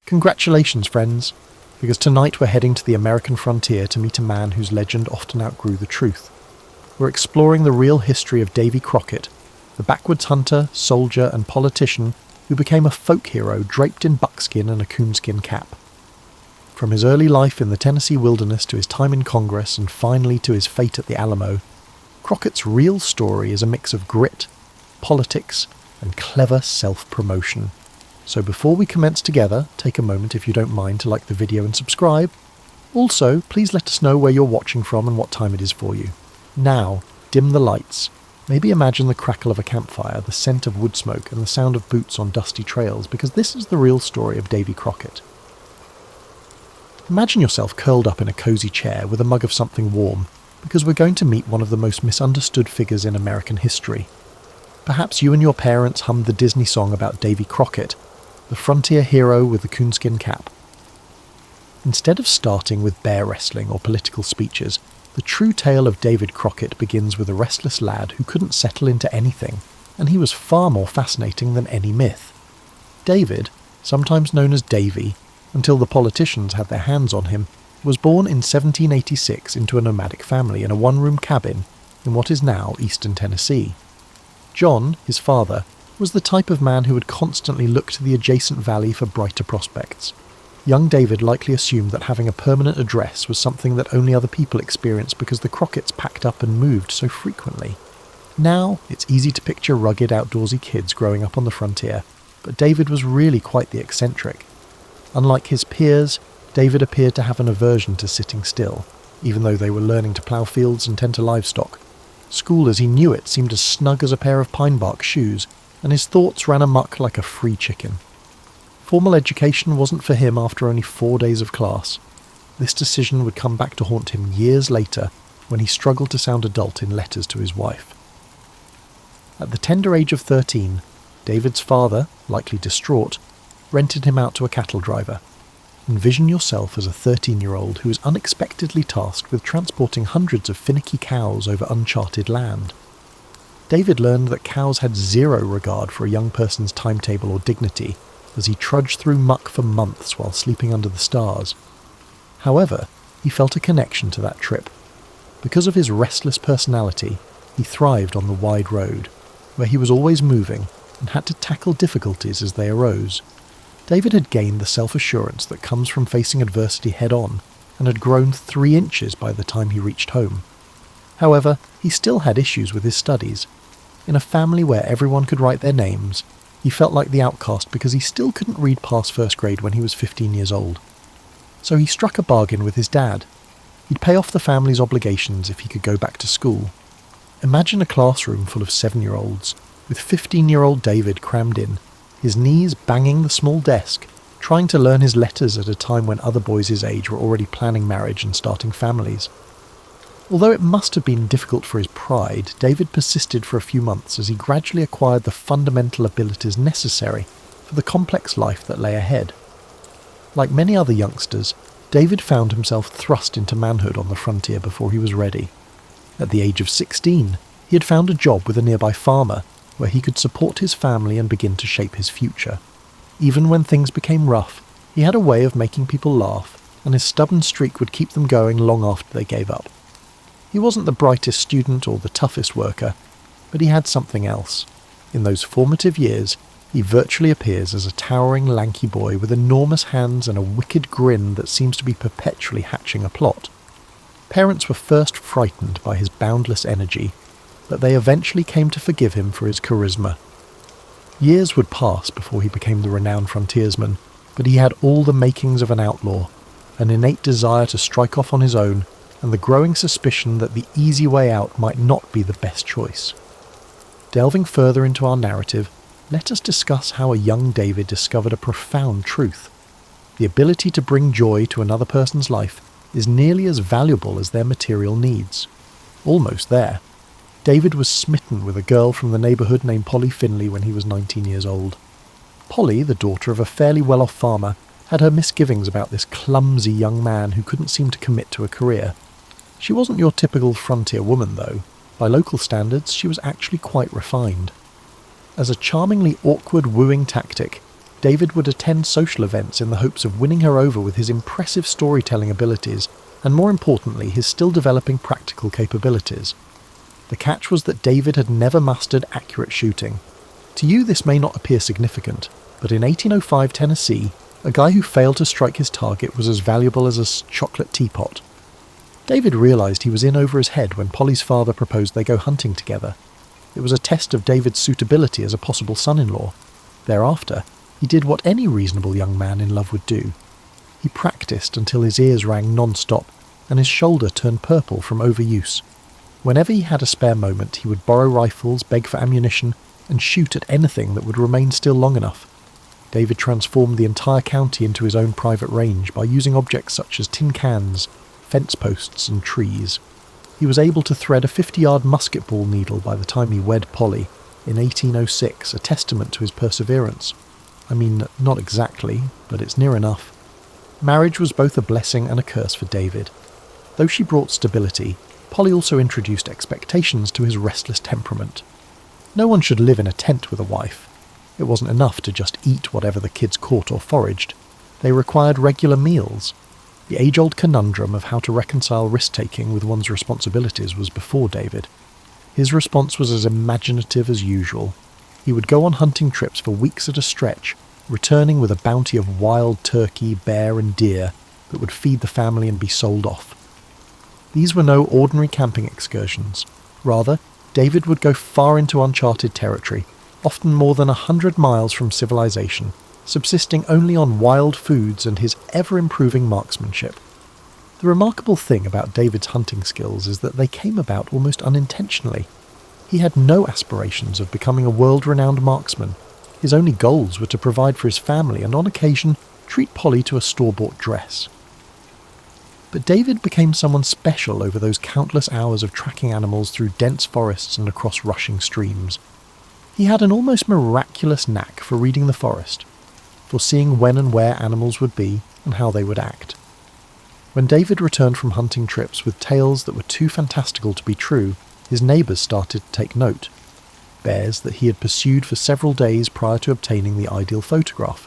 Congratulations, friends, because tonight we're heading to the American frontier to meet a man whose legend often outgrew the truth. We're exploring the real history of Davy Crockett, the backwoods hunter, soldier and politician who became a folk hero draped in buckskin and a coonskin cap. From his early life in the Tennessee wilderness to his time in Congress and finally to his fate at the Alamo, Crockett's real story is a mix of grit, politics and clever self-promotion. So before we commence together, take a moment if you don't mind to like the video and subscribe. Also, please let us know where you're watching from and what time it is for you. Now, dim the lights. Maybe imagine the crackle of a campfire, the scent of wood smoke and the sound of boots on dusty trails, because this is the real story of Davy Crockett. Imagine yourself curled up in a cosy chair with a mug of something warm, because we're going to meet one of the most misunderstood figures in American history. Perhaps you and your parents hummed the Disney song about Davy Crockett, the frontier hero with the coonskin cap. Instead of starting with bear wrestling or political speeches, the true tale of David Crockett begins with a restless lad who couldn't settle into anything, and he was far more fascinating than any myth. David, sometimes known as Davy, until the politicians had their hands on him, was born in 1786 into a nomadic family in a one-room cabin in what is now eastern Tennessee. John, his father, was the type of man who would constantly look to the adjacent valley for brighter prospects. Young David likely assumed that having a permanent address was something that only other people experienced because the Crocketts packed up and moved so frequently. Now, it's easy to picture rugged outdoorsy kids growing up on the frontier, but David was really quite the eccentric. Unlike his peers, David appeared to have an aversion to sitting still, even though they were learning to plough fields and tend to livestock. School as he knew it seemed as snug as a pair of pine bark shoes, and his thoughts ran amok like a free chicken. Formal education wasn't for him after only 4 days of class. This decision would come back to haunt him years later when he struggled to sound adult in letters to his wife. At the tender age of 13, David's father, likely distraught, rented him out to a cattle driver. Envision yourself as a 13-year-old who is unexpectedly tasked with transporting hundreds of finicky cows over uncharted land. David learned that cows had zero regard for a young person's timetable or dignity as he trudged through muck for months while sleeping under the stars. However, he felt a connection to that trip. Because of his restless personality, he thrived on the wide road, where he was always moving and had to tackle difficulties as they arose. David had gained the self-assurance that comes from facing adversity head-on, and had grown 3 inches by the time he reached home. However, he still had issues with his studies. In a family where everyone could write their names, he felt like the outcast because he still couldn't read past first grade when he was 15 years old. So he struck a bargain with his dad. He'd pay off the family's obligations if he could go back to school. Imagine a classroom full of 7-year-olds, with 15-year-old David crammed in, his knees banging the small desk, trying to learn his letters at a time when other boys his age were already planning marriage and starting families. Although it must have been difficult for his pride, David persisted for a few months as he gradually acquired the fundamental abilities necessary for the complex life that lay ahead. Like many other youngsters, David found himself thrust into manhood on the frontier before he was ready. At the age of 16, he had found a job with a nearby farmer, where he could support his family and begin to shape his future. Even when things became rough, he had a way of making people laugh, and his stubborn streak would keep them going long after they gave up. He wasn't the brightest student or the toughest worker, but he had something else. In those formative years, he virtually appears as a towering, lanky boy with enormous hands and a wicked grin that seems to be perpetually hatching a plot. Parents were first frightened by his boundless energy, but they eventually came to forgive him for his charisma. Years would pass before he became the renowned frontiersman, but he had all the makings of an outlaw, an innate desire to strike off on his own, and the growing suspicion that the easy way out might not be the best choice. Delving further into our narrative, let us discuss how a young David discovered a profound truth. The ability to bring joy to another person's life is nearly as valuable as their material needs. Almost there. David was smitten with a girl from the neighbourhood named Polly Finley when he was 19 years old. Polly, the daughter of a fairly well-off farmer, had her misgivings about this clumsy young man who couldn't seem to commit to a career. She wasn't your typical frontier woman, though. By local standards, she was actually quite refined. As a charmingly awkward wooing tactic, David would attend social events in the hopes of winning her over with his impressive storytelling abilities, and more importantly, his still developing practical capabilities. The catch was that David had never mastered accurate shooting. To you this may not appear significant, but in 1805 Tennessee, a guy who failed to strike his target was as valuable as a chocolate teapot. David realised he was in over his head when Polly's father proposed they go hunting together. It was a test of David's suitability as a possible son-in-law. Thereafter, he did what any reasonable young man in love would do. He practised until his ears rang non-stop and his shoulder turned purple from overuse. Whenever he had a spare moment, he would borrow rifles, beg for ammunition, and shoot at anything that would remain still long enough. David transformed the entire county into his own private range by using objects such as tin cans, fence posts, and trees. He was able to thread a 50-yard musket ball needle by the time he wed Polly in 1806, a testament to his perseverance. I mean, not exactly, but it's near enough. Marriage was both a blessing and a curse for David. Though she brought stability, Polly also introduced expectations to his restless temperament. No one should live in a tent with a wife. It wasn't enough to just eat whatever the kids caught or foraged. They required regular meals. The age-old conundrum of how to reconcile risk-taking with one's responsibilities was before David. His response was as imaginative as usual. He would go on hunting trips for weeks at a stretch, returning with a bounty of wild turkey, bear and deer that would feed the family and be sold off. These were no ordinary camping excursions. Rather, David would go far into uncharted territory, often more than 100 miles from civilization, subsisting only on wild foods and his ever-improving marksmanship. The remarkable thing about David's hunting skills is that they came about almost unintentionally. He had no aspirations of becoming a world-renowned marksman. His only goals were to provide for his family and, on occasion, treat Polly to a store-bought dress. But David became someone special over those countless hours of tracking animals through dense forests and across rushing streams. He had an almost miraculous knack for reading the forest, for seeing when and where animals would be and how they would act. When David returned from hunting trips with tales that were too fantastical to be true, his neighbours started to take note. Bears that he had pursued for several days prior to obtaining the ideal photograph.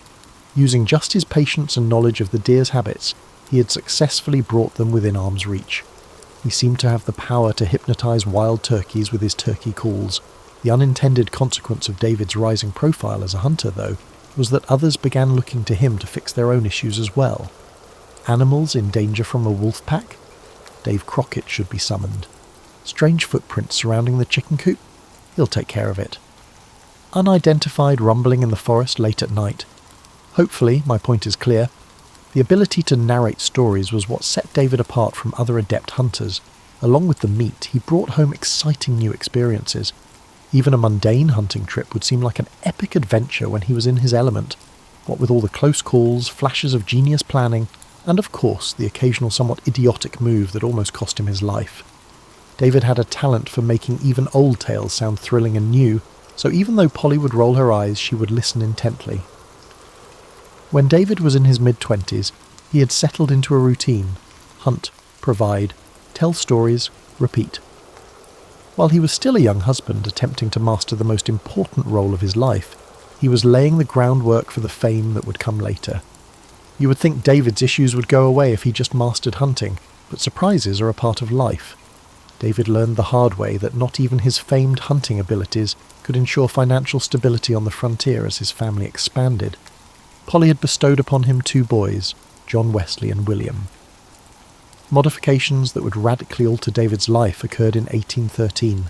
Using just his patience and knowledge of the deer's habits, he had successfully brought them within arm's reach. He seemed to have the power to hypnotise wild turkeys with his turkey calls. The unintended consequence of David's rising profile as a hunter, though, was that others began looking to him to fix their own issues as well. Animals in danger from a wolf pack? Dave Crockett should be summoned. Strange footprints surrounding the chicken coop? He'll take care of it. Unidentified rumbling in the forest late at night? Hopefully, my point is clear. The ability to narrate stories was what set David apart from other adept hunters. Along with the meat, he brought home exciting new experiences. Even a mundane hunting trip would seem like an epic adventure when he was in his element, what with all the close calls, flashes of genius planning, and of course the occasional somewhat idiotic move that almost cost him his life. David had a talent for making even old tales sound thrilling and new, so even though Polly would roll her eyes, she would listen intently. When David was in his mid-20s, he had settled into a routine: hunt, provide, tell stories, repeat. While he was still a young husband attempting to master the most important role of his life, he was laying the groundwork for the fame that would come later. You would think David's issues would go away if he just mastered hunting, but surprises are a part of life. David learned the hard way that not even his famed hunting abilities could ensure financial stability on the frontier as his family expanded. Polly had bestowed upon him 2 boys, John Wesley and William. Modifications that would radically alter David's life occurred in 1813.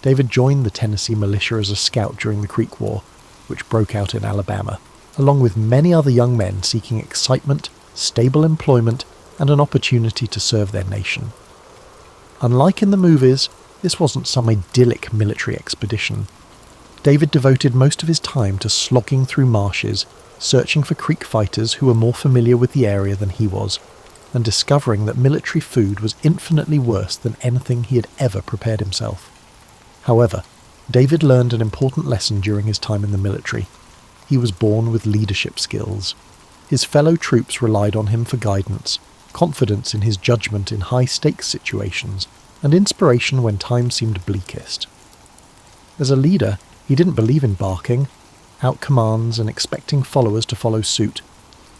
David joined the Tennessee militia as a scout during the Creek War, which broke out in Alabama, along with many other young men seeking excitement, stable employment, and an opportunity to serve their nation. Unlike in the movies, this wasn't some idyllic military expedition. David devoted most of his time to slogging through marshes, searching for Creek fighters who were more familiar with the area than he was, and discovering that military food was infinitely worse than anything he had ever prepared himself. However, David learned an important lesson during his time in the military. He was born with leadership skills. His fellow troops relied on him for guidance, confidence in his judgment in high-stakes situations, and inspiration when times seemed bleakest. As a leader, he didn't believe in barking. out commands and expecting followers to follow suit.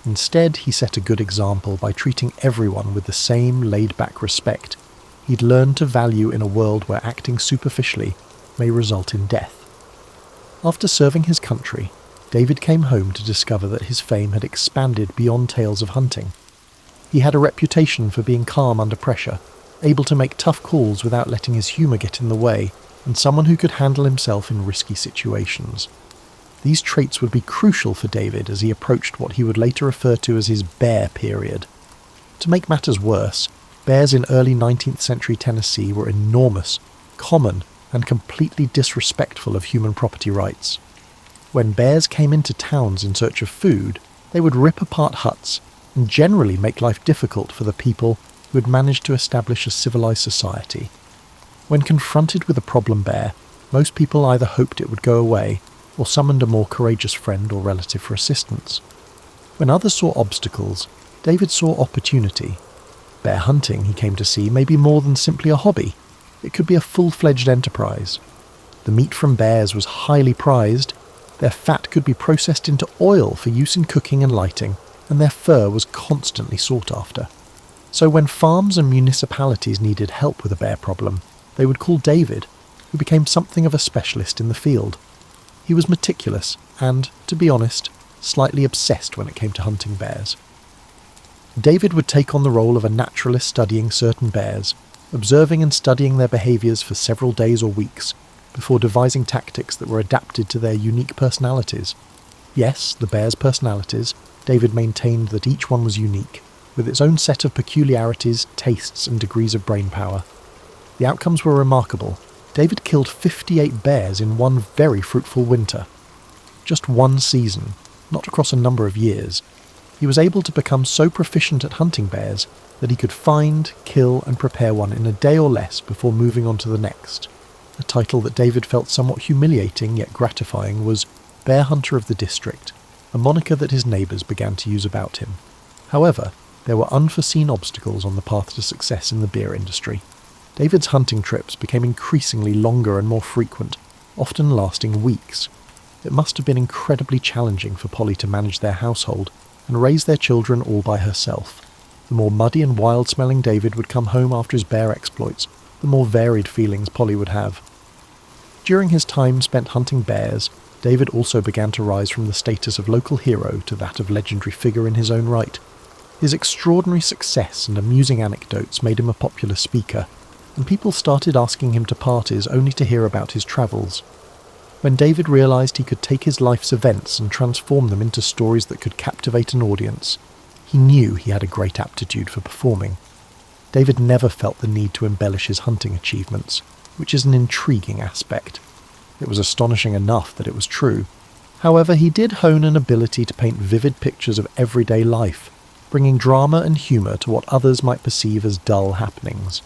Instead, he set a good example by treating everyone with the same laid-back respect he'd learned to value in a world where acting superficially may result in death. After serving his country, David came home to discover that his fame had expanded beyond tales of hunting. He had a reputation for being calm under pressure, able to make tough calls without letting his humour get in the way, and someone who could handle himself in risky situations. These traits would be crucial for David as he approached what he would later refer to as his bear period. To make matters worse, bears in early 19th century Tennessee were enormous, common, and completely disrespectful of human property rights. When bears came into towns in search of food, they would rip apart huts and generally make life difficult for the people who had managed to establish a civilized society. When confronted with a problem bear, most people either hoped it would go away or summoned a more courageous friend or relative for assistance. When others saw obstacles, David saw opportunity. Bear hunting, he came to see, may be more than simply a hobby. It could be a full-fledged enterprise. The meat from bears was highly prized, their fat could be processed into oil for use in cooking and lighting, and their fur was constantly sought after. So when farms and municipalities needed help with a bear problem, they would call David, who became something of a specialist in the field. He was meticulous and, to be honest, slightly obsessed when it came to hunting bears. David would take on the role of a naturalist studying certain bears, observing and studying their behaviours for several days or weeks, before devising tactics that were adapted to their unique personalities. Yes, the bears' personalities, David maintained that each one was unique, with its own set of peculiarities, tastes and degrees of brainpower. The outcomes were remarkable. David killed 58 bears in one very fruitful winter. Just one season, not across a number of years. He was able to become so proficient at hunting bears that he could find, kill and prepare one in a day or less before moving on to the next. A title that David felt somewhat humiliating yet gratifying was Bear Hunter of the District, a moniker that his neighbours began to use about him. However, there were unforeseen obstacles on the path to success in the beer industry. David's hunting trips became increasingly longer and more frequent, often lasting weeks. It must have been incredibly challenging for Polly to manage their household and raise their children all by herself. The more muddy and wild-smelling David would come home after his bear exploits, the more varied feelings Polly would have. During his time spent hunting bears, David also began to rise from the status of local hero to that of legendary figure in his own right. His extraordinary success and amusing anecdotes made him a popular speaker, and people started asking him to parties only to hear about his travels. When David realised he could take his life's events and transform them into stories that could captivate an audience, he knew he had a great aptitude for performing. David never felt the need to embellish his hunting achievements, which is an intriguing aspect. It was astonishing enough that it was true. However, he did hone an ability to paint vivid pictures of everyday life, bringing drama and humour to what others might perceive as dull happenings.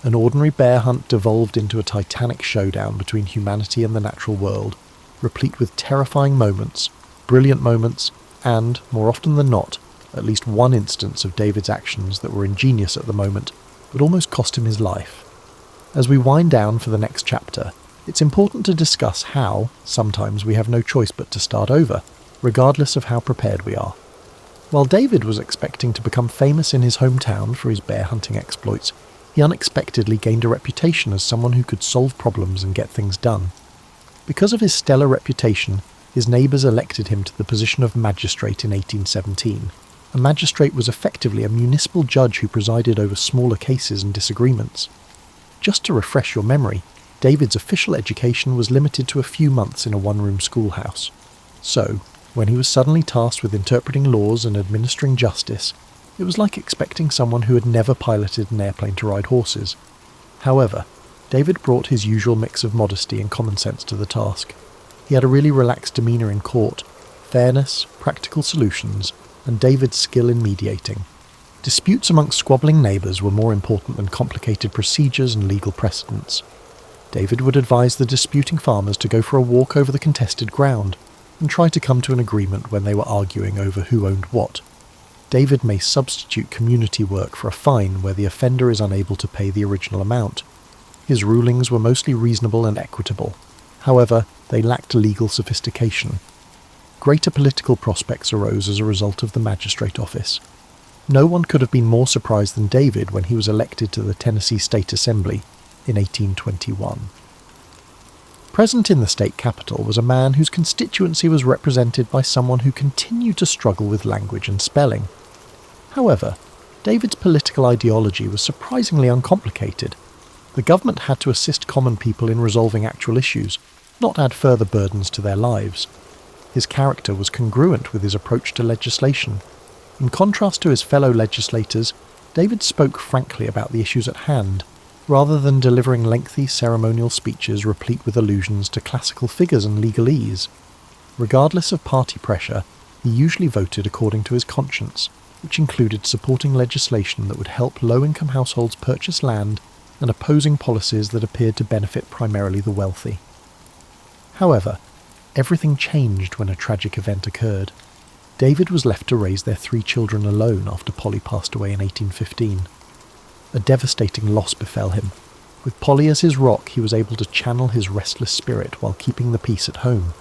An ordinary bear hunt devolved into a titanic showdown between humanity and the natural world, replete with terrifying moments, brilliant moments, and, more often than not, at least one instance of David's actions that were ingenious at the moment, but almost cost him his life. As we wind down for the next chapter, it's important to discuss how, sometimes we have no choice but to start over, regardless of how prepared we are. While David was expecting to become famous in his hometown for his bear hunting exploits, he unexpectedly gained a reputation as someone who could solve problems and get things done. Because of his stellar reputation, his neighbours elected him to the position of magistrate in 1817. A magistrate was effectively a municipal judge who presided over smaller cases and disagreements. Just to refresh your memory, David's official education was limited to a few months in a one-room schoolhouse. So, when he was suddenly tasked with interpreting laws and administering justice, it was like expecting someone who had never piloted an airplane to ride horses. However, David brought his usual mix of modesty and common sense to the task. He had a really relaxed demeanour in court, fairness, practical solutions, and David's skill in mediating. Disputes amongst squabbling neighbours were more important than complicated procedures and legal precedents. David would advise the disputing farmers to go for a walk over the contested ground, and try to come to an agreement when they were arguing over who owned what. David may substitute community work for a fine where the offender is unable to pay the original amount. His rulings were mostly reasonable and equitable. However, they lacked legal sophistication. Greater political prospects arose as a result of the magistrate office. No one could have been more surprised than David when he was elected to the Tennessee State Assembly in 1821. Present in the state capitol was a man whose constituency was represented by someone who continued to struggle with language and spelling. However, David's political ideology was surprisingly uncomplicated. The government had to assist common people in resolving actual issues, not add further burdens to their lives. His character was congruent with his approach to legislation. In contrast to his fellow legislators, David spoke frankly about the issues at hand, rather than delivering lengthy ceremonial speeches replete with allusions to classical figures and legalese. Regardless of party pressure, he usually voted according to his conscience, which included supporting legislation that would help low-income households purchase land and opposing policies that appeared to benefit primarily the wealthy. However, everything changed when a tragic event occurred. David was left to raise their 3 children alone after Polly passed away in 1815. A devastating loss befell him. With Polly as his rock, he was able to channel his restless spirit while keeping the peace at home.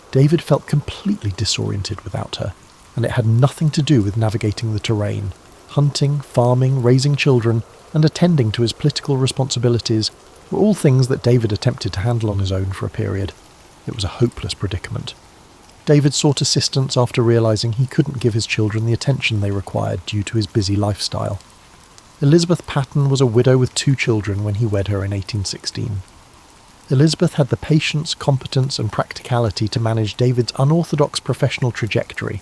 David felt completely disoriented without her, and it had nothing to do with navigating the terrain. Hunting, farming, raising children, and attending to his political responsibilities were all things that David attempted to handle on his own for a period. It was a hopeless predicament. David sought assistance after realizing he couldn't give his children the attention they required due to his busy lifestyle. Elizabeth Patten was a widow with 2 children when he wed her in 1816. Elizabeth had the patience, competence, and practicality to manage David's unorthodox professional trajectory.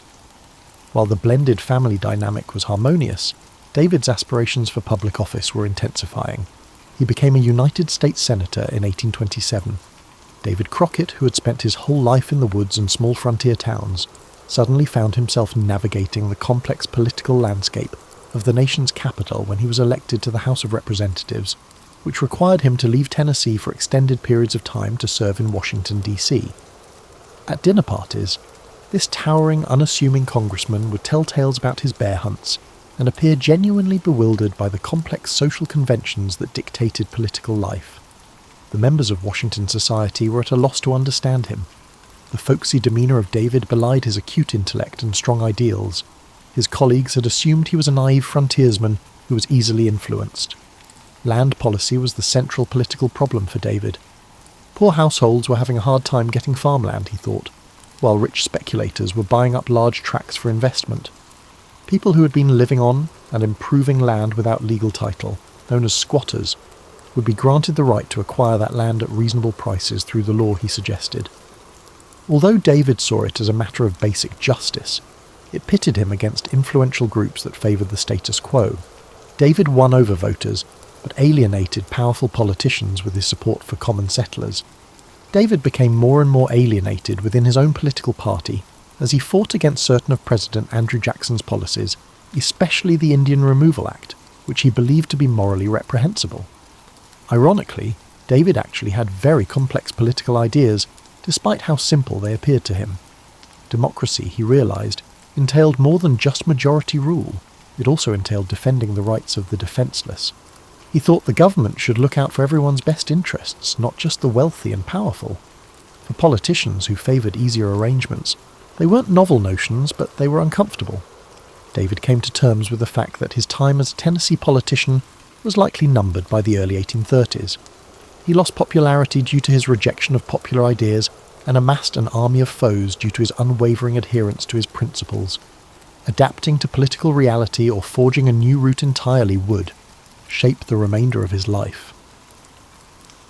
While the blended family dynamic was harmonious, David's aspirations for public office were intensifying. He became a United States Senator in 1827. David Crockett, who had spent his whole life in the woods and small frontier towns, suddenly found himself navigating the complex political landscape of the nation's capital when he was elected to the House of Representatives, which required him to leave Tennessee for extended periods of time to serve in Washington, D.C. At dinner parties, this towering, unassuming congressman would tell tales about his bear hunts and appear genuinely bewildered by the complex social conventions that dictated political life. The members of Washington society were at a loss to understand him. The folksy demeanour of David belied his acute intellect and strong ideals. His colleagues had assumed he was a naive frontiersman who was easily influenced. Land policy was the central political problem for David. Poor households were having a hard time getting farmland, he thought, while rich speculators were buying up large tracts for investment. People who had been living on and improving land without legal title, known as squatters, would be granted the right to acquire that land at reasonable prices through the law he suggested. Although David saw it as a matter of basic justice, it pitted him against influential groups that favoured the status quo. David won over voters, but alienated powerful politicians with his support for common settlers. David became more and more alienated within his own political party as he fought against certain of President Andrew Jackson's policies, especially the Indian Removal Act, which he believed to be morally reprehensible. Ironically, David actually had very complex political ideas, despite how simple they appeared to him. Democracy, he realised, entailed more than just majority rule. It also entailed defending the rights of the defenceless. He thought the government should look out for everyone's best interests, not just the wealthy and powerful. For politicians who favoured easier arrangements, they weren't novel notions, but they were uncomfortable. David came to terms with the fact that his time as a Tennessee politician was likely numbered by the early 1830s. He lost popularity due to his rejection of popular ideas and amassed an army of foes due to his unwavering adherence to his principles. Adapting to political reality or forging a new route entirely would shape the remainder of his life.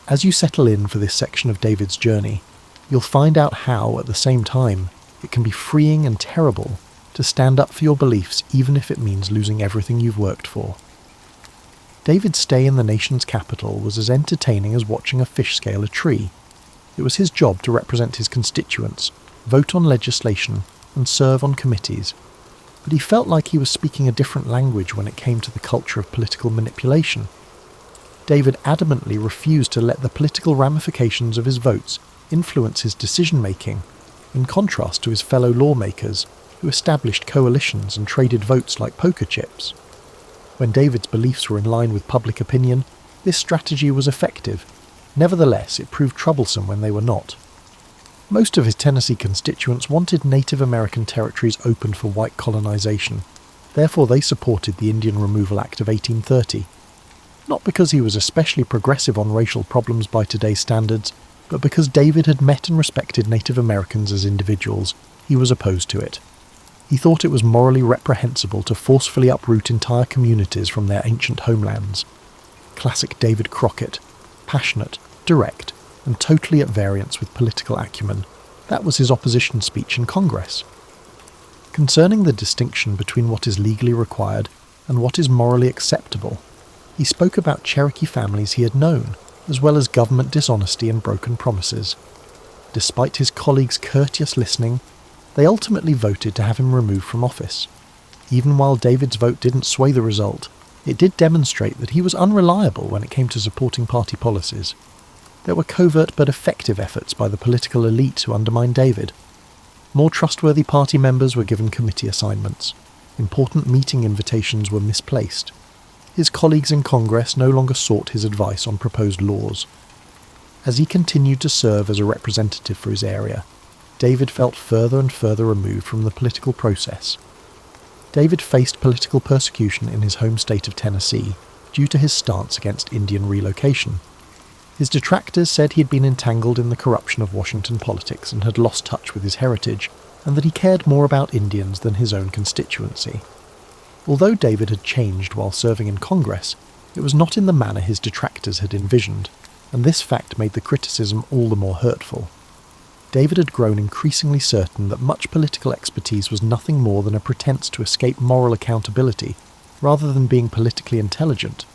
As you settle in for this section of David's journey, you'll find out how, at the same time, it can be freeing and terrible to stand up for your beliefs even if it means losing everything you've worked for. David's stay in the nation's capital was as entertaining as watching a fish scale a tree. It was his job to represent his constituents, vote on legislation, and serve on committees. But he felt like he was speaking a different language when it came to the culture of political manipulation. David adamantly refused to let the political ramifications of his votes influence his decision-making, in contrast to his fellow lawmakers who established coalitions and traded votes like poker chips. When David's beliefs were in line with public opinion, this strategy was effective. Nevertheless, it proved troublesome when they were not. Most of his Tennessee constituents wanted Native American territories opened for white colonization. Therefore, they supported the Indian Removal Act of 1830. Not because he was especially progressive on racial problems by today's standards, but because David had met and respected Native Americans as individuals, he was opposed to it. He thought it was morally reprehensible to forcefully uproot entire communities from their ancient homelands. Classic David Crockett, passionate, direct, and totally at variance with political acumen. That was his opposition speech in Congress. Concerning the distinction between what is legally required and what is morally acceptable, he spoke about Cherokee families he had known, as well as government dishonesty and broken promises. Despite his colleagues' courteous listening, they ultimately voted to have him removed from office. Even while David's vote didn't sway the result, it did demonstrate that he was unreliable when it came to supporting party policies. There were covert but effective efforts by the political elite to undermine David. More trustworthy party members were given committee assignments. Important meeting invitations were misplaced. His colleagues in Congress no longer sought his advice on proposed laws. As he continued to serve as a representative for his area, David felt further and further removed from the political process. David faced political persecution in his home state of Tennessee due to his stance against Indian relocation. His detractors said he had been entangled in the corruption of Washington politics and had lost touch with his heritage, and that he cared more about Indians than his own constituency. Although David had changed while serving in Congress, it was not in the manner his detractors had envisioned, and this fact made the criticism all the more hurtful. David had grown increasingly certain that much political expertise was nothing more than a pretense to escape moral accountability, rather than being politically intelligent.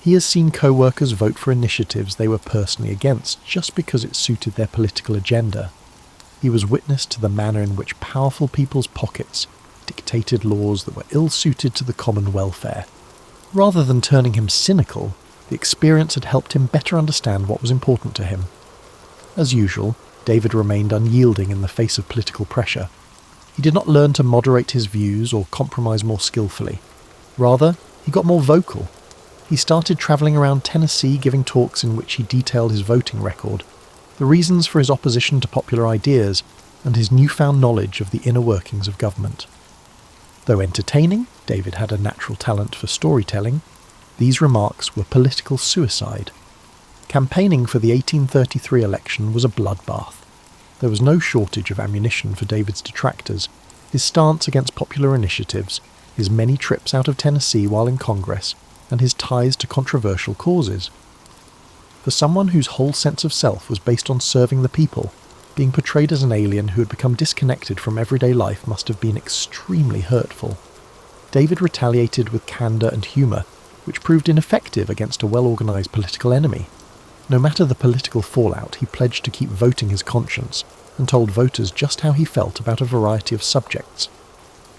He has seen co-workers vote for initiatives they were personally against just because it suited their political agenda. He was witness to the manner in which powerful people's pockets dictated laws that were ill-suited to the common welfare. Rather than turning him cynical, the experience had helped him better understand what was important to him. As usual, David remained unyielding in the face of political pressure. He did not learn to moderate his views or compromise more skillfully. Rather, he got more vocal. He started travelling around Tennessee giving talks in which he detailed his voting record, the reasons for his opposition to popular ideas, and his newfound knowledge of the inner workings of government. Though entertaining, David had a natural talent for storytelling. These remarks were political suicide. Campaigning for the 1833 election was a bloodbath. There was no shortage of ammunition for David's detractors. His stance against popular initiatives, his many trips out of Tennessee while in Congress, and his ties to controversial causes. For someone whose whole sense of self was based on serving the people, being portrayed as an alien who had become disconnected from everyday life must have been extremely hurtful. David retaliated with candour and humour, which proved ineffective against a well-organised political enemy. No matter the political fallout, he pledged to keep voting his conscience, and told voters just how he felt about a variety of subjects.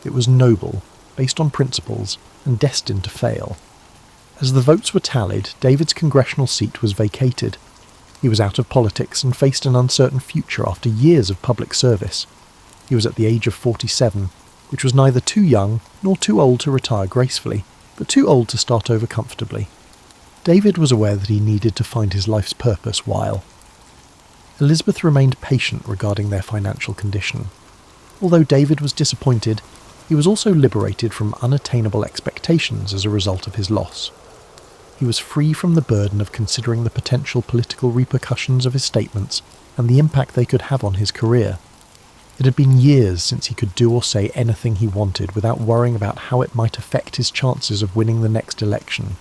It was noble, based on principles, and destined to fail. As the votes were tallied, David's congressional seat was vacated. He was out of politics and faced an uncertain future after years of public service. He was at the age of 47, which was neither too young nor too old to retire gracefully, but too old to start over comfortably. David was aware that he needed to find his life's purpose while. Elizabeth remained patient regarding their financial condition. Although David was disappointed, he was also liberated from unattainable expectations as a result of his loss. He was free from the burden of considering the potential political repercussions of his statements and the impact they could have on his career. It had been years since he could do or say anything he wanted without worrying about how it might affect his chances of winning the next election.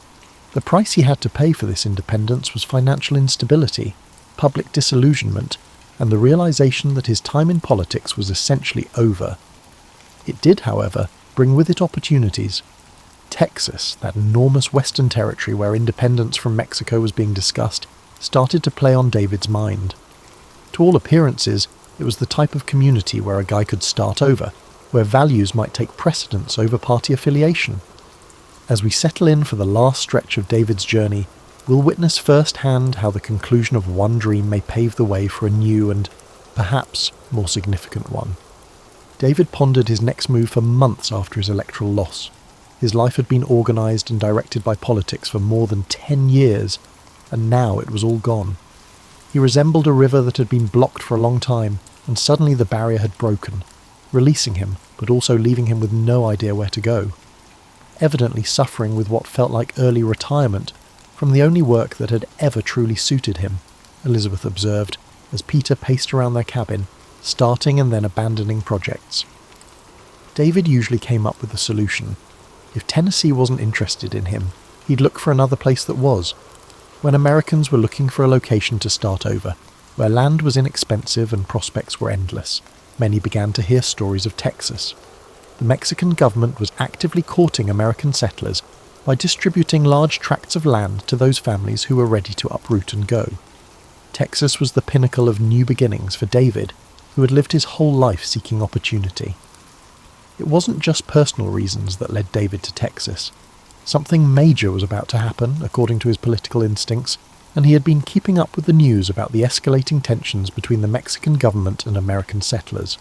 The price he had to pay for this independence was financial instability, public disillusionment, and the realization that his time in politics was essentially over. It did, however, bring with it opportunities. Texas, that enormous western territory where independence from Mexico was being discussed, started to play on David's mind. To all appearances, it was the type of community where a guy could start over, where values might take precedence over party affiliation. As we settle in for the last stretch of David's journey, we'll witness firsthand how the conclusion of one dream may pave the way for a new and, perhaps, more significant one. David pondered his next move for months after his electoral loss. His life had been organised and directed by politics for more than 10 years, and now it was all gone. He resembled a river that had been blocked for a long time, and suddenly the barrier had broken, releasing him, but also leaving him with no idea where to go. Evidently suffering with what felt like early retirement from the only work that had ever truly suited him, Elizabeth observed, as Peter paced around their cabin, starting and then abandoning projects. David usually came up with a solution. If Tennessee wasn't interested in him, he'd look for another place that was. When Americans were looking for a location to start over, where land was inexpensive and prospects were endless, many began to hear stories of Texas. The Mexican government was actively courting American settlers by distributing large tracts of land to those families who were ready to uproot and go. Texas was the pinnacle of new beginnings for David, who had lived his whole life seeking opportunity. It wasn't just personal reasons that led David to Texas. Something major was about to happen, according to his political instincts, and he had been keeping up with the news about the escalating tensions between the Mexican government and American settlers.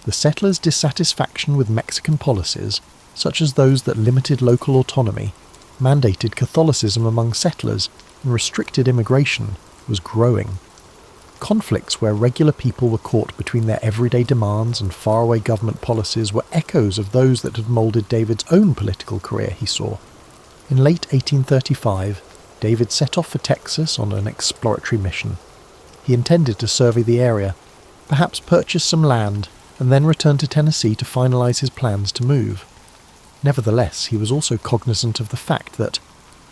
The settlers' dissatisfaction with Mexican policies, such as those that limited local autonomy, mandated Catholicism among settlers, and restricted immigration, was growing. Conflicts where regular people were caught between their everyday demands and faraway government policies were echoes of those that had moulded David's own political career, he saw. In late 1835, David set off for Texas on an exploratory mission. He intended to survey the area, perhaps purchase some land, and then return to Tennessee to finalize his plans to move. Nevertheless, he was also cognizant of the fact that,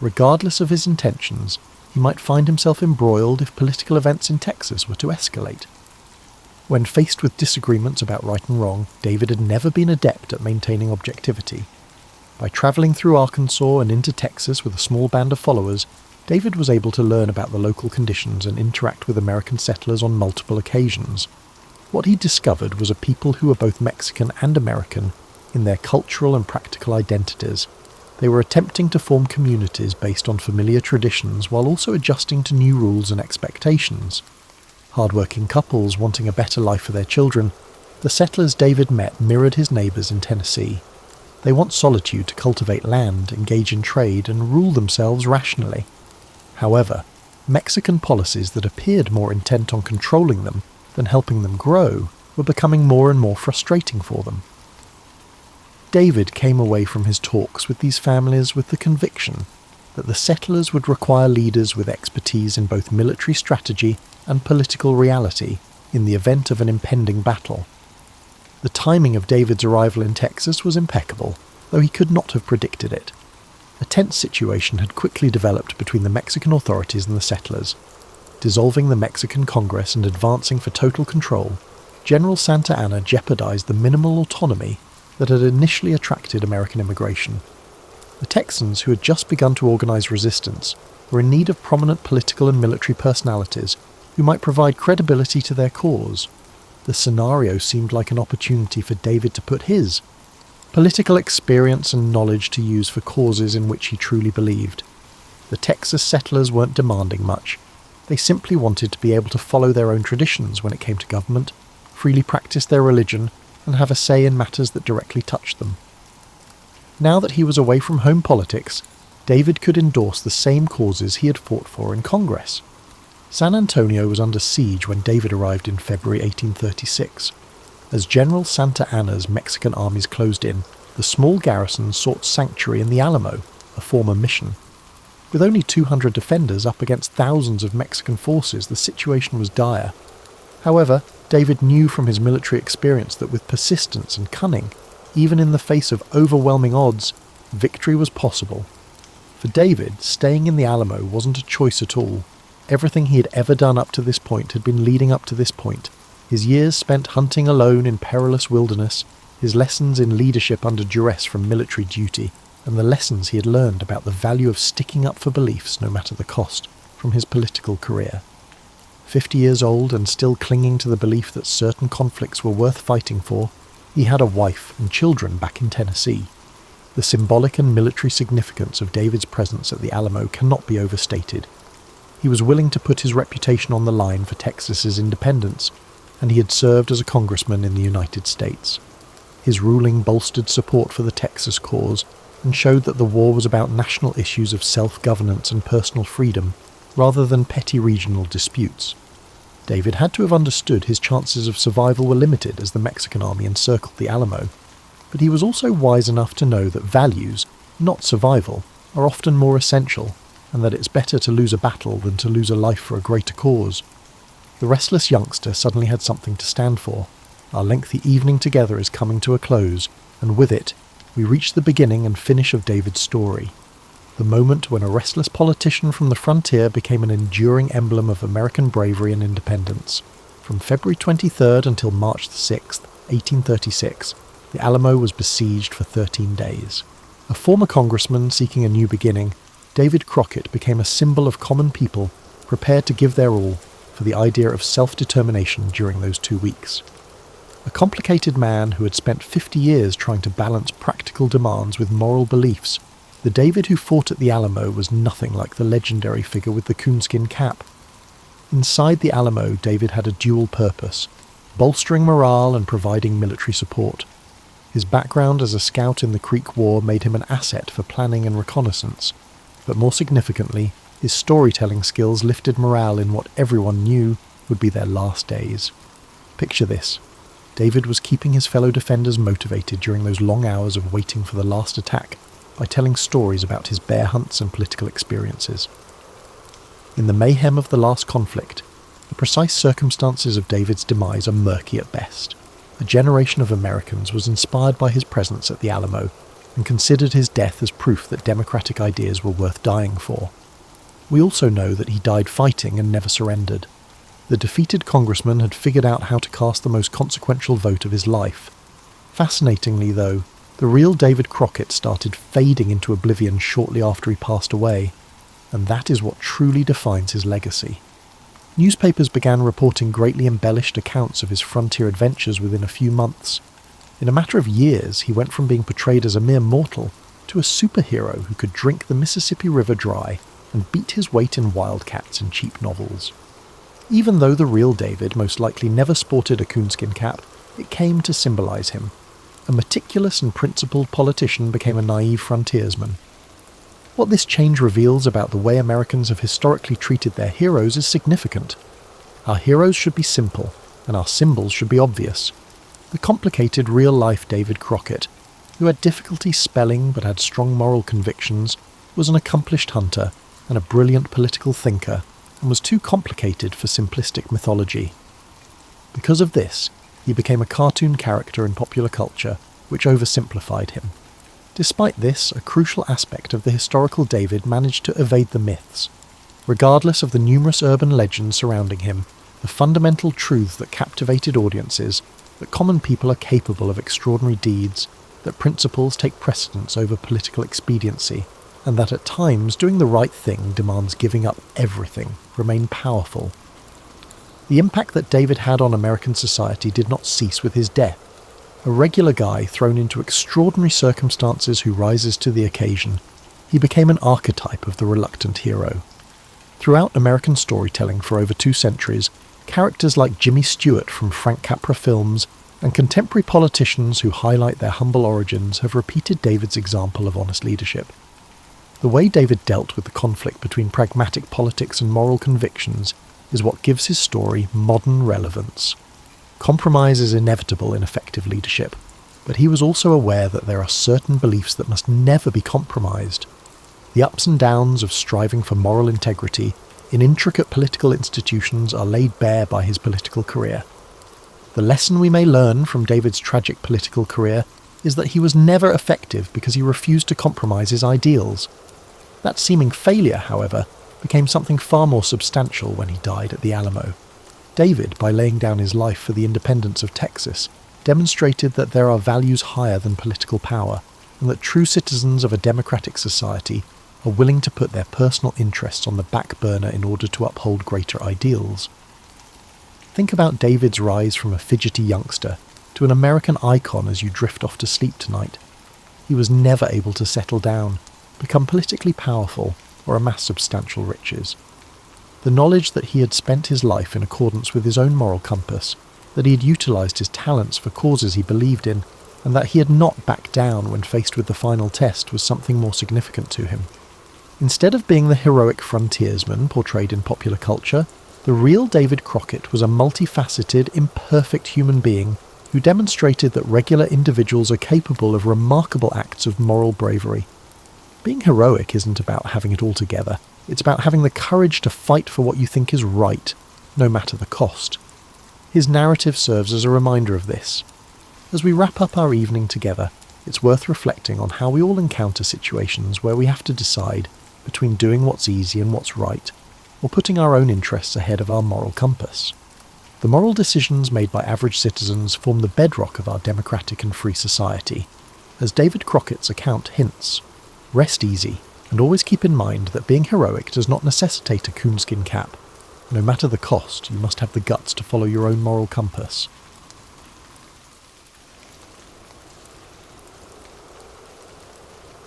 regardless of his intentions, he might find himself embroiled if political events in Texas were to escalate. When faced with disagreements about right and wrong, David had never been adept at maintaining objectivity. By travelling through Arkansas and into Texas with a small band of followers, David was able to learn about the local conditions and interact with American settlers on multiple occasions. What he discovered was a people who were both Mexican and American in their cultural and practical identities. They were attempting to form communities based on familiar traditions while also adjusting to new rules and expectations. Hard-working couples wanting a better life for their children, the settlers David met mirrored his neighbours in Tennessee. They want solitude to cultivate land, engage in trade, and rule themselves rationally. However, Mexican policies that appeared more intent on controlling them than helping them grow were becoming more and more frustrating for them. David came away from his talks with these families with the conviction that the settlers would require leaders with expertise in both military strategy and political reality in the event of an impending battle. The timing of David's arrival in Texas was impeccable, though he could not have predicted it. A tense situation had quickly developed between the Mexican authorities and the settlers. Dissolving the Mexican Congress and advancing for total control, General Santa Anna jeopardized the minimal autonomy that had initially attracted American immigration. The Texans, who had just begun to organize resistance, were in need of prominent political and military personalities who might provide credibility to their cause. The scenario seemed like an opportunity for David to put his political experience and knowledge to use for causes in which he truly believed. The Texas settlers weren't demanding much. They simply wanted to be able to follow their own traditions when it came to government, freely practice their religion, and have a say in matters that directly touched them. Now that he was away from home politics, David could endorse the same causes he had fought for in Congress. San Antonio was under siege when David arrived in February 1836. As General Santa Anna's Mexican armies closed in, the small garrison sought sanctuary in the Alamo, a former mission. With only 200 defenders up against thousands of Mexican forces, the situation was dire. However, David knew from his military experience that with persistence and cunning, even in the face of overwhelming odds, victory was possible. For David, staying in the Alamo wasn't a choice at all. Everything he had ever done up to this point had been leading up to this point. His years spent hunting alone in perilous wilderness, his lessons in leadership under duress from military duty, and the lessons he had learned about the value of sticking up for beliefs no matter the cost from his political career. 50 years old and still clinging to the belief that certain conflicts were worth fighting for, he had a wife and children back in Tennessee. The symbolic and military significance of David's presence at the Alamo cannot be overstated. He was willing to put his reputation on the line for Texas's independence, and he had served as a congressman in the United States. His ruling bolstered support for the Texas cause and showed that the war was about national issues of self-governance and personal freedom, rather than petty regional disputes. David had to have understood his chances of survival were limited as the Mexican army encircled the Alamo, but he was also wise enough to know that values, not survival, are often more essential, and that it's better to lose a battle than to lose a life for a greater cause. The restless youngster suddenly had something to stand for. Our lengthy evening together is coming to a close, and with it, we reach the beginning and finish of David's story. The moment when a restless politician from the frontier became an enduring emblem of American bravery and independence. From February 23rd until March 6th, 1836, the Alamo was besieged for 13 days. A former congressman seeking a new beginning, David Crockett became a symbol of common people prepared to give their all for the idea of self-determination during those 2 weeks. A complicated man who had spent 50 years trying to balance practical demands with moral beliefs, the David who fought at the Alamo was nothing like the legendary figure with the coonskin cap. Inside the Alamo, David had a dual purpose, bolstering morale and providing military support. His background as a scout in the Creek War made him an asset for planning and reconnaissance, but more significantly, his storytelling skills lifted morale in what everyone knew would be their last days. Picture this. David was keeping his fellow defenders motivated during those long hours of waiting for the last attack by telling stories about his bear hunts and political experiences. In the mayhem of the last conflict, the precise circumstances of David's demise are murky at best. A generation of Americans was inspired by his presence at the Alamo and considered his death as proof that democratic ideas were worth dying for. We also know that he died fighting and never surrendered. The defeated congressman had figured out how to cast the most consequential vote of his life. Fascinatingly, though, the real David Crockett started fading into oblivion shortly after he passed away, and that is what truly defines his legacy. Newspapers began reporting greatly embellished accounts of his frontier adventures within a few months. In a matter of years, he went from being portrayed as a mere mortal to a superhero who could drink the Mississippi River dry and beat his weight in wildcats and cheap novels. Even though the real David most likely never sported a coonskin cap, it came to symbolize him. A meticulous and principled politician became a naive frontiersman. What this change reveals about the way Americans have historically treated their heroes is significant. Our heroes should be simple, and our symbols should be obvious. The complicated real-life David Crockett, who had difficulty spelling but had strong moral convictions, was an accomplished hunter and a brilliant political thinker, and was too complicated for simplistic mythology. Because of this, he became a cartoon character in popular culture, which oversimplified him. Despite this, a crucial aspect of the historical David managed to evade the myths. Regardless of the numerous urban legends surrounding him, the fundamental truth that captivated audiences, that common people are capable of extraordinary deeds, that principles take precedence over political expediency, and that at times doing the right thing demands giving up everything, remain powerful. The impact that David had on American society did not cease with his death. A regular guy thrown into extraordinary circumstances who rises to the occasion, he became an archetype of the reluctant hero. Throughout American storytelling for over 2 centuries, characters like Jimmy Stewart from Frank Capra films and contemporary politicians who highlight their humble origins have repeated David's example of honest leadership. The way David dealt with the conflict between pragmatic politics and moral convictions is what gives his story modern relevance. Compromise is inevitable in effective leadership, but he was also aware that there are certain beliefs that must never be compromised. The ups and downs of striving for moral integrity in intricate political institutions are laid bare by his political career. The lesson we may learn from David's tragic political career is that he was never effective because he refused to compromise his ideals. That seeming failure, however, became something far more substantial when he died at the Alamo. David, by laying down his life for the independence of Texas, demonstrated that there are values higher than political power, and that true citizens of a democratic society are willing to put their personal interests on the back burner in order to uphold greater ideals. Think about David's rise from a fidgety youngster to an American icon as you drift off to sleep tonight. He was never able to settle down, become politically powerful, or amass substantial riches. The knowledge that he had spent his life in accordance with his own moral compass, that he had utilised his talents for causes he believed in, and that he had not backed down when faced with the final test was something more significant to him. Instead of being the heroic frontiersman portrayed in popular culture, the real David Crockett was a multifaceted, imperfect human being who demonstrated that regular individuals are capable of remarkable acts of moral bravery. Being heroic isn't about having it all together, it's about having the courage to fight for what you think is right, no matter the cost. His narrative serves as a reminder of this. As we wrap up our evening together, it's worth reflecting on how we all encounter situations where we have to decide between doing what's easy and what's right, or putting our own interests ahead of our moral compass. The moral decisions made by average citizens form the bedrock of our democratic and free society. As David Crockett's account hints, rest easy, and always keep in mind that being heroic does not necessitate a coonskin cap. No matter the cost, you must have the guts to follow your own moral compass.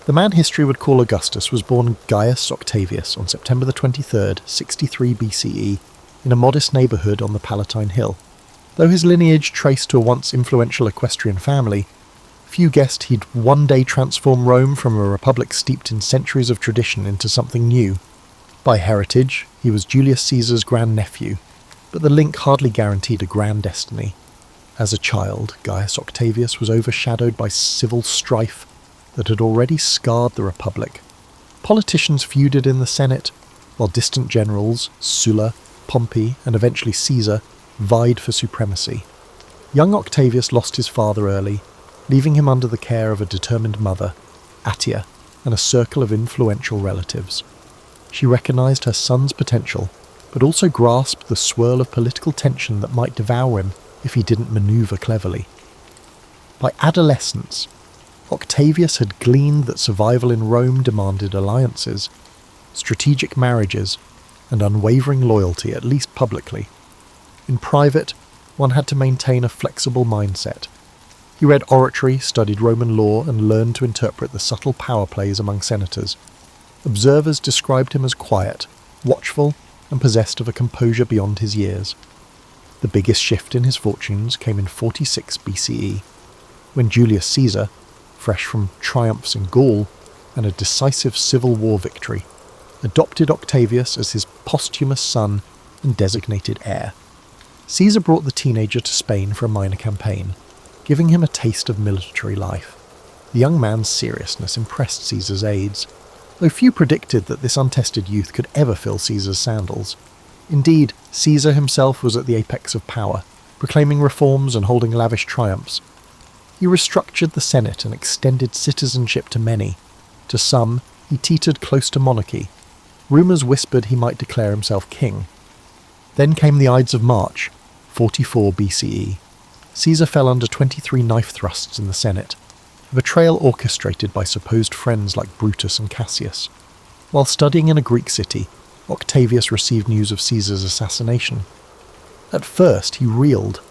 The man history would call Augustus was born Gaius Octavius on September the 23rd, 63 BCE, in a modest neighbourhood on the Palatine Hill. Though his lineage traced to a once influential equestrian family, few guessed he'd one day transform Rome from a republic steeped in centuries of tradition into something new. By heritage, he was Julius Caesar's grandnephew, but the link hardly guaranteed a grand destiny. As a child, Gaius Octavius was overshadowed by civil strife that had already scarred the Republic. Politicians feuded in the Senate, while distant generals, Sulla, Pompey, and eventually Caesar, vied for supremacy. Young Octavius lost his father early, leaving him under the care of a determined mother, Attia, and a circle of influential relatives. She recognized her son's potential, but also grasped the swirl of political tension that might devour him if he didn't maneuver cleverly. By adolescence, Octavius had gleaned that survival in Rome demanded alliances, strategic marriages, and unwavering loyalty, at least publicly. In private, one had to maintain a flexible mindset. He read oratory, studied Roman law, and learned to interpret the subtle power plays among senators. Observers described him as quiet, watchful, and possessed of a composure beyond his years. The biggest shift in his fortunes came in 46 BCE, when Julius Caesar, fresh from triumphs in Gaul and a decisive civil war victory, adopted Octavius as his posthumous son and designated heir. Caesar brought the teenager to Spain for a minor campaign, giving him a taste of military life. The young man's seriousness impressed Caesar's aides, though few predicted that this untested youth could ever fill Caesar's sandals. Indeed, Caesar himself was at the apex of power, proclaiming reforms and holding lavish triumphs. He restructured the Senate and extended citizenship to many. To some, he teetered close to monarchy. Rumours whispered he might declare himself king. Then came the Ides of March, 44 BCE. Caesar fell under 23 knife thrusts in the Senate, a betrayal orchestrated by supposed friends like Brutus and Cassius. While studying in a Greek city, Octavius received news of Caesar's assassination. At first, he reeled.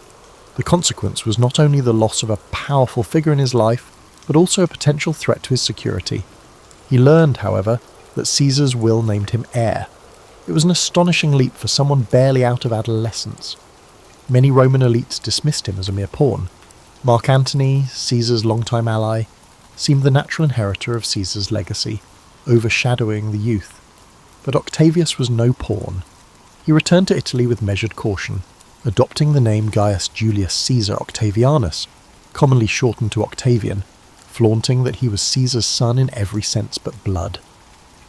The consequence was not only the loss of a powerful figure in his life, but also a potential threat to his security. He learned, however, that Caesar's will named him heir. It was an astonishing leap for someone barely out of adolescence. Many Roman elites dismissed him as a mere pawn. Mark Antony, Caesar's longtime ally, seemed the natural inheritor of Caesar's legacy, overshadowing the youth. But Octavius was no pawn. He returned to Italy with measured caution, adopting the name Gaius Julius Caesar Octavianus, commonly shortened to Octavian, flaunting that he was Caesar's son in every sense but blood.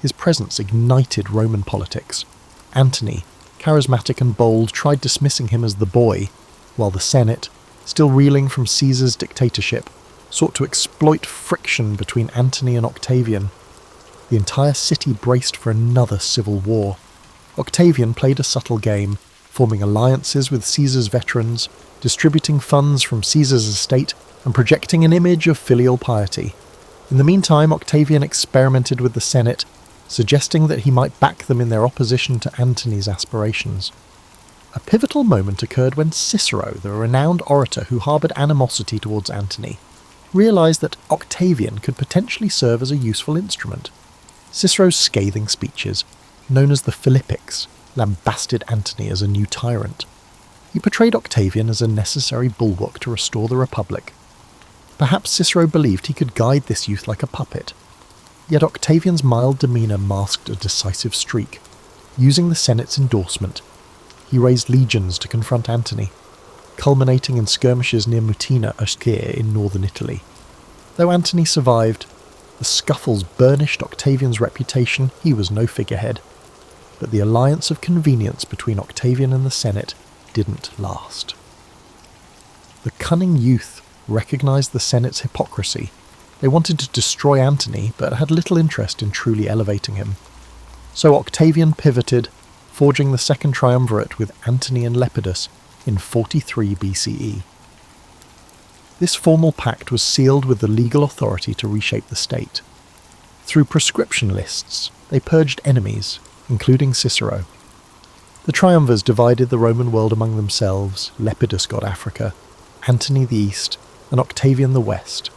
His presence ignited Roman politics. Antony, charismatic and bold, tried dismissing him as the boy, while the Senate, still reeling from Caesar's dictatorship, sought to exploit friction between Antony and Octavian. The entire city braced for another civil war. Octavian played a subtle game, forming alliances with Caesar's veterans, distributing funds from Caesar's estate, and projecting an image of filial piety. In the meantime, Octavian experimented with the Senate, suggesting that he might back them in their opposition to Antony's aspirations. A pivotal moment occurred when Cicero, the renowned orator who harboured animosity towards Antony, realised that Octavian could potentially serve as a useful instrument. Cicero's scathing speeches, known as the Philippics, lambasted Antony as a new tyrant. He portrayed Octavian as a necessary bulwark to restore the Republic. Perhaps Cicero believed he could guide this youth like a puppet. Yet Octavian's mild demeanour masked a decisive streak. Using the Senate's endorsement, he raised legions to confront Antony, culminating in skirmishes near Mutina Oschia in northern Italy. Though Antony survived, the scuffles burnished Octavian's reputation. He was no figurehead. But the alliance of convenience between Octavian and the Senate didn't last. The cunning youth recognised the Senate's hypocrisy. They wanted to destroy Antony, but had little interest in truly elevating him. So Octavian pivoted, forging the second triumvirate with Antony and Lepidus in 43 BCE. This formal pact was sealed with the legal authority to reshape the state. Through prescription lists, they purged enemies, including Cicero. The triumvirs divided the Roman world among themselves. Lepidus got Africa, Antony the East, and Octavian the West.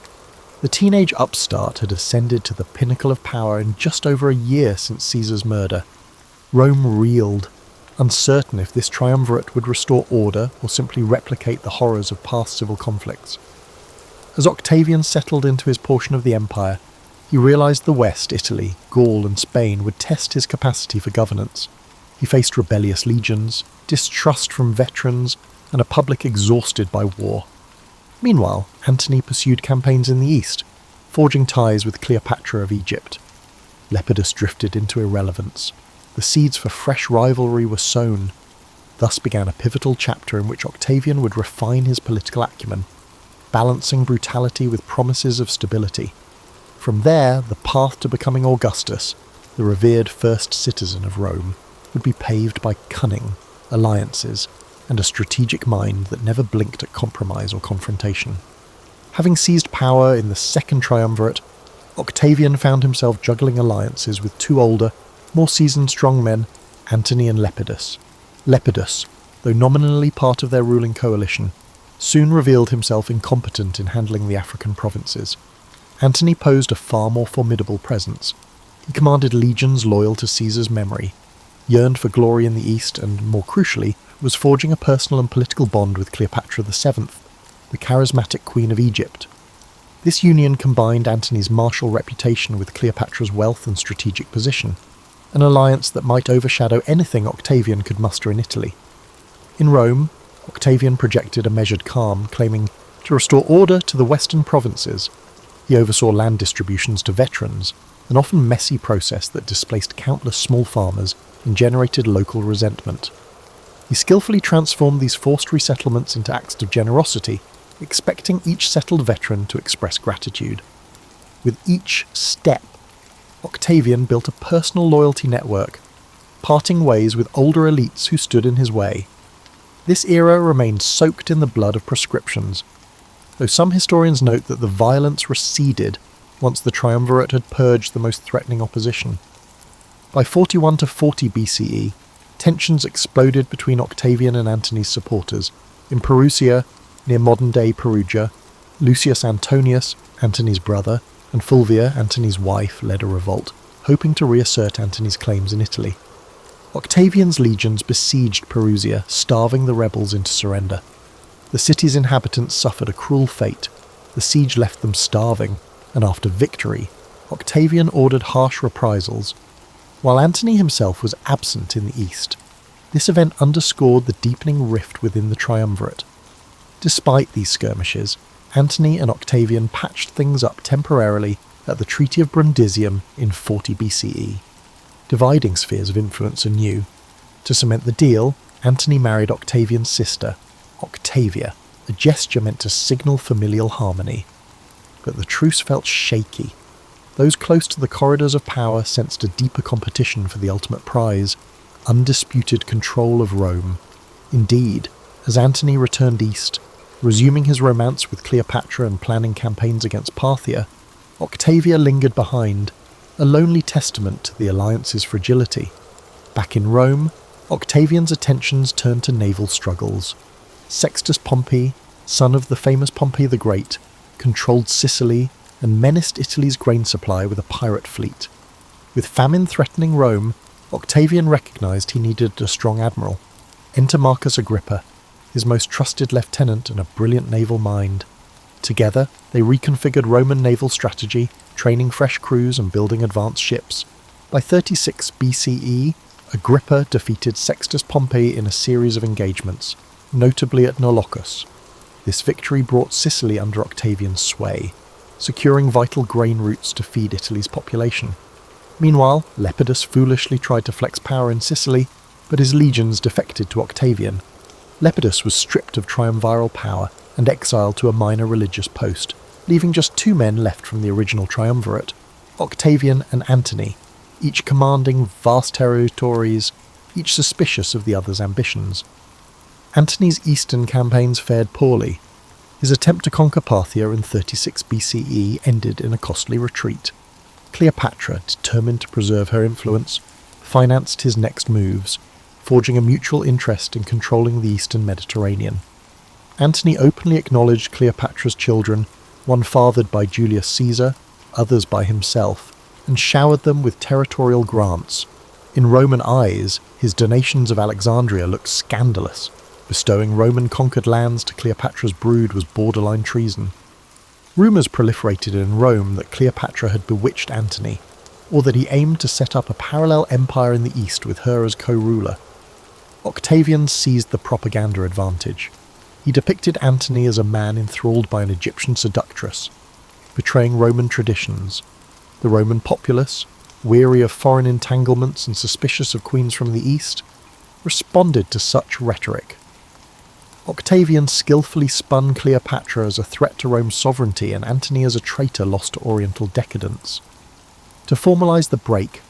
The teenage upstart had ascended to the pinnacle of power in just over a year since Caesar's murder. Rome reeled, uncertain if this triumvirate would restore order or simply replicate the horrors of past civil conflicts. As Octavian settled into his portion of the empire, he realised the West, Italy, Gaul and Spain would test his capacity for governance. He faced rebellious legions, distrust from veterans, and a public exhausted by war. Meanwhile, Antony pursued campaigns in the east, forging ties with Cleopatra of Egypt. Lepidus drifted into irrelevance. The seeds for fresh rivalry were sown. Thus began a pivotal chapter in which Octavian would refine his political acumen, balancing brutality with promises of stability. From there, the path to becoming Augustus, the revered first citizen of Rome, would be paved by cunning, alliances, and a strategic mind that never blinked at compromise or confrontation. Having seized power in the second triumvirate, Octavian found himself juggling alliances with two older, more seasoned strongmen, Antony and Lepidus. Lepidus, though nominally part of their ruling coalition, soon revealed himself incompetent in handling the African provinces. Antony posed a far more formidable presence. He commanded legions loyal to Caesar's memory, yearned for glory in the east, and, more crucially, was forging a personal and political bond with Cleopatra VII, the charismatic queen of Egypt. This union combined Antony's martial reputation with Cleopatra's wealth and strategic position, an alliance that might overshadow anything Octavian could muster in Italy. In Rome, Octavian projected a measured calm, claiming to restore order to the western provinces. He oversaw land distributions to veterans, an often messy process that displaced countless small farmers and generated local resentment. He skillfully transformed these forced resettlements into acts of generosity, expecting each settled veteran to express gratitude. With each step, Octavian built a personal loyalty network, parting ways with older elites who stood in his way. This era remained soaked in the blood of proscriptions, though some historians note that the violence receded once the triumvirate had purged the most threatening opposition. By 41 to 40 BCE, tensions exploded between Octavian and Antony's supporters. In Perusia, near modern-day Perugia, Lucius Antonius, Antony's brother, and Fulvia, Antony's wife, led a revolt, hoping to reassert Antony's claims in Italy. Octavian's legions besieged Perusia, starving the rebels into surrender. The city's inhabitants suffered a cruel fate. The siege left them starving, and after victory, Octavian ordered harsh reprisals, while Antony himself was absent in the east. This event underscored the deepening rift within the triumvirate. Despite these skirmishes, Antony and Octavian patched things up temporarily at the Treaty of Brundisium in 40 BCE, dividing spheres of influence anew. To cement the deal, Antony married Octavian's sister, Octavia, a gesture meant to signal familial harmony. But the truce felt shaky. Those close to the corridors of power sensed a deeper competition for the ultimate prize, undisputed control of Rome. Indeed, as Antony returned east, resuming his romance with Cleopatra and planning campaigns against Parthia, Octavia lingered behind, a lonely testament to the alliance's fragility. Back in Rome, Octavian's attentions turned to naval struggles. Sextus Pompey, son of the famous Pompey the Great, controlled Sicily and menaced Italy's grain supply with a pirate fleet. With famine threatening Rome, Octavian recognized he needed a strong admiral. Enter Marcus Agrippa, his most trusted lieutenant and a brilliant naval mind. Together, they reconfigured Roman naval strategy, training fresh crews and building advanced ships. By 36 BCE, Agrippa defeated Sextus Pompey in a series of engagements, notably at Nolocus. This victory brought Sicily under Octavian's sway, securing vital grain routes to feed Italy's population. Meanwhile, Lepidus foolishly tried to flex power in Sicily, but his legions defected to Octavian. Lepidus was stripped of triumviral power and exiled to a minor religious post, leaving just 2 men left from the original triumvirate, Octavian and Antony, each commanding vast territories, each suspicious of the other's ambitions. Antony's eastern campaigns fared poorly. His attempt to conquer Parthia in 36 BCE ended in a costly retreat. Cleopatra, determined to preserve her influence, financed his next moves, forging a mutual interest in controlling the eastern Mediterranean. Antony openly acknowledged Cleopatra's children, one fathered by Julius Caesar, others by himself, and showered them with territorial grants. In Roman eyes, his donations of Alexandria looked scandalous. Bestowing Roman-conquered lands to Cleopatra's brood was borderline treason. Rumours proliferated in Rome that Cleopatra had bewitched Antony, or that he aimed to set up a parallel empire in the east with her as co-ruler. Octavian seized the propaganda advantage. He depicted Antony as a man enthralled by an Egyptian seductress, betraying Roman traditions. The Roman populace, weary of foreign entanglements and suspicious of queens from the east, responded to such rhetoric. Octavian skillfully spun Cleopatra as a threat to Rome's sovereignty and Antony as a traitor lost to Oriental decadence. To formalise the break,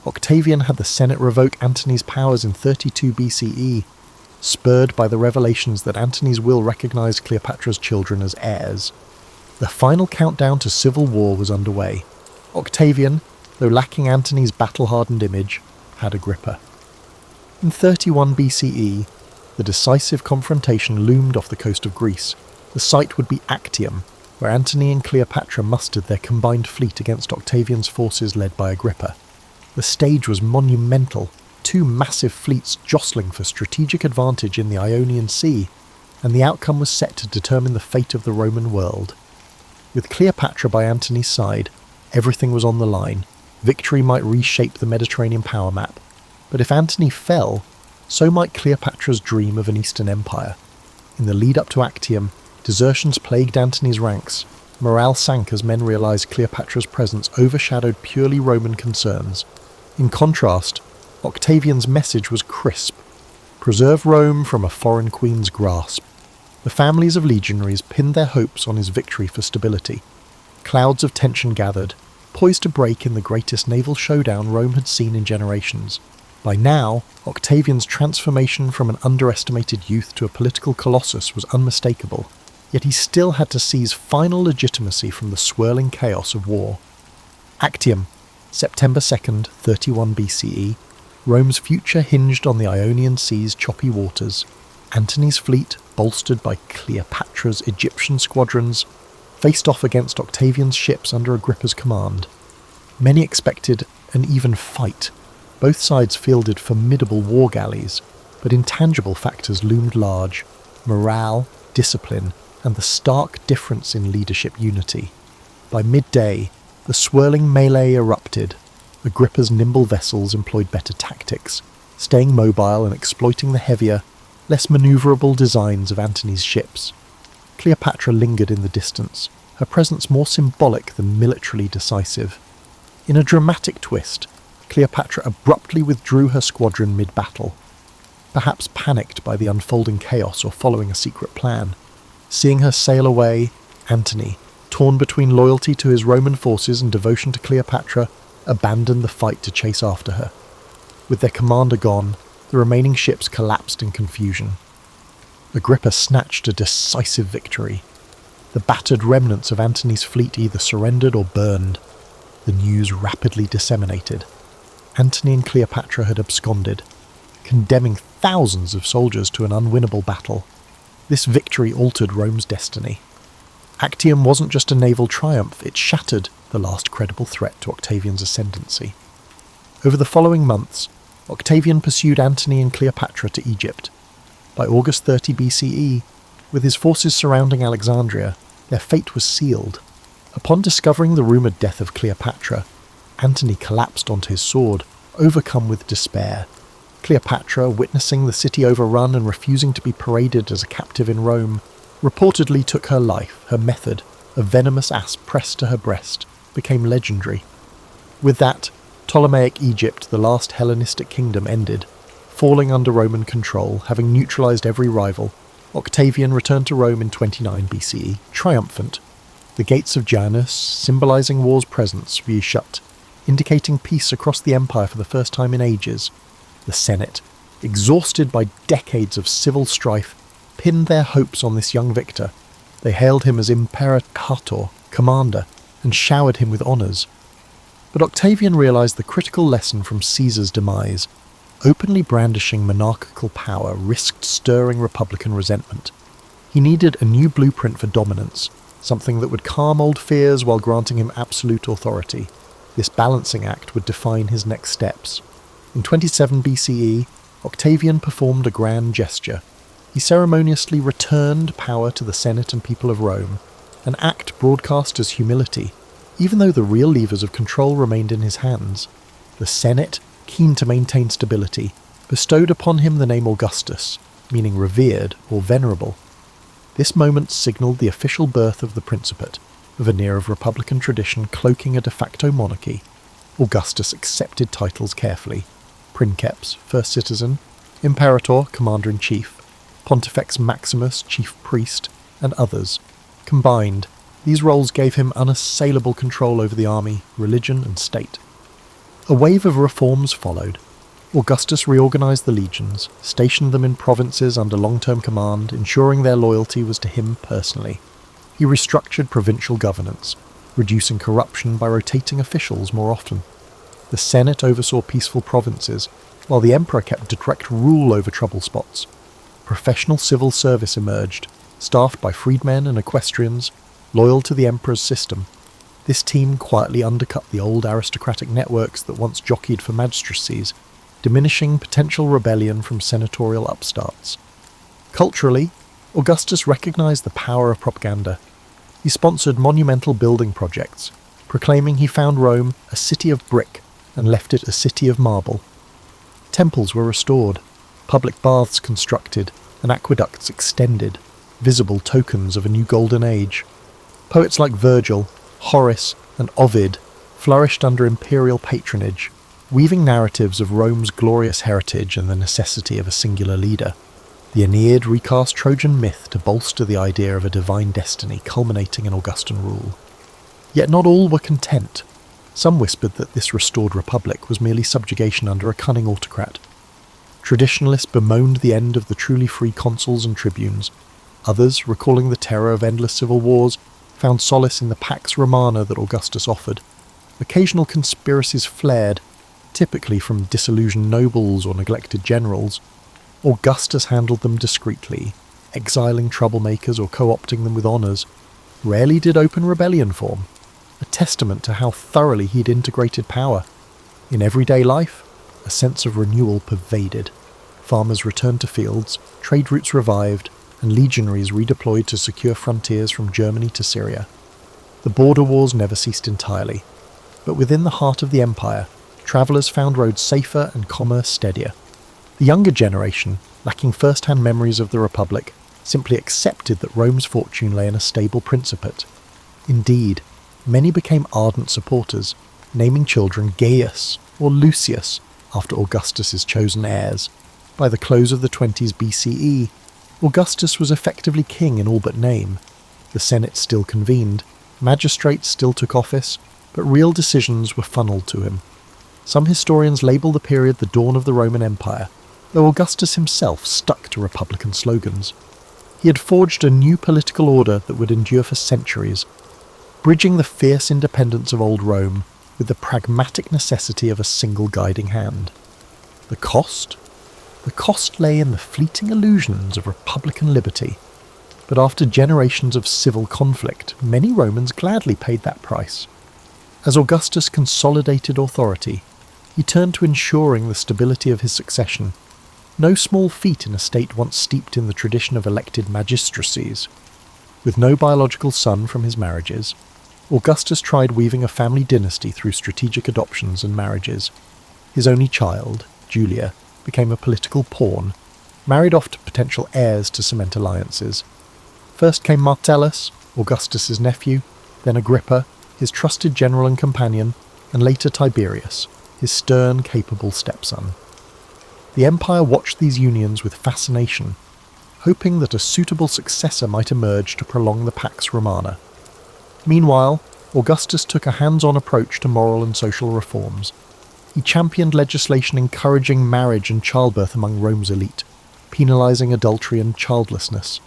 Octavian had the Senate revoke Antony's powers in 32 BCE, spurred by the revelations that Antony's will recognised Cleopatra's children as heirs. The final countdown to civil war was underway. Octavian, though lacking Antony's battle-hardened image, had Agrippa. In 31 BCE, the decisive confrontation loomed off the coast of Greece. The site would be Actium, where Antony and Cleopatra mustered their combined fleet against Octavian's forces led by Agrippa. The stage was monumental, 2 massive fleets jostling for strategic advantage in the Ionian Sea, and the outcome was set to determine the fate of the Roman world. With Cleopatra by Antony's side, everything was on the line. Victory might reshape the Mediterranean power map, but if Antony fell, so might Cleopatra's dream of an Eastern Empire. In the lead-up to Actium, desertions plagued Antony's ranks. Morale sank as men realised Cleopatra's presence overshadowed purely Roman concerns. In contrast, Octavian's message was crisp. Preserve Rome from a foreign queen's grasp. The families of legionaries pinned their hopes on his victory for stability. Clouds of tension gathered, poised to break in the greatest naval showdown Rome had seen in generations. By now, Octavian's transformation from an underestimated youth to a political colossus was unmistakable, yet he still had to seize final legitimacy from the swirling chaos of war. Actium, September 2nd, 31 BCE. Rome's future hinged on the Ionian Sea's choppy waters. Antony's fleet, bolstered by Cleopatra's Egyptian squadrons, faced off against Octavian's ships under Agrippa's command. Many expected an even fight. Both sides fielded formidable war galleys, but intangible factors loomed large: morale, discipline, and the stark difference in leadership unity. By midday, the swirling melee erupted. Agrippa's nimble vessels employed better tactics, staying mobile and exploiting the heavier, less manoeuvrable designs of Antony's ships. Cleopatra lingered in the distance, her presence more symbolic than militarily decisive. In a dramatic twist, Cleopatra abruptly withdrew her squadron mid-battle, perhaps panicked by the unfolding chaos or following a secret plan. Seeing her sail away, Antony, torn between loyalty to his Roman forces and devotion to Cleopatra, abandoned the fight to chase after her. With their commander gone, the remaining ships collapsed in confusion. Agrippa snatched a decisive victory. The battered remnants of Antony's fleet either surrendered or burned. The news rapidly disseminated. Antony and Cleopatra had absconded, condemning thousands of soldiers to an unwinnable battle. This victory altered Rome's destiny. Actium wasn't just a naval triumph, it shattered the last credible threat to Octavian's ascendancy. Over the following months, Octavian pursued Antony and Cleopatra to Egypt. By August 30 BCE, with his forces surrounding Alexandria, their fate was sealed. Upon discovering the rumoured death of Cleopatra, Antony collapsed onto his sword, overcome with despair. Cleopatra, witnessing the city overrun and refusing to be paraded as a captive in Rome, reportedly took her life. Her method, a venomous asp pressed to her breast, became legendary. With that, Ptolemaic Egypt, the last Hellenistic kingdom, ended, falling under Roman control, having neutralised every rival. Octavian returned to Rome in 29 BCE, triumphant. The gates of Janus, symbolising war's presence, re-shut, indicating peace across the empire for the first time in ages. The Senate, exhausted by decades of civil strife, pinned their hopes on this young victor. They hailed him as Imperator, commander, and showered him with honours. But Octavian realised the critical lesson from Caesar's demise. Openly brandishing monarchical power risked stirring republican resentment. He needed a new blueprint for dominance, something that would calm old fears while granting him absolute authority. This balancing act would define his next steps. In 27 BCE, Octavian performed a grand gesture. He ceremoniously returned power to the Senate and people of Rome, an act broadcast as humility, even though the real levers of control remained in his hands. The Senate, keen to maintain stability, bestowed upon him the name Augustus, meaning revered or venerable. This moment signalled the official birth of the Principate, a veneer of republican tradition cloaking a de facto monarchy. Augustus accepted titles carefully: Princeps, first citizen; Imperator, commander-in-chief; Pontifex Maximus, chief priest, and others. Combined, these roles gave him unassailable control over the army, religion, and state. A wave of reforms followed. Augustus reorganised the legions, stationed them in provinces under long-term command, ensuring their loyalty was to him personally. He restructured provincial governance, reducing corruption by rotating officials more often. The Senate oversaw peaceful provinces, while the emperor kept direct rule over trouble spots. Professional civil service emerged, staffed by freedmen and equestrians, loyal to the emperor's system. This team quietly undercut the old aristocratic networks that once jockeyed for magistracies, diminishing potential rebellion from senatorial upstarts. Culturally, Augustus recognized the power of propaganda. He sponsored monumental building projects, proclaiming he found Rome a city of brick and left it a city of marble. Temples were restored, public baths constructed, and aqueducts extended, visible tokens of a new golden age. Poets like Virgil, Horace, and Ovid flourished under imperial patronage, weaving narratives of Rome's glorious heritage and the necessity of a singular leader. The Aeneid recast Trojan myth to bolster the idea of a divine destiny culminating in Augustan rule. Yet not all were content. Some whispered that this restored republic was merely subjugation under a cunning autocrat. Traditionalists bemoaned the end of the truly free consuls and tribunes. Others, recalling the terror of endless civil wars, found solace in the Pax Romana that Augustus offered. Occasional conspiracies flared, typically from disillusioned nobles or neglected generals. Augustus handled them discreetly, exiling troublemakers or co-opting them with honours. Rarely did open rebellion form, a testament to how thoroughly he'd integrated power. In everyday life, a sense of renewal pervaded. Farmers returned to fields, trade routes revived, and legionaries redeployed to secure frontiers from Germany to Syria. The border wars never ceased entirely, but within the heart of the empire, travellers found roads safer and commerce steadier. The younger generation, lacking first-hand memories of the Republic, simply accepted that Rome's fortune lay in a stable principate. Indeed, many became ardent supporters, naming children Gaius or Lucius after Augustus's chosen heirs. By the close of the 20s BCE, Augustus was effectively king in all but name. The Senate still convened, magistrates still took office, but real decisions were funneled to him. Some historians label the period the dawn of the Roman Empire, though Augustus himself stuck to republican slogans. He had forged a new political order that would endure for centuries, bridging the fierce independence of old Rome with the pragmatic necessity of a single guiding hand. The cost? The cost lay in the fleeting illusions of republican liberty. But after generations of civil conflict, many Romans gladly paid that price. As Augustus consolidated authority, he turned to ensuring the stability of his succession, no small feat in a state once steeped in the tradition of elected magistracies. With no biological son from his marriages, Augustus tried weaving a family dynasty through strategic adoptions and marriages. His only child, Julia, became a political pawn, married off to potential heirs to cement alliances. First came Marcellus, Augustus's nephew, then Agrippa, his trusted general and companion, and later Tiberius, his stern, capable stepson. The empire watched these unions with fascination, hoping that a suitable successor might emerge to prolong the Pax Romana. Meanwhile, Augustus took a hands-on approach to moral and social reforms. He championed legislation encouraging marriage and childbirth among Rome's elite, penalising adultery and childlessness.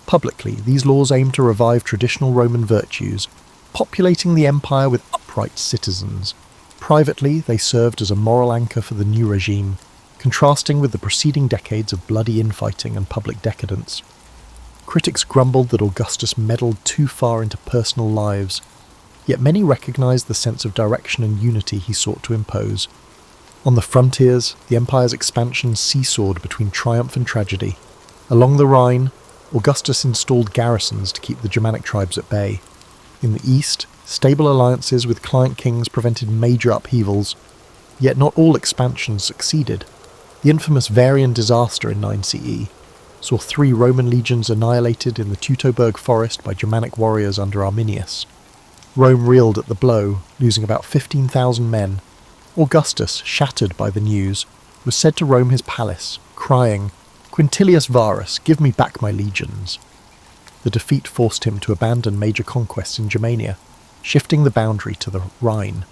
Publicly, these laws aimed to revive traditional Roman virtues, populating the empire with upright citizens. Privately, they served as a moral anchor for the new regime, contrasting with the preceding decades of bloody infighting and public decadence. Critics grumbled that Augustus meddled too far into personal lives, yet many recognised the sense of direction and unity he sought to impose. On the frontiers, the empire's expansion seesawed between triumph and tragedy. Along the Rhine, Augustus installed garrisons to keep the Germanic tribes at bay. In the east, stable alliances with client kings prevented major upheavals, yet not all expansions succeeded. The infamous Varian disaster in 9 CE saw 3 Roman legions annihilated in the Teutoburg forest by Germanic warriors under Arminius. Rome reeled at the blow, losing about 15,000 men. Augustus, shattered by the news, was said to roam his palace, crying, "Quintilius Varus, give me back my legions." The defeat forced him to abandon major conquests in Germania, shifting the boundary to the Rhine.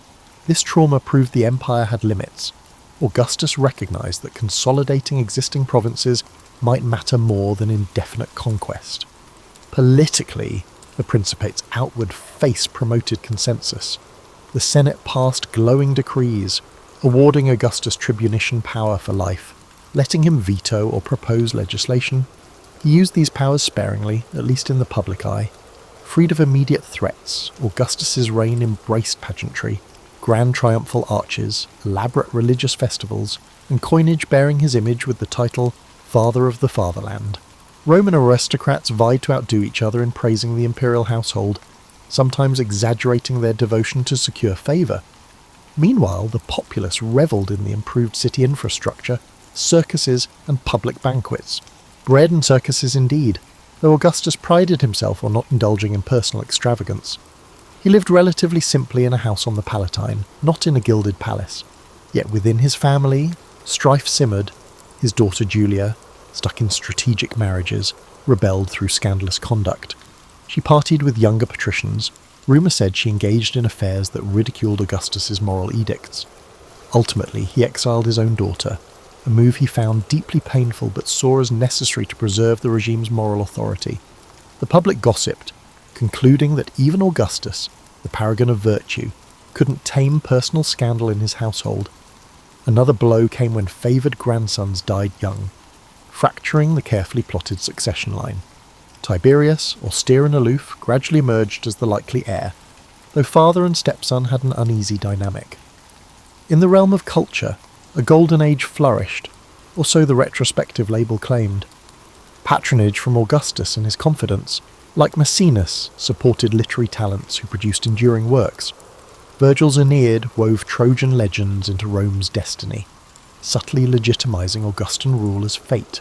This trauma proved the empire had limits. Augustus recognised that consolidating existing provinces might matter more than indefinite conquest. Politically, the Principate's outward face promoted consensus. The Senate passed glowing decrees, awarding Augustus tribunician power for life, letting him veto or propose legislation. He used these powers sparingly, at least in the public eye. Freed of immediate threats, Augustus's reign embraced pageantry, grand triumphal arches, elaborate religious festivals, and coinage bearing his image with the title Father of the Fatherland. Roman aristocrats vied to outdo each other in praising the imperial household, sometimes exaggerating their devotion to secure favour. Meanwhile, the populace revelled in the improved city infrastructure, circuses, and public banquets. Bread and circuses indeed, though Augustus prided himself on not indulging in personal extravagance. He lived relatively simply in a house on the Palatine, not in a gilded palace. Yet within his family, strife simmered. His daughter Julia, stuck in strategic marriages, rebelled through scandalous conduct. She partied with younger patricians. Rumour said she engaged in affairs that ridiculed Augustus's moral edicts. Ultimately, he exiled his own daughter, a move he found deeply painful but saw as necessary to preserve the regime's moral authority. The public gossiped, concluding that even Augustus, the paragon of virtue, couldn't tame personal scandal in his household. Another blow came when favoured grandsons died young, fracturing the carefully plotted succession line. Tiberius, austere and aloof, gradually emerged as the likely heir, though father and stepson had an uneasy dynamic. In the realm of culture, a golden age flourished, or so the retrospective label claimed. Patronage from Augustus and his confidants, like Maecenas, supported literary talents who produced enduring works. Virgil's Aeneid wove Trojan legends into Rome's destiny, subtly legitimising Augustan rule as fate.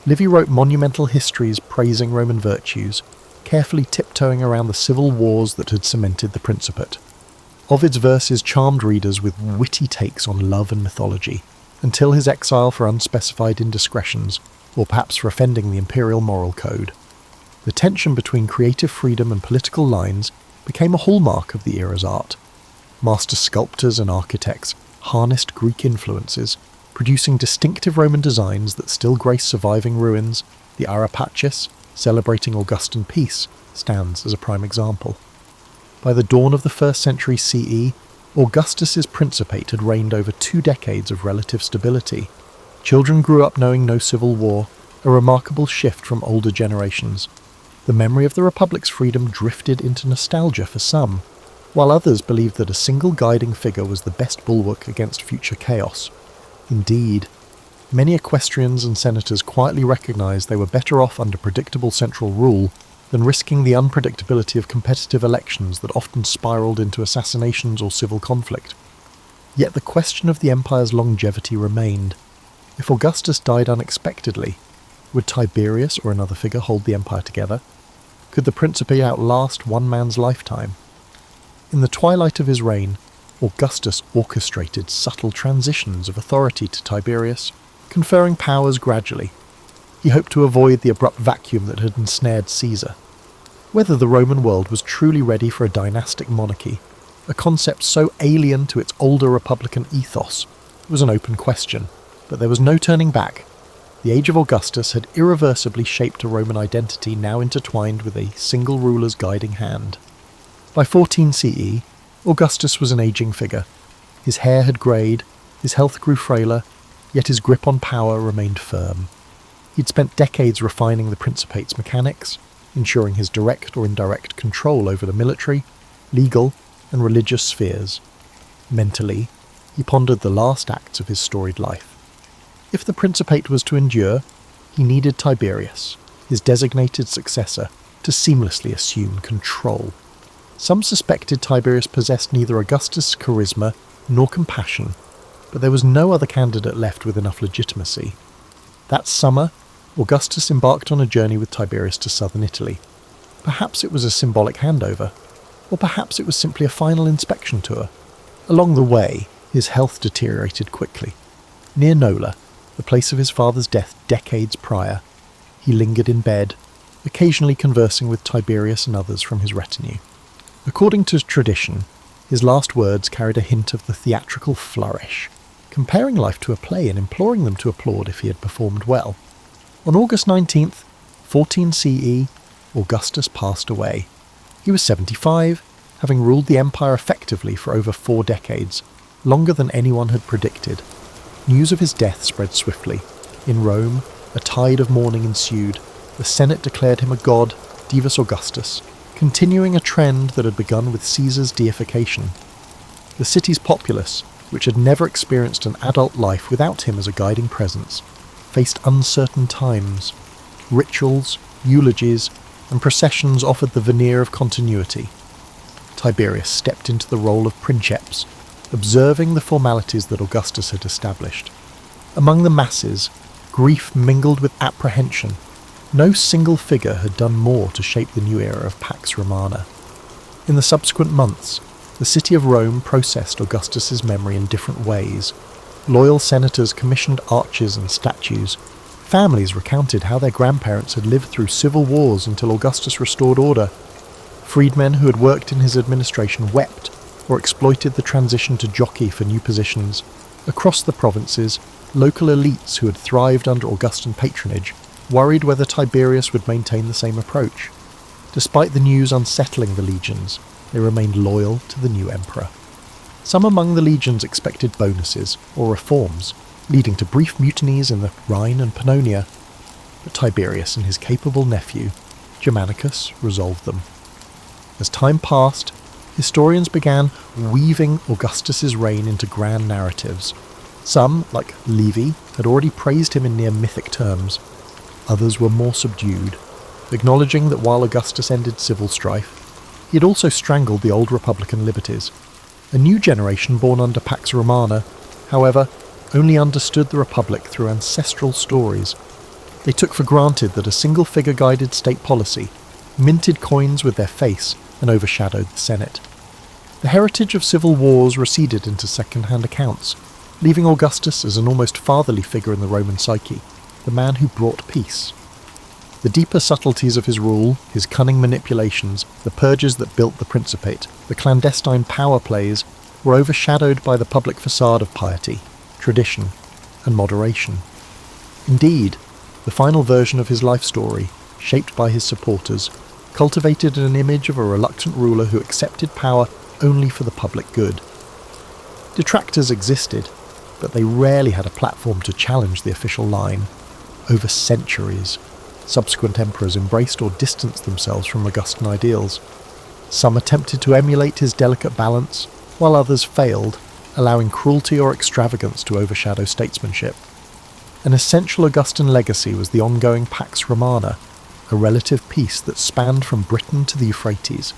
Livy wrote monumental histories praising Roman virtues, carefully tiptoeing around the civil wars that had cemented the Principate. Ovid's verses charmed readers with witty takes on love and mythology, until his exile for unspecified indiscretions, or perhaps for offending the imperial moral code. The tension between creative freedom and political lines became a hallmark of the era's art. Master sculptors and architects harnessed Greek influences, producing distinctive Roman designs that still grace surviving ruins. The Ara Pacis, celebrating Augustan peace, stands as a prime example. By the dawn of the 1st century CE, Augustus's principate had reigned over 2 decades of relative stability. Children grew up knowing no civil war, a remarkable shift from older generations. The memory of the Republic's freedom drifted into nostalgia for some, while others believed that a single guiding figure was the best bulwark against future chaos. Indeed, many equestrians and senators quietly recognised they were better off under predictable central rule than risking the unpredictability of competitive elections that often spiraled into assassinations or civil conflict. Yet the question of the empire's longevity remained. If Augustus died unexpectedly, would Tiberius or another figure hold the empire together? Could the principate outlast one man's lifetime? In the twilight of his reign, Augustus orchestrated subtle transitions of authority to Tiberius, conferring powers gradually. He hoped to avoid the abrupt vacuum that had ensnared Caesar. Whether the Roman world was truly ready for a dynastic monarchy, a concept so alien to its older republican ethos, was an open question, but there was no turning back. The age of Augustus had irreversibly shaped a Roman identity now intertwined with a single ruler's guiding hand. By 14 CE, Augustus was an aging figure. His hair had greyed, his health grew frailer, yet his grip on power remained firm. He'd spent decades refining the Principate's mechanics, ensuring his direct or indirect control over the military, legal, and religious spheres. Mentally, he pondered the last acts of his storied life. If the Principate was to endure, he needed Tiberius, his designated successor, to seamlessly assume control. Some suspected Tiberius possessed neither Augustus' charisma nor compassion, but there was no other candidate left with enough legitimacy. That summer, Augustus embarked on a journey with Tiberius to southern Italy. Perhaps it was a symbolic handover, or perhaps it was simply a final inspection tour. Along the way, his health deteriorated quickly. Near Nola, the place of his father's death decades prior, he lingered in bed, occasionally conversing with Tiberius and others from his retinue. According to tradition, his last words carried a hint of the theatrical flourish, comparing life to a play and imploring them to applaud if he had performed well. On August 19th, 14 CE, Augustus passed away. He was 75, having ruled the empire effectively for over 4 decades, longer than anyone had predicted. News of his death spread swiftly. In Rome, a tide of mourning ensued. The Senate declared him a god, Divus Augustus, continuing a trend that had begun with Caesar's deification. The city's populace, which had never experienced an adult life without him as a guiding presence, faced uncertain times. Rituals, eulogies, and processions offered the veneer of continuity. Tiberius stepped into the role of princeps, observing the formalities that Augustus had established. Among the masses, grief mingled with apprehension. No single figure had done more to shape the new era of Pax Romana. In the subsequent months, the city of Rome processed Augustus's memory in different ways. Loyal senators commissioned arches and statues. Families recounted how their grandparents had lived through civil wars until Augustus restored order. Freedmen who had worked in his administration wept or exploited the transition to jockey for new positions. Across the provinces, local elites who had thrived under Augustan patronage worried whether Tiberius would maintain the same approach. Despite the news unsettling the legions, they remained loyal to the new emperor. Some among the legions expected bonuses or reforms, leading to brief mutinies in the Rhine and Pannonia, but Tiberius and his capable nephew, Germanicus, resolved them. As time passed, historians began weaving Augustus's reign into grand narratives. Some, like Livy, had already praised him in near mythic terms. Others were more subdued, acknowledging that while Augustus ended civil strife, he had also strangled the old republican liberties. A new generation born under Pax Romana, however, only understood the Republic through ancestral stories. They took for granted that a single figure guided state policy, minted coins with their face, and overshadowed the Senate. The heritage of civil wars receded into second-hand accounts, leaving Augustus as an almost fatherly figure in the Roman psyche, the man who brought peace. The deeper subtleties of his rule, his cunning manipulations, the purges that built the Principate, the clandestine power plays, were overshadowed by the public facade of piety, tradition, and moderation. Indeed, the final version of his life story, shaped by his supporters, cultivated an image of a reluctant ruler who accepted power only for the public good. Detractors existed, but they rarely had a platform to challenge the official line. Over centuries, subsequent emperors embraced or distanced themselves from Augustan ideals. Some attempted to emulate his delicate balance, while others failed, allowing cruelty or extravagance to overshadow statesmanship. An essential Augustan legacy was the ongoing Pax Romana, a relative peace that spanned from Britain to the Euphrates.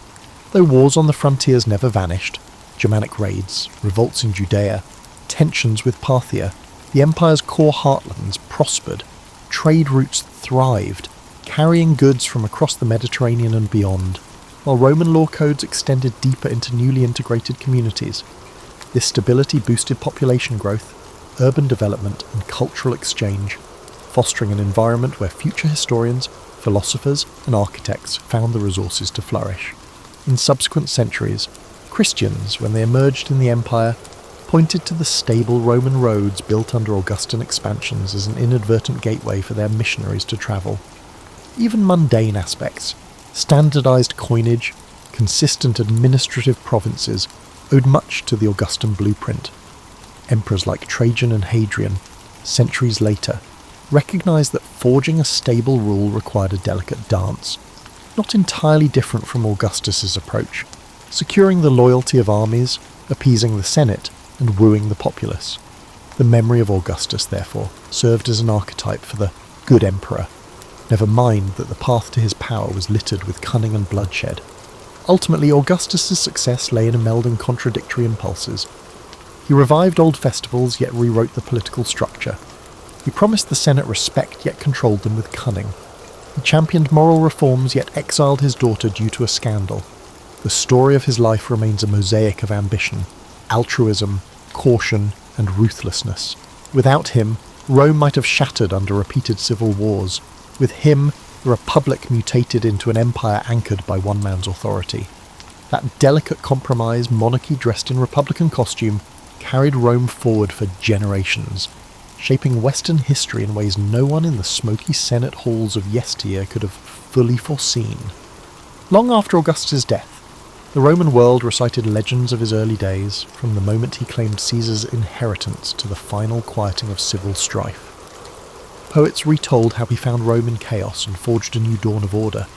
Though wars on the frontiers never vanished, Germanic raids, revolts in Judea, tensions with Parthia, the empire's core heartlands prospered, trade routes thrived, carrying goods from across the Mediterranean and beyond, while Roman law codes extended deeper into newly integrated communities. This stability boosted population growth, urban development and cultural exchange, fostering an environment where future historians, philosophers and architects found the resources to flourish. In subsequent centuries, Christians, when they emerged in the empire, pointed to the stable Roman roads built under Augustan expansions as an inadvertent gateway for their missionaries to travel. Even mundane aspects, standardized coinage, consistent administrative provinces, owed much to the Augustan blueprint. Emperors like Trajan and Hadrian, centuries later, recognized that forging a stable rule required a delicate dance, not entirely different from Augustus's approach, securing the loyalty of armies, appeasing the Senate, and wooing the populace. The memory of Augustus, therefore, served as an archetype for the good emperor, never mind that the path to his power was littered with cunning and bloodshed. Ultimately, Augustus's success lay in a melding contradictory impulses. He revived old festivals, yet rewrote the political structure. He promised the Senate respect, yet controlled them with cunning. He championed moral reforms, yet exiled his daughter due to a scandal. The story of his life remains a mosaic of ambition, altruism, caution, and ruthlessness. Without him, Rome might have shattered under repeated civil wars. With him, the Republic mutated into an empire anchored by one man's authority. That delicate compromise, monarchy dressed in republican costume, carried Rome forward for generations, shaping Western history in ways no one in the smoky Senate halls of yesteryear could have fully foreseen. Long after Augustus' death, the Roman world recited legends of his early days, from the moment he claimed Caesar's inheritance to the final quieting of civil strife. Poets retold how he found Rome in chaos and forged a new dawn of order.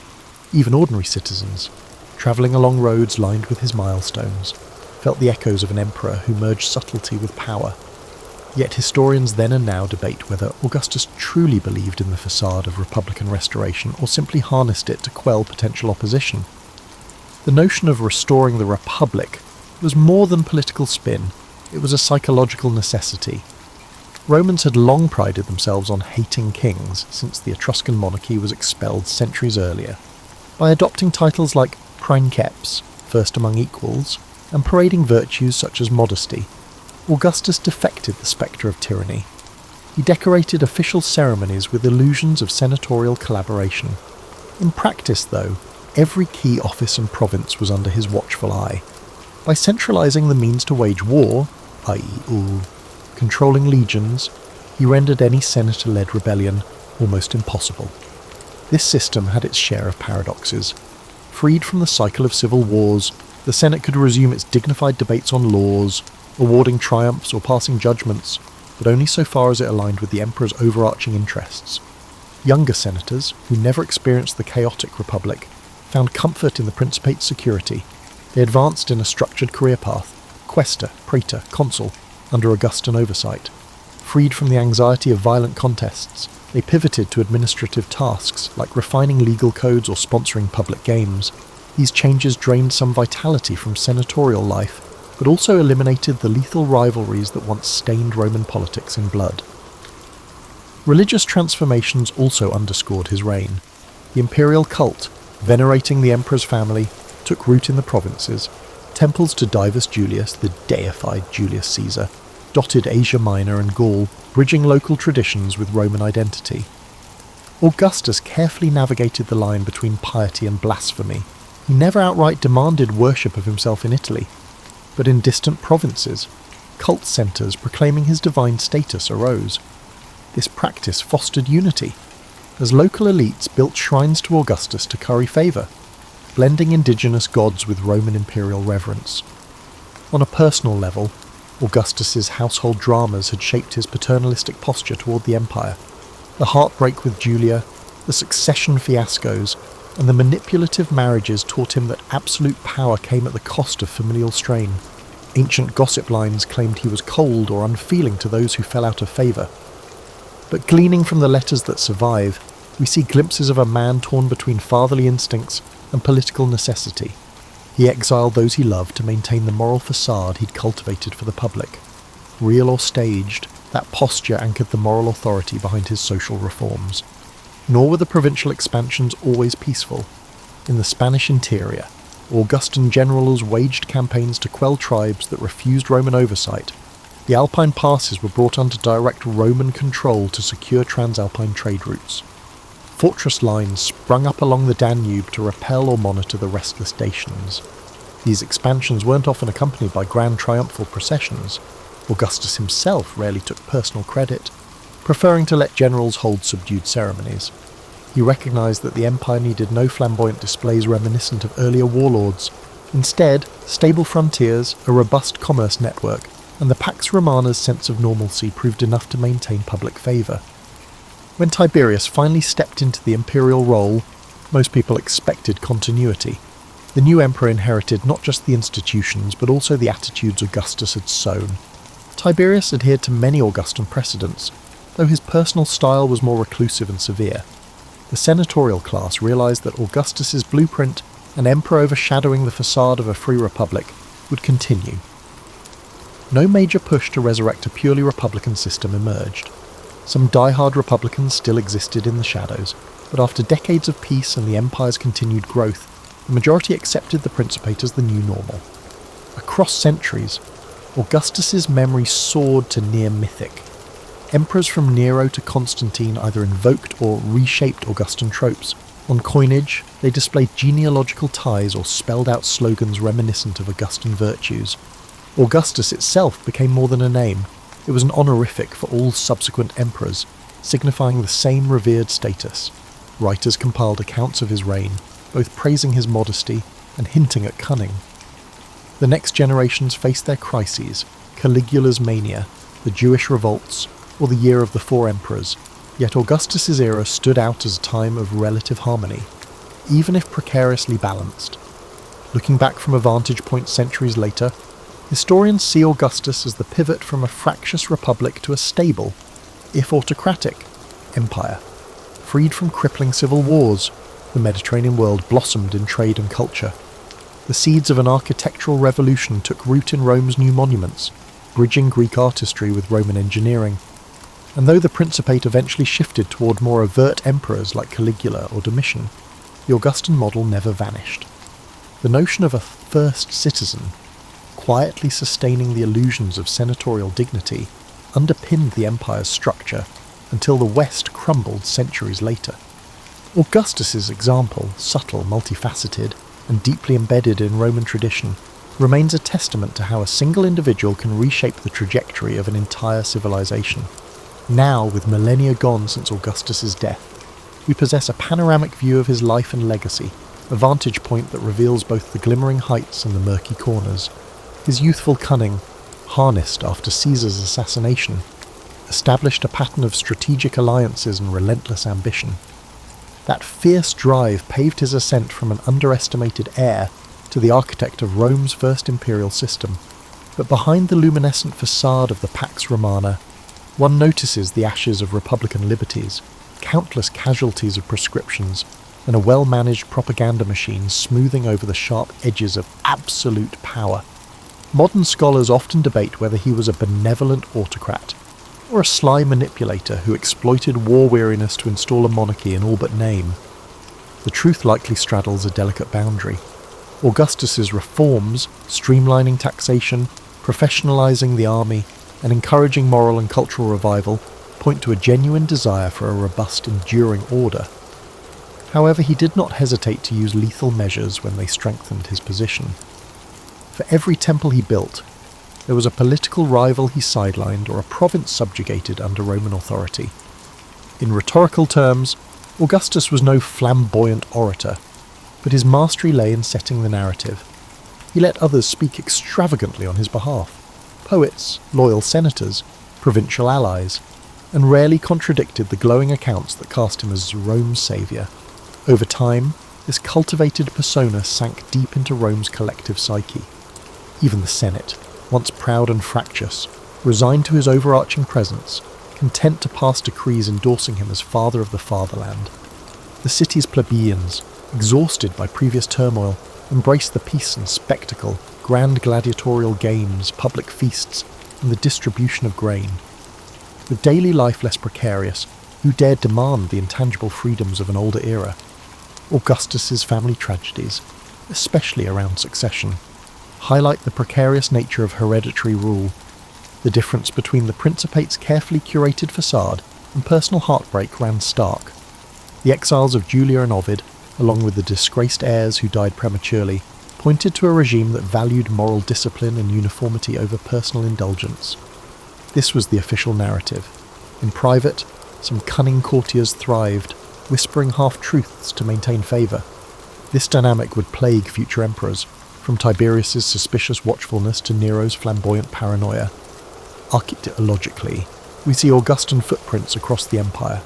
Even ordinary citizens, travelling along roads lined with his milestones, felt the echoes of an emperor who merged subtlety with power. Yet historians then and now debate whether Augustus truly believed in the facade of republican restoration or simply harnessed it to quell potential opposition. The notion of restoring the Republic was more than political spin, it was a psychological necessity. Romans had long prided themselves on hating kings since the Etruscan monarchy was expelled centuries earlier. By adopting titles like princeps, first among equals, and parading virtues such as modesty, Augustus defected the spectre of tyranny. He decorated official ceremonies with illusions of senatorial collaboration. In practice, though, every key office and province was under his watchful eye. By centralising the means to wage war, i.e. controlling legions, he rendered any senator-led rebellion almost impossible. This system had its share of paradoxes. Freed from the cycle of civil wars, the Senate could resume its dignified debates on laws, awarding triumphs or passing judgments, but only so far as it aligned with the emperor's overarching interests. Younger senators, who never experienced the chaotic republic, found comfort in the Principate's security. They advanced in a structured career path, quaestor, praetor, consul, under Augustan oversight. Freed from the anxiety of violent contests, they pivoted to administrative tasks like refining legal codes or sponsoring public games. These changes drained some vitality from senatorial life, but also eliminated the lethal rivalries that once stained Roman politics in blood. Religious transformations also underscored his reign. The imperial cult, venerating the emperor's family, took root in the provinces. Temples to Divus Julius, the deified Julius Caesar, dotted Asia Minor and Gaul, bridging local traditions with Roman identity. Augustus carefully navigated the line between piety and blasphemy. He never outright demanded worship of himself in Italy, but in distant provinces, cult centres proclaiming his divine status arose. This practice fostered unity, as local elites built shrines to Augustus to curry favour, blending indigenous gods with Roman imperial reverence. On a personal level, Augustus's household dramas had shaped his paternalistic posture toward the empire. The heartbreak with Julia, the succession fiascos, and the manipulative marriages taught him that absolute power came at the cost of familial strain. Ancient gossip lines claimed he was cold or unfeeling to those who fell out of favour. But gleaning from the letters that survive, we see glimpses of a man torn between fatherly instincts and political necessity. He exiled those he loved to maintain the moral facade he'd cultivated for the public. Real or staged, that posture anchored the moral authority behind his social reforms. Nor were the provincial expansions always peaceful. In the Spanish interior, Augustan generals waged campaigns to quell tribes that refused Roman oversight. The Alpine passes were brought under direct Roman control to secure transalpine trade routes. Fortress lines sprung up along the Danube to repel or monitor the restless Dacians. These expansions weren't often accompanied by grand triumphal processions. Augustus himself rarely took personal credit, preferring to let generals hold subdued ceremonies. He recognised that the empire needed no flamboyant displays reminiscent of earlier warlords. Instead, stable frontiers, a robust commerce network, and the Pax Romana's sense of normalcy proved enough to maintain public favour. When Tiberius finally stepped into the imperial role, most people expected continuity. The new emperor inherited not just the institutions, but also the attitudes Augustus had sown. Tiberius adhered to many Augustan precedents, though his personal style was more reclusive and severe. The senatorial class realised that Augustus's blueprint, an emperor overshadowing the facade of a free republic, would continue. No major push to resurrect a purely republican system emerged. Some die-hard republicans still existed in the shadows, but after decades of peace and the empire's continued growth, the majority accepted the Principate as the new normal. Across centuries, Augustus's memory soared to near mythic. Emperors from Nero to Constantine either invoked or reshaped Augustan tropes. On coinage, they displayed genealogical ties or spelled out slogans reminiscent of Augustan virtues. Augustus itself became more than a name. It was an honorific for all subsequent emperors, signifying the same revered status. Writers compiled accounts of his reign, both praising his modesty and hinting at cunning. The next generations faced their crises, Caligula's mania, the Jewish revolts, or the year of the four emperors, yet Augustus's era stood out as a time of relative harmony, even if precariously balanced. Looking back from a vantage point centuries later, historians see Augustus as the pivot from a fractious republic to a stable, if autocratic, empire. Freed from crippling civil wars, the Mediterranean world blossomed in trade and culture. The seeds of an architectural revolution took root in Rome's new monuments, bridging Greek artistry with Roman engineering. And though the Principate eventually shifted toward more overt emperors like Caligula or Domitian, the Augustan model never vanished. The notion of a first citizen, quietly sustaining the illusions of senatorial dignity, underpinned the empire's structure until the West crumbled centuries later. Augustus's example, subtle, multifaceted, and deeply embedded in Roman tradition, remains a testament to how a single individual can reshape the trajectory of an entire civilization. Now, with millennia gone since Augustus's death, we possess a panoramic view of his life and legacy, a vantage point that reveals both the glimmering heights and the murky corners. His youthful cunning, harnessed after Caesar's assassination, established a pattern of strategic alliances and relentless ambition. That fierce drive paved his ascent from an underestimated heir to the architect of Rome's first imperial system. But behind the luminescent facade of the Pax Romana, one notices the ashes of republican liberties, countless casualties of proscriptions, and a well-managed propaganda machine smoothing over the sharp edges of absolute power. Modern scholars often debate whether he was a benevolent autocrat, or a sly manipulator who exploited war weariness to install a monarchy in all but name. The truth likely straddles a delicate boundary. Augustus's reforms, streamlining taxation, professionalizing the army, and encouraging moral and cultural revival, point to a genuine desire for a robust, enduring order. However, he did not hesitate to use lethal measures when they strengthened his position. For every temple he built, there was a political rival he sidelined or a province subjugated under Roman authority. In rhetorical terms, Augustus was no flamboyant orator, but his mastery lay in setting the narrative. He let others speak extravagantly on his behalf. Poets, loyal senators, provincial allies, and rarely contradicted the glowing accounts that cast him as Rome's saviour. Over time, this cultivated persona sank deep into Rome's collective psyche. Even the Senate, once proud and fractious, resigned to his overarching presence, content to pass decrees endorsing him as father of the fatherland. The city's plebeians, exhausted by previous turmoil, embraced the peace and spectacle, grand gladiatorial games, public feasts, and the distribution of grain. With daily life less precarious, who dared demand the intangible freedoms of an older era? Augustus's family tragedies, especially around succession, highlight the precarious nature of hereditary rule, the difference between the Principate's carefully curated facade and personal heartbreak ran stark. The exiles of Julia and Ovid, along with the disgraced heirs who died prematurely, pointed to a regime that valued moral discipline and uniformity over personal indulgence. This was the official narrative. In private, some cunning courtiers thrived, whispering half-truths to maintain favour. This dynamic would plague future emperors, from Tiberius's suspicious watchfulness to Nero's flamboyant paranoia. Archaeologically, we see Augustan footprints across the empire.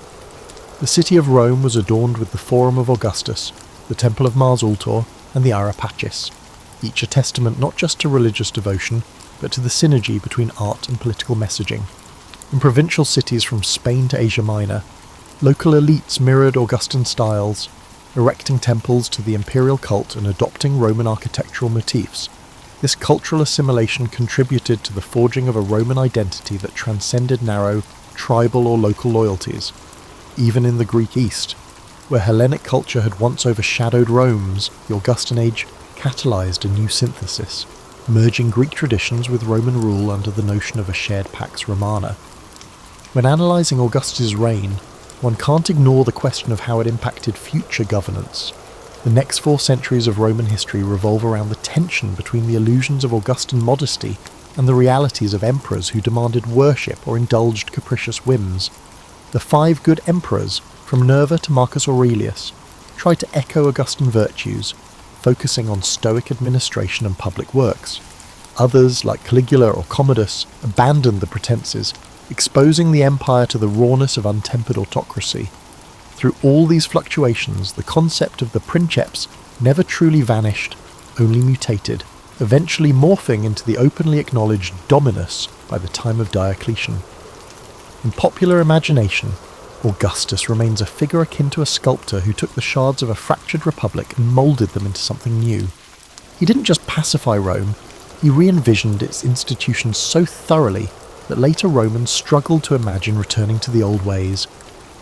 The city of Rome was adorned with the Forum of Augustus, the Temple of Mars Ultor, and the Ara Pacis, each a testament not just to religious devotion, but to the synergy between art and political messaging. In provincial cities from Spain to Asia Minor, local elites mirrored Augustan styles, erecting temples to the imperial cult and adopting Roman architectural motifs. This cultural assimilation contributed to the forging of a Roman identity that transcended narrow, tribal or local loyalties. Even in the Greek East, where Hellenic culture had once overshadowed Rome's, the Augustan age catalyzed a new synthesis, merging Greek traditions with Roman rule under the notion of a shared Pax Romana. When analysing Augustus' reign, one can't ignore the question of how it impacted future governance. The next 4 centuries of Roman history revolve around the tension between the illusions of Augustan modesty and the realities of emperors who demanded worship or indulged capricious whims. The 5 good emperors, from Nerva to Marcus Aurelius, tried to echo Augustan virtues, focusing on stoic administration and public works. Others, like Caligula or Commodus, abandoned the pretenses, exposing the empire to the rawness of untempered autocracy. Through all these fluctuations, the concept of the princeps never truly vanished, only mutated, eventually morphing into the openly acknowledged dominus by the time of Diocletian. In popular imagination, Augustus remains a figure akin to a sculptor who took the shards of a fractured republic and moulded them into something new. He didn't just pacify Rome, he re-envisioned its institutions so thoroughly that later Romans struggled to imagine returning to the old ways.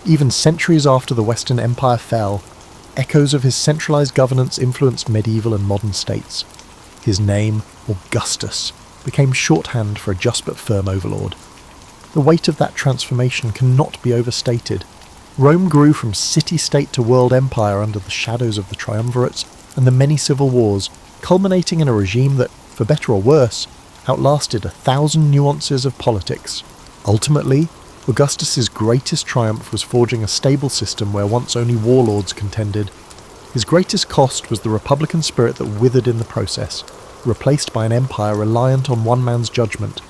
Even centuries after the Western Empire fell, echoes of his centralized governance influenced medieval and modern states. His name, Augustus, became shorthand for a just but firm overlord. The weight of that transformation cannot be overstated. Rome grew from city-state to world empire under the shadows of the triumvirates and the many civil wars, culminating in a regime that, for better or worse, outlasted 1,000 nuances of politics. Ultimately, Augustus's greatest triumph was forging a stable system where once only warlords contended. His greatest cost was the republican spirit that withered in the process, replaced by an empire reliant on one man's judgment.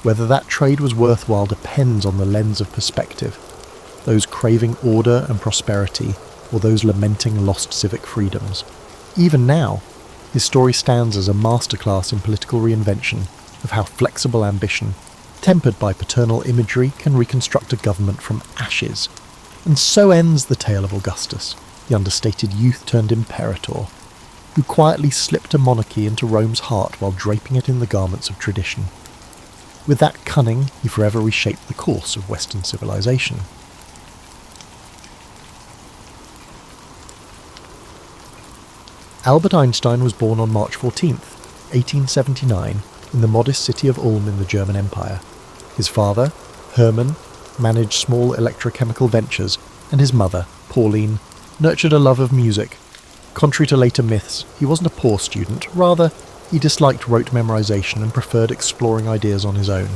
Whether that trade was worthwhile depends on the lens of perspective, those craving order and prosperity, or those lamenting lost civic freedoms. Even now, his story stands as a masterclass in political reinvention of how flexible ambition, tempered by paternal imagery, can reconstruct a government from ashes. And so ends the tale of Augustus, the understated youth-turned-imperator, who quietly slipped a monarchy into Rome's heart while draping it in the garments of tradition. With that cunning, he forever reshaped the course of Western civilization. Albert Einstein was born on March 14th, 1879, in the modest city of Ulm in the German Empire. His father, Hermann, managed small electrochemical ventures, and his mother, Pauline, nurtured a love of music. Contrary to later myths, he wasn't a poor student, rather, he disliked rote memorization and preferred exploring ideas on his own.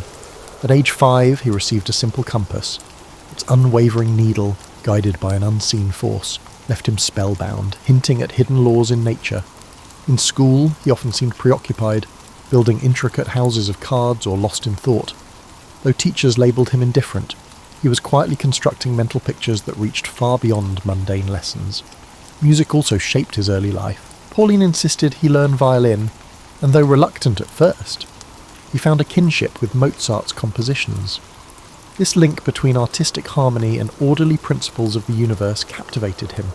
At age 5, he received a simple compass. Its unwavering needle, guided by an unseen force, left him spellbound, hinting at hidden laws in nature. In school, he often seemed preoccupied, building intricate houses of cards or lost in thought. Though teachers labelled him indifferent, he was quietly constructing mental pictures that reached far beyond mundane lessons. Music also shaped his early life. Pauline insisted he learn violin, and though reluctant at first, he found a kinship with Mozart's compositions. This link between artistic harmony and orderly principles of the universe captivated him,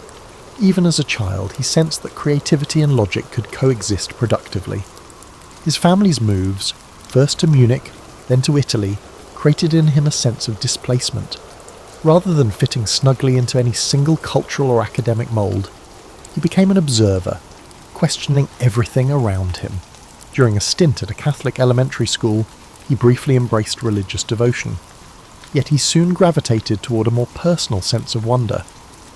Even as a child, he sensed that creativity and logic could coexist productively. His family's moves, first to Munich, then to Italy, created in him a sense of displacement. Rather than fitting snugly into any single cultural or academic mould, he became an observer, questioning everything around him. During a stint at a Catholic elementary school, he briefly embraced religious devotion. Yet he soon gravitated toward a more personal sense of wonder,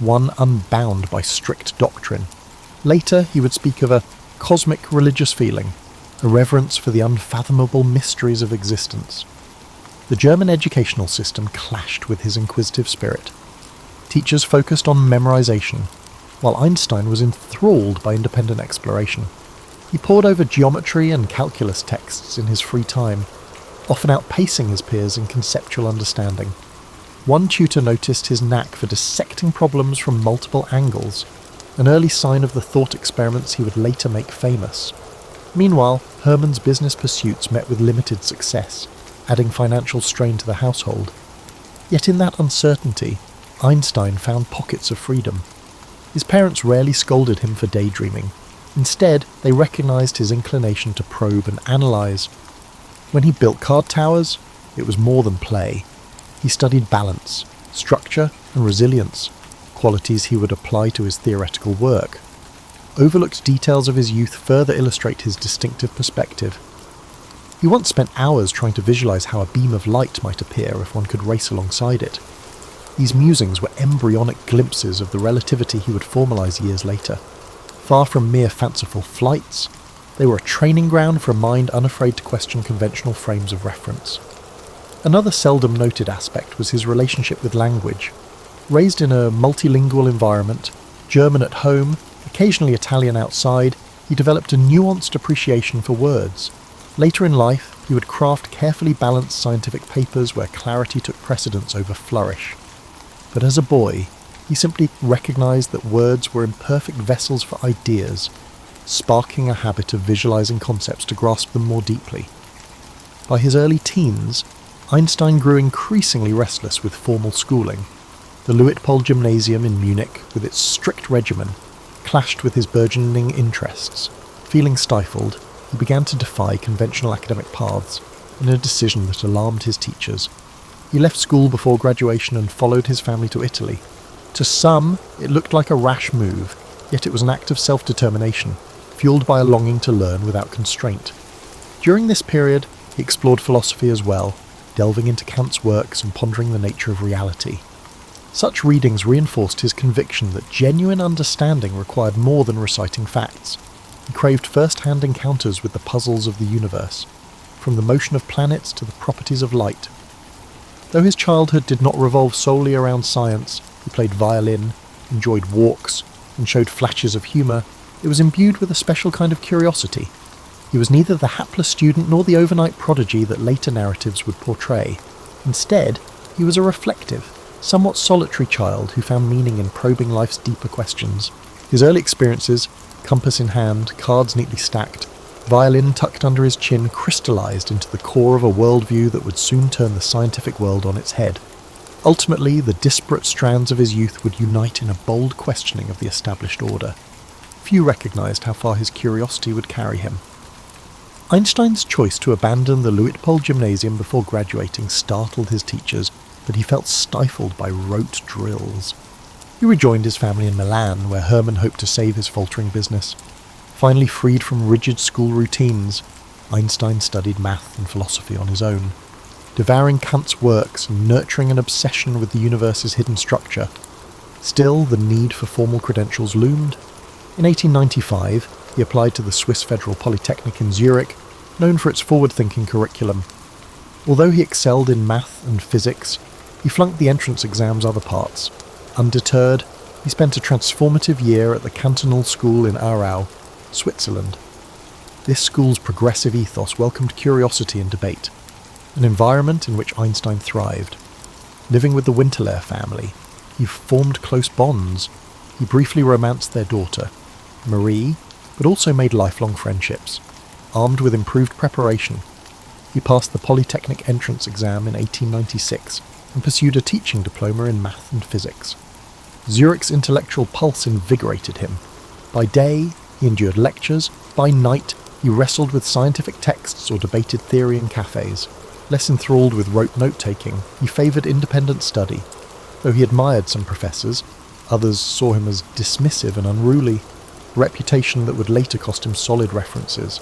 one unbound by strict doctrine. Later, he would speak of a cosmic religious feeling, a reverence for the unfathomable mysteries of existence. The German educational system clashed with his inquisitive spirit. Teachers focused on memorization, while Einstein was enthralled by independent exploration. He pored over geometry and calculus texts in his free time, often outpacing his peers in conceptual understanding. One tutor noticed his knack for dissecting problems from multiple angles, an early sign of the thought experiments he would later make famous. Meanwhile, Hermann's business pursuits met with limited success, adding financial strain to the household. Yet in that uncertainty, Einstein found pockets of freedom. His parents rarely scolded him for daydreaming. Instead, they recognized his inclination to probe and analyze. When he built card towers, it was more than play. He studied balance, structure, and resilience, qualities he would apply to his theoretical work. Overlooked details of his youth further illustrate his distinctive perspective. He once spent hours trying to visualize how a beam of light might appear if one could race alongside it. These musings were embryonic glimpses of the relativity he would formalize years later. Far from mere fanciful flights, they were a training ground for a mind unafraid to question conventional frames of reference. Another seldom noted aspect was his relationship with language. Raised in a multilingual environment, German at home, occasionally Italian outside, he developed a nuanced appreciation for words. Later in life, he would craft carefully balanced scientific papers where clarity took precedence over flourish. But as a boy, he simply recognized that words were imperfect vessels for ideas, sparking a habit of visualizing concepts to grasp them more deeply. By his early teens, Einstein grew increasingly restless with formal schooling. The Luitpold Gymnasium in Munich, with its strict regimen, clashed with his burgeoning interests. Feeling stifled, he began to defy conventional academic paths, in a decision that alarmed his teachers. He left school before graduation and followed his family to Italy. To some, it looked like a rash move, yet it was an act of self-determination, fueled by a longing to learn without constraint. During this period, he explored philosophy as well, delving into Kant's works and pondering the nature of reality. Such readings reinforced his conviction that genuine understanding required more than reciting facts. He craved first-hand encounters with the puzzles of the universe, from the motion of planets to the properties of light. Though his childhood did not revolve solely around science, he played violin, enjoyed walks, and showed flashes of humour, it was imbued with a special kind of curiosity. He was neither the hapless student nor the overnight prodigy that later narratives would portray. Instead, he was a reflective, somewhat solitary child who found meaning in probing life's deeper questions. His early experiences, compass in hand, cards neatly stacked, violin tucked under his chin, crystallized into the core of a worldview that would soon turn the scientific world on its head. Ultimately, the disparate strands of his youth would unite in a bold questioning of the established order. Few recognized how far his curiosity would carry him. Einstein's choice to abandon the Luitpold Gymnasium before graduating startled his teachers, but he felt stifled by rote drills. He rejoined his family in Milan, where Hermann hoped to save his faltering business. Finally freed from rigid school routines, Einstein studied math and philosophy on his own, devouring Kant's works and nurturing an obsession with the universe's hidden structure. Still, the need for formal credentials loomed. In 1895, he applied to the Swiss Federal Polytechnic in Zurich, known for its forward-thinking curriculum. Although he excelled in math and physics, he flunked the entrance exam's other parts. Undeterred, he spent a transformative year at the Cantonal School in Aarau, Switzerland. This school's progressive ethos welcomed curiosity and debate, an environment in which Einstein thrived. Living with the Winterler family, he formed close bonds. He briefly romanced their daughter, Marie, but also made lifelong friendships. Armed with improved preparation, he passed the Polytechnic entrance exam in 1896 and pursued a teaching diploma in math and physics. Zurich's intellectual pulse invigorated him. By day, he endured lectures. By night, he wrestled with scientific texts or debated theory in cafes. Less enthralled with rote note-taking, he favoured independent study. Though he admired some professors, others saw him as dismissive and unruly, a reputation that would later cost him solid references.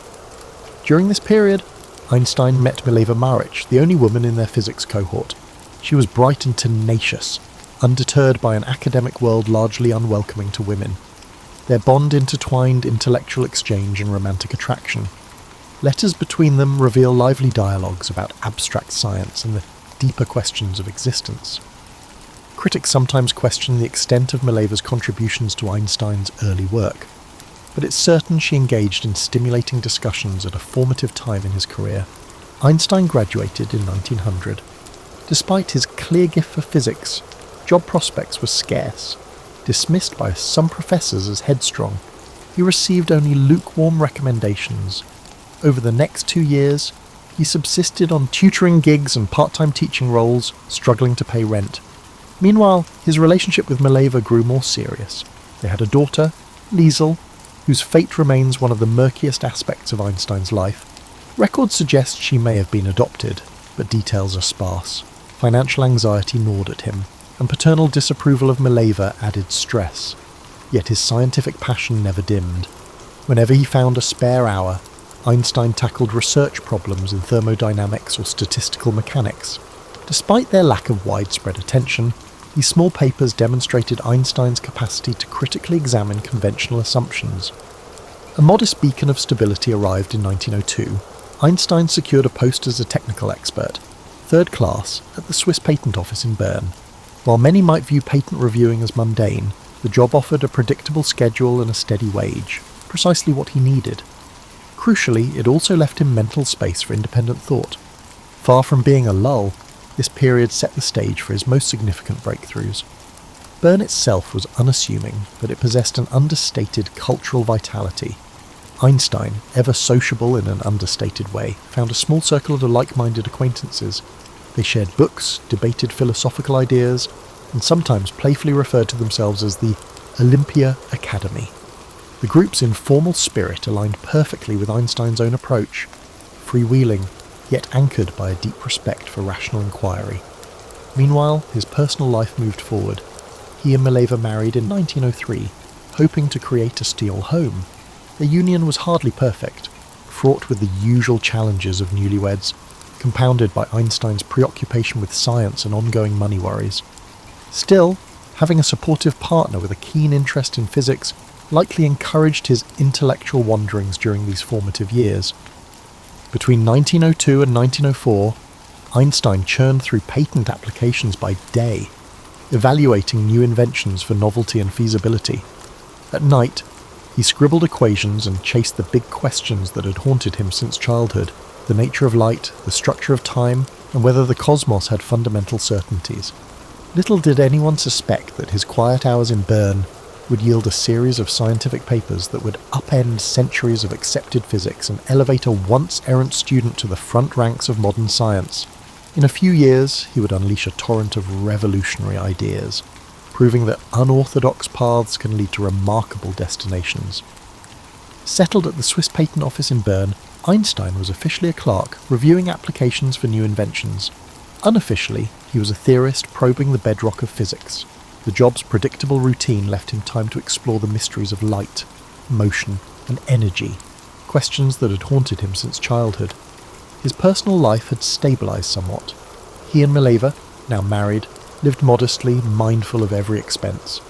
During this period, Einstein met Mileva Maric, the only woman in their physics cohort. She was bright and tenacious, undeterred by an academic world largely unwelcoming to women. Their bond intertwined intellectual exchange and romantic attraction. Letters between them reveal lively dialogues about abstract science and the deeper questions of existence. Critics sometimes question the extent of Mileva's contributions to Einstein's early work, but it's certain she engaged in stimulating discussions at a formative time in his career. Einstein graduated in 1900. Despite his clear gift for physics, job prospects were scarce. Dismissed by some professors as headstrong, he received only lukewarm recommendations. Over the next 2 years, he subsisted on tutoring gigs and part-time teaching roles, struggling to pay rent. Meanwhile, his relationship with Mileva grew more serious. They had a daughter, Liesel, whose fate remains one of the murkiest aspects of Einstein's life. Records suggest she may have been adopted, but details are sparse. Financial anxiety gnawed at him, and paternal disapproval of Mileva added stress. Yet his scientific passion never dimmed. Whenever he found a spare hour, Einstein tackled research problems in thermodynamics or statistical mechanics. Despite their lack of widespread attention, these small papers demonstrated Einstein's capacity to critically examine conventional assumptions. A modest beacon of stability arrived in 1902. Einstein secured a post as a technical expert, third class, at the Swiss Patent Office in Bern. While many might view patent reviewing as mundane, the job offered a predictable schedule and a steady wage, precisely what he needed. Crucially, it also left him mental space for independent thought. Far from being a lull, this period set the stage for his most significant breakthroughs. Bern itself was unassuming, but it possessed an understated cultural vitality. Einstein, ever sociable in an understated way, found a small circle of like-minded acquaintances. They shared books, debated philosophical ideas, and sometimes playfully referred to themselves as the Olympia Academy. The group's informal spirit aligned perfectly with Einstein's own approach, freewheeling, yet anchored by a deep respect for rational inquiry. Meanwhile, his personal life moved forward. He and Mileva married in 1903, hoping to create a steel home. Their union was hardly perfect, fraught with the usual challenges of newlyweds, compounded by Einstein's preoccupation with science and ongoing money worries. Still, having a supportive partner with a keen interest in physics likely encouraged his intellectual wanderings during these formative years. Between 1902 and 1904, Einstein churned through patent applications by day, evaluating new inventions for novelty and feasibility. At night, he scribbled equations and chased the big questions that had haunted him since childhood: the nature of light, the structure of time, and whether the cosmos had fundamental certainties. Little did anyone suspect that his quiet hours in Bern would yield a series of scientific papers that would upend centuries of accepted physics and elevate a once-errant student to the front ranks of modern science. In a few years, he would unleash a torrent of revolutionary ideas, proving that unorthodox paths can lead to remarkable destinations. Settled at the Swiss Patent Office in Bern, Einstein was officially a clerk, reviewing applications for new inventions. Unofficially, he was a theorist probing the bedrock of physics. The job's predictable routine left him time to explore the mysteries of light, motion, and energy, questions that had haunted him since childhood. His personal life had stabilised somewhat. He and Mileva, now married, lived modestly, mindful of every expense.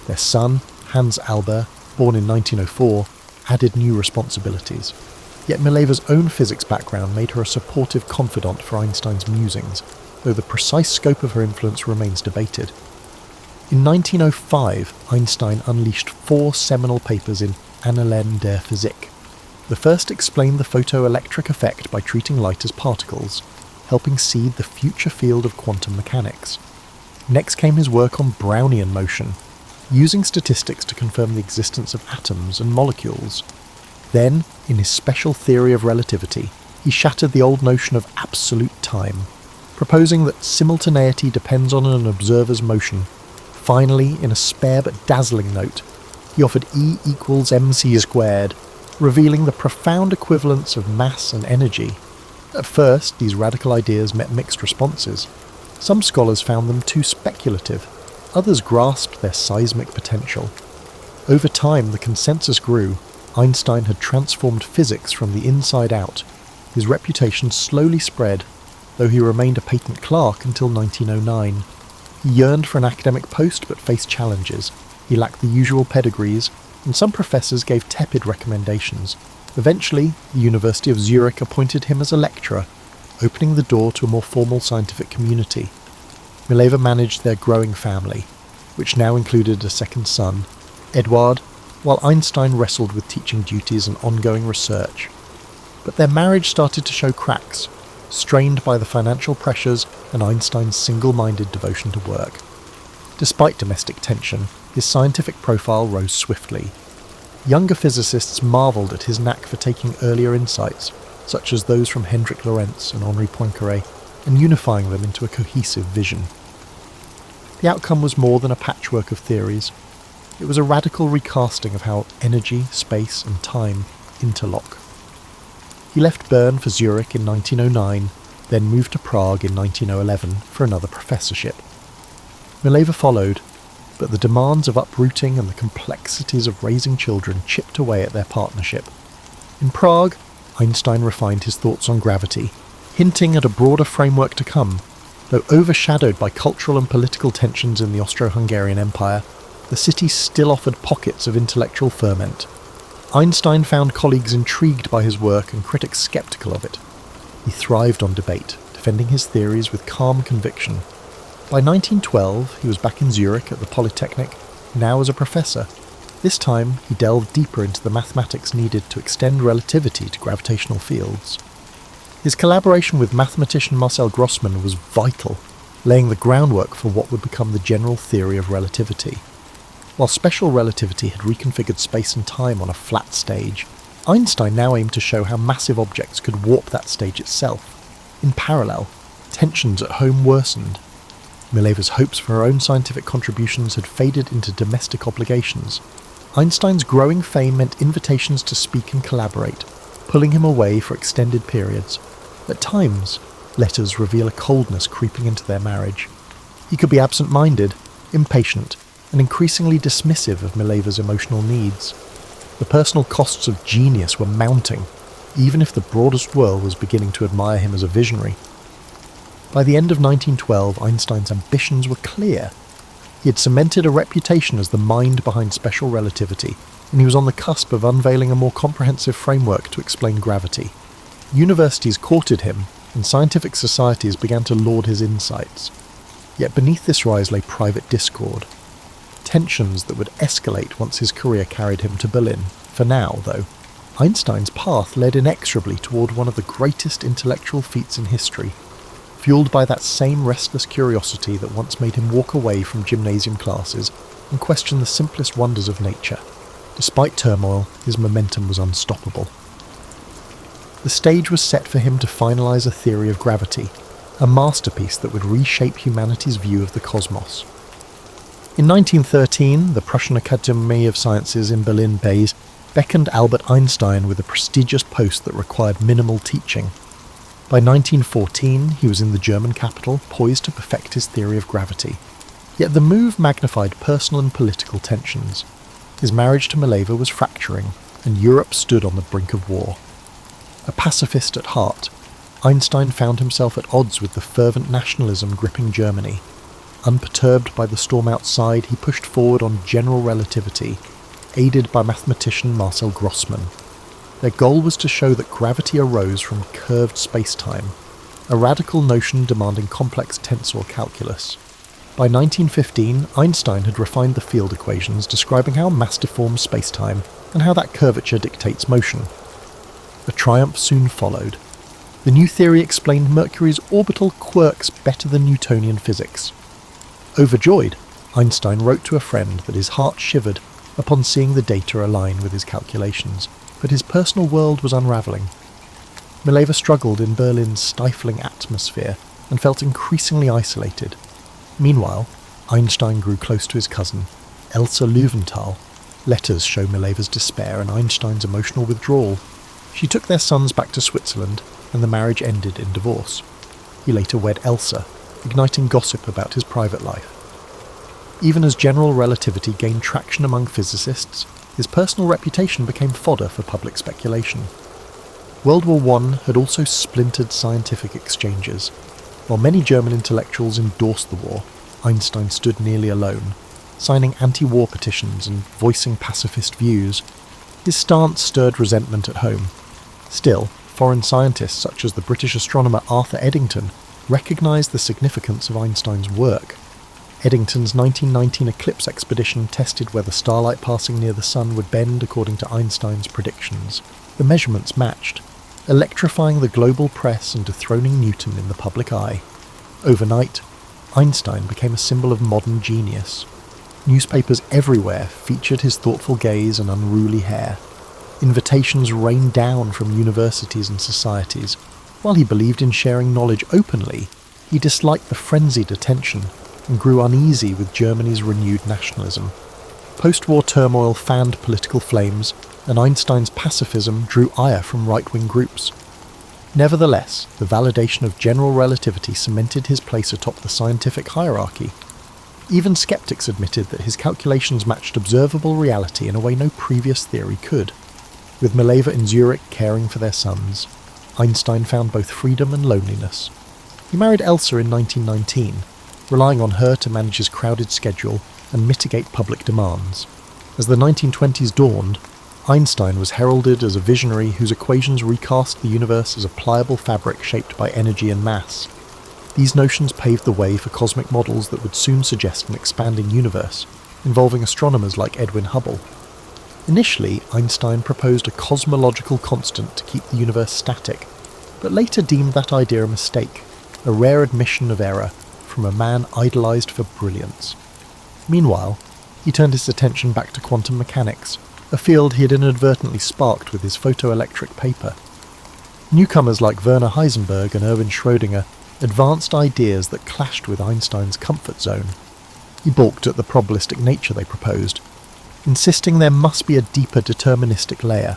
Their son, Hans Albert, born in 1904, added new responsibilities. Yet Mileva's own physics background made her a supportive confidant for Einstein's musings, though the precise scope of her influence remains debated. In 1905, Einstein unleashed 4 seminal papers in Annalen der Physik. The first explained the photoelectric effect by treating light as particles, helping seed the future field of quantum mechanics. Next came his work on Brownian motion, using statistics to confirm the existence of atoms and molecules. Then, in his special theory of relativity, he shattered the old notion of absolute time, proposing that simultaneity depends on an observer's motion, Finally, in a spare but dazzling note, he offered E equals mc squared, revealing the profound equivalence of mass and energy. At first, these radical ideas met mixed responses. Some scholars found them too speculative, others grasped their seismic potential. Over time, the consensus grew. Einstein had transformed physics from the inside out. His reputation slowly spread, though he remained a patent clerk until 1909. He yearned for an academic post but faced challenges. He lacked the usual pedigrees, and some professors gave tepid recommendations. Eventually, the University of Zurich appointed him as a lecturer, opening the door to a more formal scientific community. Mileva managed their growing family, which now included a second son, Eduard, while Einstein wrestled with teaching duties and ongoing research. But their marriage started to show cracks, strained by the financial pressures and Einstein's single-minded devotion to work. Despite domestic tension, his scientific profile rose swiftly. Younger physicists marvelled at his knack for taking earlier insights, such as those from Hendrik Lorentz and Henri Poincaré, and unifying them into a cohesive vision. The outcome was more than a patchwork of theories. It was a radical recasting of how energy, space, and time interlock. He left Bern for Zurich in 1909, then moved to Prague in 1911 for another professorship. Mileva followed, but the demands of uprooting and the complexities of raising children chipped away at their partnership. In Prague, Einstein refined his thoughts on gravity, hinting at a broader framework to come. Though overshadowed by cultural and political tensions in the Austro-Hungarian Empire, the city still offered pockets of intellectual ferment. Einstein found colleagues intrigued by his work and critics sceptical of it. He thrived on debate, defending his theories with calm conviction. By 1912, he was back in Zurich at the Polytechnic, now as a professor. This time, he delved deeper into the mathematics needed to extend relativity to gravitational fields. His collaboration with mathematician Marcel Grossmann was vital, laying the groundwork for what would become the general theory of relativity. While special relativity had reconfigured space and time on a flat stage, Einstein now aimed to show how massive objects could warp that stage itself. In parallel, tensions at home worsened. Mileva's hopes for her own scientific contributions had faded into domestic obligations. Einstein's growing fame meant invitations to speak and collaborate, pulling him away for extended periods. At times, letters reveal a coldness creeping into their marriage. He could be absent-minded, impatient, and increasingly dismissive of Mileva's emotional needs. The personal costs of genius were mounting, even if the broadest world was beginning to admire him as a visionary. By the end of 1912, Einstein's ambitions were clear. He had cemented a reputation as the mind behind special relativity, and he was on the cusp of unveiling a more comprehensive framework to explain gravity. Universities courted him, and scientific societies began to laud his insights. Yet beneath this rise lay private discord. Tensions that would escalate once his career carried him to Berlin. For now, though, Einstein's path led inexorably toward one of the greatest intellectual feats in history, fueled by that same restless curiosity that once made him walk away from gymnasium classes and question the simplest wonders of nature. Despite turmoil, his momentum was unstoppable. The stage was set for him to finalise a theory of gravity, a masterpiece that would reshape humanity's view of the cosmos. In 1913, the Prussian Academy of Sciences in Berlin-Base beckoned Albert Einstein with a prestigious post that required minimal teaching. By 1914, he was in the German capital, poised to perfect his theory of gravity. Yet the move magnified personal and political tensions. His marriage to Mileva was fracturing, and Europe stood on the brink of war. A pacifist at heart, Einstein found himself at odds with the fervent nationalism gripping Germany. Unperturbed by the storm outside, he pushed forward on general relativity, aided by mathematician Marcel Grossmann. Their goal was to show that gravity arose from curved space-time, a radical notion demanding complex tensor calculus. By 1915, Einstein had refined the field equations describing how mass deforms space-time and how that curvature dictates motion. A triumph soon followed. The new theory explained Mercury's orbital quirks better than Newtonian physics. Overjoyed, Einstein wrote to a friend that his heart shivered upon seeing the data align with his calculations, but his personal world was unravelling. Mileva struggled in Berlin's stifling atmosphere and felt increasingly isolated. Meanwhile, Einstein grew close to his cousin, Elsa Löwenthal. Letters show Mileva's despair and Einstein's emotional withdrawal. She took their sons back to Switzerland, and the marriage ended in divorce. He later wed Elsa, igniting gossip about his private life. Even as general relativity gained traction among physicists, his personal reputation became fodder for public speculation. World War I had also splintered scientific exchanges. While many German intellectuals endorsed the war, Einstein stood nearly alone, signing anti-war petitions and voicing pacifist views. His stance stirred resentment at home. Still, foreign scientists such as the British astronomer Arthur Eddington recognised the significance of Einstein's work. Eddington's 1919 eclipse expedition tested whether starlight passing near the Sun would bend according to Einstein's predictions. The measurements matched, electrifying the global press and dethroning Newton in the public eye. Overnight, Einstein became a symbol of modern genius. Newspapers everywhere featured his thoughtful gaze and unruly hair. Invitations rained down from universities and societies. While he believed in sharing knowledge openly, he disliked the frenzied attention and grew uneasy with Germany's renewed nationalism. Post-war turmoil fanned political flames, and Einstein's pacifism drew ire from right-wing groups. Nevertheless, the validation of general relativity cemented his place atop the scientific hierarchy. Even skeptics admitted that his calculations matched observable reality in a way no previous theory could. With Mileva in Zurich caring for their sons, Einstein found both freedom and loneliness. He married Elsa in 1919, relying on her to manage his crowded schedule and mitigate public demands. As the 1920s dawned, Einstein was heralded as a visionary whose equations recast the universe as a pliable fabric shaped by energy and mass. These notions paved the way for cosmic models that would soon suggest an expanding universe, involving astronomers like Edwin Hubble. Initially, Einstein proposed a cosmological constant to keep the universe static, but later deemed that idea a mistake, a rare admission of error from a man idolized for brilliance. Meanwhile, he turned his attention back to quantum mechanics, a field he had inadvertently sparked with his photoelectric paper. Newcomers like Werner Heisenberg and Erwin Schrödinger advanced ideas that clashed with Einstein's comfort zone. He balked at the probabilistic nature they proposed, insisting there must be a deeper deterministic layer.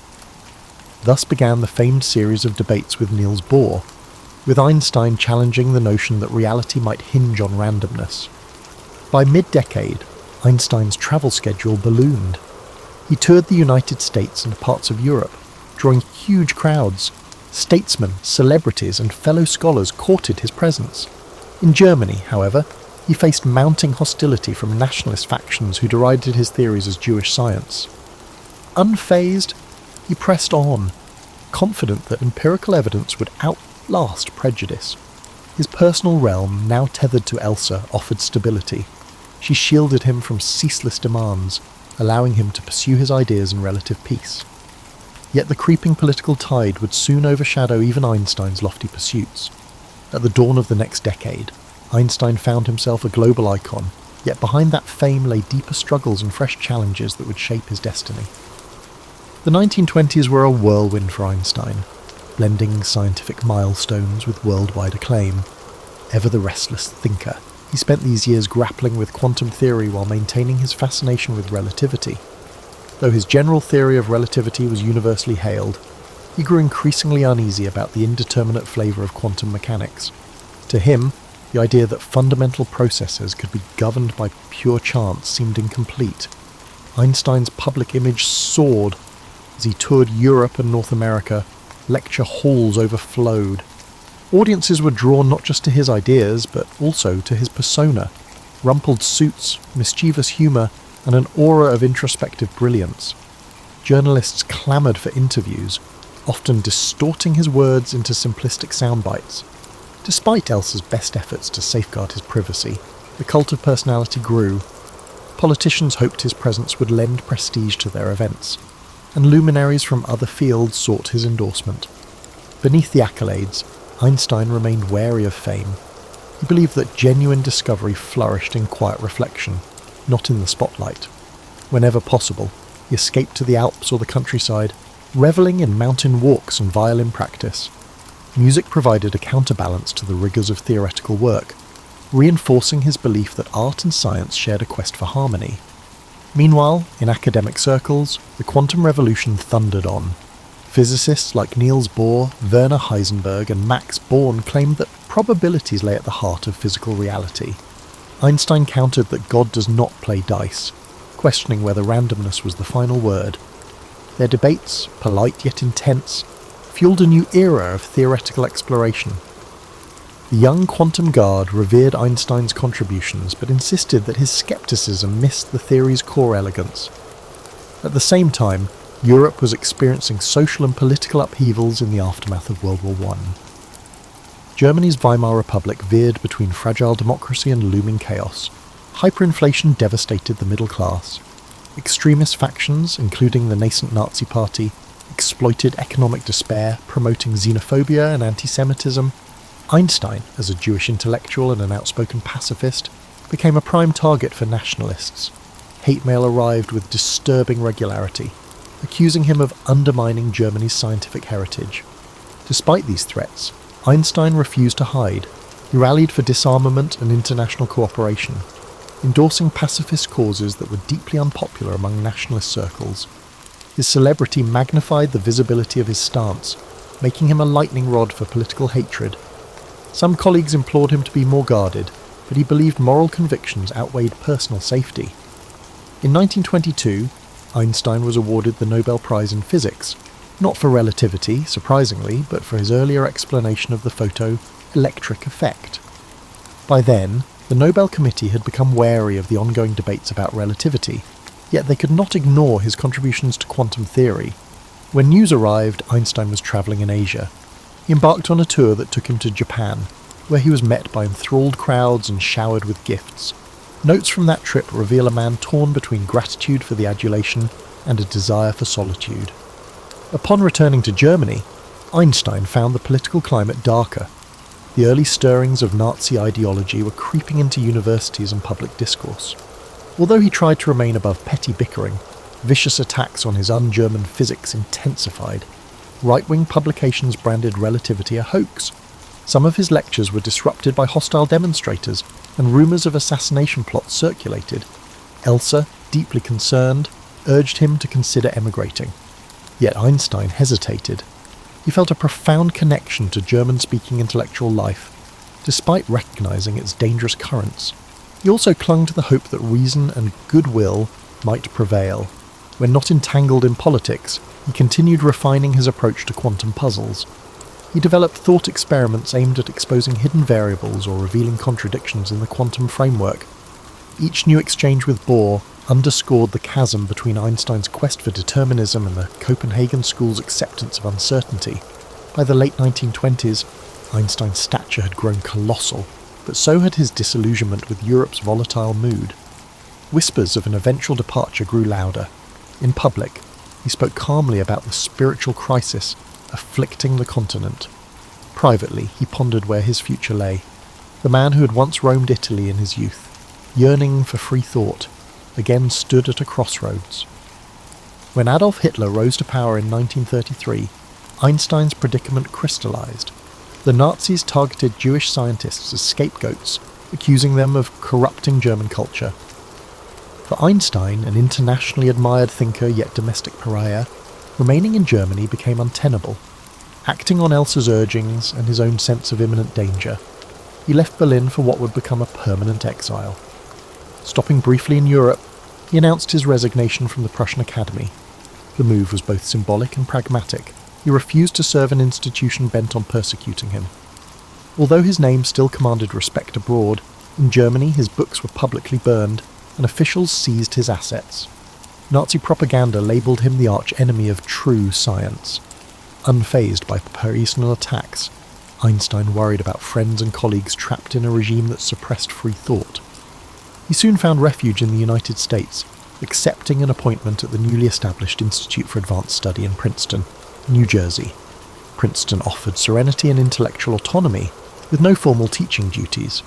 Thus began the famed series of debates with Niels Bohr, with Einstein challenging the notion that reality might hinge on randomness. By mid-decade, Einstein's travel schedule ballooned. He toured the United States and parts of Europe, drawing huge crowds. Statesmen, celebrities, and fellow scholars courted his presence. In Germany, however, he faced mounting hostility from nationalist factions who derided his theories as Jewish science. Unfazed, he pressed on, confident that empirical evidence would outlast prejudice. His personal realm, now tethered to Elsa, offered stability. She shielded him from ceaseless demands, allowing him to pursue his ideas in relative peace. Yet the creeping political tide would soon overshadow even Einstein's lofty pursuits. At the dawn of the next decade, Einstein found himself a global icon, yet behind that fame lay deeper struggles and fresh challenges that would shape his destiny. The 1920s were a whirlwind for Einstein, blending scientific milestones with worldwide acclaim. Ever the restless thinker, he spent these years grappling with quantum theory while maintaining his fascination with relativity. Though his general theory of relativity was universally hailed, he grew increasingly uneasy about the indeterminate flavour of quantum mechanics. To him, the idea that fundamental processes could be governed by pure chance seemed incomplete. Einstein's public image soared. As he toured Europe and North America, lecture halls overflowed. Audiences were drawn not just to his ideas, but also to his persona, rumpled suits, mischievous humour, and an aura of introspective brilliance. Journalists clamoured for interviews, often distorting his words into simplistic sound bites. Despite Elsa's best efforts to safeguard his privacy, the cult of personality grew. Politicians hoped his presence would lend prestige to their events, and luminaries from other fields sought his endorsement. Beneath the accolades, Einstein remained wary of fame. He believed that genuine discovery flourished in quiet reflection, not in the spotlight. Whenever possible, he escaped to the Alps or the countryside, revelling in mountain walks and violin practice. Music provided a counterbalance to the rigours of theoretical work. reinforcing his belief that art and science shared a quest for harmony. Meanwhile, in academic circles, the quantum revolution thundered on. Physicists like Niels Bohr, Werner Heisenberg, and Max Born claimed that probabilities lay at the heart of physical reality. Einstein countered that God does not play dice, questioning whether randomness was the final word. Their debates, polite yet intense, fueled a new era of theoretical exploration. The young quantum guard revered Einstein's contributions but insisted that his skepticism missed the theory's core elegance. At the same time, Europe was experiencing social and political upheavals in the aftermath of World War I. Germany's Weimar Republic veered between fragile democracy and looming chaos. Hyperinflation devastated the middle class. Extremist factions, including the nascent Nazi Party, exploited economic despair, promoting xenophobia and anti-Semitism. Einstein, as a Jewish intellectual and an outspoken pacifist, became a prime target for nationalists. Hate mail arrived with disturbing regularity, accusing him of undermining Germany's scientific heritage. Despite these threats, Einstein refused to hide. He rallied for disarmament and international cooperation, endorsing pacifist causes that were deeply unpopular among nationalist circles. His celebrity magnified the visibility of his stance, making him a lightning rod for political hatred. Some colleagues implored him to be more guarded, but he believed moral convictions outweighed personal safety. In 1922, Einstein was awarded the Nobel Prize in Physics, not for relativity, surprisingly, but for his earlier explanation of the photoelectric effect. By then, the Nobel Committee had become wary of the ongoing debates about relativity, yet they could not ignore his contributions to quantum theory. When news arrived, Einstein was travelling in Asia. He embarked on a tour that took him to Japan, where he was met by enthralled crowds and showered with gifts. Notes from that trip reveal a man torn between gratitude for the adulation and a desire for solitude. Upon returning to Germany, Einstein found the political climate darker. The early stirrings of Nazi ideology were creeping into universities and public discourse. Although he tried to remain above petty bickering, vicious attacks on his un-German physics intensified. Right-wing publications branded relativity a hoax. Some of his lectures were disrupted by hostile demonstrators, and rumours of assassination plots circulated. Elsa, deeply concerned, urged him to consider emigrating. Yet Einstein hesitated. He felt a profound connection to German-speaking intellectual life, despite recognising its dangerous currents. He also clung to the hope that reason and goodwill might prevail. When not entangled in politics, he continued refining his approach to quantum puzzles. He developed thought experiments aimed at exposing hidden variables or revealing contradictions in the quantum framework. Each new exchange with Bohr underscored the chasm between Einstein's quest for determinism and the Copenhagen school's acceptance of uncertainty. By the late 1920s, Einstein's stature had grown colossal, but so had his disillusionment with Europe's volatile mood. Whispers of an eventual departure grew louder. In public, he spoke calmly about the spiritual crisis afflicting the continent. Privately, he pondered where his future lay. The man who had once roamed Italy in his youth, yearning for free thought, again stood at a crossroads. When Adolf Hitler rose to power in 1933, Einstein's predicament crystallized. The Nazis targeted Jewish scientists as scapegoats, accusing them of corrupting German culture. For Einstein, an internationally admired thinker yet domestic pariah, remaining in Germany became untenable. Acting on Elsa's urgings and his own sense of imminent danger, he left Berlin for what would become a permanent exile. Stopping briefly in Europe, he announced his resignation from the Prussian Academy. The move was both symbolic and pragmatic. He refused to serve an institution bent on persecuting him. Although his name still commanded respect abroad, in Germany his books were publicly burned, and officials seized his assets. Nazi propaganda labelled him the arch-enemy of true science. Unfazed by personal attacks, Einstein worried about friends and colleagues trapped in a regime that suppressed free thought. He soon found refuge in the United States, accepting an appointment at the newly established Institute for Advanced Study in Princeton, New Jersey. Princeton offered serenity and intellectual autonomy, with no formal teaching duties.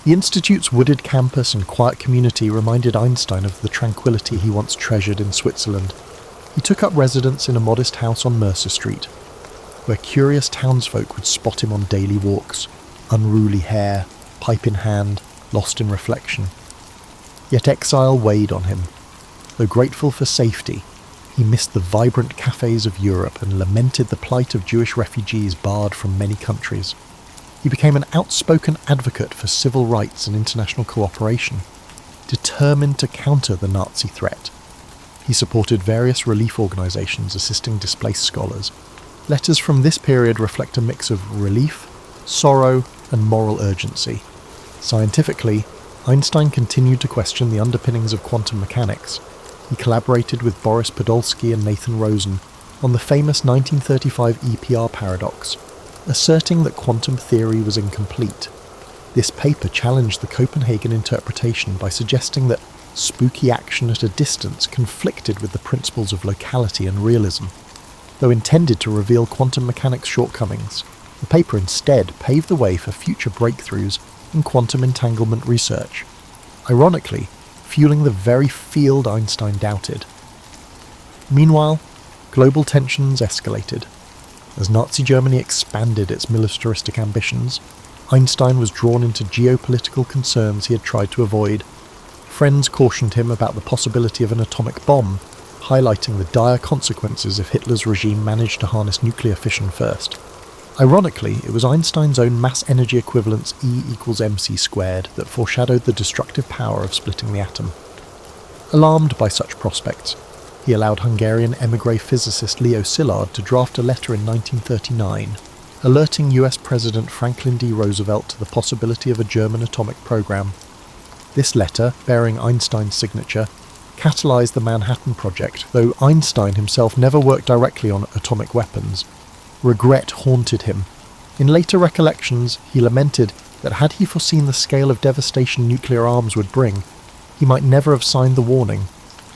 The Institute's wooded campus and quiet community reminded Einstein of the tranquility he once treasured in Switzerland. He took up residence in a modest house on Mercer Street, where curious townsfolk would spot him on daily walks, unruly hair, pipe in hand, lost in reflection. Yet exile weighed on him. Though grateful for safety, he missed the vibrant cafes of Europe and lamented the plight of Jewish refugees barred from many countries. He became an outspoken advocate for civil rights and international cooperation, determined to counter the Nazi threat. He supported various relief organisations assisting displaced scholars. Letters from this period reflect a mix of relief, sorrow, and moral urgency. Scientifically, Einstein continued to question the underpinnings of quantum mechanics. He collaborated with Boris Podolsky and Nathan Rosen on the famous 1935 EPR paradox, asserting that quantum theory was incomplete. This paper challenged the Copenhagen interpretation by suggesting that spooky action at a distance conflicted with the principles of locality and realism. Though intended to reveal quantum mechanics' shortcomings, the paper instead paved the way for future breakthroughs in quantum entanglement research, ironically fueling the very field Einstein doubted. Meanwhile, global tensions escalated. As Nazi Germany expanded its militaristic ambitions, Einstein was drawn into geopolitical concerns he had tried to avoid. Friends cautioned him about the possibility of an atomic bomb, highlighting the dire consequences if Hitler's regime managed to harness nuclear fission first. Ironically, it was Einstein's own mass energy equivalence E equals mc squared that foreshadowed the destructive power of splitting the atom. Alarmed by such prospects, he allowed Hungarian émigré physicist Leo Szilard to draft a letter in 1939, alerting US President Franklin D. Roosevelt to the possibility of a German atomic program. This letter, bearing Einstein's signature, catalyzed the Manhattan Project, though Einstein himself never worked directly on atomic weapons. Regret haunted him. In later recollections, he lamented that had he foreseen the scale of devastation nuclear arms would bring, he might never have signed the warning.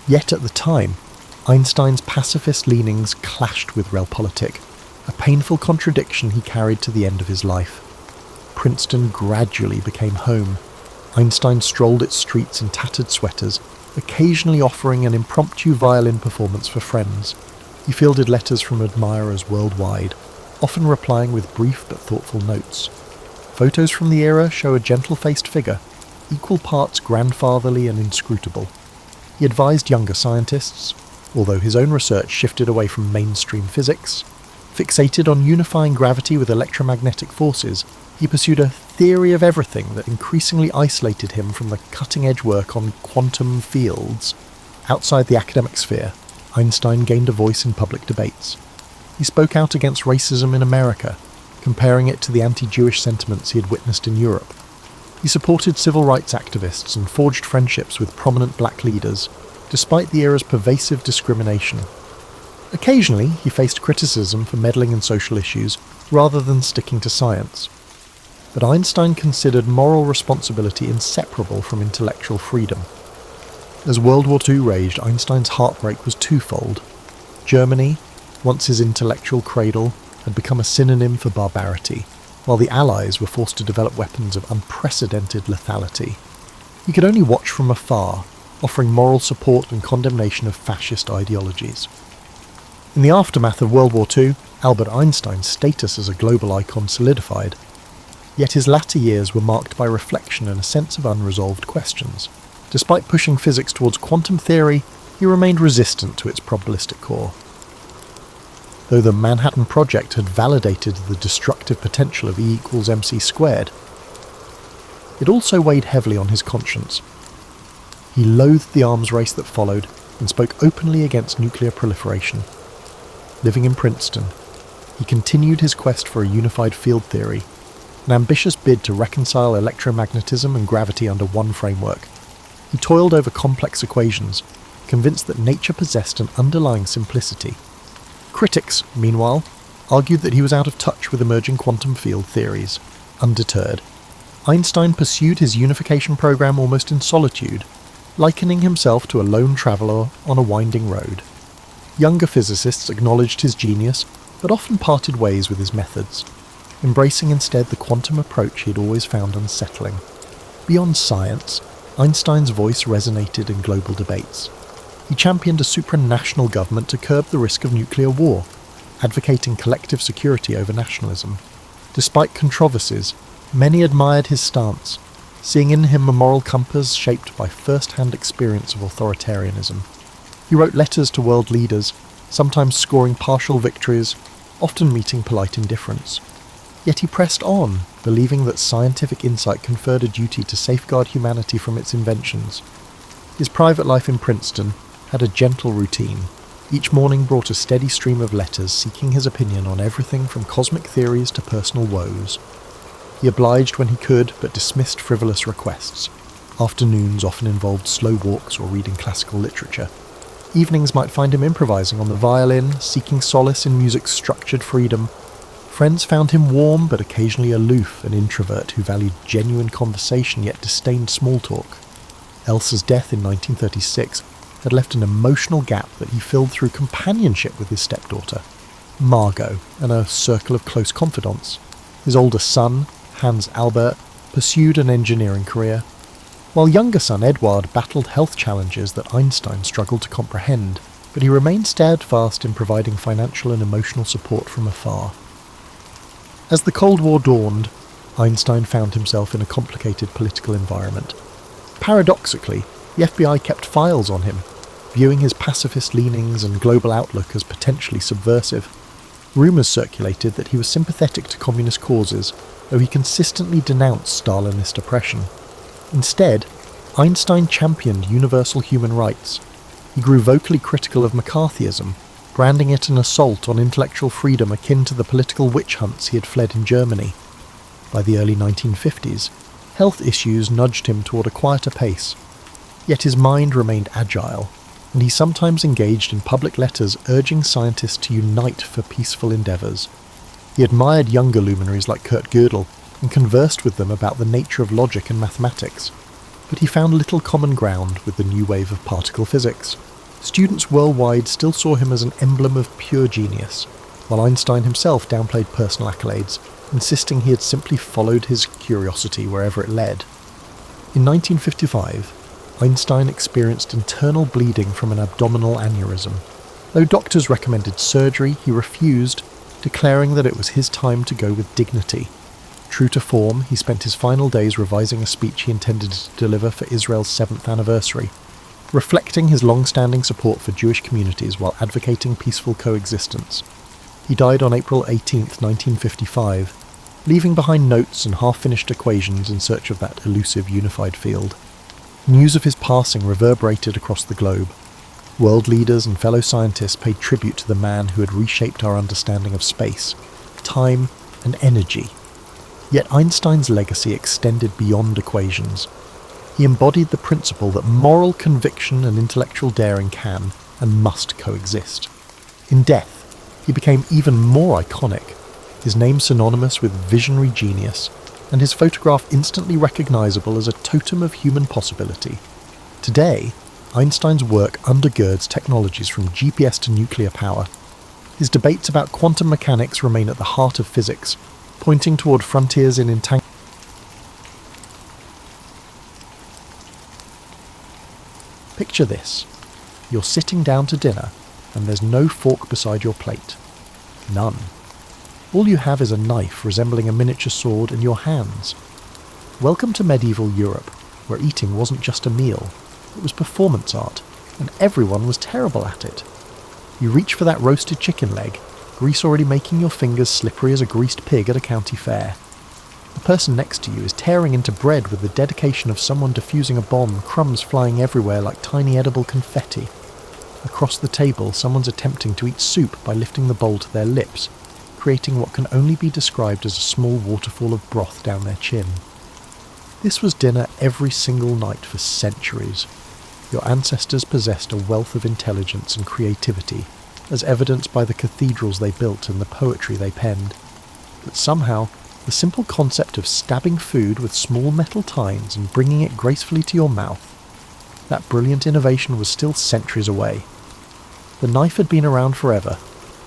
Yet at the time, Einstein's pacifist leanings clashed with realpolitik, a painful contradiction he carried to the end of his life. Princeton gradually became home. Einstein strolled its streets in tattered sweaters, occasionally offering an impromptu violin performance for friends. He fielded letters from admirers worldwide, often replying with brief but thoughtful notes. Photos from the era show a gentle-faced figure, equal parts grandfatherly and inscrutable. He advised younger scientists, although his own research shifted away from mainstream physics. Fixated on unifying gravity with electromagnetic forces, he pursued a theory of everything that increasingly isolated him from the cutting-edge work on quantum fields. Outside the academic sphere, Einstein gained a voice in public debates. He spoke out against racism in America, comparing it to the anti-Jewish sentiments he had witnessed in Europe. He supported civil rights activists and forged friendships with prominent black leaders, despite the era's pervasive discrimination. Occasionally, he faced criticism for meddling in social issues rather than sticking to science. But Einstein considered moral responsibility inseparable from intellectual freedom. As World War II raged, Einstein's heartbreak was twofold. Germany, once his intellectual cradle, had become a synonym for barbarity, while the Allies were forced to develop weapons of unprecedented lethality. He could only watch from afar, offering moral support and condemnation of fascist ideologies. In the aftermath of World War II, Albert Einstein's status as a global icon solidified, yet his latter years were marked by reflection and a sense of unresolved questions. Despite pushing physics towards quantum theory, he remained resistant to its probabilistic core. Though the Manhattan Project had validated the destructive potential of E equals mc squared, it also weighed heavily on his conscience. He loathed the arms race that followed and spoke openly against nuclear proliferation. Living in Princeton, he continued his quest for a unified field theory, an ambitious bid to reconcile electromagnetism and gravity under one framework. He toiled over complex equations, convinced that nature possessed an underlying simplicity. Critics, meanwhile, argued that he was out of touch with emerging quantum field theories. Undeterred, Einstein pursued his unification program almost in solitude, likening himself to a lone traveller on a winding road. Younger physicists acknowledged his genius, but often parted ways with his methods, embracing instead the quantum approach he had always found unsettling. Beyond science, Einstein's voice resonated in global debates. He championed a supranational government to curb the risk of nuclear war, advocating collective security over nationalism. Despite controversies, Many admired his stance, seeing in him a moral compass shaped by first-hand experience of authoritarianism. He wrote letters to world leaders, sometimes scoring partial victories, often meeting polite indifference. Yet he pressed on, believing that scientific insight conferred a duty to safeguard humanity from its inventions. His private life in Princeton had a gentle routine. Each morning brought a steady stream of letters seeking his opinion on everything from cosmic theories to personal woes. He obliged when he could, but dismissed frivolous requests. Afternoons often involved slow walks or reading classical literature. Evenings might find him improvising on the violin, seeking solace in music's structured freedom. Friends found him warm but occasionally aloof, an introvert who valued genuine conversation yet disdained small talk. Elsa's death in 1936 had left an emotional gap that he filled through companionship with his stepdaughter, Margot, and a circle of close confidants. His older son, Hans Albert, pursued an engineering career, while younger son Eduard battled health challenges that Einstein struggled to comprehend, but he remained steadfast in providing financial and emotional support from afar. As the Cold War dawned, Einstein found himself in a complicated political environment. Paradoxically, the FBI kept files on him, viewing his pacifist leanings and global outlook as potentially subversive. Rumours circulated that he was sympathetic to communist causes, though he consistently denounced Stalinist oppression. Instead, Einstein championed universal human rights. He grew vocally critical of McCarthyism, branding it an assault on intellectual freedom akin to the political witch hunts he had fled in Germany. By the early 1950s, health issues nudged him toward a quieter pace. Yet his mind remained agile, and he sometimes engaged in public letters urging scientists to unite for peaceful endeavours. He admired younger luminaries like Kurt Gödel and conversed with them about the nature of logic and mathematics, but he found little common ground with the new wave of particle physics. Students worldwide still saw him as an emblem of pure genius, while Einstein himself downplayed personal accolades, insisting he had simply followed his curiosity wherever it led. In 1955, Einstein experienced internal bleeding from an abdominal aneurysm. Though doctors recommended surgery, he refused, declaring that it was his time to go with dignity. True to form, he spent his final days revising a speech he intended to deliver for Israel's 7th anniversary, reflecting his long-standing support for Jewish communities while advocating peaceful coexistence. He died on April 18, 1955, leaving behind notes and half-finished equations in search of that elusive unified field. News of his passing reverberated across the globe. World leaders and fellow scientists paid tribute to the man who had reshaped our understanding of space, time, and energy. Yet Einstein's legacy extended beyond equations. He embodied the principle that moral conviction and intellectual daring can and must coexist. In death, he became even more iconic, his name synonymous with visionary genius, and his photograph instantly recognizable as a totem of human possibility. Today, Einstein's work undergirds technologies from GPS to nuclear power. His debates about quantum mechanics remain at the heart of physics, pointing toward frontiers in entanglement. Picture this. You're sitting down to dinner, and there's no fork beside your plate. None. All you have is a knife resembling a miniature sword in your hands. Welcome to medieval Europe, where eating wasn't just a meal. It was performance art, and everyone was terrible at it. You reach for that roasted chicken leg, grease already making your fingers slippery as a greased pig at a county fair. The person next to you is tearing into bread with the dedication of someone defusing a bomb, crumbs flying everywhere like tiny edible confetti. Across the table, someone's attempting to eat soup by lifting the bowl to their lips, creating what can only be described as a small waterfall of broth down their chin. This was dinner every single night for centuries. Your ancestors possessed a wealth of intelligence and creativity, as evidenced by the cathedrals they built and the poetry they penned. But somehow, the simple concept of stabbing food with small metal tines and bringing it gracefully to your mouth, that brilliant innovation was still centuries away. The knife had been around forever,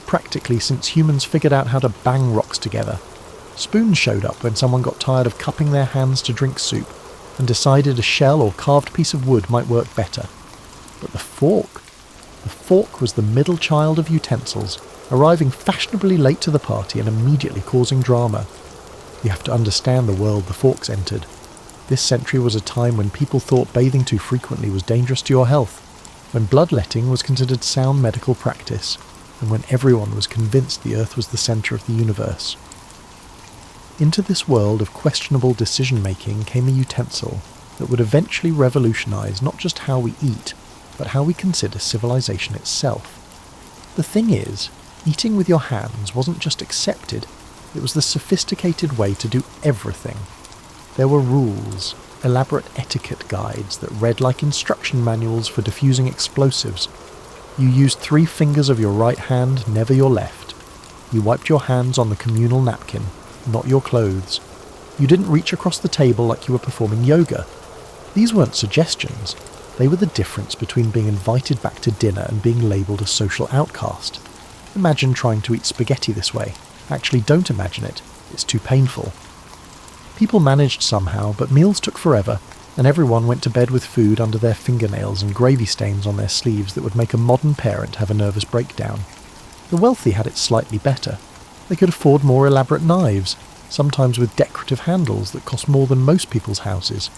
practically since humans figured out how to bang rocks together. Spoons showed up when someone got tired of cupping their hands to drink soup and decided a shell or carved piece of wood might work better. But the fork was the middle child of utensils, arriving fashionably late to the party and immediately causing drama. You have to understand the world the forks entered. This century was a time when people thought bathing too frequently was dangerous to your health, when bloodletting was considered sound medical practice, and when everyone was convinced the Earth was the centre of the universe. Into this world of questionable decision-making came a utensil that would eventually revolutionise not just how we eat, but how we consider civilization itself. The thing is, eating with your hands wasn't just accepted, it was the sophisticated way to do everything. There were rules, elaborate etiquette guides that read like instruction manuals for diffusing explosives. You used 3 fingers of your right hand, never your left. You wiped your hands on the communal napkin, not your clothes. You didn't reach across the table like you were performing yoga. These weren't suggestions. They were the difference between being invited back to dinner and being labelled a social outcast. Imagine trying to eat spaghetti this way. Actually, don't imagine it. It's too painful. People managed somehow, but meals took forever, and everyone went to bed with food under their fingernails and gravy stains on their sleeves that would make a modern parent have a nervous breakdown. The wealthy had it slightly better. They could afford more elaborate knives, sometimes with decorative handles that cost more than most people's houses.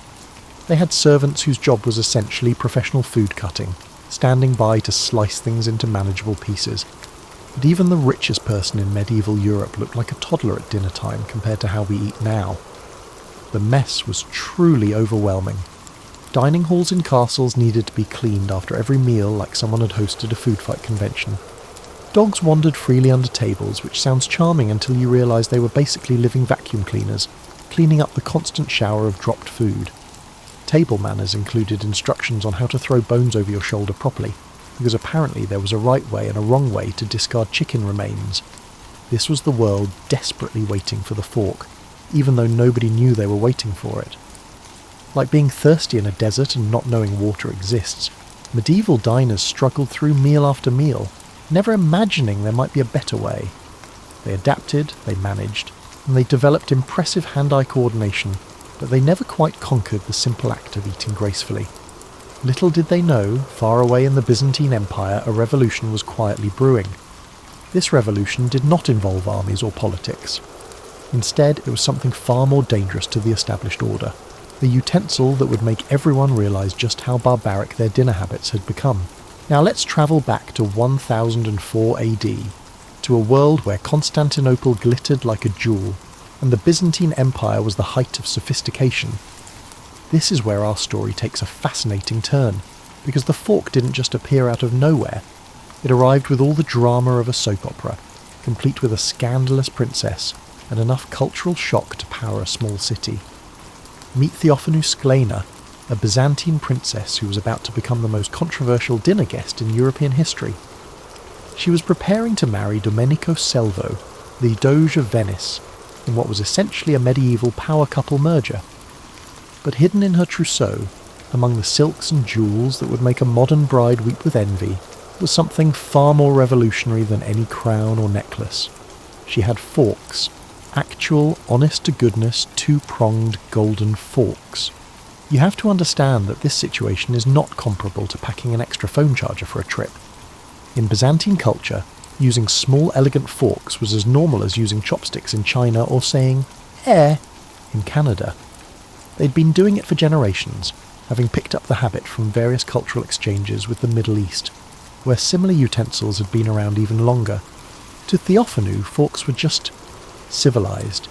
They had servants whose job was essentially professional food cutting, standing by to slice things into manageable pieces. But even the richest person in medieval Europe looked like a toddler at dinner time compared to how we eat now. The mess was truly overwhelming. Dining halls in castles needed to be cleaned after every meal like someone had hosted a food fight convention. Dogs wandered freely under tables, which sounds charming until you realise they were basically living vacuum cleaners, cleaning up the constant shower of dropped food. Table manners included instructions on how to throw bones over your shoulder properly, because apparently there was a right way and a wrong way to discard chicken remains. This was the world desperately waiting for the fork, even though nobody knew they were waiting for it. Like being thirsty in a desert and not knowing water exists, medieval diners struggled through meal after meal, never imagining there might be a better way. They adapted, they managed, and they developed impressive hand-eye coordination, but they never quite conquered the simple act of eating gracefully. Little did they know, far away in the Byzantine Empire, a revolution was quietly brewing. This revolution did not involve armies or politics. Instead, it was something far more dangerous to the established order, the utensil that would make everyone realise just how barbaric their dinner habits had become. Now let's travel back to 1004 AD, to a world where Constantinople glittered like a jewel, and the Byzantine Empire was the height of sophistication. This is where our story takes a fascinating turn, because the fork didn't just appear out of nowhere. It arrived with all the drama of a soap opera, complete with a scandalous princess, and enough cultural shock to power a small city. Meet Theophanu Sklena, a Byzantine princess who was about to become the most controversial dinner guest in European history. She was preparing to marry Domenico Selvo, the Doge of Venice, in what was essentially a medieval power couple merger. But hidden in her trousseau, among the silks and jewels that would make a modern bride weep with envy, was something far more revolutionary than any crown or necklace. She had forks. Actual, honest-to-goodness, 2-pronged golden forks. You have to understand that this situation is not comparable to packing an extra phone charger for a trip. In Byzantine culture, using small elegant forks was as normal as using chopsticks in China or saying, "eh," in Canada. They'd been doing it for generations, having picked up the habit from various cultural exchanges with the Middle East, where similar utensils had been around even longer. To Theophanu, forks were just civilized.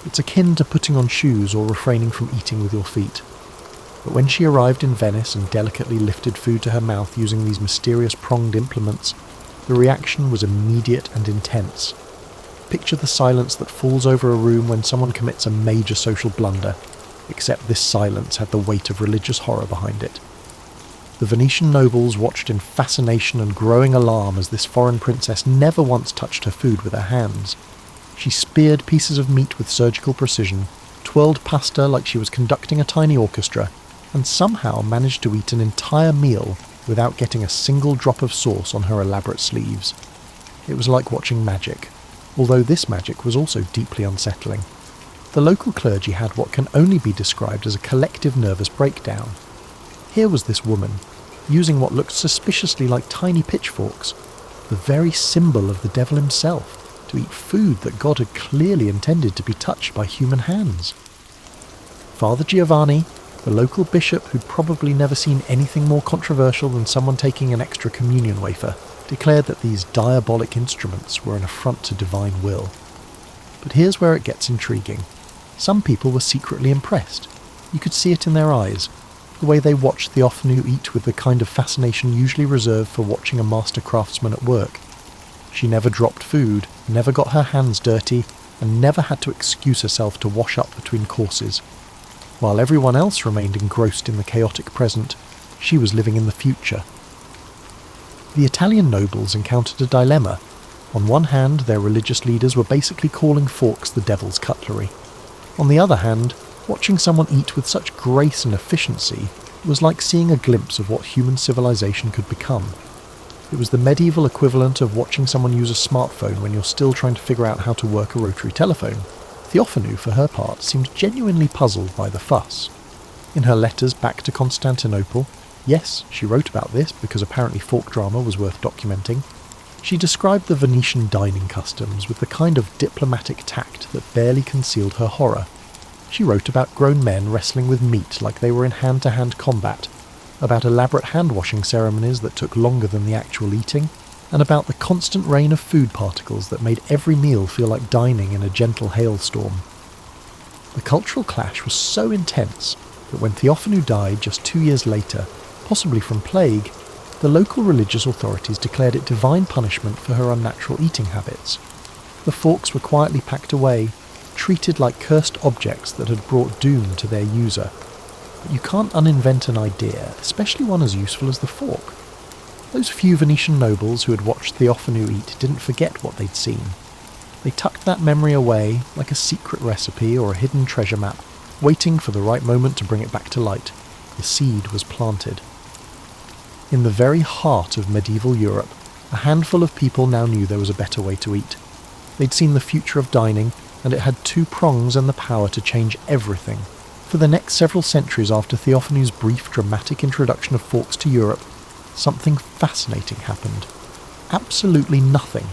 It's akin to putting on shoes or refraining from eating with your feet. But when she arrived in Venice and delicately lifted food to her mouth using these mysterious pronged implements, the reaction was immediate and intense. Picture the silence that falls over a room when someone commits a major social blunder, except this silence had the weight of religious horror behind it. The Venetian nobles watched in fascination and growing alarm as this foreign princess never once touched her food with her hands. She speared pieces of meat with surgical precision, twirled pasta like she was conducting a tiny orchestra, and somehow managed to eat an entire meal without getting a single drop of sauce on her elaborate sleeves. It was like watching magic, although this magic was also deeply unsettling. The local clergy had what can only be described as a collective nervous breakdown. Here was this woman, using what looked suspiciously like tiny pitchforks, the very symbol of the devil himself, to eat food that God had clearly intended to be touched by human hands. Father Giovanni, the local bishop who'd probably never seen anything more controversial than someone taking an extra communion wafer, declared that these diabolic instruments were an affront to divine will. But here's where it gets intriguing. Some people were secretly impressed. You could see it in their eyes, the way they watched Theophanu eat with the kind of fascination usually reserved for watching a master craftsman at work. She never dropped food, never got her hands dirty, and never had to excuse herself to wash up between courses. While everyone else remained engrossed in the chaotic present, she was living in the future. The Italian nobles encountered a dilemma. On one hand, their religious leaders were basically calling forks the devil's cutlery. On the other hand, watching someone eat with such grace and efficiency was like seeing a glimpse of what human civilization could become. It was the medieval equivalent of watching someone use a smartphone when you're still trying to figure out how to work a rotary telephone. Theophanu, for her part, seemed genuinely puzzled by the fuss. In her letters back to Constantinople, yes, she wrote about this because apparently folk drama was worth documenting, she described the Venetian dining customs with the kind of diplomatic tact that barely concealed her horror. She wrote about grown men wrestling with meat like they were in hand-to-hand combat, about elaborate hand-washing ceremonies that took longer than the actual eating, and about the constant rain of food particles that made every meal feel like dining in a gentle hailstorm. The cultural clash was so intense that when Theophanu died just 2 years later, possibly from plague, the local religious authorities declared it divine punishment for her unnatural eating habits. The forks were quietly packed away, treated like cursed objects that had brought doom to their user. But you can't uninvent an idea, especially one as useful as the fork. Those few Venetian nobles who had watched Theophanu eat didn't forget what they'd seen. They tucked that memory away like a secret recipe or a hidden treasure map, waiting for the right moment to bring it back to light. The seed was planted. In the very heart of medieval Europe, a handful of people now knew there was a better way to eat. They'd seen the future of dining, and it had two prongs and the power to change everything. For the next several centuries after Theophanu's brief dramatic introduction of forks to Europe, something fascinating happened. Absolutely nothing.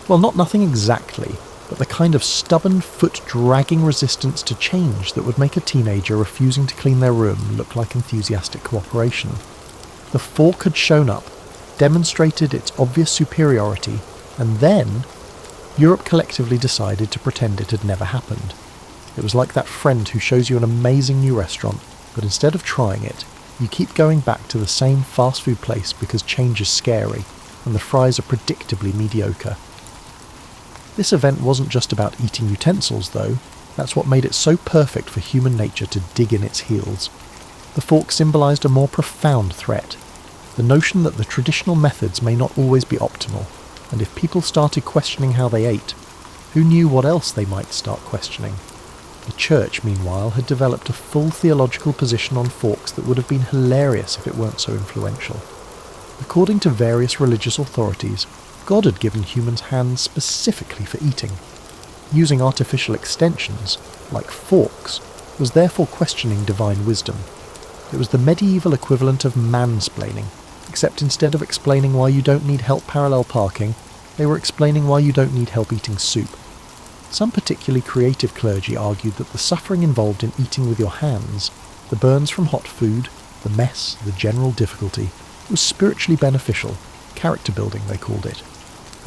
Well, not nothing exactly, but the kind of stubborn, foot-dragging resistance to change that would make a teenager refusing to clean their room look like enthusiastic cooperation. The fork had shown up, demonstrated its obvious superiority, and then Europe collectively decided to pretend it had never happened. It was like that friend who shows you an amazing new restaurant, but instead of trying it, you keep going back to the same fast food place because change is scary, and the fries are predictably mediocre. This event wasn't just about eating utensils, though. That's what made it so perfect for human nature to dig in its heels. The fork symbolised a more profound threat, the notion that the traditional methods may not always be optimal, and if people started questioning how they ate, who knew what else they might start questioning? The church, meanwhile, had developed a full theological position on forks that would have been hilarious if it weren't so influential. According to various religious authorities, God had given humans hands specifically for eating. Using artificial extensions, like forks, was therefore questioning divine wisdom. It was the medieval equivalent of mansplaining, except instead of explaining why you don't need help parallel parking, they were explaining why you don't need help eating soup. Some particularly creative clergy argued that the suffering involved in eating with your hands, the burns from hot food, the mess, the general difficulty, was spiritually beneficial, character building they called it.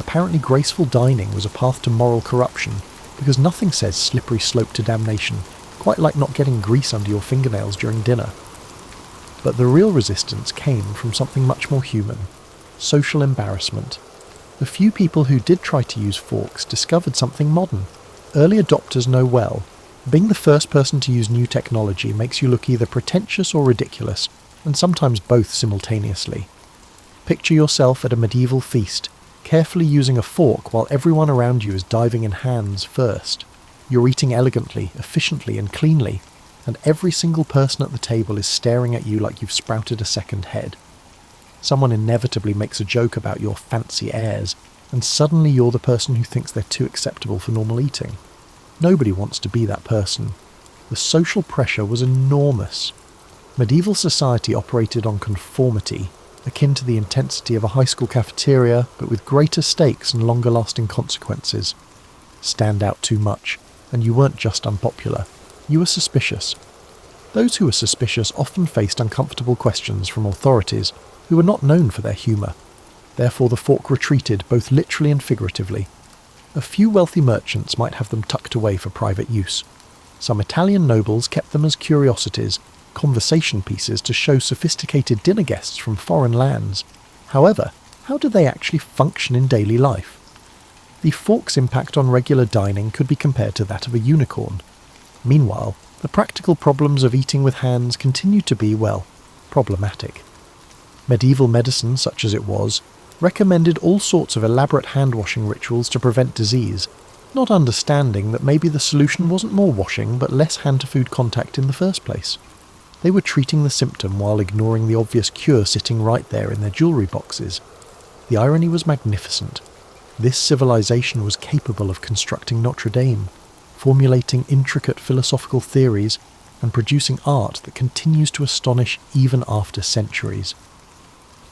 Apparently graceful dining was a path to moral corruption, because nothing says slippery slope to damnation, quite like not getting grease under your fingernails during dinner. But the real resistance came from something much more human: social embarrassment. The few people who did try to use forks discovered something modern. Early adopters know well. Being the first person to use new technology makes you look either pretentious or ridiculous, and sometimes both simultaneously. Picture yourself at a medieval feast, carefully using a fork while everyone around you is diving in hands first. You're eating elegantly, efficiently, and cleanly, and every single person at the table is staring at you like you've sprouted a second head. Someone inevitably makes a joke about your fancy airs, and suddenly you're the person who thinks they're too acceptable for normal eating. Nobody wants to be that person. The social pressure was enormous. Medieval society operated on conformity, akin to the intensity of a high school cafeteria, but with greater stakes and longer-lasting consequences. stand out too much, and you weren't just unpopular, you were suspicious. Those who were suspicious often faced uncomfortable questions from authorities who were not known for their humour. Therefore the fork retreated both literally and figuratively. A few wealthy merchants might have them tucked away for private use. Some Italian nobles kept them as curiosities, conversation pieces to show sophisticated dinner guests from foreign lands. However, how did they actually function in daily life? The fork's impact on regular dining could be compared to that of a unicorn. Meanwhile, the practical problems of eating with hands continued to be, well, problematic. Medieval medicine, such as it was, recommended all sorts of elaborate hand-washing rituals to prevent disease, not understanding that maybe the solution wasn't more washing but less hand-to-food contact in the first place. They were treating the symptom while ignoring the obvious cure sitting right there in their jewellery boxes. The irony was magnificent. This civilization was capable of constructing Notre Dame, formulating intricate philosophical theories, and producing art that continues to astonish even after centuries.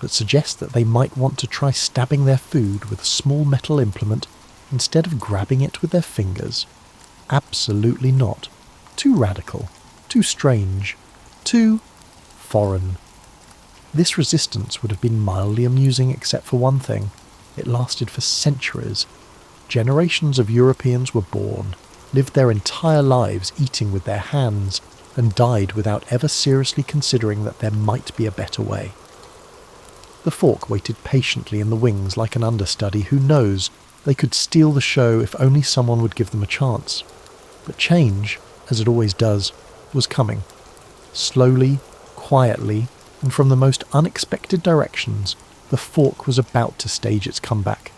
But suggest that they might want to try stabbing their food with a small metal implement instead of grabbing it with their fingers? Absolutely not. Too radical, too strange, too foreign. This resistance would have been mildly amusing except for one thing. It lasted for centuries. Generations of Europeans were born, lived their entire lives eating with their hands, and died without ever seriously considering that there might be a better way. The fork waited patiently in the wings like an understudy who knows they could steal the show if only someone would give them a chance. But change, as it always does, was coming. Slowly, quietly, and from the most unexpected directions, the fork was about to stage its comeback.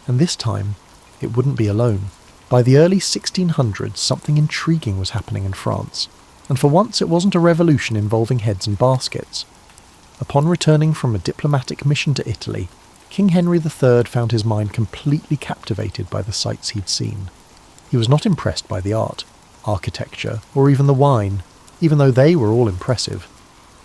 And this time, it wouldn't be alone. By the early 1600s, something intriguing was happening in France, and for once it wasn't a revolution involving heads and baskets. Upon returning from a diplomatic mission to Italy, King Henry III found his mind completely captivated by the sights he'd seen. He was not impressed by the art, architecture, or even the wine, even though they were all impressive.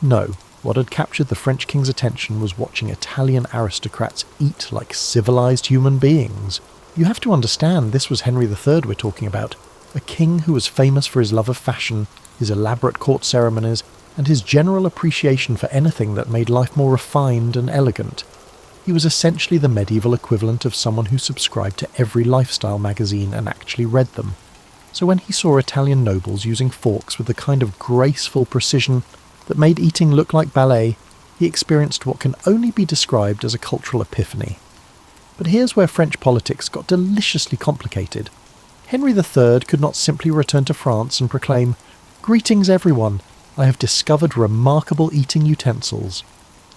No, what had captured the French king's attention was watching Italian aristocrats eat like civilized human beings. You have to understand this was Henry III we're talking about, a king who was famous for his love of fashion, his elaborate court ceremonies, and his general appreciation for anything that made life more refined and elegant. He was essentially the medieval equivalent of someone who subscribed to every lifestyle magazine and actually read them. So when he saw Italian nobles using forks with the kind of graceful precision that made eating look like ballet, he experienced what can only be described as a cultural epiphany. But here's where French politics got deliciously complicated. Henry III could not simply return to France and proclaim, "Greetings everyone, I have discovered remarkable eating utensils."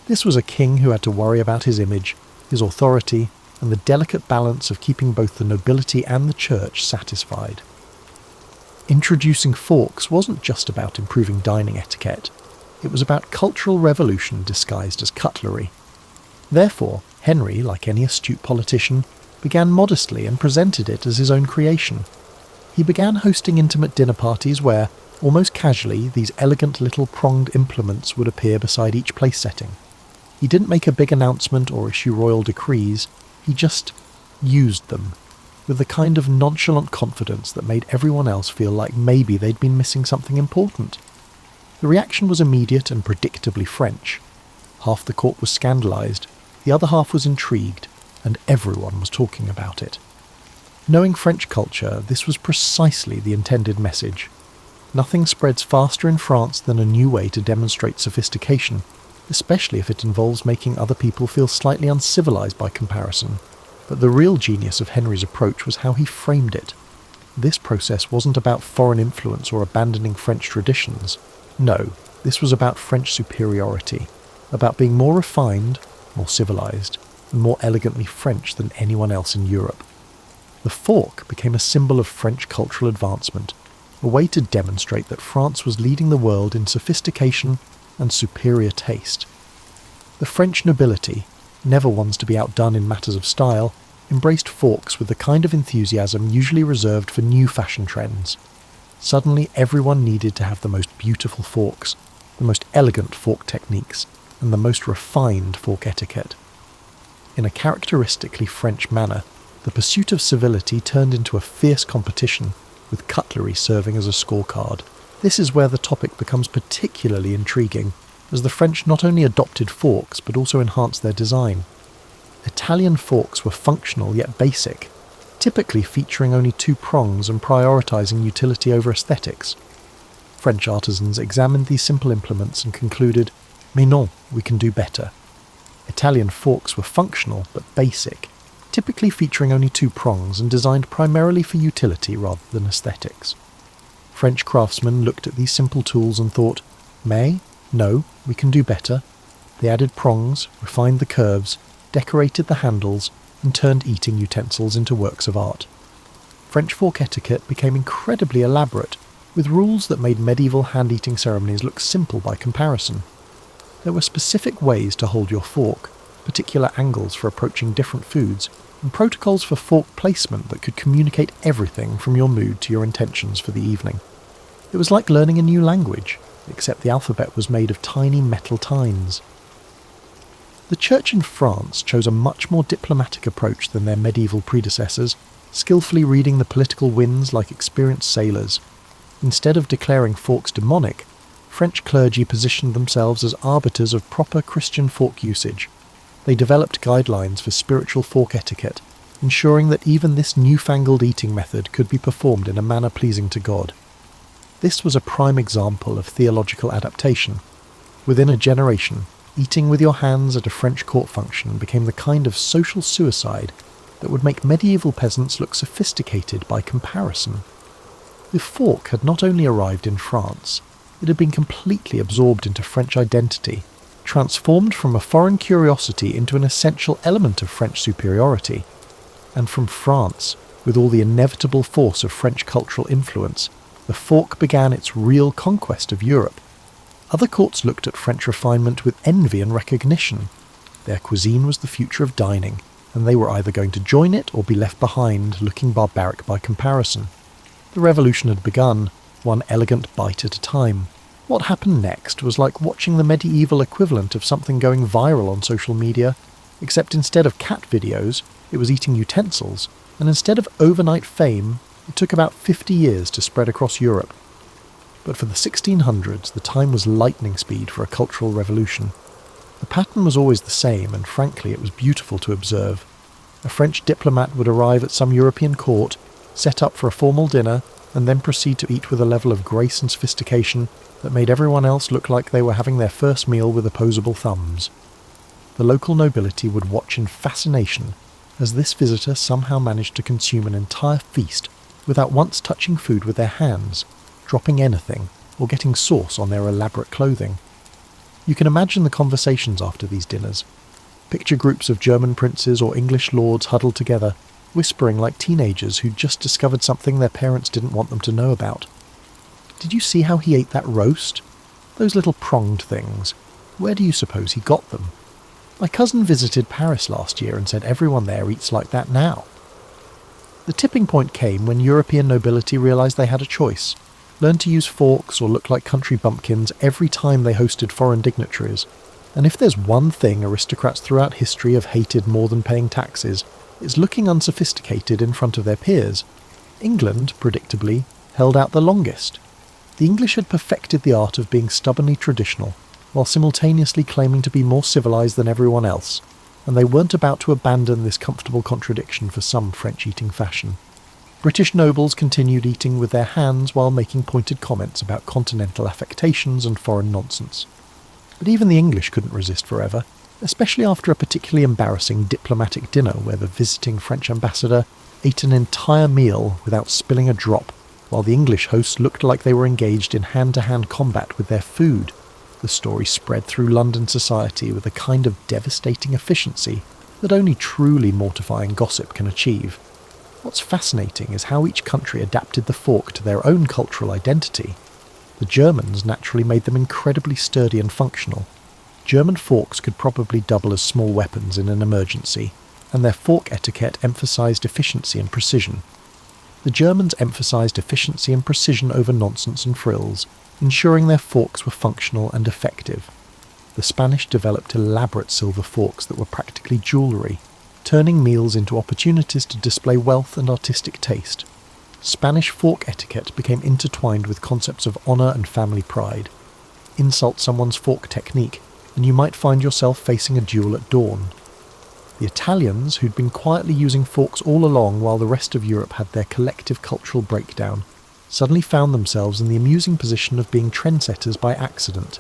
This was a king who had to worry about his image, his authority, and the delicate balance of keeping both the nobility and the church satisfied. Introducing forks wasn't just about improving dining etiquette. It was about cultural revolution disguised as cutlery. Therefore, Henry, like any astute politician, began modestly and presented it as his own creation. He began hosting intimate dinner parties where, almost casually, these elegant little pronged implements would appear beside each place setting. He didn't make a big announcement or issue royal decrees, he just used them, with the kind of nonchalant confidence that made everyone else feel like maybe they'd been missing something important. The reaction was immediate and predictably French. Half the court was scandalised, the other half was intrigued, and everyone was talking about it. Knowing French culture, this was precisely the intended message. Nothing spreads faster in France than a new way to demonstrate sophistication, especially if it involves making other people feel slightly uncivilized by comparison. But the real genius of Henry's approach was how he framed it. This process wasn't about foreign influence or abandoning French traditions. No, this was about French superiority, about being more refined, more civilized, and more elegantly French than anyone else in Europe. The fork became a symbol of French cultural advancement, a way to demonstrate that France was leading the world in sophistication and superior taste. The French nobility, never ones to be outdone in matters of style, embraced forks with the kind of enthusiasm usually reserved for new fashion trends. Suddenly everyone needed to have the most beautiful forks, the most elegant fork techniques, and the most refined fork etiquette. In a characteristically French manner, The pursuit of civility turned into a fierce competition, with cutlery serving as a scorecard. This is where the topic becomes particularly intriguing, as the French not only adopted forks but also enhanced their design. Italian forks were functional yet basic, typically featuring only 2 prongs and prioritising utility over aesthetics. French artisans examined these simple implements and concluded, "Mais non, we can do better." Italian forks were functional but basic, typically featuring only 2 prongs and designed primarily for utility rather than aesthetics. French craftsmen looked at these simple tools and thought, "Mais, no, we can do better." They added prongs, refined the curves, decorated the handles, and turned eating utensils into works of art. French fork etiquette became incredibly elaborate, with rules that made medieval hand-eating ceremonies look simple by comparison. There were specific ways to hold your fork, particular angles for approaching different foods, and protocols for fork placement that could communicate everything from your mood to your intentions for the evening. It was like learning a new language, except the alphabet was made of tiny metal tines. The Church in France chose a much more diplomatic approach than their medieval predecessors, skillfully reading the political winds like experienced sailors. Instead of declaring forks demonic, French clergy positioned themselves as arbiters of proper Christian fork usage. They developed guidelines for spiritual fork etiquette, ensuring that even this newfangled eating method could be performed in a manner pleasing to God. This was a prime example of theological adaptation. Within a generation, eating with your hands at a French court function became the kind of social suicide that would make medieval peasants look sophisticated by comparison. The fork had not only arrived in France, it had been completely absorbed into French identity, transformed from a foreign curiosity into an essential element of French superiority. And from France, with all the inevitable force of French cultural influence, the fork began its real conquest of Europe. Other courts looked at French refinement with envy and recognition. Their cuisine was the future of dining, and they were either going to join it or be left behind, looking barbaric by comparison. The revolution had begun, one elegant bite at a time. What happened next was like watching the medieval equivalent of something going viral on social media, except instead of cat videos, it was eating utensils, and instead of overnight fame, it took about 50 years to spread across Europe. But for the 1600s, the time was lightning speed for a cultural revolution. The pattern was always the same, and frankly it was beautiful to observe. A French diplomat would arrive at some European court, set up for a formal dinner, and then proceed to eat with a level of grace and sophistication that made everyone else look like they were having their first meal with opposable thumbs. The local nobility would watch in fascination as this visitor somehow managed to consume an entire feast without once touching food with their hands, dropping anything, or getting sauce on their elaborate clothing. You can imagine the conversations after these dinners. Picture groups of German princes or English lords huddled together, whispering like teenagers who'd just discovered something their parents didn't want them to know about. "Did you see how he ate that roast? Those little pronged things. Where do you suppose he got them? My cousin visited Paris last year and said everyone there eats like that now." The tipping point came when European nobility realised they had a choice: learn to use forks or look like country bumpkins every time they hosted foreign dignitaries. And if there's one thing aristocrats throughout history have hated more than paying taxes, it's looking unsophisticated in front of their peers. England, predictably, held out the longest. The English had perfected the art of being stubbornly traditional, while simultaneously claiming to be more civilised than everyone else, and they weren't about to abandon this comfortable contradiction for some French eating fashion. British nobles continued eating with their hands while making pointed comments about continental affectations and foreign nonsense. But even the English couldn't resist forever, especially after a particularly embarrassing diplomatic dinner where the visiting French ambassador ate an entire meal without spilling a drop, while the English hosts looked like they were engaged in hand-to-hand combat with their food. The story spread through London society with a kind of devastating efficiency that only truly mortifying gossip can achieve. What's fascinating is how each country adapted the fork to their own cultural identity. The Germans naturally made them incredibly sturdy and functional. German forks could probably double as small weapons in an emergency, and their fork etiquette emphasised efficiency and precision. The Germans emphasised efficiency and precision over nonsense and frills, ensuring their forks were functional and effective. The Spanish developed elaborate silver forks that were practically jewellery. turning meals into opportunities to display wealth and artistic taste. Spanish fork etiquette became intertwined with concepts of honour and family pride. Insult someone's fork technique, and you might find yourself facing a duel at dawn. The Italians, who'd been quietly using forks all along while the rest of Europe had their collective cultural breakdown, suddenly found themselves in the amusing position of being trendsetters by accident.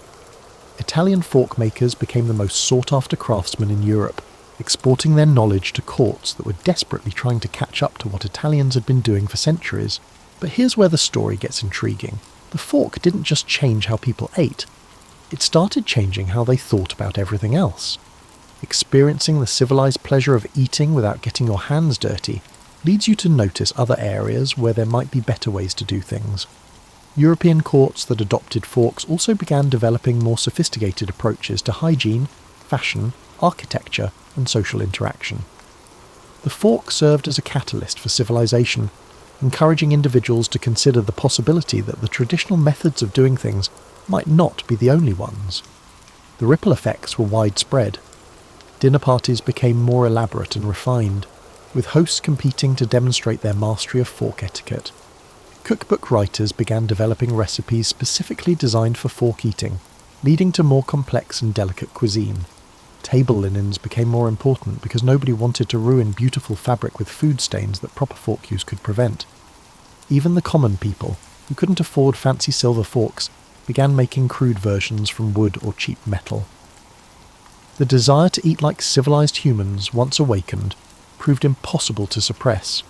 Italian fork makers became the most sought-after craftsmen in Europe, exporting their knowledge to courts that were desperately trying to catch up to what Italians had been doing for centuries. But here's where the story gets intriguing. The fork didn't just change how people ate, it started changing how they thought about everything else. Experiencing the civilized pleasure of eating without getting your hands dirty leads you to notice other areas where there might be better ways to do things. European courts that adopted forks also began developing more sophisticated approaches to hygiene, fashion, architecture, and social interaction. The fork served as a catalyst for civilization, encouraging individuals to consider the possibility that the traditional methods of doing things might not be the only ones. The ripple effects were widespread. Dinner parties became more elaborate and refined, with hosts competing to demonstrate their mastery of fork etiquette. Cookbook writers began developing recipes specifically designed for fork eating, leading to more complex and delicate cuisine. Table linens became more important because nobody wanted to ruin beautiful fabric with food stains that proper fork use could prevent. Even the common people, who couldn't afford fancy silver forks, began making crude versions from wood or cheap metal. The desire to eat like civilized humans, once awakened, proved impossible to suppress.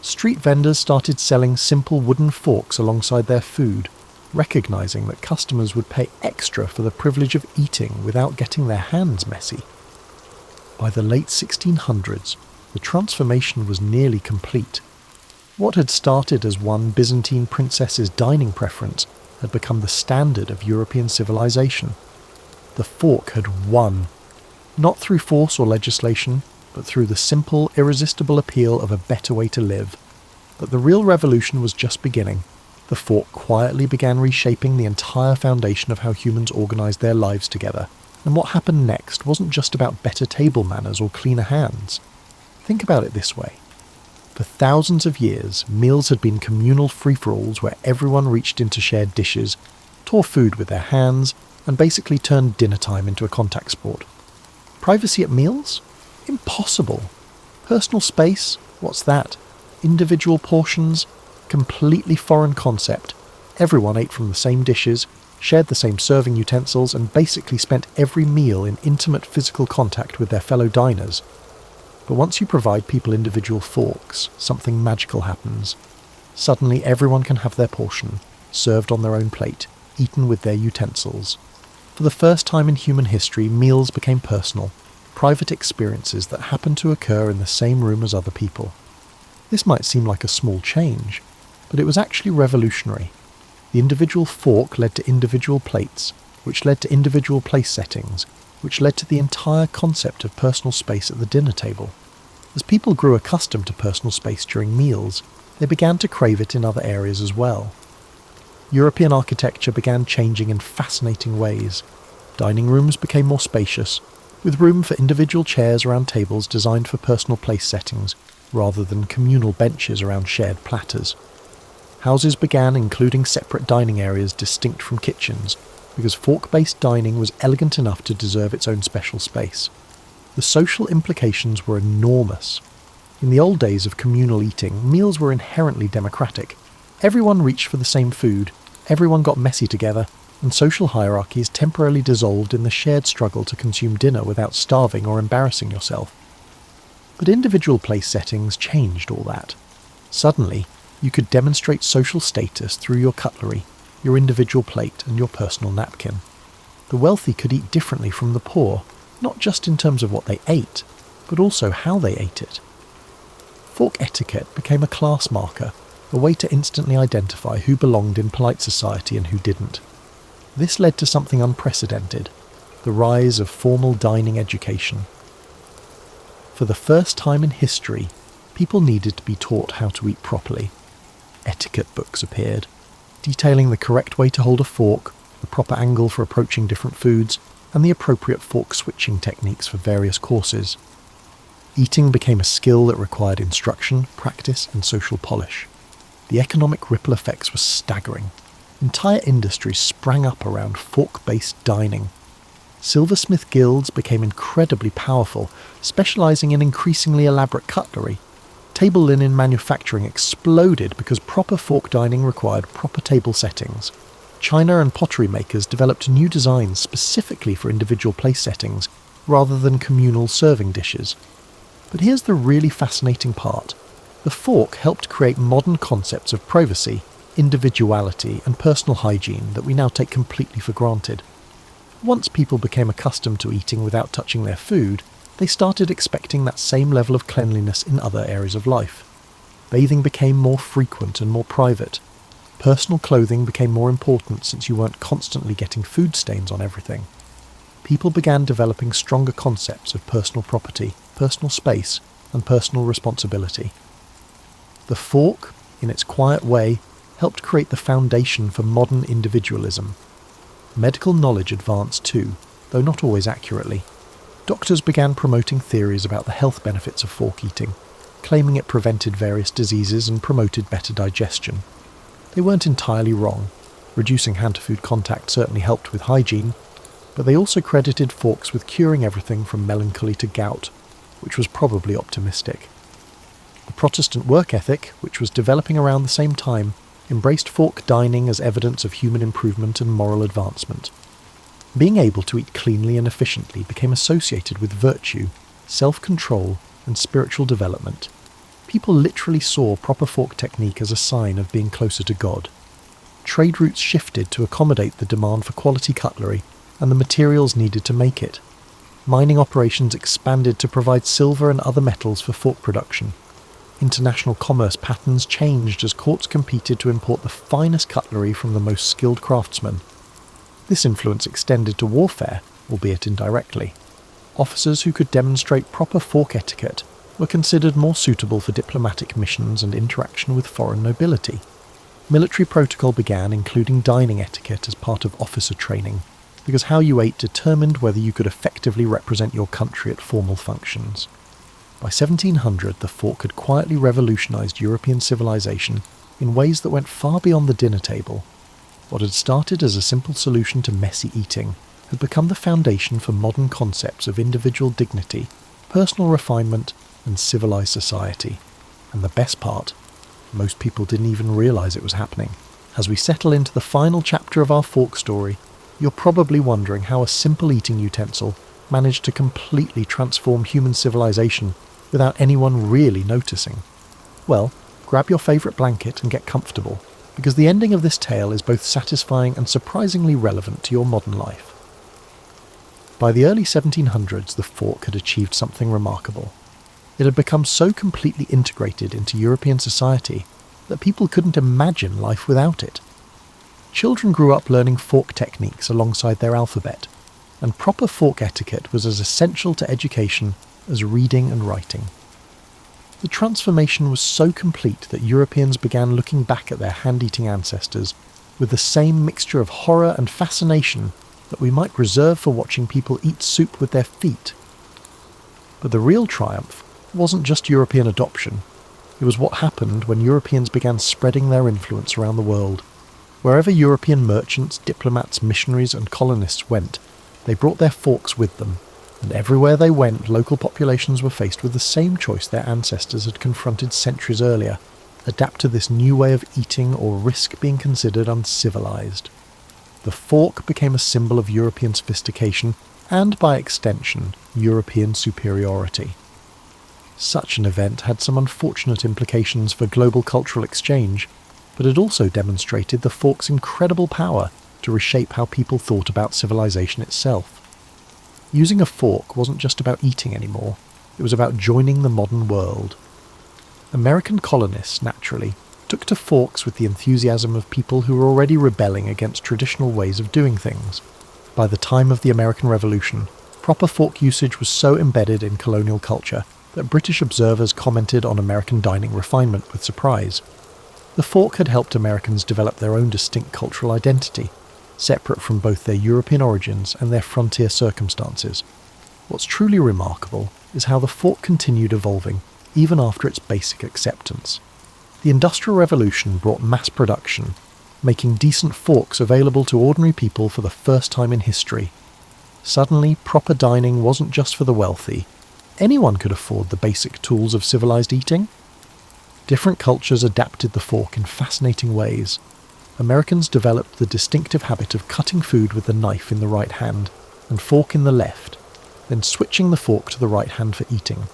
Street vendors started selling simple wooden forks alongside their food, recognizing that customers would pay extra for the privilege of eating without getting their hands messy. By the late 1600s, the transformation was nearly complete. What had started as one Byzantine princess's dining preference had become the standard of European civilization. The fork had won, not through force or legislation, but through the simple, irresistible appeal of a better way to live. But the real revolution was just beginning. The fork quietly began reshaping the entire foundation of how humans organized their lives together. And what happened next wasn't just about better table manners or cleaner hands. Think about it this way. For thousands of years, meals had been communal free-for-alls where everyone reached into shared dishes, tore food with their hands, and basically turned dinner time into a contact sport. Privacy at meals? Impossible. Personal space? What's that? Individual portions? Completely foreign concept. Everyone ate from the same dishes, shared the same serving utensils, and basically spent every meal in intimate physical contact with their fellow diners. But once you provide people individual forks, something magical happens. Suddenly everyone can have their portion, served on their own plate, eaten with their utensils. For the first time in human history, meals became personal, private experiences that happened to occur in the same room as other people. This might seem like a small change, but it was actually revolutionary. The individual fork led to individual plates, which led to individual place settings, which led to the entire concept of personal space at the dinner table. As people grew accustomed to personal space during meals, they began to crave it in other areas as well. European architecture began changing in fascinating ways. Dining rooms became more spacious, with room for individual chairs around tables designed for personal place settings, rather than communal benches around shared platters. Houses began including separate dining areas distinct from kitchens, because fork-based dining was elegant enough to deserve its own special space. The social implications were enormous. In the old days of communal eating, meals were inherently democratic. Everyone reached for the same food, everyone got messy together, and social hierarchies temporarily dissolved in the shared struggle to consume dinner without starving or embarrassing yourself. But individual place settings changed all that. Suddenly, you could demonstrate social status through your cutlery, your individual plate, and your personal napkin. The wealthy could eat differently from the poor, not just in terms of what they ate, but also how they ate it. Fork etiquette became a class marker, a way to instantly identify who belonged in polite society and who didn't. This led to something unprecedented, the rise of formal dining education. For the first time in history, people needed to be taught how to eat properly. Etiquette books appeared, detailing the correct way to hold a fork, the proper angle for approaching different foods, and the appropriate fork switching techniques for various courses. Eating became a skill that required instruction, practice, and social polish. The economic ripple effects were staggering. Entire industries sprang up around fork-based dining. Silversmith guilds became incredibly powerful, specialising in increasingly elaborate cutlery. Table linen manufacturing exploded because proper fork dining required proper table settings. China and pottery makers developed new designs specifically for individual place settings, rather than communal serving dishes. But here's the really fascinating part. The fork helped create modern concepts of privacy, individuality, and personal hygiene that we now take completely for granted. Once people became accustomed to eating without touching their food, they started expecting that same level of cleanliness in other areas of life. Bathing became more frequent and more private. Personal clothing became more important since you weren't constantly getting food stains on everything. People began developing stronger concepts of personal property, personal space, and personal responsibility. The fork, in its quiet way, helped create the foundation for modern individualism. Medical knowledge advanced too, though not always accurately. Doctors began promoting theories about the health benefits of fork eating, claiming it prevented various diseases and promoted better digestion. They weren't entirely wrong. Reducing hand-to-food contact certainly helped with hygiene, but they also credited forks with curing everything from melancholy to gout, which was probably optimistic. The Protestant work ethic, which was developing around the same time, embraced fork dining as evidence of human improvement and moral advancement. Being able to eat cleanly and efficiently became associated with virtue, self-control, and spiritual development. People literally saw proper fork technique as a sign of being closer to God. Trade routes shifted to accommodate the demand for quality cutlery and the materials needed to make it. Mining operations expanded to provide silver and other metals for fork production. International commerce patterns changed as courts competed to import the finest cutlery from the most skilled craftsmen. This influence extended to warfare, albeit indirectly. Officers who could demonstrate proper fork etiquette were considered more suitable for diplomatic missions and interaction with foreign nobility. Military protocol began including dining etiquette as part of officer training, because how you ate determined whether you could effectively represent your country at formal functions. By 1700, the fork had quietly revolutionized European civilization in ways that went far beyond the dinner table. What had started as a simple solution to messy eating had become the foundation for modern concepts of individual dignity, personal refinement, and civilized society. And the best part, most people didn't even realize it was happening. As we settle into the final chapter of our fork story, you're probably wondering how a simple eating utensil managed to completely transform human civilization without anyone really noticing. Well, grab your favourite blanket and get comfortable, because the ending of this tale is both satisfying and surprisingly relevant to your modern life. By the early 1700s, the fork had achieved something remarkable. It had become so completely integrated into European society that people couldn't imagine life without it. Children grew up learning fork techniques alongside their alphabet, and proper fork etiquette was as essential to education as reading and writing. The transformation was so complete that Europeans began looking back at their hand-eating ancestors with the same mixture of horror and fascination that we might reserve for watching people eat soup with their feet. But the real triumph wasn't just European adoption. It was what happened when Europeans began spreading their influence around the world. Wherever European merchants, diplomats, missionaries, and colonists went, they brought their forks with them, and everywhere they went, local populations were faced with the same choice their ancestors had confronted centuries earlier: adapt to this new way of eating or risk being considered uncivilized. The fork became a symbol of European sophistication and, by extension, European superiority. Such an event had some unfortunate implications for global cultural exchange, but it also demonstrated the fork's incredible power to reshape how people thought about civilization itself. Using a fork wasn't just about eating anymore, it was about joining the modern world. American colonists, naturally, took to forks with the enthusiasm of people who were already rebelling against traditional ways of doing things. By the time of the American Revolution, proper fork usage was so embedded in colonial culture that British observers commented on American dining refinement with surprise. The fork had helped Americans develop their own distinct cultural identity, separate from both their European origins and their frontier circumstances. What's truly remarkable is how the fork continued evolving, even after its basic acceptance. The Industrial Revolution brought mass production, making decent forks available to ordinary people for the first time in history. Suddenly, proper dining wasn't just for the wealthy. Anyone could afford the basic tools of civilized eating. Different cultures adapted the fork in fascinating ways. Americans developed the distinctive habit of cutting food with the knife in the right hand and fork in the left, then switching the fork to the right hand for eating,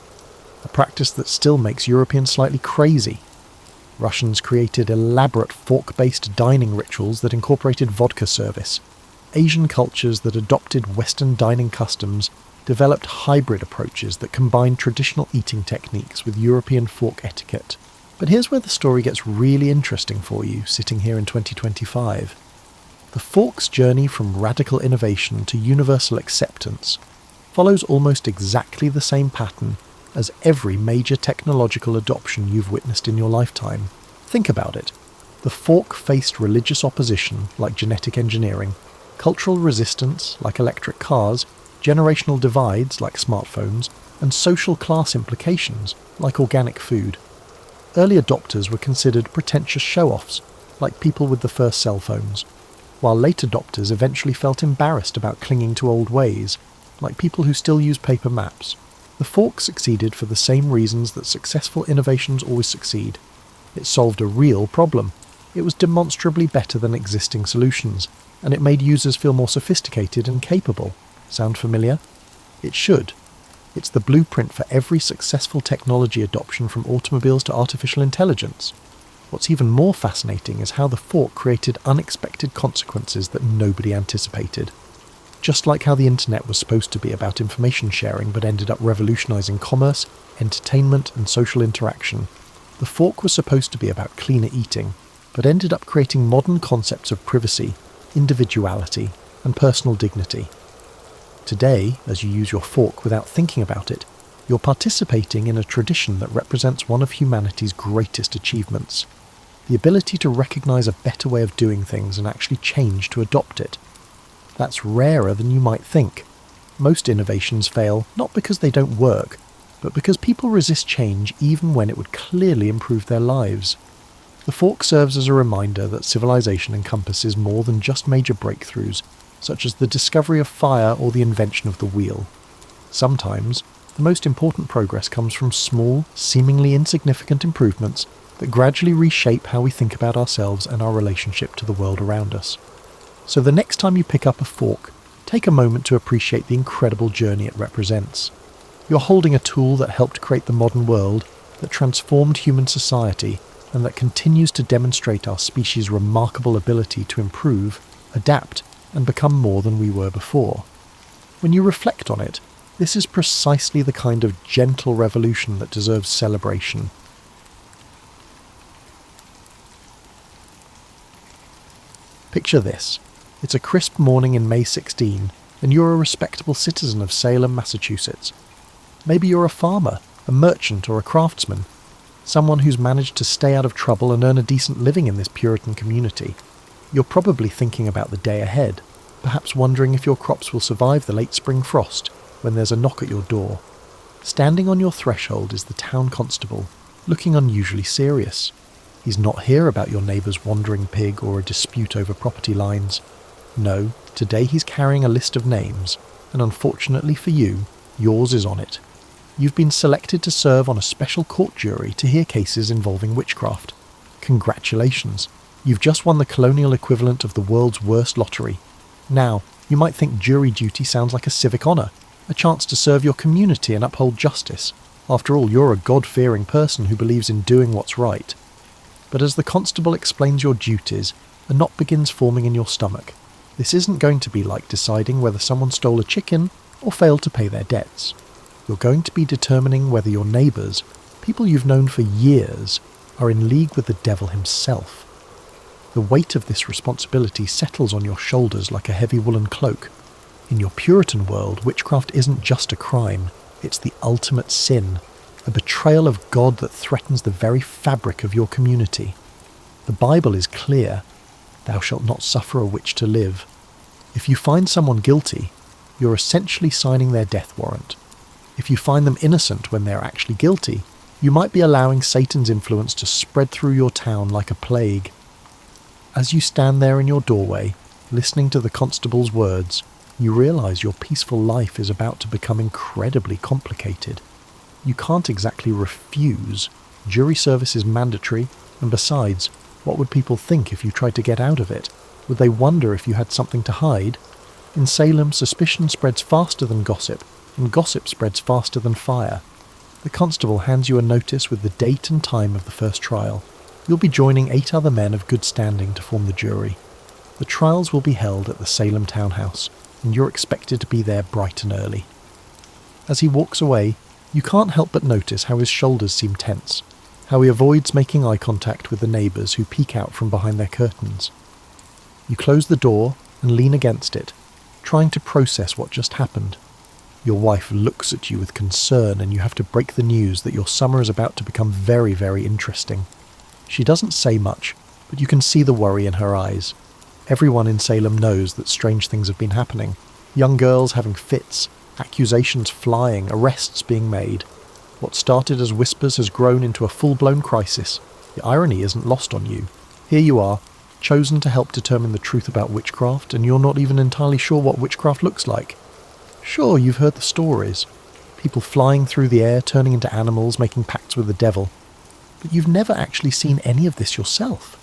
a practice that still makes Europeans slightly crazy. Russians created elaborate fork-based dining rituals that incorporated vodka service. Asian cultures that adopted Western dining customs developed hybrid approaches that combined traditional eating techniques with European fork etiquette. But here's where the story gets really interesting for you, sitting here in 2025. The fork's journey from radical innovation to universal acceptance follows almost exactly the same pattern as every major technological adoption you've witnessed in your lifetime. Think about it. The fork faced religious opposition, like genetic engineering, cultural resistance, like electric cars, generational divides, like smartphones, and social class implications, like organic food. Early adopters were considered pretentious show-offs, like people with the first cell phones, while late adopters eventually felt embarrassed about clinging to old ways, like people who still use paper maps. The fork succeeded for the same reasons that successful innovations always succeed. It solved a real problem. It was demonstrably better than existing solutions, and it made users feel more sophisticated and capable. Sound familiar? It should. It's the blueprint for every successful technology adoption from automobiles to artificial intelligence. What's even more fascinating is how the fork created unexpected consequences that nobody anticipated. Just like how the internet was supposed to be about information sharing but ended up revolutionizing commerce, entertainment, and social interaction, the fork was supposed to be about cleaner eating, but ended up creating modern concepts of privacy, individuality, and personal dignity. Today, as you use your fork without thinking about it, you're participating in a tradition that represents one of humanity's greatest achievements: the ability to recognize a better way of doing things and actually change to adopt it. That's rarer than you might think. Most innovations fail not because they don't work, but because people resist change even when it would clearly improve their lives. The fork serves as a reminder that civilization encompasses more than just major breakthroughs, such as the discovery of fire or the invention of the wheel. Sometimes, the most important progress comes from small, seemingly insignificant improvements that gradually reshape how we think about ourselves and our relationship to the world around us. So the next time you pick up a fork, take a moment to appreciate the incredible journey it represents. You're holding a tool that helped create the modern world, that transformed human society, and that continues to demonstrate our species' remarkable ability to improve, adapt, and become more than we were before. When you reflect on it, this is precisely the kind of gentle revolution that deserves celebration. Picture this. It's a crisp morning in May 16, and you're a respectable citizen of Salem, Massachusetts. Maybe you're a farmer, a merchant, or a craftsman, someone who's managed to stay out of trouble and earn a decent living in this Puritan community. You're probably thinking about the day ahead, perhaps wondering if your crops will survive the late spring frost when there's a knock at your door. Standing on your threshold is the town constable, looking unusually serious. He's not here about your neighbour's wandering pig or a dispute over property lines. No, today he's carrying a list of names, and unfortunately for you, yours is on it. You've been selected to serve on a special court jury to hear cases involving witchcraft. Congratulations, you've just won the colonial equivalent of the world's worst lottery. Now, you might think jury duty sounds like a civic honour, a chance to serve your community and uphold justice. After all, you're a God-fearing person who believes in doing what's right. But as the constable explains your duties, a knot begins forming in your stomach. This isn't going to be like deciding whether someone stole a chicken or failed to pay their debts. You're going to be determining whether your neighbours, people you've known for years, are in league with the devil himself. The weight of this responsibility settles on your shoulders like a heavy woolen cloak. In your Puritan world, witchcraft isn't just a crime, it's the ultimate sin, a betrayal of God that threatens the very fabric of your community. The Bible is clear: thou shalt not suffer a witch to live. If you find someone guilty, you're essentially signing their death warrant. If you find them innocent when they are actually guilty, you might be allowing Satan's influence to spread through your town like a plague. As you stand there in your doorway, listening to the constable's words, you realise your peaceful life is about to become incredibly complicated. You can't exactly refuse. Jury service is mandatory, and besides, what would people think if you tried to get out of it? Would they wonder if you had something to hide? In Salem, suspicion spreads faster than gossip, and gossip spreads faster than fire. The constable hands you a notice with the date and time of the first trial. You'll be joining 8 other men of good standing to form the jury. The trials will be held at the Salem townhouse, and you're expected to be there bright and early. As he walks away, you can't help but notice how his shoulders seem tense, how he avoids making eye contact with the neighbours who peek out from behind their curtains. You close the door and lean against it, trying to process what just happened. Your wife looks at you with concern, and you have to break the news that your summer is about to become very, very interesting. She doesn't say much, but you can see the worry in her eyes. Everyone in Salem knows that strange things have been happening. Young girls having fits, accusations flying, arrests being made. What started as whispers has grown into a full-blown crisis. The irony isn't lost on you. Here you are, chosen to help determine the truth about witchcraft, and you're not even entirely sure what witchcraft looks like. Sure, you've heard the stories. People flying through the air, turning into animals, making pacts with the devil. But you've never actually seen any of this yourself.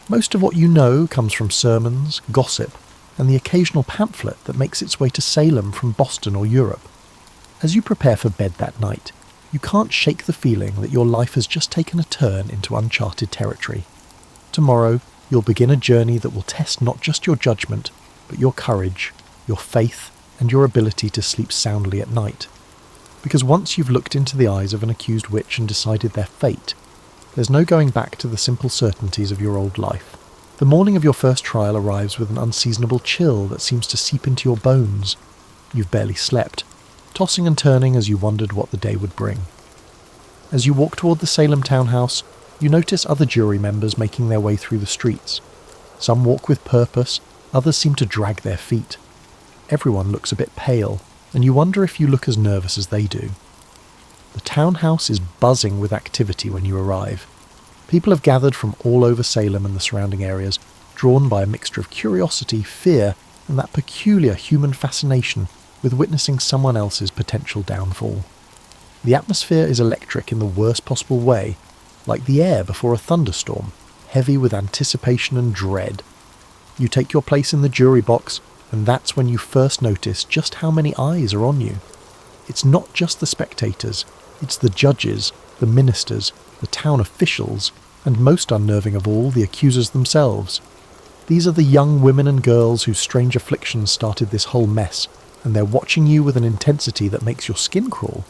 Most of what you know comes from sermons, gossip, and the occasional pamphlet that makes its way to Salem from Boston or Europe. As you prepare for bed that night, you can't shake the feeling that your life has just taken a turn into uncharted territory. Tomorrow, you'll begin a journey that will test not just your judgment, but your courage, your faith, and your ability to sleep soundly at night. Because once you've looked into the eyes of an accused witch and decided their fate, there's no going back to the simple certainties of your old life. The morning of your first trial arrives with an unseasonable chill that seems to seep into your bones. You've barely slept, tossing and turning as you wondered what the day would bring. As you walk toward the Salem townhouse, you notice other jury members making their way through the streets. Some walk with purpose, others seem to drag their feet. Everyone looks a bit pale, and you wonder if you look as nervous as they do. The townhouse is buzzing with activity when you arrive. People have gathered from all over Salem and the surrounding areas, drawn by a mixture of curiosity, fear, and that peculiar human fascination with witnessing someone else's potential downfall. The atmosphere is electric in the worst possible way, like the air before a thunderstorm, heavy with anticipation and dread. You take your place in the jury box, and that's when you first notice just how many eyes are on you. It's not just the spectators, it's the judges, the ministers, the town officials, and most unnerving of all, the accusers themselves. These are the young women and girls whose strange afflictions started this whole mess, and they're watching you with an intensity that makes your skin crawl.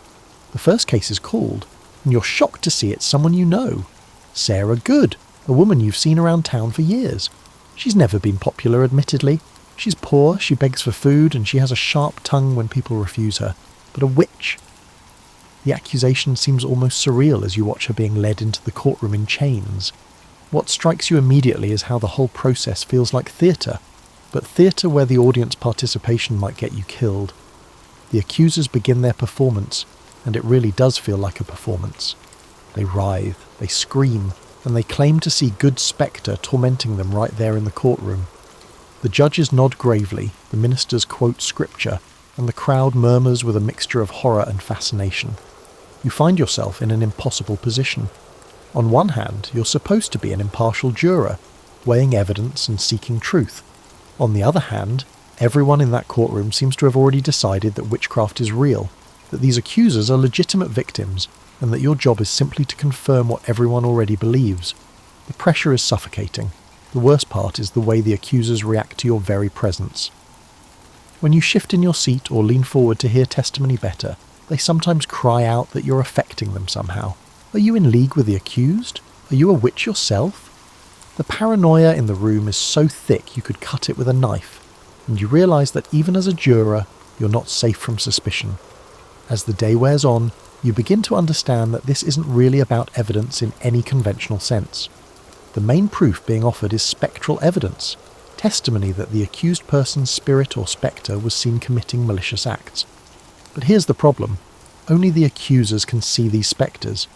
The first case is called, and you're shocked to see it's someone you know. Sarah Good, a woman you've seen around town for years. She's never been popular, admittedly. She's poor, she begs for food, and she has a sharp tongue when people refuse her. But a witch. The accusation seems almost surreal as you watch her being led into the courtroom in chains. What strikes you immediately is how the whole process feels like theatre, but theatre where the audience participation might get you killed. The accusers begin their performance, and it really does feel like a performance. They writhe, they scream, and they claim to see Good Spectre tormenting them right there in the courtroom. The judges nod gravely, the ministers quote scripture, and the crowd murmurs with a mixture of horror and fascination. You find yourself in an impossible position. On one hand, you're supposed to be an impartial juror, weighing evidence and seeking truth. On the other hand, everyone in that courtroom seems to have already decided that witchcraft is real, that these accusers are legitimate victims, and that your job is simply to confirm what everyone already believes. The pressure is suffocating. The worst part is the way the accusers react to your very presence. When you shift in your seat or lean forward to hear testimony better, they sometimes cry out that you're affecting them somehow. Are you in league with the accused? Are you a witch yourself? The paranoia in the room is so thick you could cut it with a knife, and you realise that even as a juror, you're not safe from suspicion. As the day wears on, you begin to understand that this isn't really about evidence in any conventional sense. The main proof being offered is spectral evidence, testimony that the accused person's spirit or spectre was seen committing malicious acts. But here's the problem. Only the accusers can see these spectres.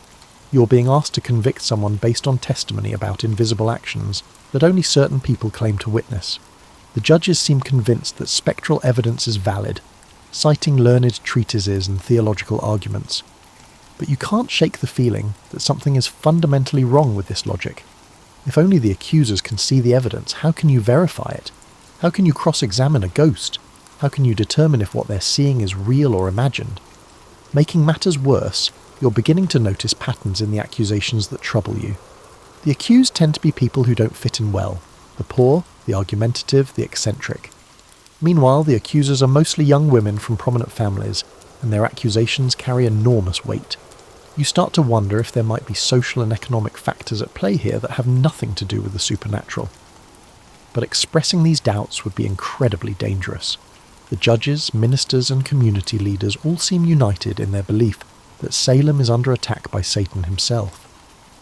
You're being asked to convict someone based on testimony about invisible actions that only certain people claim to witness. The judges seem convinced that spectral evidence is valid, citing learned treatises and theological arguments. But you can't shake the feeling that something is fundamentally wrong with this logic. If only the accusers can see the evidence, how can you verify it? How can you cross-examine a ghost? How can you determine if what they're seeing is real or imagined? Making matters worse, you're beginning to notice patterns in the accusations that trouble you. The accused tend to be people who don't fit in well: the poor, the argumentative, the eccentric. Meanwhile, the accusers are mostly young women from prominent families, and their accusations carry enormous weight. You start to wonder if there might be social and economic factors at play here that have nothing to do with the supernatural. But expressing these doubts would be incredibly dangerous. The judges, ministers, and community leaders all seem united in their belief that Salem is under attack by Satan himself.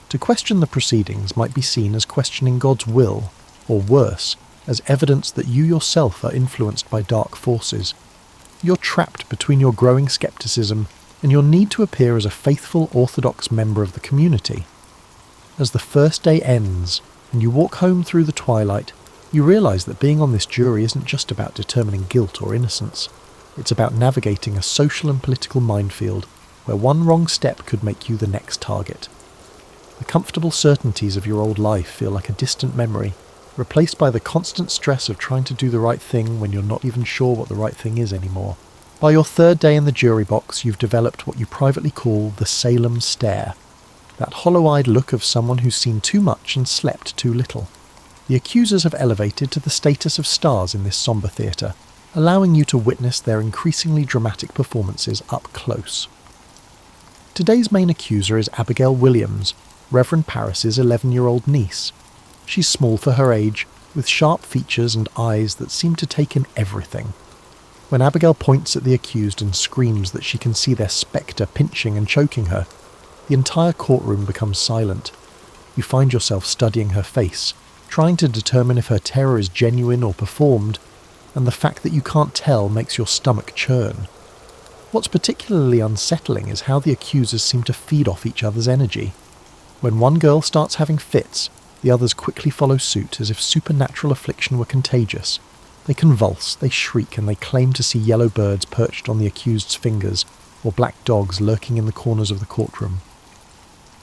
To question the proceedings might be seen as questioning God's will, or worse, as evidence that you yourself are influenced by dark forces. You're trapped between your growing skepticism and your need to appear as a faithful, orthodox member of the community. As the first day ends, and you walk home through the twilight, you realise that being on this jury isn't just about determining guilt or innocence. It's about navigating a social and political minefield where one wrong step could make you the next target. The comfortable certainties of your old life feel like a distant memory, replaced by the constant stress of trying to do the right thing when you're not even sure what the right thing is anymore. By your third day in the jury box, you've developed what you privately call the Salem stare, that hollow-eyed look of someone who's seen too much and slept too little. The accusers have elevated to the status of stars in this sombre theatre, allowing you to witness their increasingly dramatic performances up close. Today's main accuser is Abigail Williams, Reverend Parris's 11-year-old niece. She's small for her age, with sharp features and eyes that seem to take in everything. When Abigail points at the accused and screams that she can see their spectre pinching and choking her, the entire courtroom becomes silent. You find yourself studying her face, trying to determine if her terror is genuine or performed, and the fact that you can't tell makes your stomach churn. What's particularly unsettling is how the accusers seem to feed off each other's energy. When one girl starts having fits, the others quickly follow suit as if supernatural affliction were contagious. They convulse, they shriek, and they claim to see yellow birds perched on the accused's fingers, or black dogs lurking in the corners of the courtroom.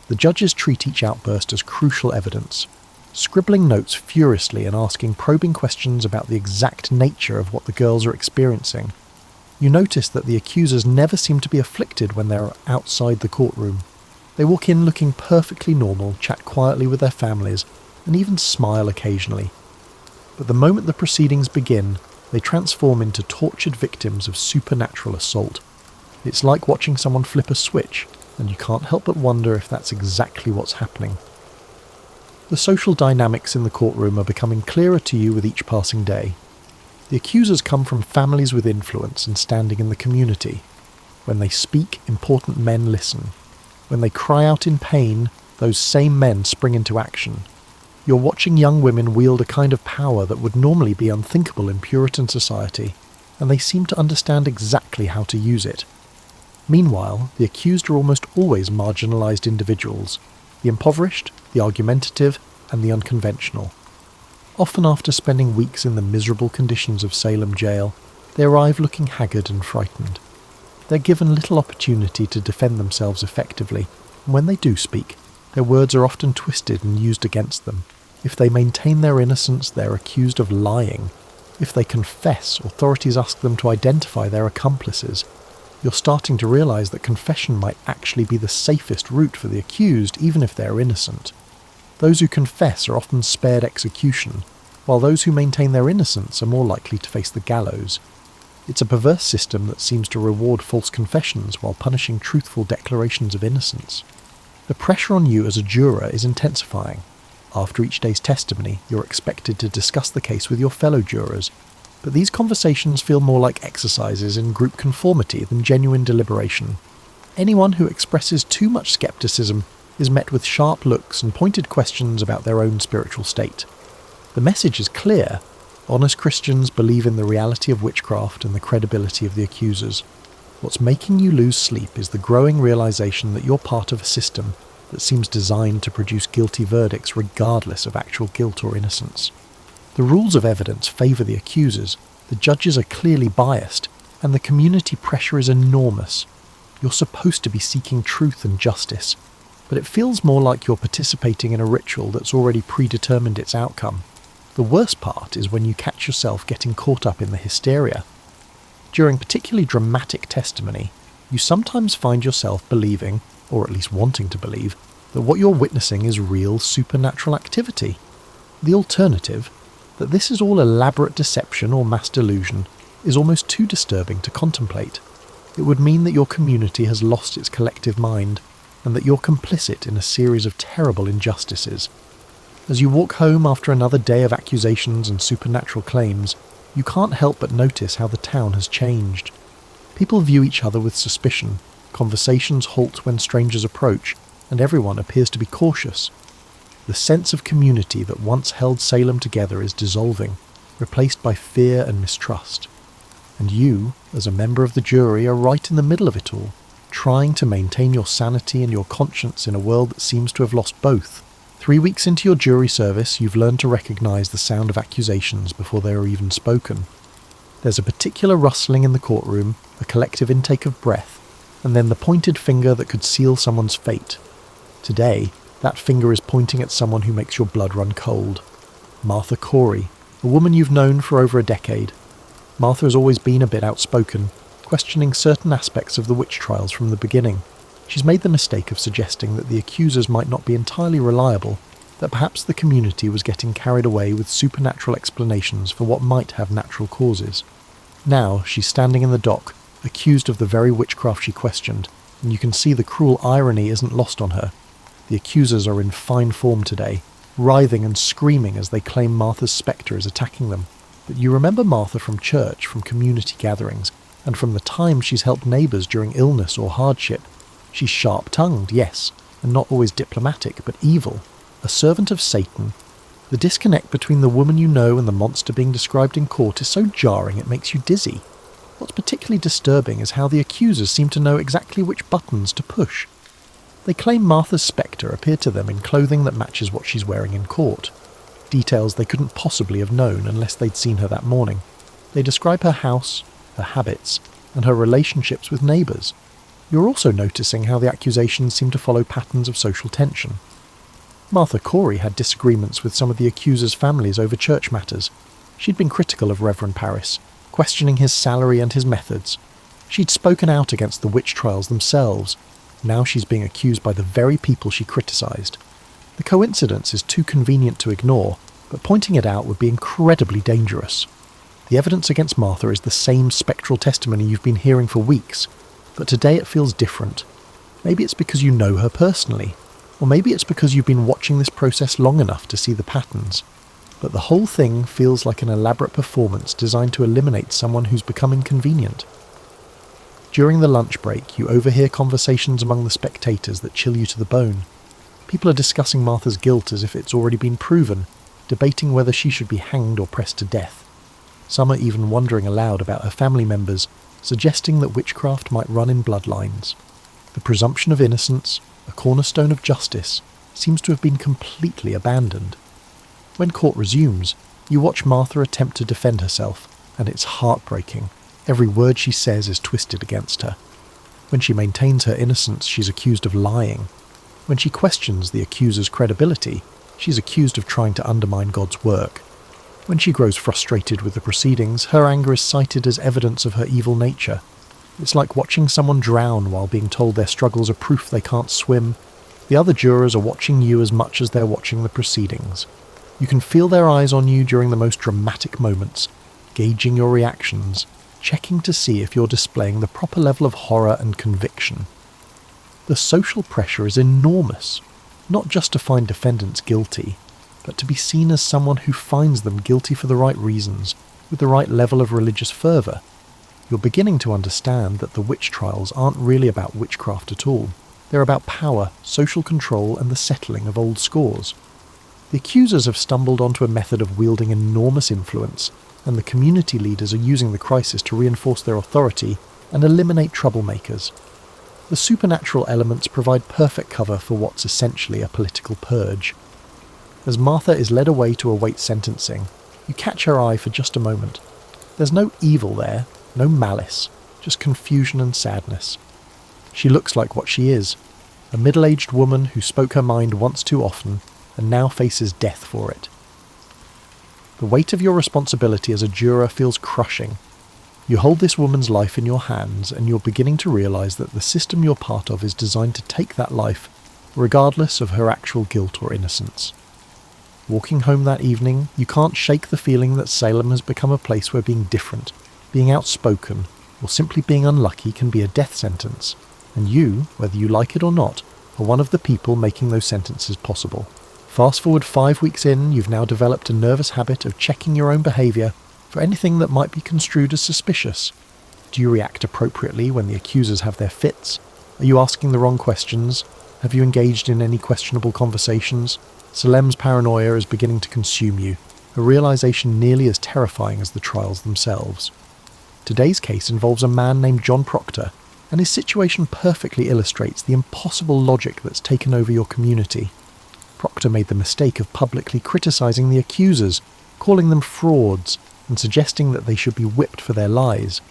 The judges treat each outburst as crucial evidence, scribbling notes furiously and asking probing questions about the exact nature of what the girls are experiencing. You notice that the accusers never seem to be afflicted when they're outside the courtroom. They walk in looking perfectly normal, chat quietly with their families, and even smile occasionally. But the moment the proceedings begin, they transform into tortured victims of supernatural assault. It's like watching someone flip a switch, and you can't help but wonder if that's exactly what's happening. The social dynamics in the courtroom are becoming clearer to you with each passing day. The accusers come from families with influence and standing in the community. When they speak, important men listen. When they cry out in pain, those same men spring into action. You're watching young women wield a kind of power that would normally be unthinkable in Puritan society, and they seem to understand exactly how to use it. Meanwhile, the accused are almost always marginalised individuals, the impoverished, the argumentative, and the unconventional. Often after spending weeks in the miserable conditions of Salem jail, they arrive looking haggard and frightened. They're given little opportunity to defend themselves effectively, and when they do speak, their words are often twisted and used against them. If they maintain their innocence, they're accused of lying. If they confess, authorities ask them to identify their accomplices. You're starting to realise that confession might actually be the safest route for the accused, even if they're innocent. Those who confess are often spared execution, while those who maintain their innocence are more likely to face the gallows. It's a perverse system that seems to reward false confessions while punishing truthful declarations of innocence. The pressure on you as a juror is intensifying. After each day's testimony, you're expected to discuss the case with your fellow jurors, but these conversations feel more like exercises in group conformity than genuine deliberation. Anyone who expresses too much skepticism is met with sharp looks and pointed questions about their own spiritual state. The message is clear. Honest Christians believe in the reality of witchcraft and the credibility of the accusers. What's making you lose sleep is the growing realization that you're part of a system that seems designed to produce guilty verdicts regardless of actual guilt or innocence. The rules of evidence favour the accusers, the judges are clearly biased, and the community pressure is enormous. You're supposed to be seeking truth and justice, but it feels more like you're participating in a ritual that's already predetermined its outcome. The worst part is when you catch yourself getting caught up in the hysteria. During particularly dramatic testimony, you sometimes find yourself believing, or at least wanting to believe, that what you're witnessing is real supernatural activity. The alternative, that this is all elaborate deception or mass delusion, is almost too disturbing to contemplate. It would mean that your community has lost its collective mind, and that you're complicit in a series of terrible injustices. As you walk home after another day of accusations and supernatural claims, you can't help but notice how the town has changed. People view each other with suspicion, conversations halt when strangers approach, and everyone appears to be cautious. The sense of community that once held Salem together is dissolving, replaced by fear and mistrust. And you, as a member of the jury, are right in the middle of it all, trying to maintain your sanity and your conscience in a world that seems to have lost both. 3 weeks into your jury service, you've learned to recognise the sound of accusations before they are even spoken. There's a particular rustling in the courtroom, a collective intake of breath, and then the pointed finger that could seal someone's fate. Today, that finger is pointing at someone who makes your blood run cold. Martha Corey, a woman you've known for over a decade. Martha has always been a bit outspoken, questioning certain aspects of the witch trials from the beginning. She's made the mistake of suggesting that the accusers might not be entirely reliable, that perhaps the community was getting carried away with supernatural explanations for what might have natural causes. Now she's standing in the dock, accused of the very witchcraft she questioned, and you can see the cruel irony isn't lost on her. The accusers are in fine form today, writhing and screaming as they claim Martha's spectre is attacking them. But you remember Martha from church, from community gatherings, and from the time she's helped neighbours during illness or hardship. She's sharp-tongued, yes, and not always diplomatic, but evil, a servant of Satan. The disconnect between the woman you know and the monster being described in court is so jarring it makes you dizzy. What's particularly disturbing is how the accusers seem to know exactly which buttons to push. They claim Martha's spectre appeared to them in clothing that matches what she's wearing in court, details they couldn't possibly have known unless they'd seen her that morning. They describe her house, her habits, and her relationships with neighbours. You're also noticing how the accusations seem to follow patterns of social tension. Martha Corey had disagreements with some of the accusers' families over church matters. She'd been critical of Reverend Parris, questioning his salary and his methods. She'd spoken out against the witch trials themselves. Now she's being accused by the very people she criticised. The coincidence is too convenient to ignore, but pointing it out would be incredibly dangerous. The evidence against Martha is the same spectral testimony you've been hearing for weeks, but today it feels different. Maybe it's because you know her personally, or maybe it's because you've been watching this process long enough to see the patterns. But the whole thing feels like an elaborate performance designed to eliminate someone who's become inconvenient. During the lunch break, you overhear conversations among the spectators that chill you to the bone. People are discussing Martha's guilt as if it's already been proven, debating whether she should be hanged or pressed to death. Some are even wondering aloud about her family members, suggesting that witchcraft might run in bloodlines. The presumption of innocence, a cornerstone of justice, seems to have been completely abandoned. When court resumes, you watch Martha attempt to defend herself, and it's heartbreaking. Every word she says is twisted against her. When she maintains her innocence, she's accused of lying. When she questions the accuser's credibility, she's accused of trying to undermine God's work. When she grows frustrated with the proceedings, her anger is cited as evidence of her evil nature. It's like watching someone drown while being told their struggles are proof they can't swim. The other jurors are watching you as much as they're watching the proceedings. You can feel their eyes on you during the most dramatic moments, gauging your reactions, checking to see if you're displaying the proper level of horror and conviction. The social pressure is enormous, not just to find defendants guilty, but to be seen as someone who finds them guilty for the right reasons, with the right level of religious fervour. You're beginning to understand that the witch trials aren't really about witchcraft at all. They're about power, social control, and the settling of old scores. The accusers have stumbled onto a method of wielding enormous influence, and the community leaders are using the crisis to reinforce their authority and eliminate troublemakers. The supernatural elements provide perfect cover for what's essentially a political purge. As Martha is led away to await sentencing, you catch her eye for just a moment. There's no evil there, no malice, just confusion and sadness. She looks like what she is, a middle-aged woman who spoke her mind once too often and now faces death for it. The weight of your responsibility as a juror feels crushing. You hold this woman's life in your hands, and you're beginning to realise that the system you're part of is designed to take that life, regardless of her actual guilt or innocence. Walking home that evening, you can't shake the feeling that Salem has become a place where being different, being outspoken, or simply being unlucky can be a death sentence, and you, whether you like it or not, are one of the people making those sentences possible. Fast forward 5 weeks in, you've now developed a nervous habit of checking your own behaviour for anything that might be construed as suspicious. Do you react appropriately when the accusers have their fits? Are you asking the wrong questions? Have you engaged in any questionable conversations? Salem's paranoia is beginning to consume you, a realisation nearly as terrifying as the trials themselves. Today's case involves a man named John Proctor, and his situation perfectly illustrates the impossible logic that's taken over your community. Proctor made the mistake of publicly criticising the accusers, calling them frauds, and suggesting that they should be whipped for their lies.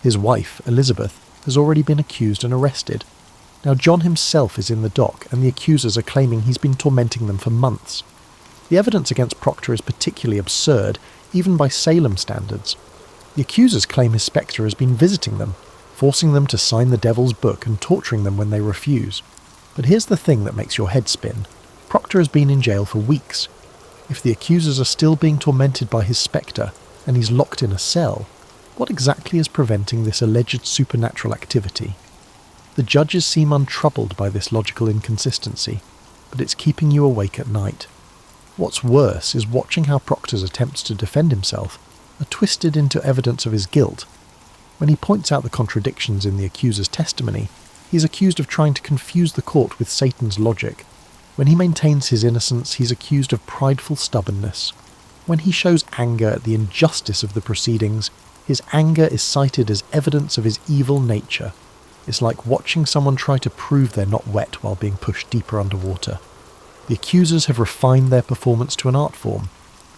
His wife, Elizabeth, has already been accused and arrested. Now John himself is in the dock, and the accusers are claiming he's been tormenting them for months. The evidence against Proctor is particularly absurd, even by Salem standards. The accusers claim his spectre has been visiting them, forcing them to sign the devil's book and torturing them when they refuse. But here's the thing that makes your head spin. Proctor has been in jail for weeks. If the accusers are still being tormented by his spectre, and he's locked in a cell, what exactly is preventing this alleged supernatural activity? The judges seem untroubled by this logical inconsistency, but it's keeping you awake at night. What's worse is watching how Proctor's attempts to defend himself are twisted into evidence of his guilt. When he points out the contradictions in the accuser's testimony, he's accused of trying to confuse the court with Satan's logic. When he maintains his innocence, he's accused of prideful stubbornness. When he shows anger at the injustice of the proceedings, his anger is cited as evidence of his evil nature. It's like watching someone try to prove they're not wet while being pushed deeper underwater. The accusers have refined their performance to an art form.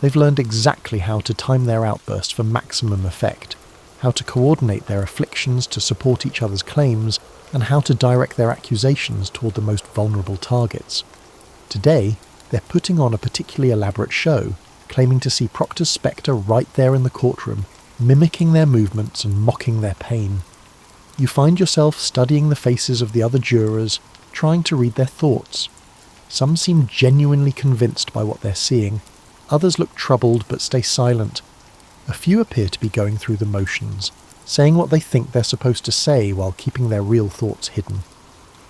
They've learned exactly how to time their outburst for maximum effect, how to coordinate their afflictions to support each other's claims, and how to direct their accusations toward the most vulnerable targets. Today, they're putting on a particularly elaborate show, claiming to see Proctor's spectre right there in the courtroom, mimicking their movements and mocking their pain. You find yourself studying the faces of the other jurors, trying to read their thoughts. Some seem genuinely convinced by what they're seeing, others look troubled but stay silent. A few appear to be going through the motions, saying what they think they're supposed to say while keeping their real thoughts hidden.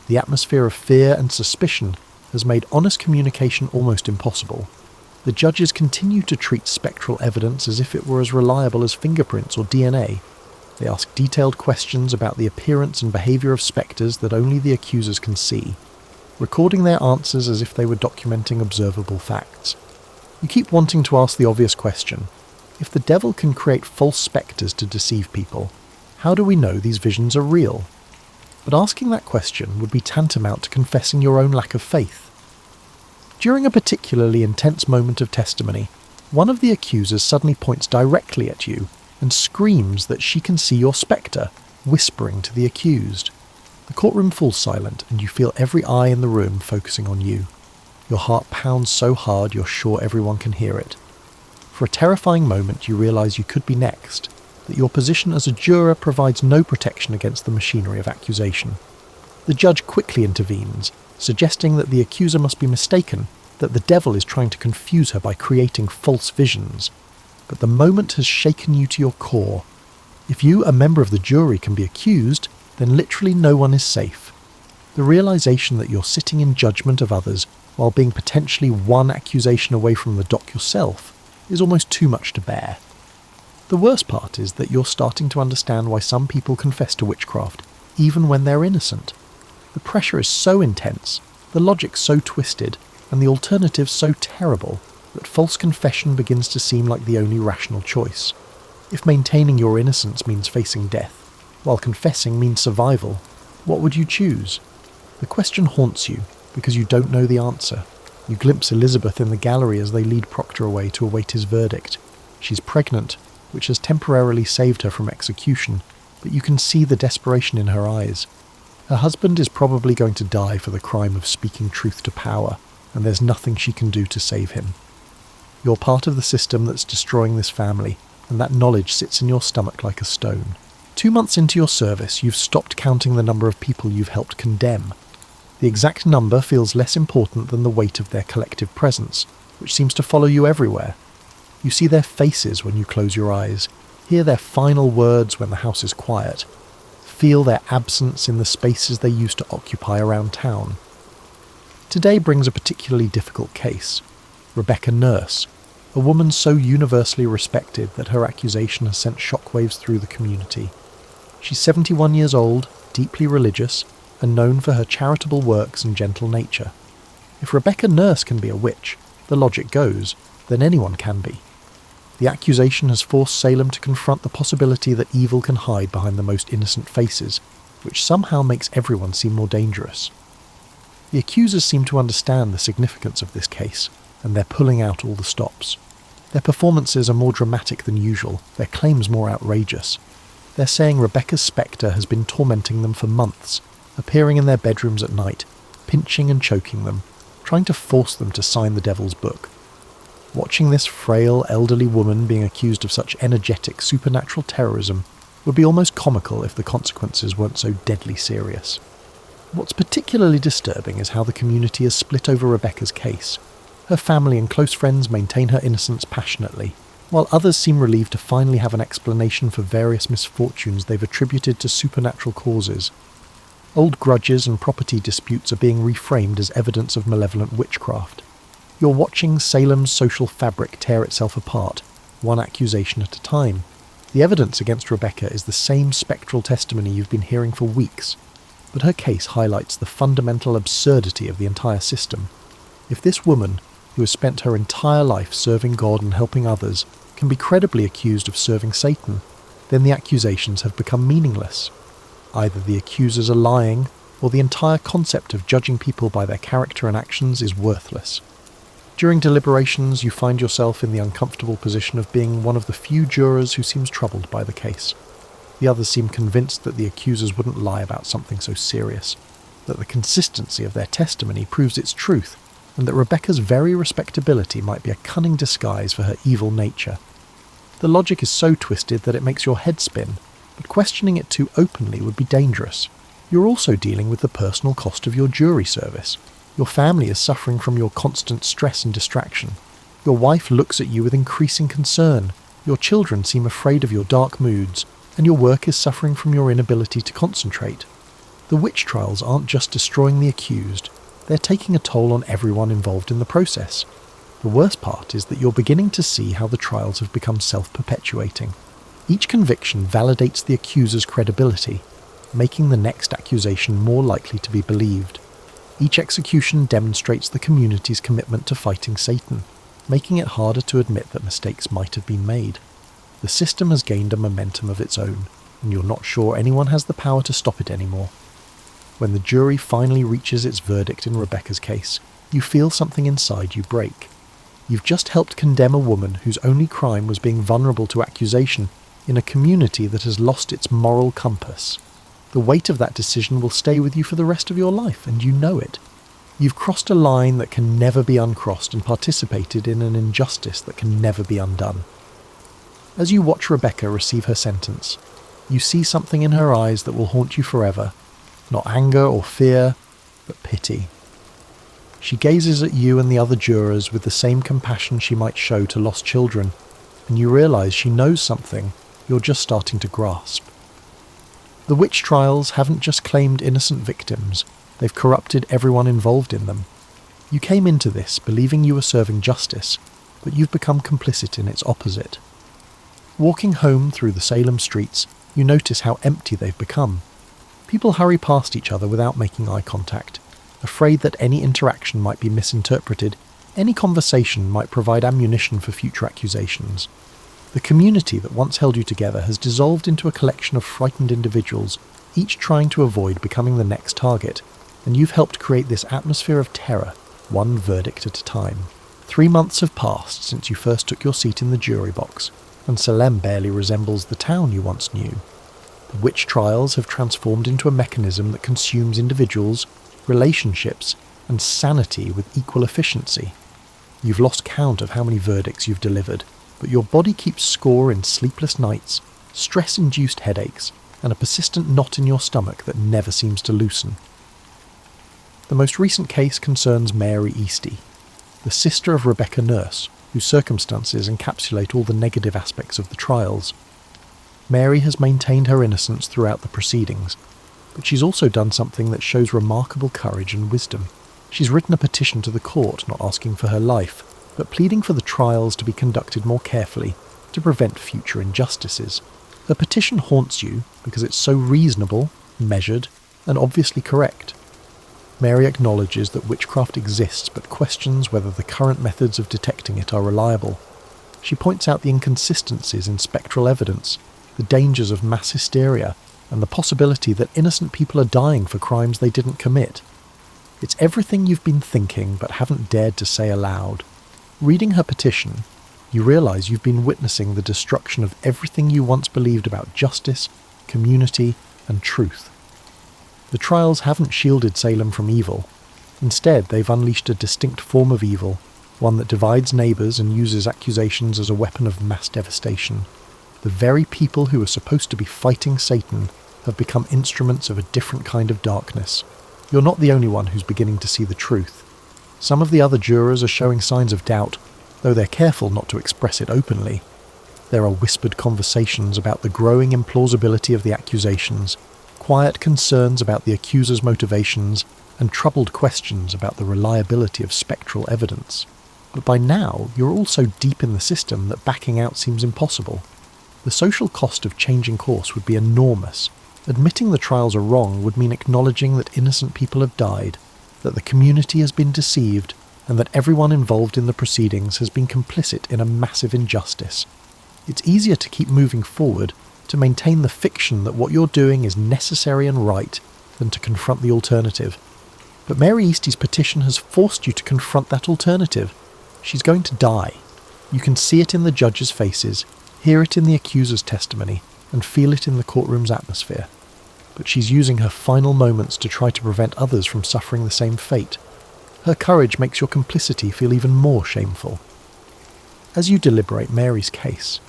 The atmosphere of fear and suspicion has made honest communication almost impossible. The judges continue to treat spectral evidence as if it were as reliable as fingerprints or DNA. They ask detailed questions about the appearance and behaviour of spectres that only the accusers can see, recording their answers as if they were documenting observable facts. You keep wanting to ask the obvious question. If the devil can create false spectres to deceive people, how do we know these visions are real? But asking that question would be tantamount to confessing your own lack of faith. During a particularly intense moment of testimony, one of the accusers suddenly points directly at you and screams that she can see your spectre, whispering to the accused. The courtroom falls silent, and you feel every eye in the room focusing on you. Your heart pounds so hard you're sure everyone can hear it. For a terrifying moment you realise you could be next, that your position as a juror provides no protection against the machinery of accusation. The judge quickly intervenes, suggesting that the accuser must be mistaken, that the devil is trying to confuse her by creating false visions. But the moment has shaken you to your core. If you, a member of the jury, can be accused, then literally no one is safe. The realisation that you're sitting in judgment of others while being potentially one accusation away from the dock yourself is almost too much to bear. The worst part is that you're starting to understand why some people confess to witchcraft, even when they're innocent. The pressure is so intense, the logic so twisted, and the alternatives so terrible, that false confession begins to seem like the only rational choice. If maintaining your innocence means facing death, While confessing means survival, what would you choose? The question haunts you because you don't know the answer. You glimpse Elizabeth in the gallery as they lead Proctor away to await his verdict. She's pregnant, which has temporarily saved her from execution, but you can see the desperation in her eyes. Her husband is probably going to die for the crime of speaking truth to power, and there's nothing she can do to save him. You're part of the system that's destroying this family, and that knowledge sits in your stomach like a stone. 2 months into your service, you've stopped counting the number of people you've helped condemn. The exact number feels less important than the weight of their collective presence, which seems to follow you everywhere. You see their faces when you close your eyes, hear their final words when the house is quiet, feel their absence in the spaces they used to occupy around town. Today brings a particularly difficult case. Rebecca Nurse, a woman so universally respected that her accusation has sent shockwaves through the community. She's 71 years old, deeply religious, and known for her charitable works and gentle nature. If Rebecca Nurse can be a witch, the logic goes, then anyone can be. The accusation has forced Salem to confront the possibility that evil can hide behind the most innocent faces, which somehow makes everyone seem more dangerous. The accusers seem to understand the significance of this case, and they're pulling out all the stops. Their performances are more dramatic than usual, their claims more outrageous. They're saying Rebecca's spectre has been tormenting them for months, appearing in their bedrooms at night, pinching and choking them, trying to force them to sign the devil's book. Watching this frail, elderly woman being accused of such energetic, supernatural terrorism would be almost comical if the consequences weren't so deadly serious. What's particularly disturbing is how the community is split over Rebecca's case. Her family and close friends maintain her innocence passionately, while others seem relieved to finally have an explanation for various misfortunes they've attributed to supernatural causes. Old grudges and property disputes are being reframed as evidence of malevolent witchcraft. You're watching Salem's social fabric tear itself apart, one accusation at a time. The evidence against Rebecca is the same spectral testimony you've been hearing for weeks, but her case highlights the fundamental absurdity of the entire system. If this woman, who has spent her entire life serving God and helping others, can be credibly accused of serving Satan, then the accusations have become meaningless. Either the accusers are lying, or the entire concept of judging people by their character and actions is worthless. During deliberations, you find yourself in the uncomfortable position of being one of the few jurors who seems troubled by the case. The others seem convinced that the accusers wouldn't lie about something so serious, that the consistency of their testimony proves its truth, and that Rebecca's very respectability might be a cunning disguise for her evil nature. The logic is so twisted that it makes your head spin, but questioning it too openly would be dangerous. You're also dealing with the personal cost of your jury service. Your family is suffering from your constant stress and distraction. Your wife looks at you with increasing concern. Your children seem afraid of your dark moods, and your work is suffering from your inability to concentrate. The witch trials aren't just destroying the accused, they're taking a toll on everyone involved in the process. The worst part is that you're beginning to see how the trials have become self-perpetuating. Each conviction validates the accuser's credibility, making the next accusation more likely to be believed. Each execution demonstrates the community's commitment to fighting Satan, making it harder to admit that mistakes might have been made. The system has gained a momentum of its own, and you're not sure anyone has the power to stop it anymore. When the jury finally reaches its verdict in Rebecca's case, you feel something inside you break. You've just helped condemn a woman whose only crime was being vulnerable to accusation in a community that has lost its moral compass. The weight of that decision will stay with you for the rest of your life, and you know it. You've crossed a line that can never be uncrossed and participated in an injustice that can never be undone. As you watch Rebecca receive her sentence, you see something in her eyes that will haunt you forever. Not anger or fear, but pity. She gazes at you and the other jurors with the same compassion she might show to lost children, and you realise she knows something you're just starting to grasp. The witch trials haven't just claimed innocent victims, they've corrupted everyone involved in them. You came into this believing you were serving justice, but you've become complicit in its opposite. Walking home through the Salem streets, you notice how empty they've become. People hurry past each other without making eye contact, afraid that any interaction might be misinterpreted, any conversation might provide ammunition for future accusations. The community that once held you together has dissolved into a collection of frightened individuals, each trying to avoid becoming the next target, and you've helped create this atmosphere of terror, one verdict at a time. 3 months have passed since you first took your seat in the jury box, and Salem barely resembles the town you once knew. The witch trials have transformed into a mechanism that consumes individuals, relationships, and sanity with equal efficiency. You've lost count of how many verdicts you've delivered, but your body keeps score in sleepless nights, stress-induced headaches, and a persistent knot in your stomach that never seems to loosen. The most recent case concerns Mary Eastie, the sister of Rebecca Nurse, whose circumstances encapsulate all the negative aspects of the trials. Mary has maintained her innocence throughout the proceedings, but she's also done something that shows remarkable courage and wisdom. She's written a petition to the court not asking for her life, but pleading for the trials to be conducted more carefully to prevent future injustices. Her petition haunts you because it's so reasonable, measured, and obviously correct. Mary acknowledges that witchcraft exists but questions whether the current methods of detecting it are reliable. She points out the inconsistencies in spectral evidence, the dangers of mass hysteria, and the possibility that innocent people are dying for crimes they didn't commit. It's everything you've been thinking but haven't dared to say aloud. Reading her petition, you realise you've been witnessing the destruction of everything you once believed about justice, community, and truth. The trials haven't shielded Salem from evil. Instead, they've unleashed a distinct form of evil, one that divides neighbours and uses accusations as a weapon of mass devastation. The very people who are supposed to be fighting Satan have become instruments of a different kind of darkness. You're not the only one who's beginning to see the truth. Some of the other jurors are showing signs of doubt, though they're careful not to express it openly. There are whispered conversations about the growing implausibility of the accusations, quiet concerns about the accuser's motivations, and troubled questions about the reliability of spectral evidence. But by now, you're all so deep in the system that backing out seems impossible. The social cost of changing course would be enormous. Admitting the trials are wrong would mean acknowledging that innocent people have died, that the community has been deceived, and that everyone involved in the proceedings has been complicit in a massive injustice. It's easier to keep moving forward, to maintain the fiction that what you're doing is necessary and right, than to confront the alternative. But Mary Eastie's petition has forced you to confront that alternative. She's going to die. You can see it in the judges' faces, hear it in the accuser's testimony, and feel it in the courtroom's atmosphere. But she's using her final moments to try to prevent others from suffering the same fate. Her courage makes your complicity feel even more shameful. As you deliberate Mary's case,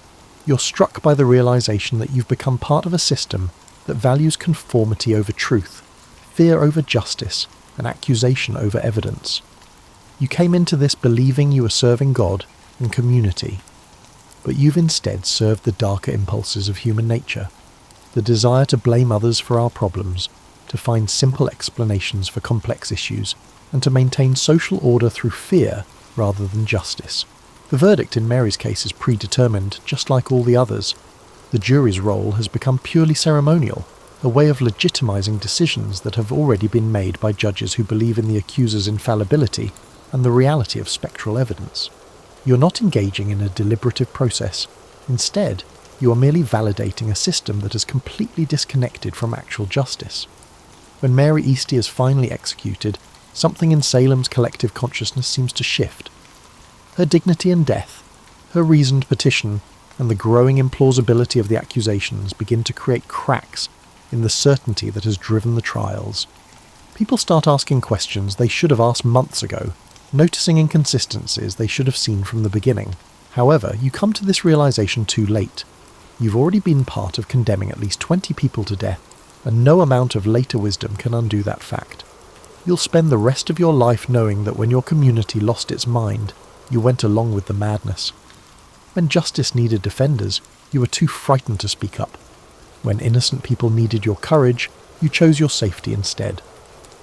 you're struck by the realization that you've become part of a system that values conformity over truth, fear over justice, and accusation over evidence. You came into this believing you were serving God and community, but you've instead served the darker impulses of human nature, the desire to blame others for our problems, to find simple explanations for complex issues, and to maintain social order through fear rather than justice. The verdict in Mary's case is predetermined, just like all the others. The jury's role has become purely ceremonial, a way of legitimizing decisions that have already been made by judges who believe in the accuser's infallibility and the reality of spectral evidence. You're not engaging in a deliberative process. Instead, you are merely validating a system that is completely disconnected from actual justice. When Mary Eastie is finally executed, something in Salem's collective consciousness seems to shift. Her dignity and death, her reasoned petition, and the growing implausibility of the accusations begin to create cracks in the certainty that has driven the trials. People start asking questions they should have asked months ago, noticing inconsistencies they should have seen from the beginning. However, you come to this realization too late. You've already been part of condemning at least 20 people to death, and no amount of later wisdom can undo that fact. You'll spend the rest of your life knowing that when your community lost its mind, you went along with the madness. When justice needed defenders, you were too frightened to speak up. When innocent people needed your courage, you chose your safety instead.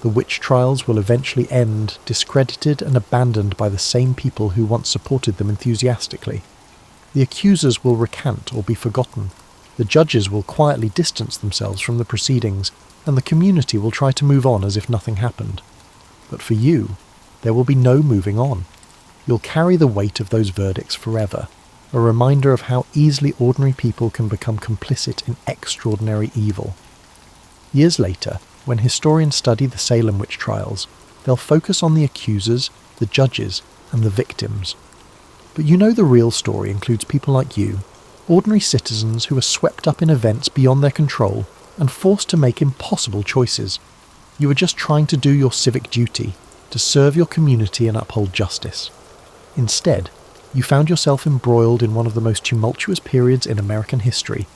The witch trials will eventually end, discredited and abandoned by the same people who once supported them enthusiastically. The accusers will recant or be forgotten. The judges will quietly distance themselves from the proceedings, and the community will try to move on as if nothing happened. But for you, there will be no moving on. You'll carry the weight of those verdicts forever. a reminder of how easily ordinary people can become complicit in extraordinary evil. Years later, when historians study the Salem witch trials, they'll focus on the accusers, the judges, and the victims. But you know the real story includes people like you, ordinary citizens who are swept up in events beyond their control and forced to make impossible choices. You were just trying to do your civic duty, to serve your community and uphold justice. Instead, you found yourself embroiled in one of the most tumultuous periods in American history,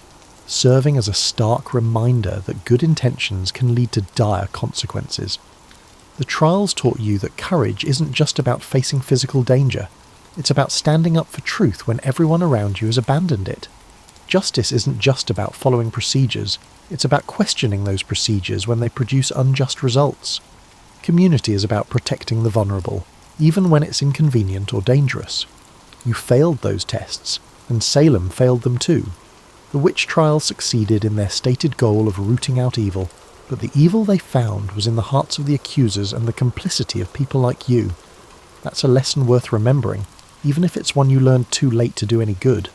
serving as a stark reminder that good intentions can lead to dire consequences. The trials taught you that courage isn't just about facing physical danger. It's about standing up for truth when everyone around you has abandoned it. Justice isn't just about following procedures, it's about questioning those procedures when they produce unjust results. Community is about protecting the vulnerable, even when it's inconvenient or dangerous. You failed those tests, and Salem failed them too. The witch trials succeeded in their stated goal of rooting out evil, but the evil they found was in the hearts of the accusers and the complicity of people like you. That's a lesson worth remembering, even if it's one you learned too late to do any good.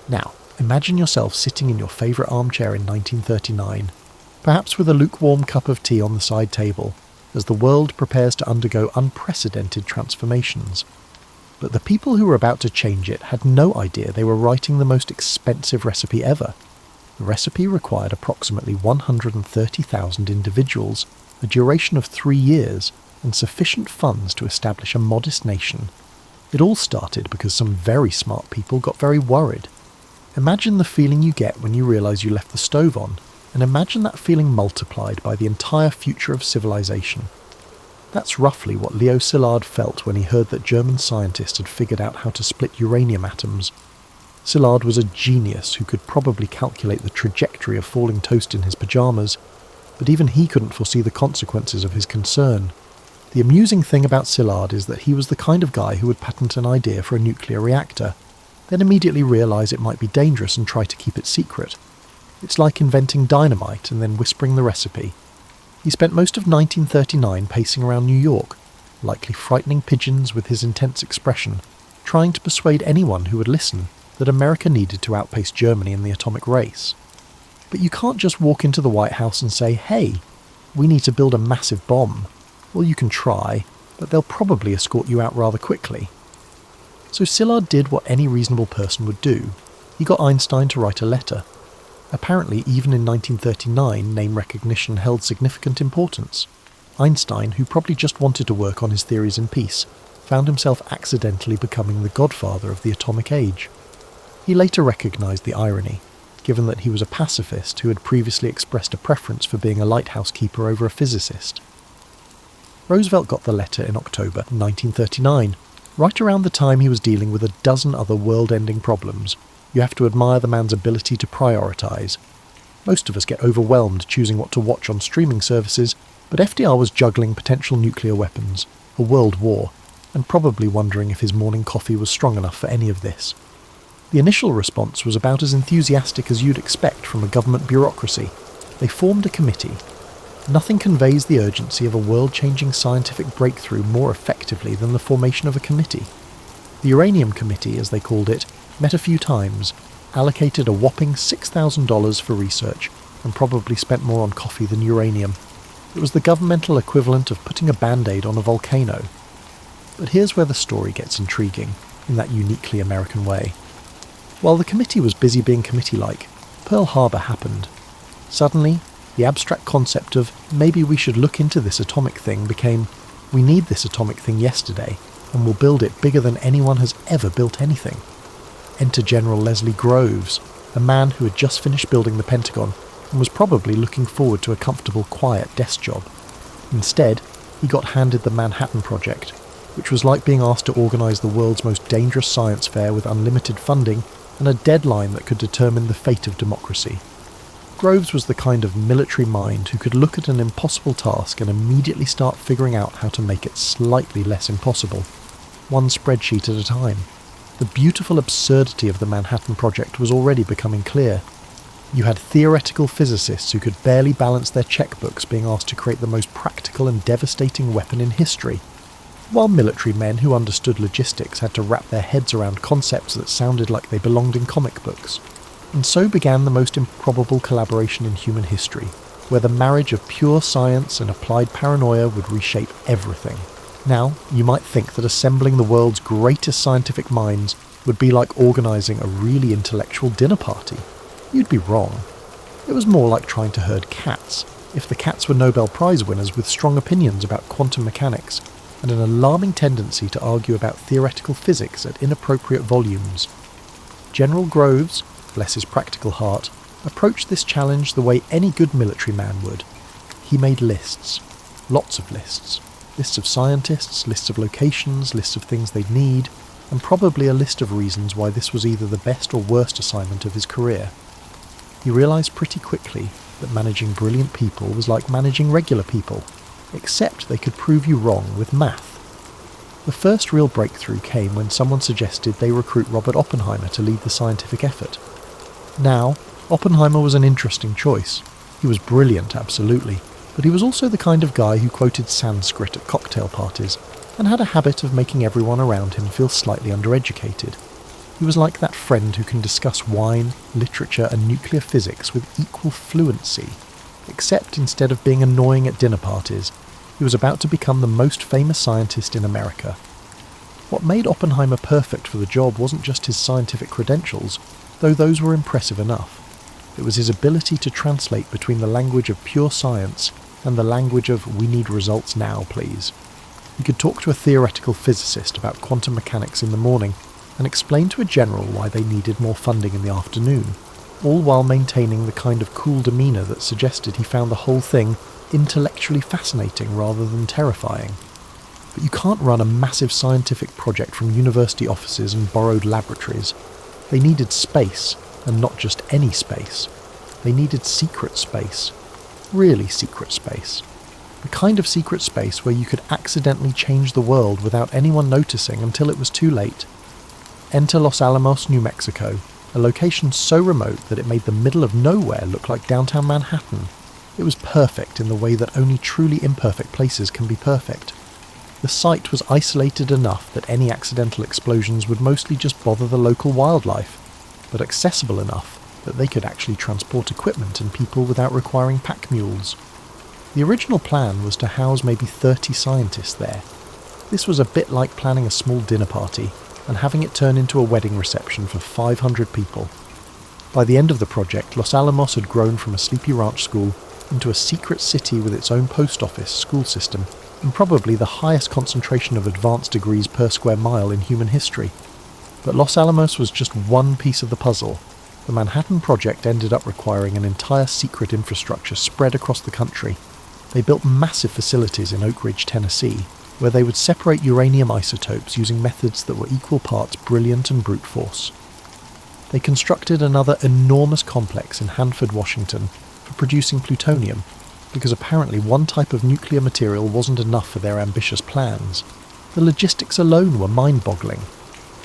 Now, imagine yourself sitting in your favourite armchair in 1939, perhaps with a lukewarm cup of tea on the side table, as the world prepares to undergo unprecedented transformations. But the people who were about to change it had no idea they were writing the most expensive recipe ever. The recipe required approximately 130,000 individuals, a duration of 3 years, and sufficient funds to establish a modest nation. It all started because some very smart people got very worried. Imagine the feeling you get when you realise you left the stove on, and imagine that feeling multiplied by the entire future of civilization. That's roughly what Leo Szilard felt when he heard that German scientists had figured out how to split uranium atoms. Szilard was a genius who could probably calculate the trajectory of falling toast in his pyjamas, but even he couldn't foresee the consequences of his concern. The amusing thing about Szilard is that he was the kind of guy who would patent an idea for a nuclear reactor, then immediately realise it might be dangerous and try to keep it secret. It's like inventing dynamite and then whispering the recipe. He spent most of 1939 pacing around New York, likely frightening pigeons with his intense expression, trying to persuade anyone who would listen that America needed to outpace Germany in the atomic race. But you can't just walk into the White House and say, "Hey, we need to build a massive bomb." Well, you can try, but they'll probably escort you out rather quickly. So Szilard did what any reasonable person would do. He got Einstein to write a letter. Apparently, even in 1939, name recognition held significant importance. Einstein, who probably just wanted to work on his theories in peace, found himself accidentally becoming the godfather of the atomic age. He later recognised the irony, given that he was a pacifist who had previously expressed a preference for being a lighthouse keeper over a physicist. Roosevelt got the letter in October 1939, right around the time he was dealing with a dozen other world-ending problems. You have to admire the man's ability to prioritise. Most of us get overwhelmed choosing what to watch on streaming services, but FDR was juggling potential nuclear weapons, a world war, and probably wondering if his morning coffee was strong enough for any of this. The initial response was about as enthusiastic as you'd expect from a government bureaucracy. They formed a committee. Nothing conveys the urgency of a world-changing scientific breakthrough more effectively than the formation of a committee. The Uranium Committee, as they called it, met a few times, allocated a whopping $6,000 for research, and probably spent more on coffee than uranium. It was the governmental equivalent of putting a band-aid on a volcano. But here's where the story gets intriguing, in that uniquely American way. While the committee was busy being committee-like, Pearl Harbor happened. Suddenly, the abstract concept of maybe we should look into this atomic thing became, we need this atomic thing yesterday, and we'll build it bigger than anyone has ever built anything. Enter General Leslie Groves, a man who had just finished building the Pentagon and was probably looking forward to a comfortable, quiet desk job. Instead, he got handed the Manhattan Project, which was like being asked to organise the world's most dangerous science fair with unlimited funding and a deadline that could determine the fate of democracy. Groves was the kind of military mind who could look at an impossible task and immediately start figuring out how to make it slightly less impossible, one spreadsheet at a time. The beautiful absurdity of the Manhattan Project was already becoming clear. You had theoretical physicists who could barely balance their checkbooks being asked to create the most practical and devastating weapon in history. while military men who understood logistics had to wrap their heads around concepts that sounded like they belonged in comic books. And so began the most improbable collaboration in human history, where the marriage of pure science and applied paranoia would reshape everything. Now, you might think that assembling the world's greatest scientific minds would be like organising a really intellectual dinner party. You'd be wrong. It was more like trying to herd cats, if the cats were Nobel Prize winners with strong opinions about quantum mechanics, and an alarming tendency to argue about theoretical physics at inappropriate volumes. General Groves, bless his practical heart, approached this challenge the way any good military man would. He made lists. Lots of lists. Lists of scientists, lists of locations, lists of things they'd need, and probably a list of reasons why this was either the best or worst assignment of his career. He realised pretty quickly that managing brilliant people was like managing regular people, except they could prove you wrong with math. The first real breakthrough came when someone suggested they recruit Robert Oppenheimer to lead the scientific effort. Now, Oppenheimer was an interesting choice. He was brilliant, absolutely, but he was also the kind of guy who quoted Sanskrit at cocktail parties, and had a habit of making everyone around him feel slightly undereducated. He was like that friend who can discuss wine, literature and nuclear physics with equal fluency, except instead of being annoying at dinner parties, he was about to become the most famous scientist in America. What made Oppenheimer perfect for the job wasn't just his scientific credentials, though those were impressive enough. It was his ability to translate between the language of pure science and the language of "we need results now, please." He could talk to a theoretical physicist about quantum mechanics in the morning and explain to a general why they needed more funding in the afternoon, all while maintaining the kind of cool demeanour that suggested he found the whole thing intellectually fascinating rather than terrifying. But you can't run a massive scientific project from university offices and borrowed laboratories. They needed space, and not just any space. They needed secret space. Really secret space. The kind of secret space where you could accidentally change the world without anyone noticing until it was too late. Enter Los Alamos, New Mexico, a location so remote that it made the middle of nowhere look like downtown Manhattan. It was perfect in the way that only truly imperfect places can be perfect. The site was isolated enough that any accidental explosions would mostly just bother the local wildlife, but accessible enough that they could actually transport equipment and people without requiring pack mules. The original plan was to house maybe 30 scientists there. This was a bit like planning a small dinner party and having it turn into a wedding reception for 500 people. By the end of the project, Los Alamos had grown from a sleepy ranch school into a secret city with its own post office, school system, and probably the highest concentration of advanced degrees per square mile in human history. But Los Alamos was just one piece of the puzzle. The Manhattan Project ended up requiring an entire secret infrastructure spread across the country. They built massive facilities in Oak Ridge, Tennessee, where they would separate uranium isotopes using methods that were equal parts brilliant and brute force. They constructed another enormous complex in Hanford, Washington, for producing plutonium, because apparently one type of nuclear material wasn't enough for their ambitious plans. The logistics alone were mind-boggling.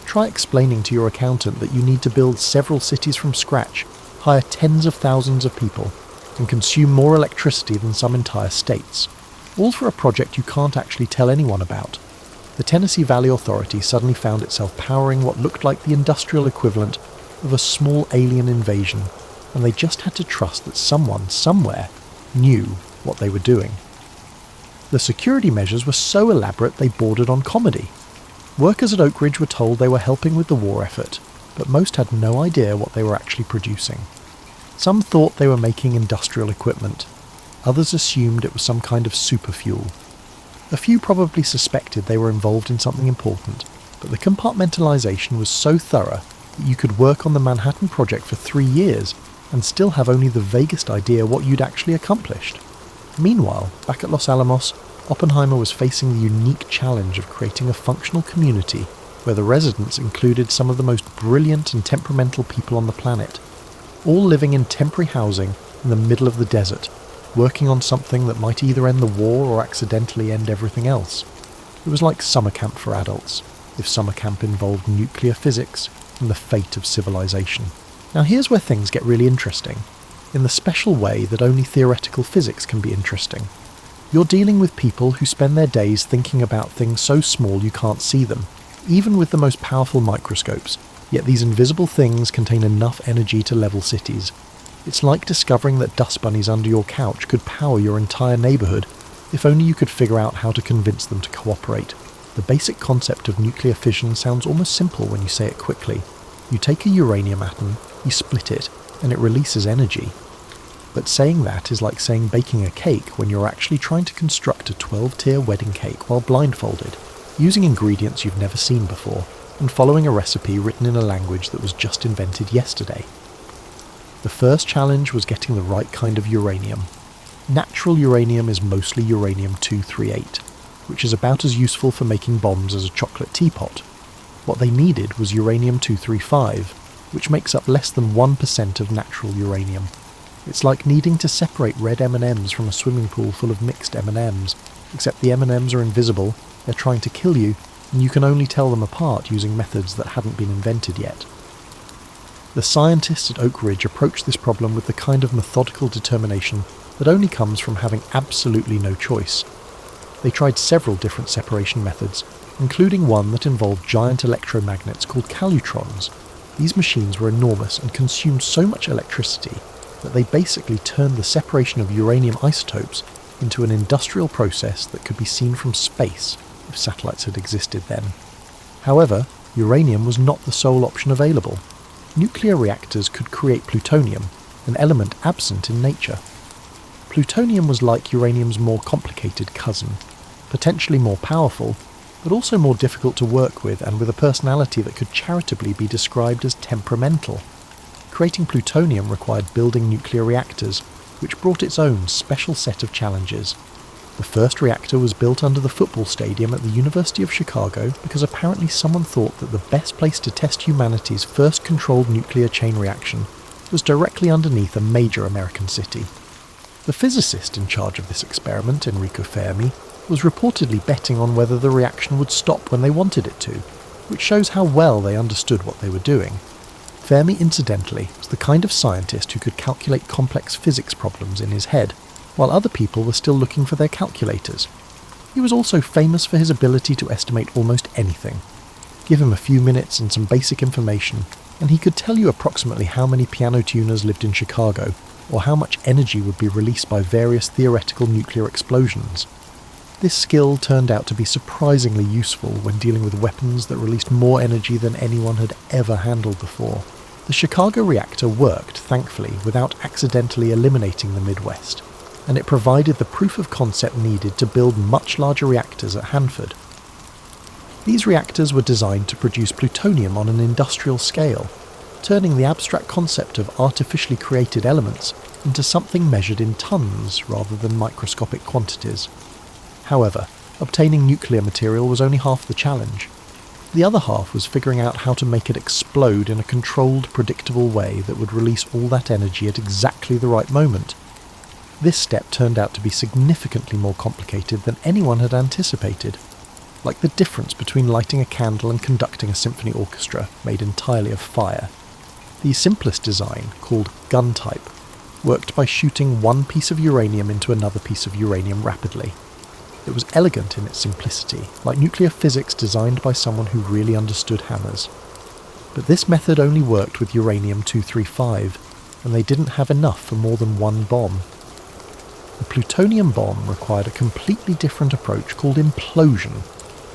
Try explaining to your accountant that you need to build several cities from scratch, hire tens of thousands of people, and consume more electricity than some entire states, all for a project you can't actually tell anyone about. The Tennessee Valley Authority suddenly found itself powering what looked like the industrial equivalent of a small alien invasion, and they just had to trust that someone, somewhere, knew what they were doing. The security measures were so elaborate they bordered on comedy. Workers at Oak Ridge were told they were helping with the war effort, but most had no idea what they were actually producing. Some thought they were making industrial equipment. Others assumed it was some kind of superfuel. A few probably suspected they were involved in something important, but the compartmentalization was so thorough that you could work on the Manhattan Project for 3 years and still have only the vaguest idea what you'd actually accomplished. Meanwhile, back at Los Alamos, Oppenheimer was facing the unique challenge of creating a functional community where the residents included some of the most brilliant and temperamental people on the planet, all living in temporary housing in the middle of the desert, working on something that might either end the war or accidentally end everything else. It was like summer camp for adults, if summer camp involved nuclear physics and the fate of civilization. Now here's where things get really interesting, in the special way that only theoretical physics can be interesting. You're dealing with people who spend their days thinking about things so small you can't see them, even with the most powerful microscopes, yet these invisible things contain enough energy to level cities. It's like discovering that dust bunnies under your couch could power your entire neighbourhood, if only you could figure out how to convince them to cooperate. The basic concept of nuclear fission sounds almost simple when you say it quickly. You take a uranium atom, you split it, and it releases energy. But saying that is like saying baking a cake when you're actually trying to construct a 12-tier wedding cake while blindfolded, using ingredients you've never seen before, and following a recipe written in a language that was just invented yesterday. The first challenge was getting the right kind of uranium. Natural uranium is mostly uranium-238, which is about as useful for making bombs as a chocolate teapot. What they needed was uranium-235, which makes up less than 1% of natural uranium. It's like needing to separate red M&Ms from a swimming pool full of mixed M&Ms, except the M&Ms are invisible, they're trying to kill you, and you can only tell them apart using methods that hadn't been invented yet. The scientists at Oak Ridge approached this problem with the kind of methodical determination that only comes from having absolutely no choice. They tried several different separation methods, including one that involved giant electromagnets called calutrons. These machines were enormous and consumed so much electricity that they basically turned the separation of uranium isotopes into an industrial process that could be seen from space if satellites had existed then. However, uranium was not the sole option available. Nuclear reactors could create plutonium, an element absent in nature. Plutonium was like uranium's more complicated cousin, potentially more powerful, but also more difficult to work with and with a personality that could charitably be described as temperamental. Creating plutonium required building nuclear reactors, which brought its own special set of challenges. The first reactor was built under the football stadium at the University of Chicago because apparently someone thought that the best place to test humanity's first controlled nuclear chain reaction was directly underneath a major American city. The physicist in charge of this experiment, Enrico Fermi, was reportedly betting on whether the reaction would stop when they wanted it to, which shows how well they understood what they were doing. Fermi, incidentally, was the kind of scientist who could calculate complex physics problems in his head, while other people were still looking for their calculators. He was also famous for his ability to estimate almost anything. Give him a few minutes and some basic information, and he could tell you approximately how many piano tuners lived in Chicago, or how much energy would be released by various theoretical nuclear explosions. This skill turned out to be surprisingly useful when dealing with weapons that released more energy than anyone had ever handled before. The Chicago reactor worked, thankfully, without accidentally eliminating the Midwest, and it provided the proof of concept needed to build much larger reactors at Hanford. These reactors were designed to produce plutonium on an industrial scale, turning the abstract concept of artificially created elements into something measured in tons rather than microscopic quantities. However, obtaining nuclear material was only half the challenge. The other half was figuring out how to make it explode in a controlled, predictable way that would release all that energy at exactly the right moment. This step turned out to be significantly more complicated than anyone had anticipated, like the difference between lighting a candle and conducting a symphony orchestra made entirely of fire. The simplest design, called gun type, worked by shooting one piece of uranium into another piece of uranium rapidly. It was elegant in its simplicity, like nuclear physics designed by someone who really understood hammers. But this method only worked with uranium-235, and they didn't have enough for more than one bomb. The plutonium bomb required a completely different approach called implosion,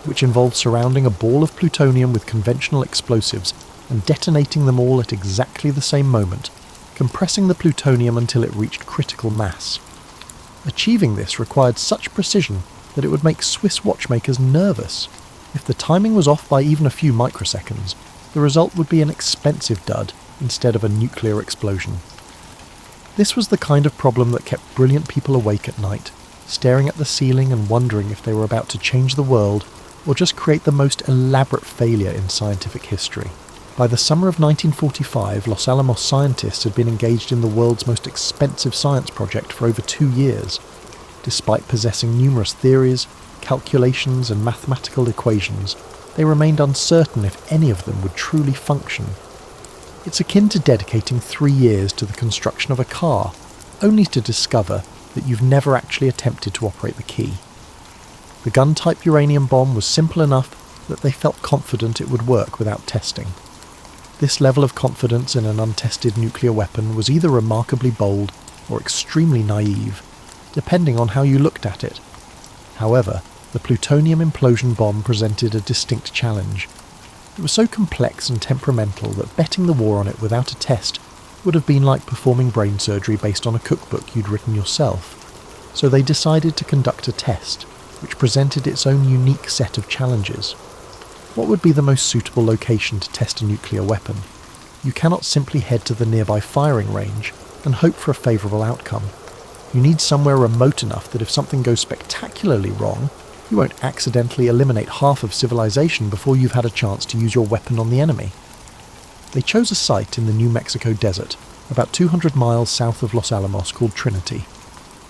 which involved surrounding a ball of plutonium with conventional explosives and detonating them all at exactly the same moment, compressing the plutonium until it reached critical mass. Achieving this required such precision that it would make Swiss watchmakers nervous. If the timing was off by even a few microseconds, the result would be an expensive dud instead of a nuclear explosion. This was the kind of problem that kept brilliant people awake at night, staring at the ceiling and wondering if they were about to change the world or just create the most elaborate failure in scientific history. By the summer of 1945, Los Alamos scientists had been engaged in the world's most expensive science project for over 2 years. Despite possessing numerous theories, calculations and mathematical equations, they remained uncertain if any of them would truly function. It's akin to dedicating 3 years to the construction of a car, only to discover that you've never actually attempted to operate the key. The gun-type uranium bomb was simple enough that they felt confident it would work without testing. This level of confidence in an untested nuclear weapon was either remarkably bold or extremely naive, depending on how you looked at it. However, the plutonium implosion bomb presented a distinct challenge. It was so complex and temperamental that betting the war on it without a test would have been like performing brain surgery based on a cookbook you'd written yourself. So they decided to conduct a test, which presented its own unique set of challenges. What would be the most suitable location to test a nuclear weapon? You cannot simply head to the nearby firing range and hope for a favourable outcome. You need somewhere remote enough that if something goes spectacularly wrong, you won't accidentally eliminate half of civilization before you've had a chance to use your weapon on the enemy. They chose a site in the New Mexico desert, about 200 miles south of Los Alamos, called Trinity.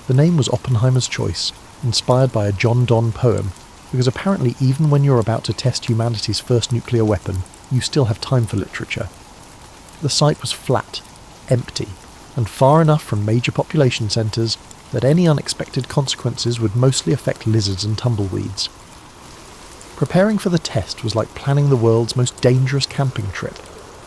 The name was Oppenheimer's choice, inspired by a John Donne poem, because apparently even when you're about to test humanity's first nuclear weapon, you still have time for literature. The site was flat, empty, and far enough from major population centres that any unexpected consequences would mostly affect lizards and tumbleweeds. Preparing for the test was like planning the world's most dangerous camping trip.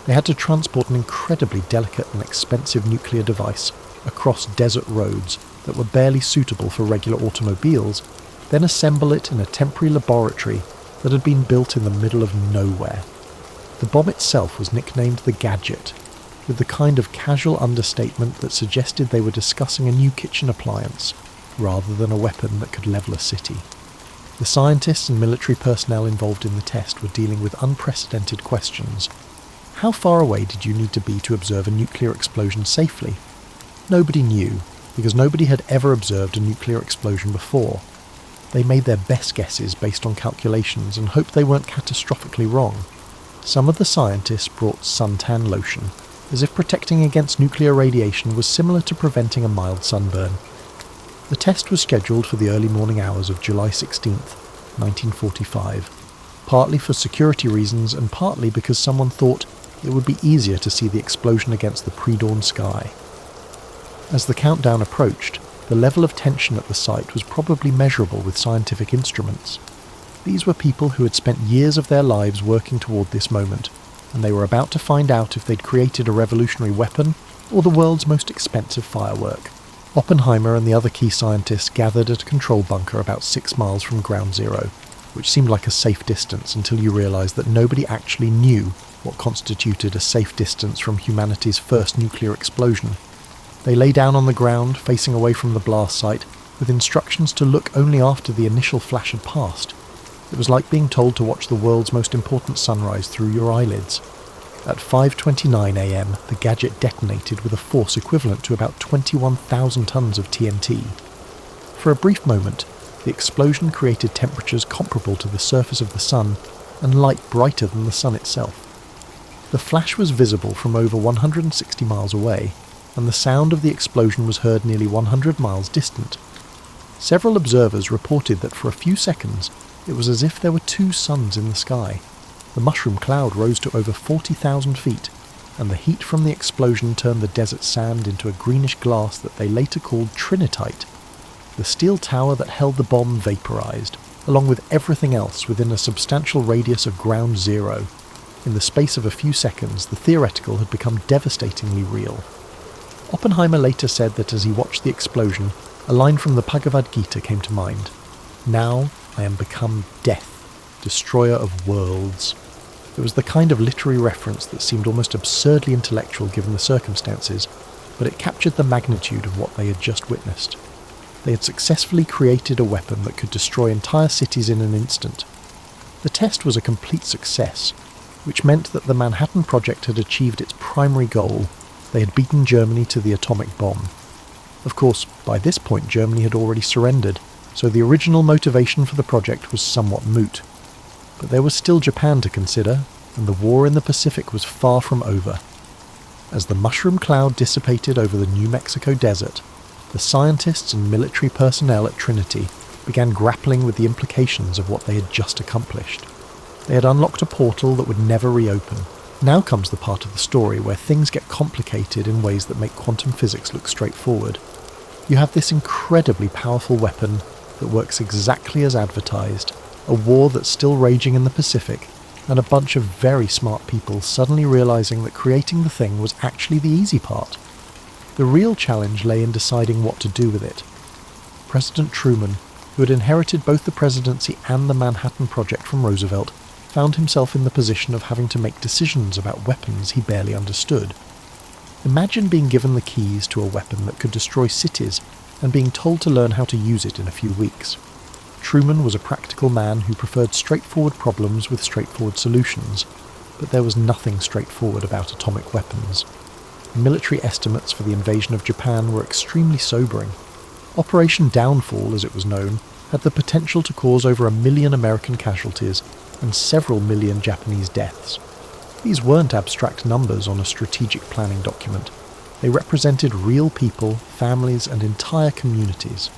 They had to transport an incredibly delicate and expensive nuclear device across desert roads that were barely suitable for regular automobiles, then assemble it in a temporary laboratory that had been built in the middle of nowhere. The bomb itself was nicknamed the Gadget, with the kind of casual understatement that suggested they were discussing a new kitchen appliance, rather than a weapon that could level a city. The scientists and military personnel involved in the test were dealing with unprecedented questions. How far away did you need to be to observe a nuclear explosion safely? Nobody knew, because nobody had ever observed a nuclear explosion before. They made their best guesses based on calculations and hoped they weren't catastrophically wrong. Some of the scientists brought suntan lotion, as if protecting against nuclear radiation was similar to preventing a mild sunburn. The test was scheduled for the early morning hours of July 16th, 1945, partly for security reasons and partly because someone thought it would be easier to see the explosion against the pre-dawn sky. As the countdown approached, the level of tension at the site was probably measurable with scientific instruments. These were people who had spent years of their lives working toward this moment, and they were about to find out if they'd created a revolutionary weapon or the world's most expensive firework. Oppenheimer and the other key scientists gathered at a control bunker about 6 miles from Ground Zero, which seemed like a safe distance until you realised that nobody actually knew what constituted a safe distance from humanity's first nuclear explosion. They lay down on the ground, facing away from the blast site, with instructions to look only after the initial flash had passed. It was like being told to watch the world's most important sunrise through your eyelids. At 5:29 a.m, the Gadget detonated with a force equivalent to about 21,000 tons of TNT. For a brief moment, the explosion created temperatures comparable to the surface of the sun and light brighter than the sun itself. The flash was visible from over 160 miles away, and the sound of the explosion was heard nearly 100 miles distant. Several observers reported that for a few seconds it was as if there were 2 suns in the sky. The mushroom cloud rose to over 40,000 feet, and the heat from the explosion turned the desert sand into a greenish glass that they later called trinitite. The steel tower that held the bomb vaporized, along with everything else within a substantial radius of Ground Zero. In the space of a few seconds, the theoretical had become devastatingly real. Oppenheimer later said that as he watched the explosion, a line from the Bhagavad Gita came to mind. "Now I am become death, destroyer of worlds." It was the kind of literary reference that seemed almost absurdly intellectual given the circumstances, but it captured the magnitude of what they had just witnessed. They had successfully created a weapon that could destroy entire cities in an instant. The test was a complete success, which meant that the Manhattan Project had achieved its primary goal. They had beaten Germany to the atomic bomb. Of course, by this point Germany had already surrendered, so the original motivation for the project was somewhat moot. But there was still Japan to consider, and the war in the Pacific was far from over. As the mushroom cloud dissipated over the New Mexico desert, the scientists and military personnel at Trinity began grappling with the implications of what they had just accomplished. They had unlocked a portal that would never reopen. Now comes the part of the story where things get complicated in ways that make quantum physics look straightforward. You have this incredibly powerful weapon that works exactly as advertised, a war that's still raging in the Pacific, and a bunch of very smart people suddenly realizing that creating the thing was actually the easy part. The real challenge lay in deciding what to do with it. President Truman, who had inherited both the presidency and the Manhattan Project from Roosevelt, found himself in the position of having to make decisions about weapons he barely understood. Imagine being given the keys to a weapon that could destroy cities and being told to learn how to use it in a few weeks. Truman was a practical man who preferred straightforward problems with straightforward solutions, but there was nothing straightforward about atomic weapons. Military estimates for the invasion of Japan were extremely sobering. Operation Downfall, as it was known, had the potential to cause over 1 million American casualties and several million Japanese deaths. These weren't abstract numbers on a strategic planning document. They represented real people, families, and entire communities.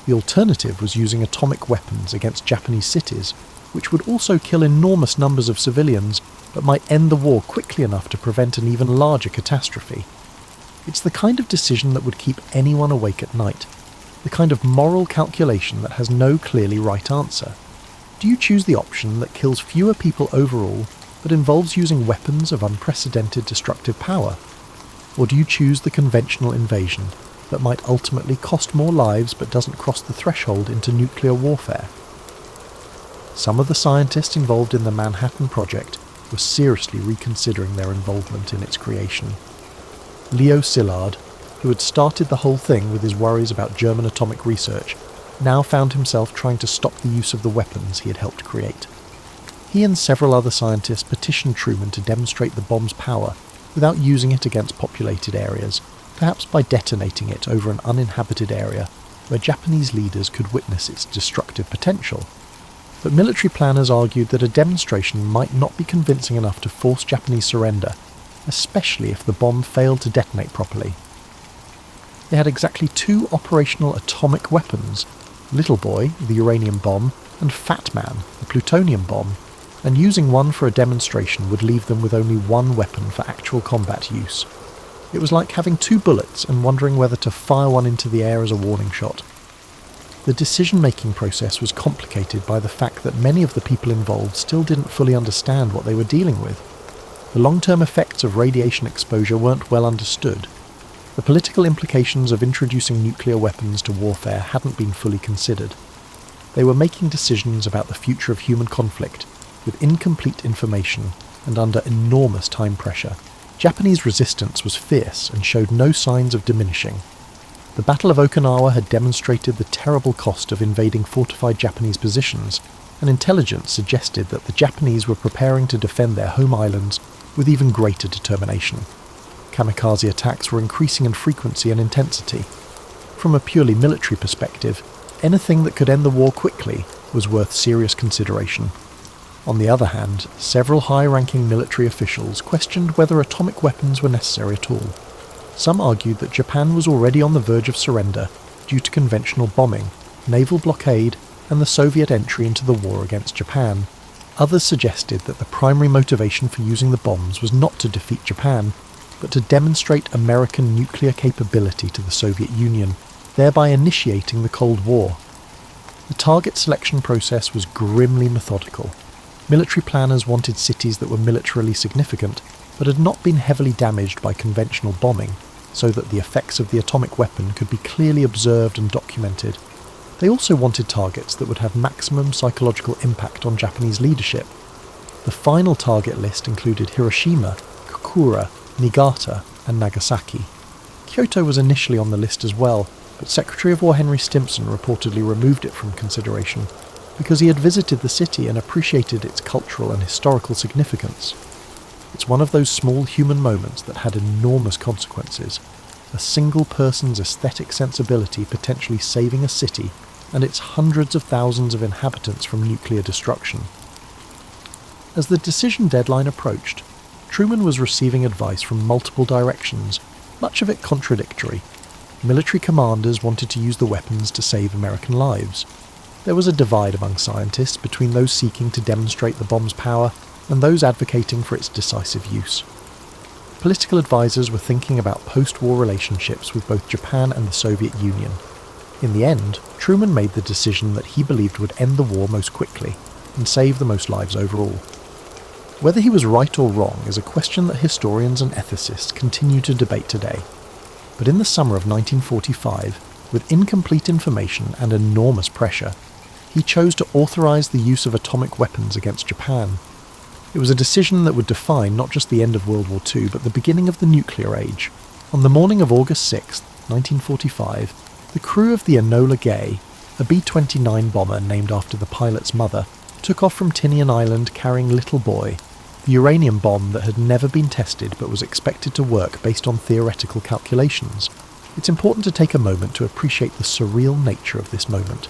The alternative was using atomic weapons against Japanese cities, which would also kill enormous numbers of civilians, but might end the war quickly enough to prevent an even larger catastrophe. It's the kind of decision that would keep anyone awake at night, the kind of moral calculation that has no clearly right answer. Do you choose the option that kills fewer people overall, but involves using weapons of unprecedented destructive power? Or do you choose the conventional invasion that might ultimately cost more lives but doesn't cross the threshold into nuclear warfare? Some of the scientists involved in the Manhattan Project were seriously reconsidering their involvement in its creation. Leo Szilard, who had started the whole thing with his worries about German atomic research, now found himself trying to stop the use of the weapons he had helped create. He and several other scientists petitioned Truman to demonstrate the bomb's power without using it against populated areas, perhaps by detonating it over an uninhabited area where Japanese leaders could witness its destructive potential. But military planners argued that a demonstration might not be convincing enough to force Japanese surrender, especially if the bomb failed to detonate properly. They had exactly 2 operational atomic weapons, Little Boy, the uranium bomb, and Fat Man, the plutonium bomb, and using one for a demonstration would leave them with only 1 weapon for actual combat use. It was like having 2 bullets and wondering whether to fire one into the air as a warning shot. The decision-making process was complicated by the fact that many of the people involved still didn't fully understand what they were dealing with. The long-term effects of radiation exposure weren't well understood. The political implications of introducing nuclear weapons to warfare hadn't been fully considered. They were making decisions about the future of human conflict with incomplete information and under enormous time pressure. Japanese resistance was fierce and showed no signs of diminishing. The Battle of Okinawa had demonstrated the terrible cost of invading fortified Japanese positions, and intelligence suggested that the Japanese were preparing to defend their home islands with even greater determination. Kamikaze attacks were increasing in frequency and intensity. From a purely military perspective, anything that could end the war quickly was worth serious consideration. On the other hand, several high-ranking military officials questioned whether atomic weapons were necessary at all. Some argued that Japan was already on the verge of surrender due to conventional bombing, naval blockade, and the Soviet entry into the war against Japan. Others suggested that the primary motivation for using the bombs was not to defeat Japan, but to demonstrate American nuclear capability to the Soviet Union, thereby initiating the Cold War. The target selection process was grimly methodical. Military planners wanted cities that were militarily significant, but had not been heavily damaged by conventional bombing, so that the effects of the atomic weapon could be clearly observed and documented. They also wanted targets that would have maximum psychological impact on Japanese leadership. The final target list included Hiroshima, Kokura, Niigata, and Nagasaki. Kyoto was initially on the list as well, but Secretary of War Henry Stimson reportedly removed it from consideration, because he had visited the city and appreciated its cultural and historical significance. It's one of those small human moments that had enormous consequences, a single person's aesthetic sensibility potentially saving a city and its hundreds of thousands of inhabitants from nuclear destruction. As the decision deadline approached, Truman was receiving advice from multiple directions, much of it contradictory. Military commanders wanted to use the weapons to save American lives. There was a divide among scientists between those seeking to demonstrate the bomb's power and those advocating for its decisive use. political advisors were thinking about post-war relationships with both Japan and the Soviet Union. In the end, Truman made the decision that he believed would end the war most quickly and save the most lives overall. Whether he was right or wrong is a question that historians and ethicists continue to debate today. But in the summer of 1945, with incomplete information and enormous pressure, he chose to authorize the use of atomic weapons against Japan. It was a decision that would define not just the end of World War II, but the beginning of the nuclear age. On the morning of August 6, 1945, the crew of the Enola Gay, a B-29 bomber named after the pilot's mother, took off from Tinian Island carrying Little Boy, the uranium bomb that had never been tested but was expected to work based on theoretical calculations. It's important to take a moment to appreciate the surreal nature of this moment.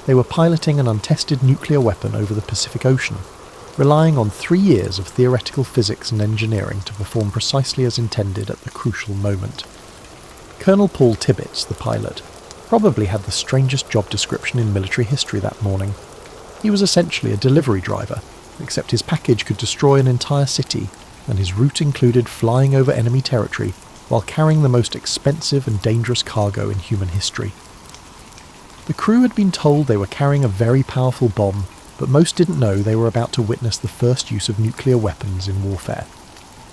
They were piloting an untested nuclear weapon over the Pacific Ocean, relying on 3 years of theoretical physics and engineering to perform precisely as intended at the crucial moment. Colonel Paul Tibbets, the pilot, probably had the strangest job description in military history that morning. He was essentially a delivery driver, except his package could destroy an entire city, and his route included flying over enemy territory while carrying the most expensive and dangerous cargo in human history. The crew had been told they were carrying a very powerful bomb, but most didn't know they were about to witness the first use of nuclear weapons in warfare.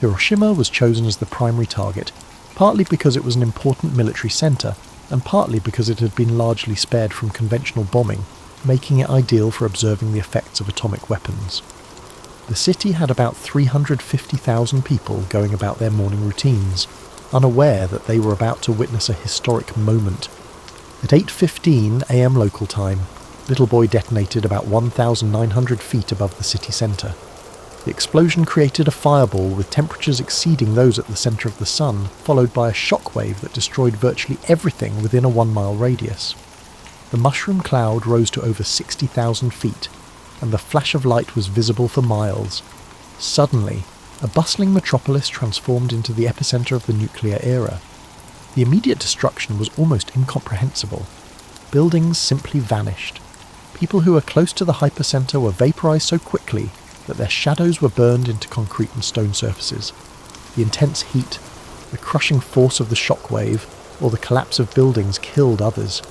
Hiroshima was chosen as the primary target, partly because it was an important military centre, and partly because it had been largely spared from conventional bombing, making it ideal for observing the effects of atomic weapons. The city had about 350,000 people going about their morning routines, unaware that they were about to witness a historic moment. At 8:15 a.m. local time, Little Boy detonated about 1,900 feet above the city centre. The explosion created a fireball with temperatures exceeding those at the centre of the sun, followed by a shockwave that destroyed virtually everything within a 1-mile radius. The mushroom cloud rose to over 60,000 feet, and the flash of light was visible for miles. Suddenly, a bustling metropolis transformed into the epicentre of the nuclear era. The immediate destruction was almost incomprehensible. Buildings simply vanished. People who were close to the hypercentre were vaporised so quickly that their shadows were burned into concrete and stone surfaces. The intense heat, the crushing force of the shockwave, or the collapse of buildings killed others.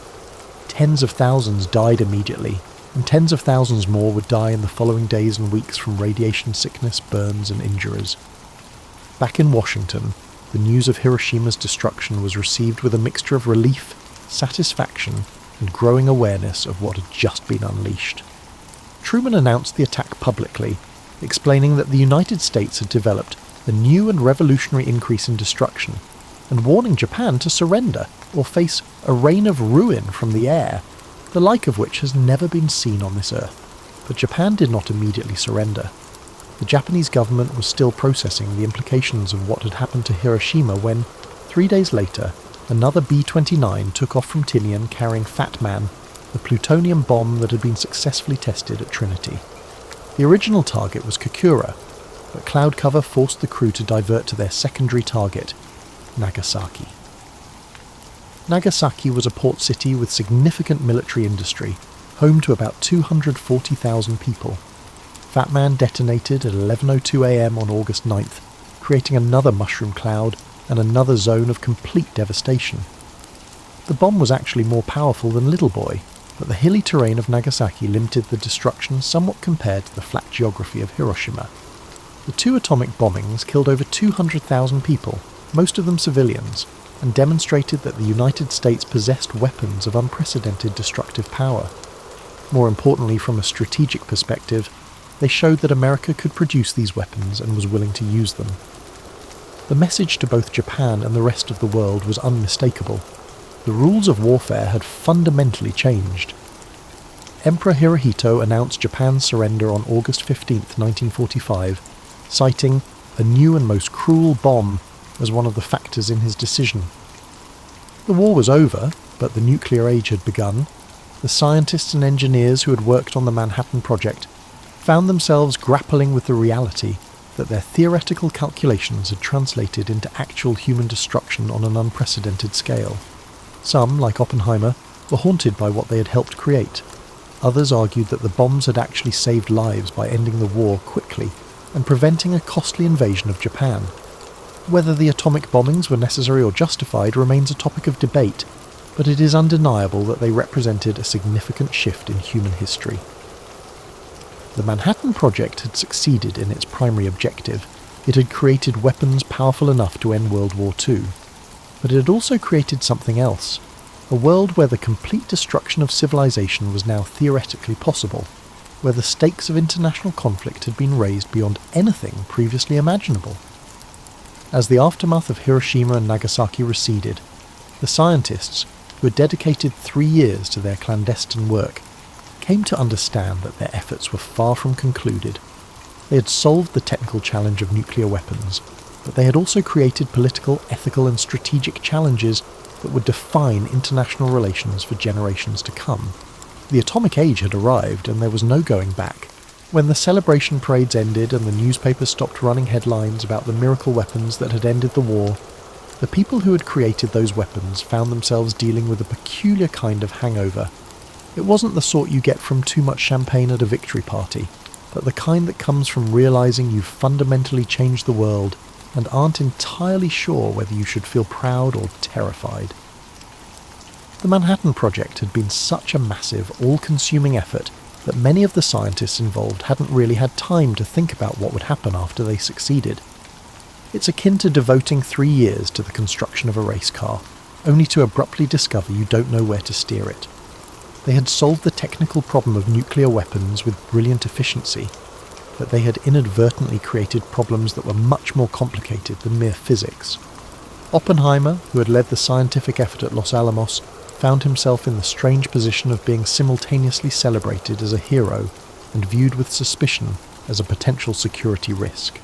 Tens of thousands died immediately, and tens of thousands more would die in the following days and weeks from radiation sickness, burns and injuries. Back in Washington, the news of Hiroshima's destruction was received with a mixture of relief, satisfaction, and growing awareness of what had just been unleashed. Truman announced the attack publicly, explaining that the United States had developed a new and revolutionary increase in destruction, and warning Japan to surrender or face a rain of ruin from the air, the like of which has never been seen on this earth. But Japan did not immediately surrender. The Japanese government was still processing the implications of what had happened to Hiroshima when, 3 days later, another B-29 took off from Tinian carrying Fat Man, the plutonium bomb that had been successfully tested at Trinity. The original target was Kokura, but cloud cover forced the crew to divert to their secondary target, Nagasaki. Nagasaki was a port city with significant military industry, home to about 240,000 people. Fat Man detonated at 11:02 a.m. on August 9th, creating another mushroom cloud and another zone of complete devastation. The bomb was actually more powerful than Little Boy, but the hilly terrain of Nagasaki limited the destruction somewhat compared to the flat geography of Hiroshima. The 2 atomic bombings killed over 200,000 people, most of them civilians, and demonstrated that the United States possessed weapons of unprecedented destructive power. More importantly, from a strategic perspective, they showed that America could produce these weapons and was willing to use them. The message to both Japan and the rest of the world was unmistakable. The rules of warfare had fundamentally changed. Emperor Hirohito announced Japan's surrender on August 15, 1945, citing a new and most cruel bomb as one of the factors in his decision. The war was over, but the nuclear age had begun. The scientists and engineers who had worked on the Manhattan Project found themselves grappling with the reality that their theoretical calculations had translated into actual human destruction on an unprecedented scale. Some, like Oppenheimer, were haunted by what they had helped create. Others argued that the bombs had actually saved lives by ending the war quickly and preventing a costly invasion of Japan. Whether the atomic bombings were necessary or justified remains a topic of debate, but it is undeniable that they represented a significant shift in human history. The Manhattan Project had succeeded in its primary objective. It had created weapons powerful enough to end World War II. But it had also created something else, a world where the complete destruction of civilization was now theoretically possible, where the stakes of international conflict had been raised beyond anything previously imaginable. As the aftermath of Hiroshima and Nagasaki receded, the scientists, who had dedicated 3 years to their clandestine work, came to understand that their efforts were far from concluded. They had solved the technical challenge of nuclear weapons, but they had also created political, ethical and strategic challenges that would define international relations for generations to come. The atomic age had arrived and there was no going back. When the celebration parades ended and the newspapers stopped running headlines about the miracle weapons that had ended the war, the people who had created those weapons found themselves dealing with a peculiar kind of hangover. It wasn't the sort you get from too much champagne at a victory party, but the kind that comes from realizing you've fundamentally changed the world and aren't entirely sure whether you should feel proud or terrified. The Manhattan Project had been such a massive, all-consuming effort that many of the scientists involved hadn't really had time to think about what would happen after they succeeded. It's akin to devoting 3 years to the construction of a race car, only to abruptly discover you don't know where to steer it. They had solved the technical problem of nuclear weapons with brilliant efficiency, but they had inadvertently created problems that were much more complicated than mere physics. Oppenheimer, who had led the scientific effort at Los Alamos, found himself in the strange position of being simultaneously celebrated as a hero and viewed with suspicion as a potential security risk.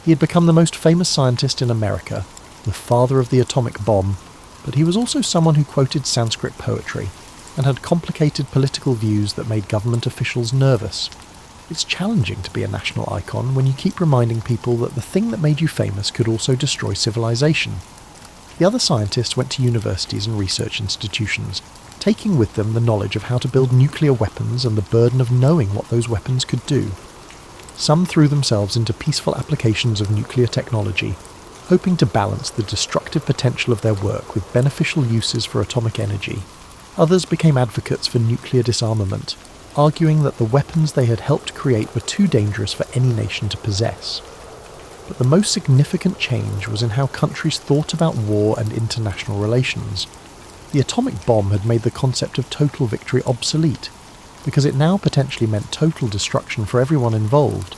He had become the most famous scientist in America, the father of the atomic bomb, but he was also someone who quoted Sanskrit poetry and had complicated political views that made government officials nervous. It's challenging to be a national icon when you keep reminding people that the thing that made you famous could also destroy civilization. The other scientists went to universities and research institutions, taking with them the knowledge of how to build nuclear weapons and the burden of knowing what those weapons could do. Some threw themselves into peaceful applications of nuclear technology, hoping to balance the destructive potential of their work with beneficial uses for atomic energy. Others became advocates for nuclear disarmament, arguing that the weapons they had helped create were too dangerous for any nation to possess. But the most significant change was in how countries thought about war and international relations. The atomic bomb had made the concept of total victory obsolete, because it now potentially meant total destruction for everyone involved.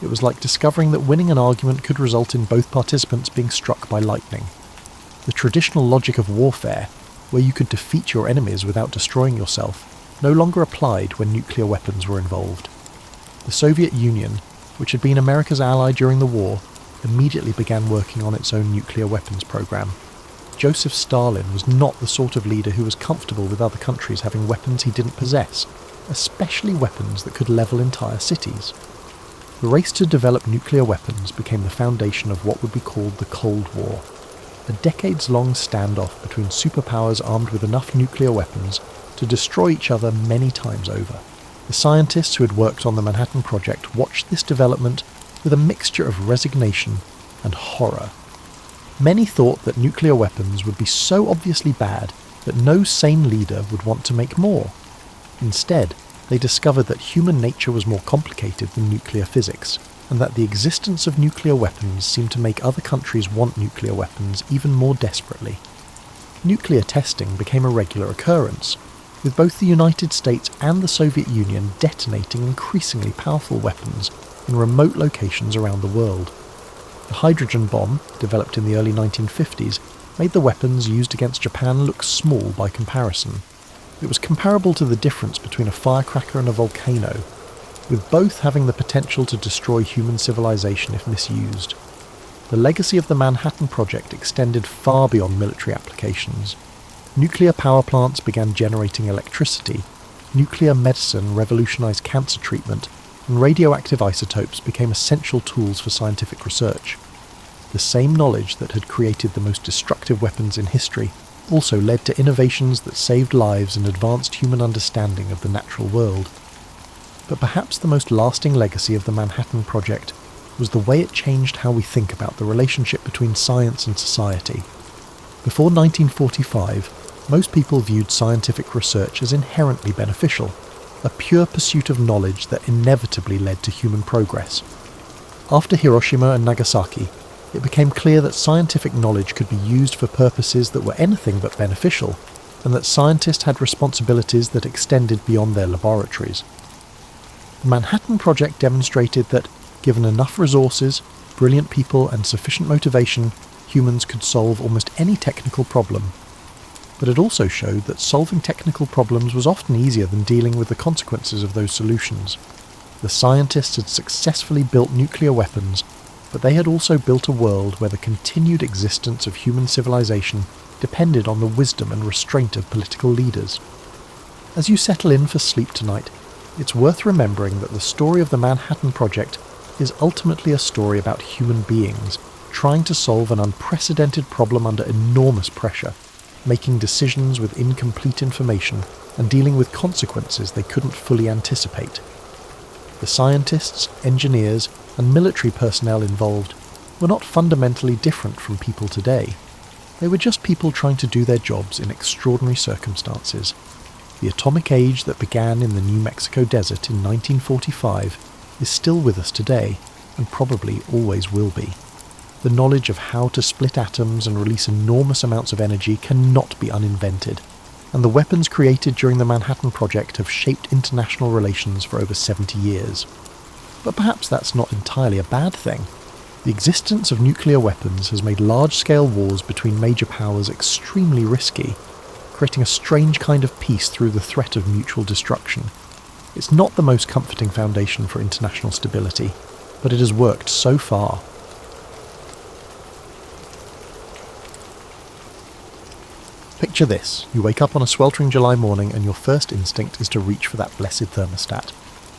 It was like discovering that winning an argument could result in both participants being struck by lightning. The traditional logic of warfare, where you could defeat your enemies without destroying yourself, no longer applied when nuclear weapons were involved. The Soviet Union, which had been America's ally during the war, immediately began working on its own nuclear weapons program. Joseph Stalin was not the sort of leader who was comfortable with other countries having weapons he didn't possess, especially weapons that could level entire cities. The race to develop nuclear weapons became the foundation of what would be called the Cold War, a decades-long standoff between superpowers armed with enough nuclear weapons to destroy each other many times over. The scientists who had worked on the Manhattan Project watched this development with a mixture of resignation and horror. Many thought that nuclear weapons would be so obviously bad that no sane leader would want to make more. Instead, they discovered that human nature was more complicated than nuclear physics, and that the existence of nuclear weapons seemed to make other countries want nuclear weapons even more desperately. Nuclear testing became a regular occurrence, with both the United States and the Soviet Union detonating increasingly powerful weapons in remote locations around the world. The hydrogen bomb, developed in the early 1950s, made the weapons used against Japan look small by comparison. It was comparable to the difference between a firecracker and a volcano, with both having the potential to destroy human civilization if misused. The legacy of the Manhattan Project extended far beyond military applications. Nuclear power plants began generating electricity, nuclear medicine revolutionized cancer treatment, and radioactive isotopes became essential tools for scientific research. The same knowledge that had created the most destructive weapons in history also led to innovations that saved lives and advanced human understanding of the natural world. But perhaps the most lasting legacy of the Manhattan Project was the way it changed how we think about the relationship between science and society. Before 1945, most people viewed scientific research as inherently beneficial, a pure pursuit of knowledge that inevitably led to human progress. After Hiroshima and Nagasaki, it became clear that scientific knowledge could be used for purposes that were anything but beneficial, and that scientists had responsibilities that extended beyond their laboratories. The Manhattan Project demonstrated that, given enough resources, brilliant people, and sufficient motivation, humans could solve almost any technical problem. But it also showed that solving technical problems was often easier than dealing with the consequences of those solutions. The scientists had successfully built nuclear weapons, but they had also built a world where the continued existence of human civilization depended on the wisdom and restraint of political leaders. As you settle in for sleep tonight, it's worth remembering that the story of the Manhattan Project is ultimately a story about human beings trying to solve an unprecedented problem under enormous pressure, making decisions with incomplete information and dealing with consequences they couldn't fully anticipate. The scientists, engineers, and military personnel involved were not fundamentally different from people today. They were just people trying to do their jobs in extraordinary circumstances. The atomic age that began in the New Mexico desert in 1945 is still with us today, and probably always will be. The knowledge of how to split atoms and release enormous amounts of energy cannot be uninvented, and the weapons created during the Manhattan Project have shaped international relations for over 70 years. But perhaps that's not entirely a bad thing. The existence of nuclear weapons has made large-scale wars between major powers extremely risky, creating a strange kind of peace through the threat of mutual destruction. It's not the most comforting foundation for international stability, but it has worked so far. Picture this: you wake up on a sweltering July morning and your first instinct is to reach for that blessed thermostat.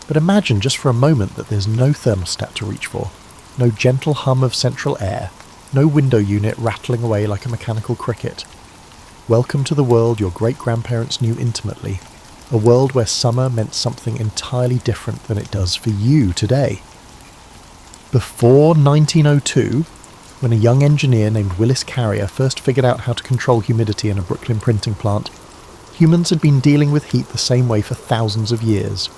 But imagine just for a moment that there's no thermostat to reach for. No gentle hum of central air, no window unit rattling away like a mechanical cricket. Welcome to the world your great-grandparents knew intimately, a world where summer meant something entirely different than it does for you today. Before 1902, when a young engineer named Willis Carrier first figured out how to control humidity in a Brooklyn printing plant, humans had been dealing with heat the same way for thousands of years.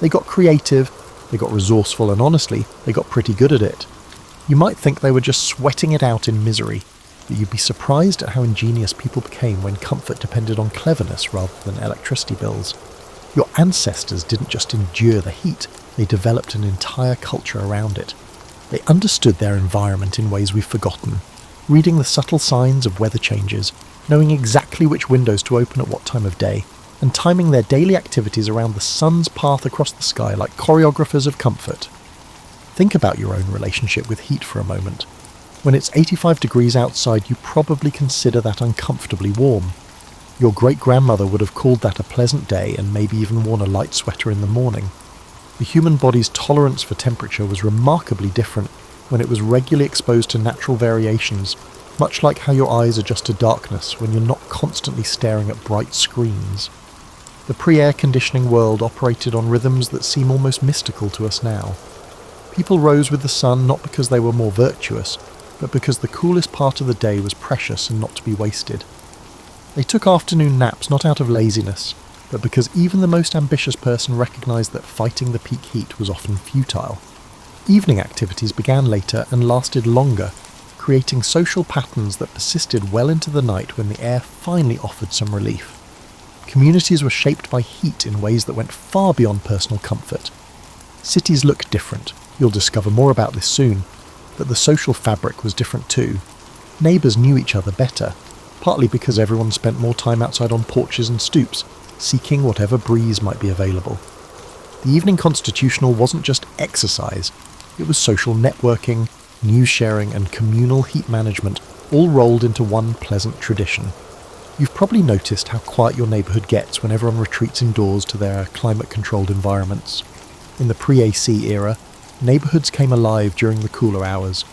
They got creative, they got resourceful, and honestly, they got pretty good at it. You might think they were just sweating it out in misery, but you'd be surprised at how ingenious people became when comfort depended on cleverness rather than electricity bills. Your ancestors didn't just endure the heat, they developed an entire culture around it. They understood their environment in ways we've forgotten, reading the subtle signs of weather changes, knowing exactly which windows to open at what time of day, and timing their daily activities around the sun's path across the sky like choreographers of comfort. Think about your own relationship with heat for a moment. When it's 85 degrees outside, you probably consider that uncomfortably warm. Your great-grandmother would have called that a pleasant day and maybe even worn a light sweater in the morning. The human body's tolerance for temperature was remarkably different when it was regularly exposed to natural variations, much like how your eyes adjust to darkness when you're not constantly staring at bright screens. The pre-air conditioning world operated on rhythms that seem almost mystical to us now. People rose with the sun not because they were more virtuous, but because the coolest part of the day was precious and not to be wasted. They took afternoon naps not out of laziness, but because even the most ambitious person recognised that fighting the peak heat was often futile. Evening activities began later and lasted longer, creating social patterns that persisted well into the night when the air finally offered some relief. Communities were shaped by heat in ways that went far beyond personal comfort. Cities look different, you'll discover more about this soon, but the social fabric was different too. Neighbours knew each other better, partly because everyone spent more time outside on porches and stoops, seeking whatever breeze might be available. The evening constitutional wasn't just exercise, it was social networking, news sharing, and communal heat management, all rolled into one pleasant tradition. You've probably noticed how quiet your neighbourhood gets when everyone retreats indoors to their climate-controlled environments. In the pre-AC era, neighbourhoods came alive during the cooler hours.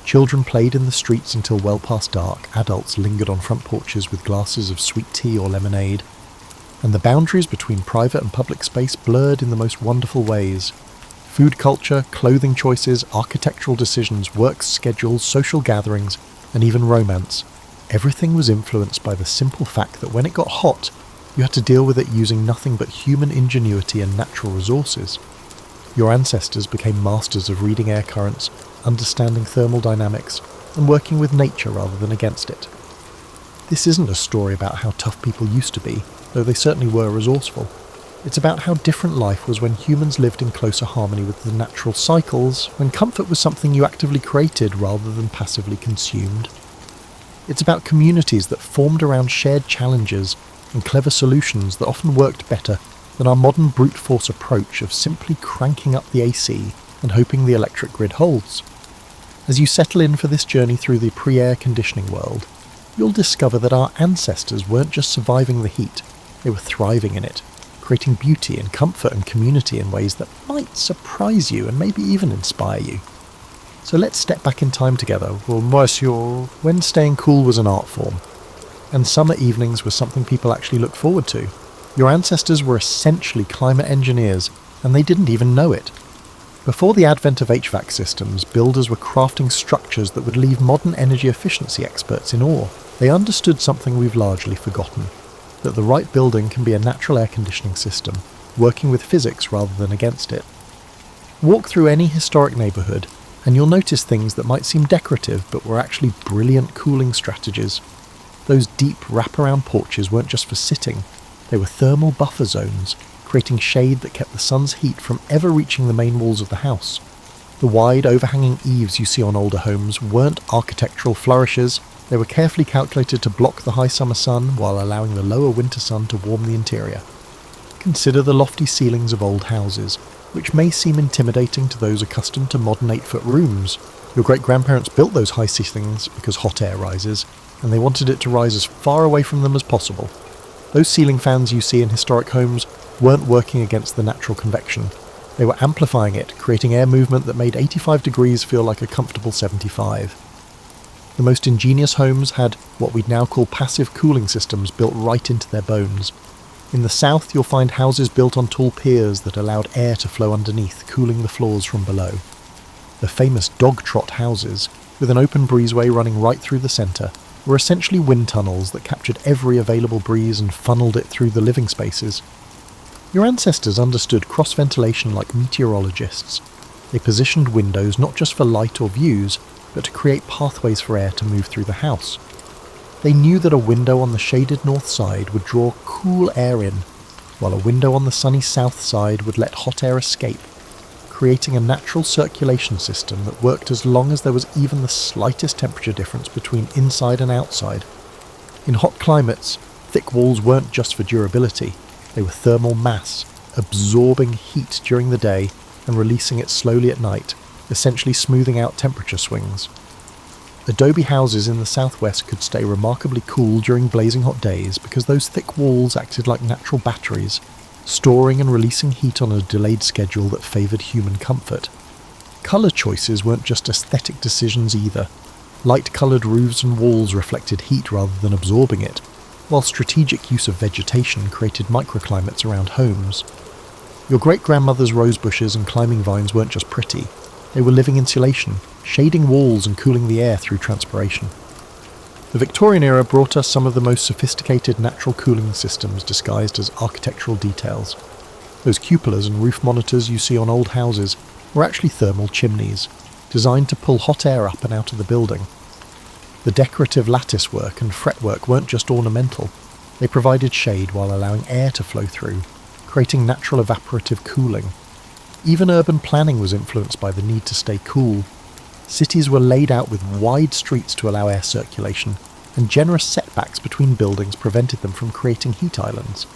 Children played in the streets until well past dark, adults lingered on front porches with glasses of sweet tea or lemonade, and the boundaries between private and public space blurred in the most wonderful ways. Food culture, clothing choices, architectural decisions, work schedules, social gatherings, and even romance. Everything was influenced by the simple fact that when it got hot, you had to deal with it using nothing but human ingenuity and natural resources. Your ancestors became masters of reading air currents, understanding thermal dynamics, and working with nature rather than against it. This isn't a story about how tough people used to be, though they certainly were resourceful. It's about how different life was when humans lived in closer harmony with the natural cycles, when comfort was something you actively created rather than passively consumed. It's about communities that formed around shared challenges and clever solutions that often worked better than our modern brute force approach of simply cranking up the AC and hoping the electric grid holds. As you settle in for this journey through the pre-air conditioning world, you'll discover that our ancestors weren't just surviving the heat, they were thriving in it, creating beauty and comfort and community in ways that might surprise you and maybe even inspire you. So let's step back in time together, when staying cool was an art form, and summer evenings were something people actually looked forward to. Your ancestors were essentially climate engineers, and they didn't even know it. Before the advent of HVAC systems, builders were crafting structures that would leave modern energy efficiency experts in awe. They understood something we've largely forgotten, that the right building can be a natural air conditioning system, working with physics rather than against it. Walk through any historic neighbourhood, and you'll notice things that might seem decorative but were actually brilliant cooling strategies. Those deep wraparound porches weren't just for sitting, they were thermal buffer zones, creating shade that kept the sun's heat from ever reaching the main walls of the house. The wide, overhanging eaves you see on older homes weren't architectural flourishes, they were carefully calculated to block the high summer sun while allowing the lower winter sun to warm the interior. Consider the lofty ceilings of old houses, which may seem intimidating to those accustomed to modern 8-foot rooms. Your great-grandparents built those high ceilings because hot air rises, and they wanted it to rise as far away from them as possible. Those ceiling fans you see in historic homes weren't working against the natural convection. They were amplifying it, creating air movement that made 85 degrees feel like a comfortable 75. The most ingenious homes had what we'd now call passive cooling systems built right into their bones. In the south, you'll find houses built on tall piers that allowed air to flow underneath, cooling the floors from below. The famous dog trot houses, with an open breezeway running right through the centre, were essentially wind tunnels that captured every available breeze and funneled it through the living spaces. Your ancestors understood cross-ventilation like meteorologists. They positioned windows not just for light or views, but to create pathways for air to move through the house. They knew that a window on the shaded north side would draw cool air in, while a window on the sunny south side would let hot air escape, creating a natural circulation system that worked as long as there was even the slightest temperature difference between inside and outside. In hot climates, thick walls weren't just for durability, they were thermal mass, absorbing heat during the day and releasing it slowly at night, essentially smoothing out temperature swings. Adobe houses in the southwest could stay remarkably cool during blazing hot days because those thick walls acted like natural batteries, storing and releasing heat on a delayed schedule that favoured human comfort. Colour choices weren't just aesthetic decisions either. Light-coloured roofs and walls reflected heat rather than absorbing it, while strategic use of vegetation created microclimates around homes. Your great-grandmother's rose bushes and climbing vines weren't just pretty, they were living insulation, shading walls and cooling the air through transpiration. The Victorian era brought us some of the most sophisticated natural cooling systems disguised as architectural details. Those cupolas and roof monitors you see on old houses were actually thermal chimneys, designed to pull hot air up and out of the building. The decorative lattice work and fretwork weren't just ornamental, they provided shade while allowing air to flow through, creating natural evaporative cooling. Even urban planning was influenced by the need to stay cool. Cities were laid out with wide streets to allow air circulation, and generous setbacks between buildings prevented them from creating heat islands.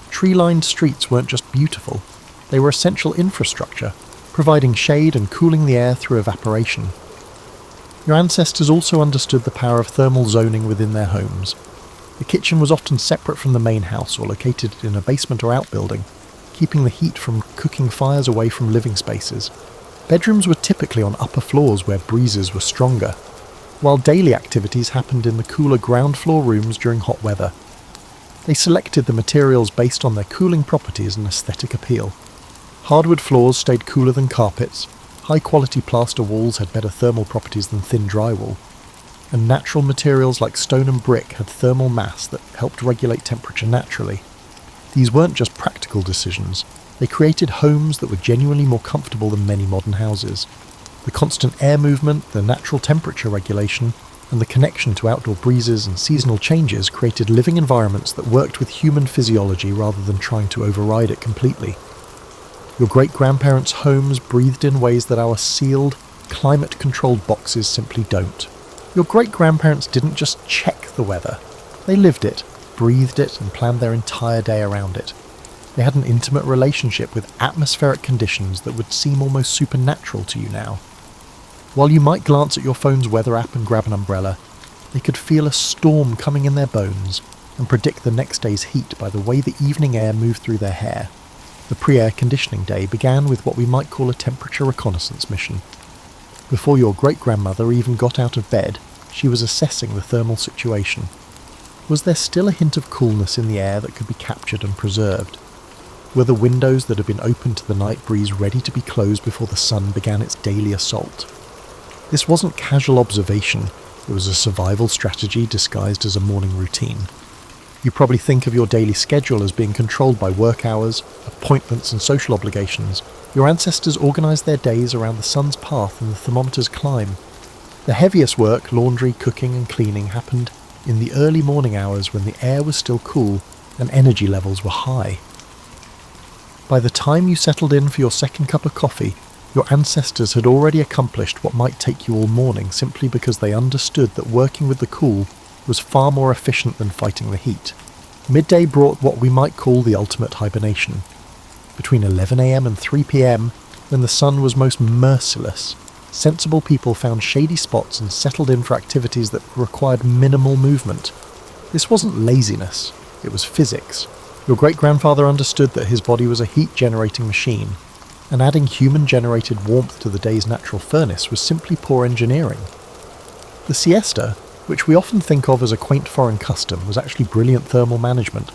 Tree-lined streets weren't just beautiful, they were essential infrastructure, providing shade and cooling the air through evaporation. Your ancestors also understood the power of thermal zoning within their homes. The kitchen was often separate from the main house or located in a basement or outbuilding, keeping the heat from cooking fires away from living spaces. Bedrooms were typically on upper floors where breezes were stronger, while daily activities happened in the cooler ground floor rooms during hot weather. They selected the materials based on their cooling properties and aesthetic appeal. Hardwood floors stayed cooler than carpets, high-quality plaster walls had better thermal properties than thin drywall, and natural materials like stone and brick had thermal mass that helped regulate temperature naturally. These weren't just practical decisions, they created homes that were genuinely more comfortable than many modern houses. The constant air movement, the natural temperature regulation, and the connection to outdoor breezes and seasonal changes created living environments that worked with human physiology rather than trying to override it completely. Your great-grandparents' homes breathed in ways that our sealed, climate-controlled boxes simply don't. Your great-grandparents didn't just check the weather. They lived it, breathed it, and planned their entire day around it. They had an intimate relationship with atmospheric conditions that would seem almost supernatural to you now. While you might glance at your phone's weather app and grab an umbrella, they could feel a storm coming in their bones and predict the next day's heat by the way the evening air moved through their hair. The pre-air conditioning day began with what we might call a temperature reconnaissance mission. Before your great-grandmother even got out of bed, she was assessing the thermal situation. Was there still a hint of coolness in the air that could be captured and preserved? Were the windows that had been opened to the night breeze ready to be closed before the sun began its daily assault? This wasn't casual observation, it was a survival strategy disguised as a morning routine. You probably think of your daily schedule as being controlled by work hours, appointments and social obligations. Your ancestors organised their days around the sun's path and the thermometer's climb. The heaviest work, laundry, cooking and cleaning, happened in the early morning hours when the air was still cool and energy levels were high. By the time you settled in for your second cup of coffee, your ancestors had already accomplished what might take you all morning simply because they understood that working with the cool was far more efficient than fighting the heat. Midday brought what we might call the ultimate hibernation. Between 11 a.m. and 3 p.m, when the sun was most merciless, sensible people found shady spots and settled in for activities that required minimal movement. This wasn't laziness, it was physics. Your great-grandfather understood that his body was a heat-generating machine, and adding human-generated warmth to the day's natural furnace was simply poor engineering. The siesta, which we often think of as a quaint foreign custom, was actually brilliant thermal management.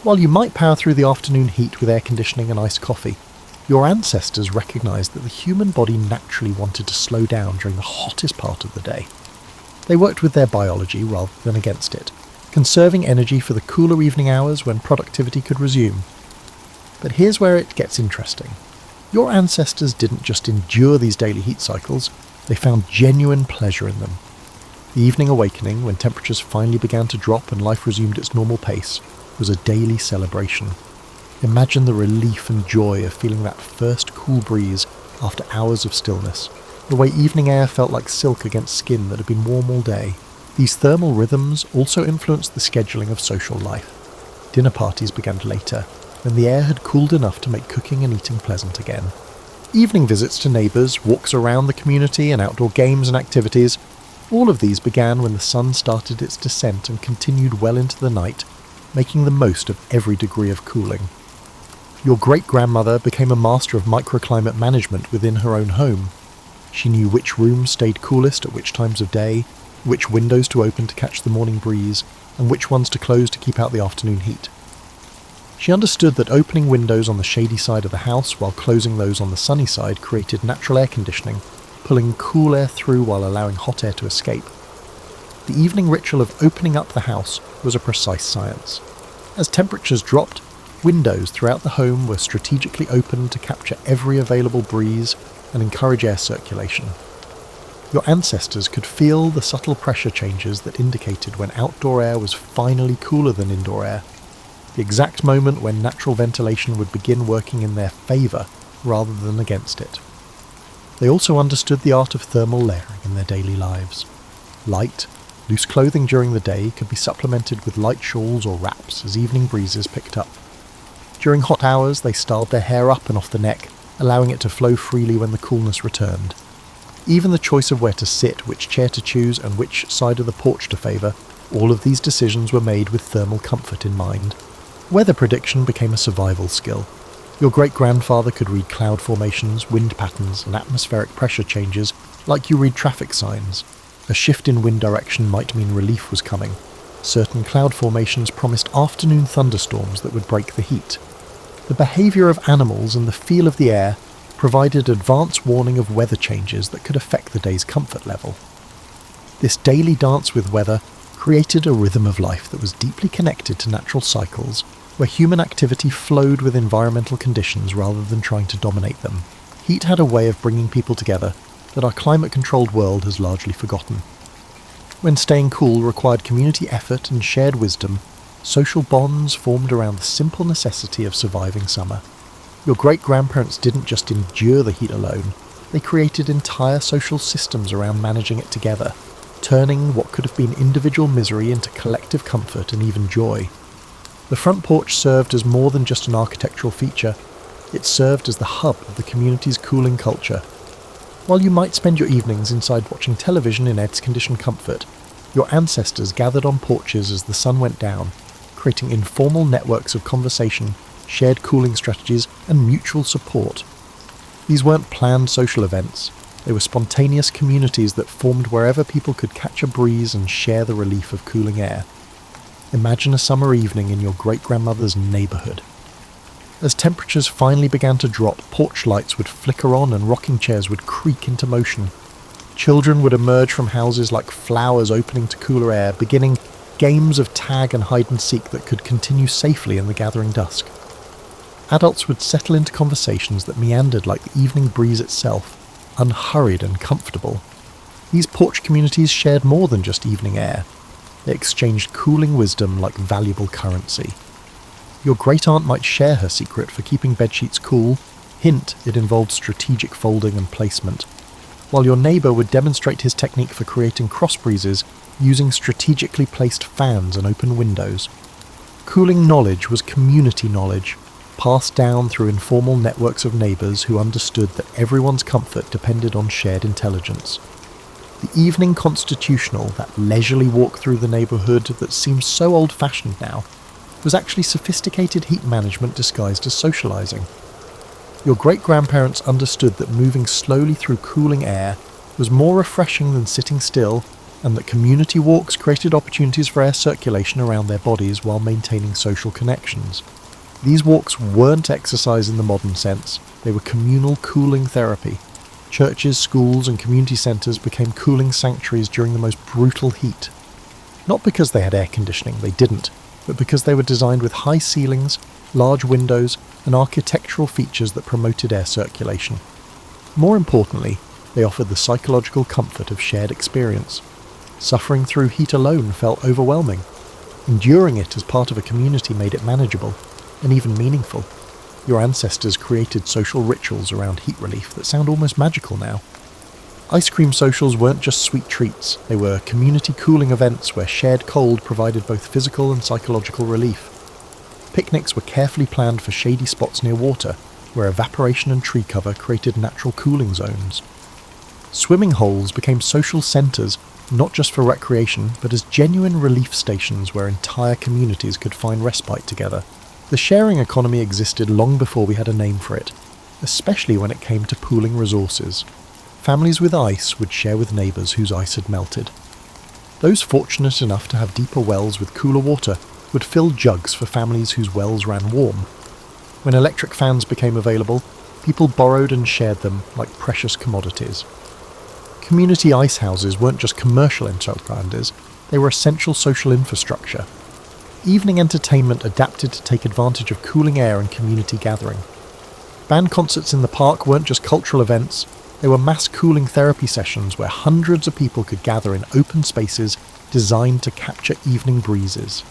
While you might power through the afternoon heat with air conditioning and iced coffee, your ancestors recognised that the human body naturally wanted to slow down during the hottest part of the day. They worked with their biology rather than against it, conserving energy for the cooler evening hours when productivity could resume. But here's where it gets interesting. Your ancestors didn't just endure these daily heat cycles, they found genuine pleasure in them. The evening awakening, when temperatures finally began to drop and life resumed its normal pace, was a daily celebration. Imagine the relief and joy of feeling that first cool breeze after hours of stillness, the way evening air felt like silk against skin that had been warm all day. These thermal rhythms also influenced the scheduling of social life. Dinner parties began later, when the air had cooled enough to make cooking and eating pleasant again. Evening visits to neighbours, walks around the community and outdoor games and activities, all of these began when the sun started its descent and continued well into the night, making the most of every degree of cooling. Your great-grandmother became a master of microclimate management within her own home. She knew which rooms stayed coolest at which times of day, which windows to open to catch the morning breeze, and which ones to close to keep out the afternoon heat. She understood that opening windows on the shady side of the house while closing those on the sunny side created natural air conditioning, pulling cool air through while allowing hot air to escape. The evening ritual of opening up the house was a precise science. As temperatures dropped, windows throughout the home were strategically opened to capture every available breeze and encourage air circulation. Your ancestors could feel the subtle pressure changes that indicated when outdoor air was finally cooler than indoor air, the exact moment when natural ventilation would begin working in their favour rather than against it. They also understood the art of thermal layering in their daily lives. Light, loose clothing during the day could be supplemented with light shawls or wraps as evening breezes picked up. During hot hours, they styled their hair up and off the neck, allowing it to flow freely when the coolness returned. Even the choice of where to sit, which chair to choose, and which side of the porch to favour, all of these decisions were made with thermal comfort in mind. Weather prediction became a survival skill. Your great-grandfather could read cloud formations, wind patterns, and atmospheric pressure changes like you read traffic signs. A shift in wind direction might mean relief was coming. Certain cloud formations promised afternoon thunderstorms that would break the heat. The behaviour of animals and the feel of the air provided advance warning of weather changes that could affect the day's comfort level. This daily dance with weather created a rhythm of life that was deeply connected to natural cycles, where human activity flowed with environmental conditions rather than trying to dominate them. Heat had a way of bringing people together that our climate-controlled world has largely forgotten. When staying cool required community effort and shared wisdom, social bonds formed around the simple necessity of surviving summer. Your great-grandparents didn't just endure the heat alone, they created entire social systems around managing it together, turning what could have been individual misery into collective comfort and even joy. The front porch served as more than just an architectural feature, it served as the hub of the community's cooling culture. While you might spend your evenings inside watching television in air-conditioned comfort, your ancestors gathered on porches as the sun went down, creating informal networks of conversation, shared cooling strategies, and mutual support. These weren't planned social events, they were spontaneous communities that formed wherever people could catch a breeze and share the relief of cooling air. Imagine a summer evening in your great-grandmother's neighbourhood. As temperatures finally began to drop, porch lights would flicker on and rocking chairs would creak into motion. Children would emerge from houses like flowers opening to cooler air, beginning games of tag and hide-and-seek that could continue safely in the gathering dusk. Adults would settle into conversations that meandered like the evening breeze itself, unhurried and comfortable. These porch communities shared more than just evening air. They exchanged cooling wisdom like valuable currency. Your great-aunt might share her secret for keeping bedsheets cool. Hint, it involved strategic folding and placement. While your neighbour would demonstrate his technique for creating cross breezes using strategically placed fans and open windows. Cooling knowledge was community knowledge, passed down through informal networks of neighbours who understood that everyone's comfort depended on shared intelligence. The evening constitutional, that leisurely walk through the neighbourhood that seems so old-fashioned now, was actually sophisticated heat management disguised as socialising. Your great-grandparents understood that moving slowly through cooling air was more refreshing than sitting still, and that community walks created opportunities for air circulation around their bodies while maintaining social connections. These walks weren't exercise in the modern sense, they were communal cooling therapy. Churches, schools and community centres became cooling sanctuaries during the most brutal heat. Not because they had air conditioning, they didn't, but because they were designed with high ceilings, large windows and architectural features that promoted air circulation. More importantly, they offered the psychological comfort of shared experience. Suffering through heat alone felt overwhelming. Enduring it as part of a community made it manageable and even meaningful. Your ancestors created social rituals around heat relief that sound almost magical now. Ice cream socials weren't just sweet treats, they were community cooling events where shared cold provided both physical and psychological relief. Picnics were carefully planned for shady spots near water, where evaporation and tree cover created natural cooling zones. Swimming holes became social centres, not just for recreation, but as genuine relief stations where entire communities could find respite together. The sharing economy existed long before we had a name for it, especially when it came to pooling resources. Families with ice would share with neighbours whose ice had melted. Those fortunate enough to have deeper wells with cooler water would fill jugs for families whose wells ran warm. When electric fans became available, people borrowed and shared them like precious commodities. Community ice houses weren't just commercial enterprises, they were essential social infrastructure. Evening entertainment adapted to take advantage of cooling air and community gathering. Band concerts in the park weren't just cultural events, they were mass cooling therapy sessions where hundreds of people could gather in open spaces designed to capture evening breezes.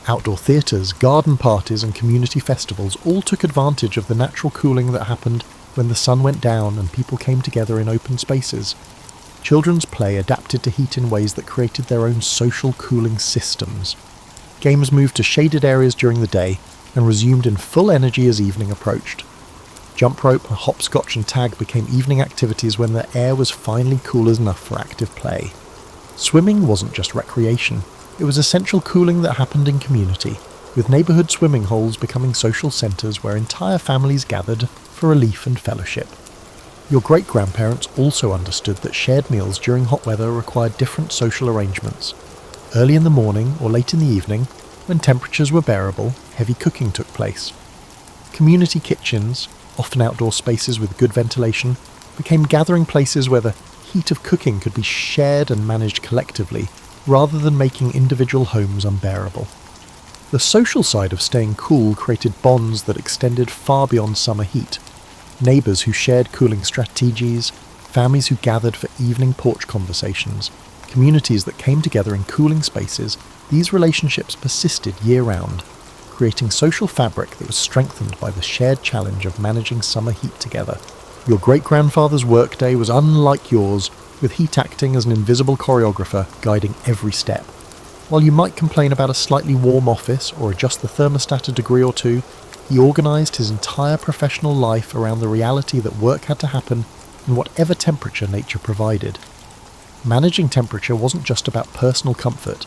Outdoor theatres, garden parties and community festivals all took advantage of the natural cooling that happened when the sun went down and people came together in open spaces. Children's play adapted to heat in ways that created their own social cooling systems. Games moved to shaded areas during the day and resumed in full energy as evening approached. Jump rope, hopscotch and tag became evening activities when the air was finally cool enough for active play. Swimming wasn't just recreation, it was essential cooling that happened in community, with neighbourhood swimming holes becoming social centres where entire families gathered for relief and fellowship. Your great-grandparents also understood that shared meals during hot weather required different social arrangements. Early in the morning or late in the evening, when temperatures were bearable, heavy cooking took place. Community kitchens, often outdoor spaces with good ventilation, became gathering places where the heat of cooking could be shared and managed collectively, rather than making individual homes unbearable. The social side of staying cool created bonds that extended far beyond summer heat. Neighbours who shared cooling strategies, families who gathered for evening porch conversations, communities that came together in cooling spaces, these relationships persisted year-round, creating social fabric that was strengthened by the shared challenge of managing summer heat together. Your great-grandfather's workday was unlike yours, with heat acting as an invisible choreographer guiding every step. While you might complain about a slightly warm office or adjust the thermostat a degree or two, he organised his entire professional life around the reality that work had to happen in whatever temperature nature provided. Managing temperature wasn't just about personal comfort.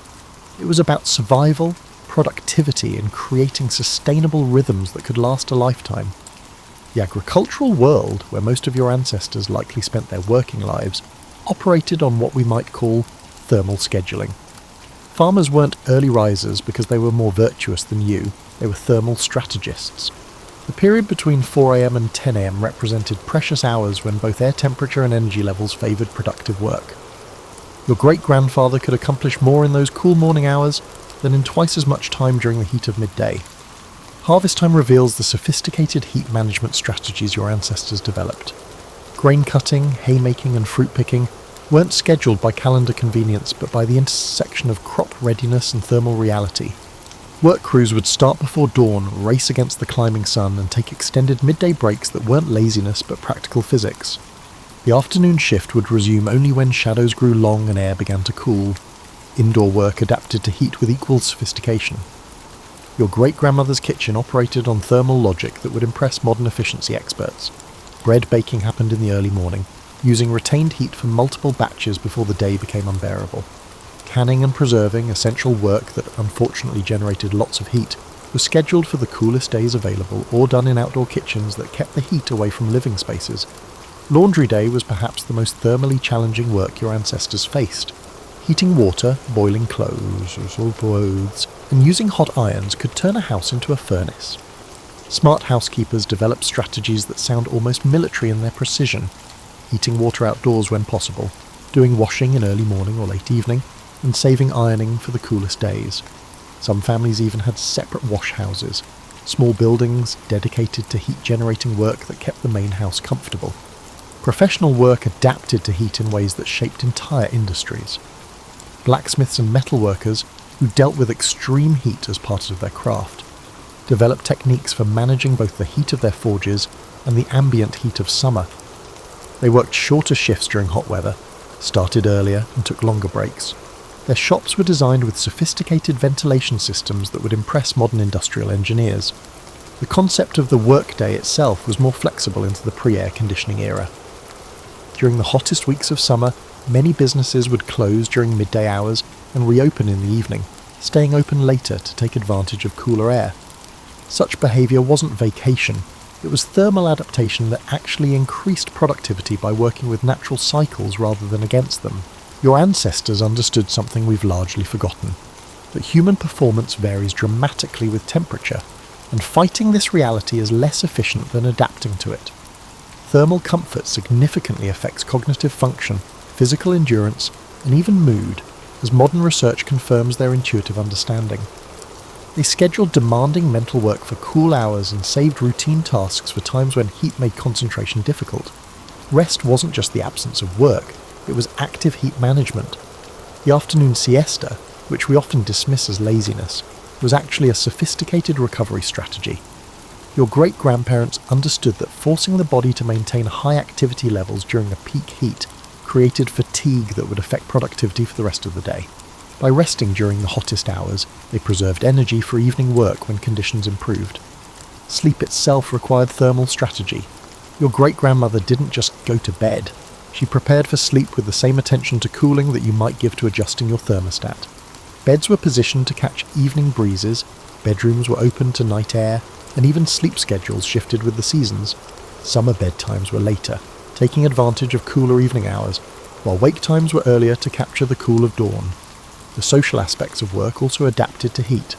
It was about survival, productivity, and creating sustainable rhythms that could last a lifetime. The agricultural world, where most of your ancestors likely spent their working lives, operated on what we might call thermal scheduling. Farmers weren't early risers because they were more virtuous than you, they were thermal strategists. The period between 4 a.m. and 10 a.m. represented precious hours when both air temperature and energy levels favoured productive work. Your great-grandfather could accomplish more in those cool morning hours than in twice as much time during the heat of midday. Harvest time reveals the sophisticated heat management strategies your ancestors developed. Grain cutting, haymaking and fruit picking weren't scheduled by calendar convenience but by the intersection of crop readiness and thermal reality. Work crews would start before dawn, race against the climbing sun, and take extended midday breaks that weren't laziness but practical physics. The afternoon shift would resume only when shadows grew long and air began to cool. Indoor work adapted to heat with equal sophistication. Your great-grandmother's kitchen operated on thermal logic that would impress modern efficiency experts. Bread baking happened in the early morning, using retained heat for multiple batches before the day became unbearable. Canning and preserving, essential work that unfortunately generated lots of heat, was scheduled for the coolest days available or done in outdoor kitchens that kept the heat away from living spaces. Laundry day was perhaps the most thermally challenging work your ancestors faced. Heating water, boiling clothes or clothes, and using hot irons could turn a house into a furnace. Smart housekeepers developed strategies that sound almost military in their precision, heating water outdoors when possible, doing washing in early morning or late evening, and saving ironing for the coolest days. Some families even had separate wash houses, small buildings dedicated to heat-generating work that kept the main house comfortable. Professional work adapted to heat in ways that shaped entire industries. Blacksmiths and metalworkers, who dealt with extreme heat as part of their craft, developed techniques for managing both the heat of their forges and the ambient heat of summer. They worked shorter shifts during hot weather, started earlier and took longer breaks. Their shops were designed with sophisticated ventilation systems that would impress modern industrial engineers. The concept of the workday itself was more flexible into the pre-air conditioning era. During the hottest weeks of summer, many businesses would close during midday hours and reopen in the evening, staying open later to take advantage of cooler air. Such behaviour wasn't vacation, it was thermal adaptation that actually increased productivity by working with natural cycles rather than against them. Your ancestors understood something we've largely forgotten, that human performance varies dramatically with temperature, and fighting this reality is less efficient than adapting to it. Thermal comfort significantly affects cognitive function, physical endurance, and even mood, as modern research confirms their intuitive understanding. They scheduled demanding mental work for cool hours and saved routine tasks for times when heat made concentration difficult. Rest wasn't just the absence of work, it was active heat management. The afternoon siesta, which we often dismiss as laziness, was actually a sophisticated recovery strategy. Your great-grandparents understood that forcing the body to maintain high activity levels during a peak heat created fatigue that would affect productivity for the rest of the day. By resting during the hottest hours, they preserved energy for evening work when conditions improved. Sleep itself required thermal strategy. Your great-grandmother didn't just go to bed. She prepared for sleep with the same attention to cooling that you might give to adjusting your thermostat. Beds were positioned to catch evening breezes, bedrooms were open to night air, and even sleep schedules shifted with the seasons. Summer bedtimes were later, taking advantage of cooler evening hours, while wake times were earlier to capture the cool of dawn. The social aspects of work also adapted to heat.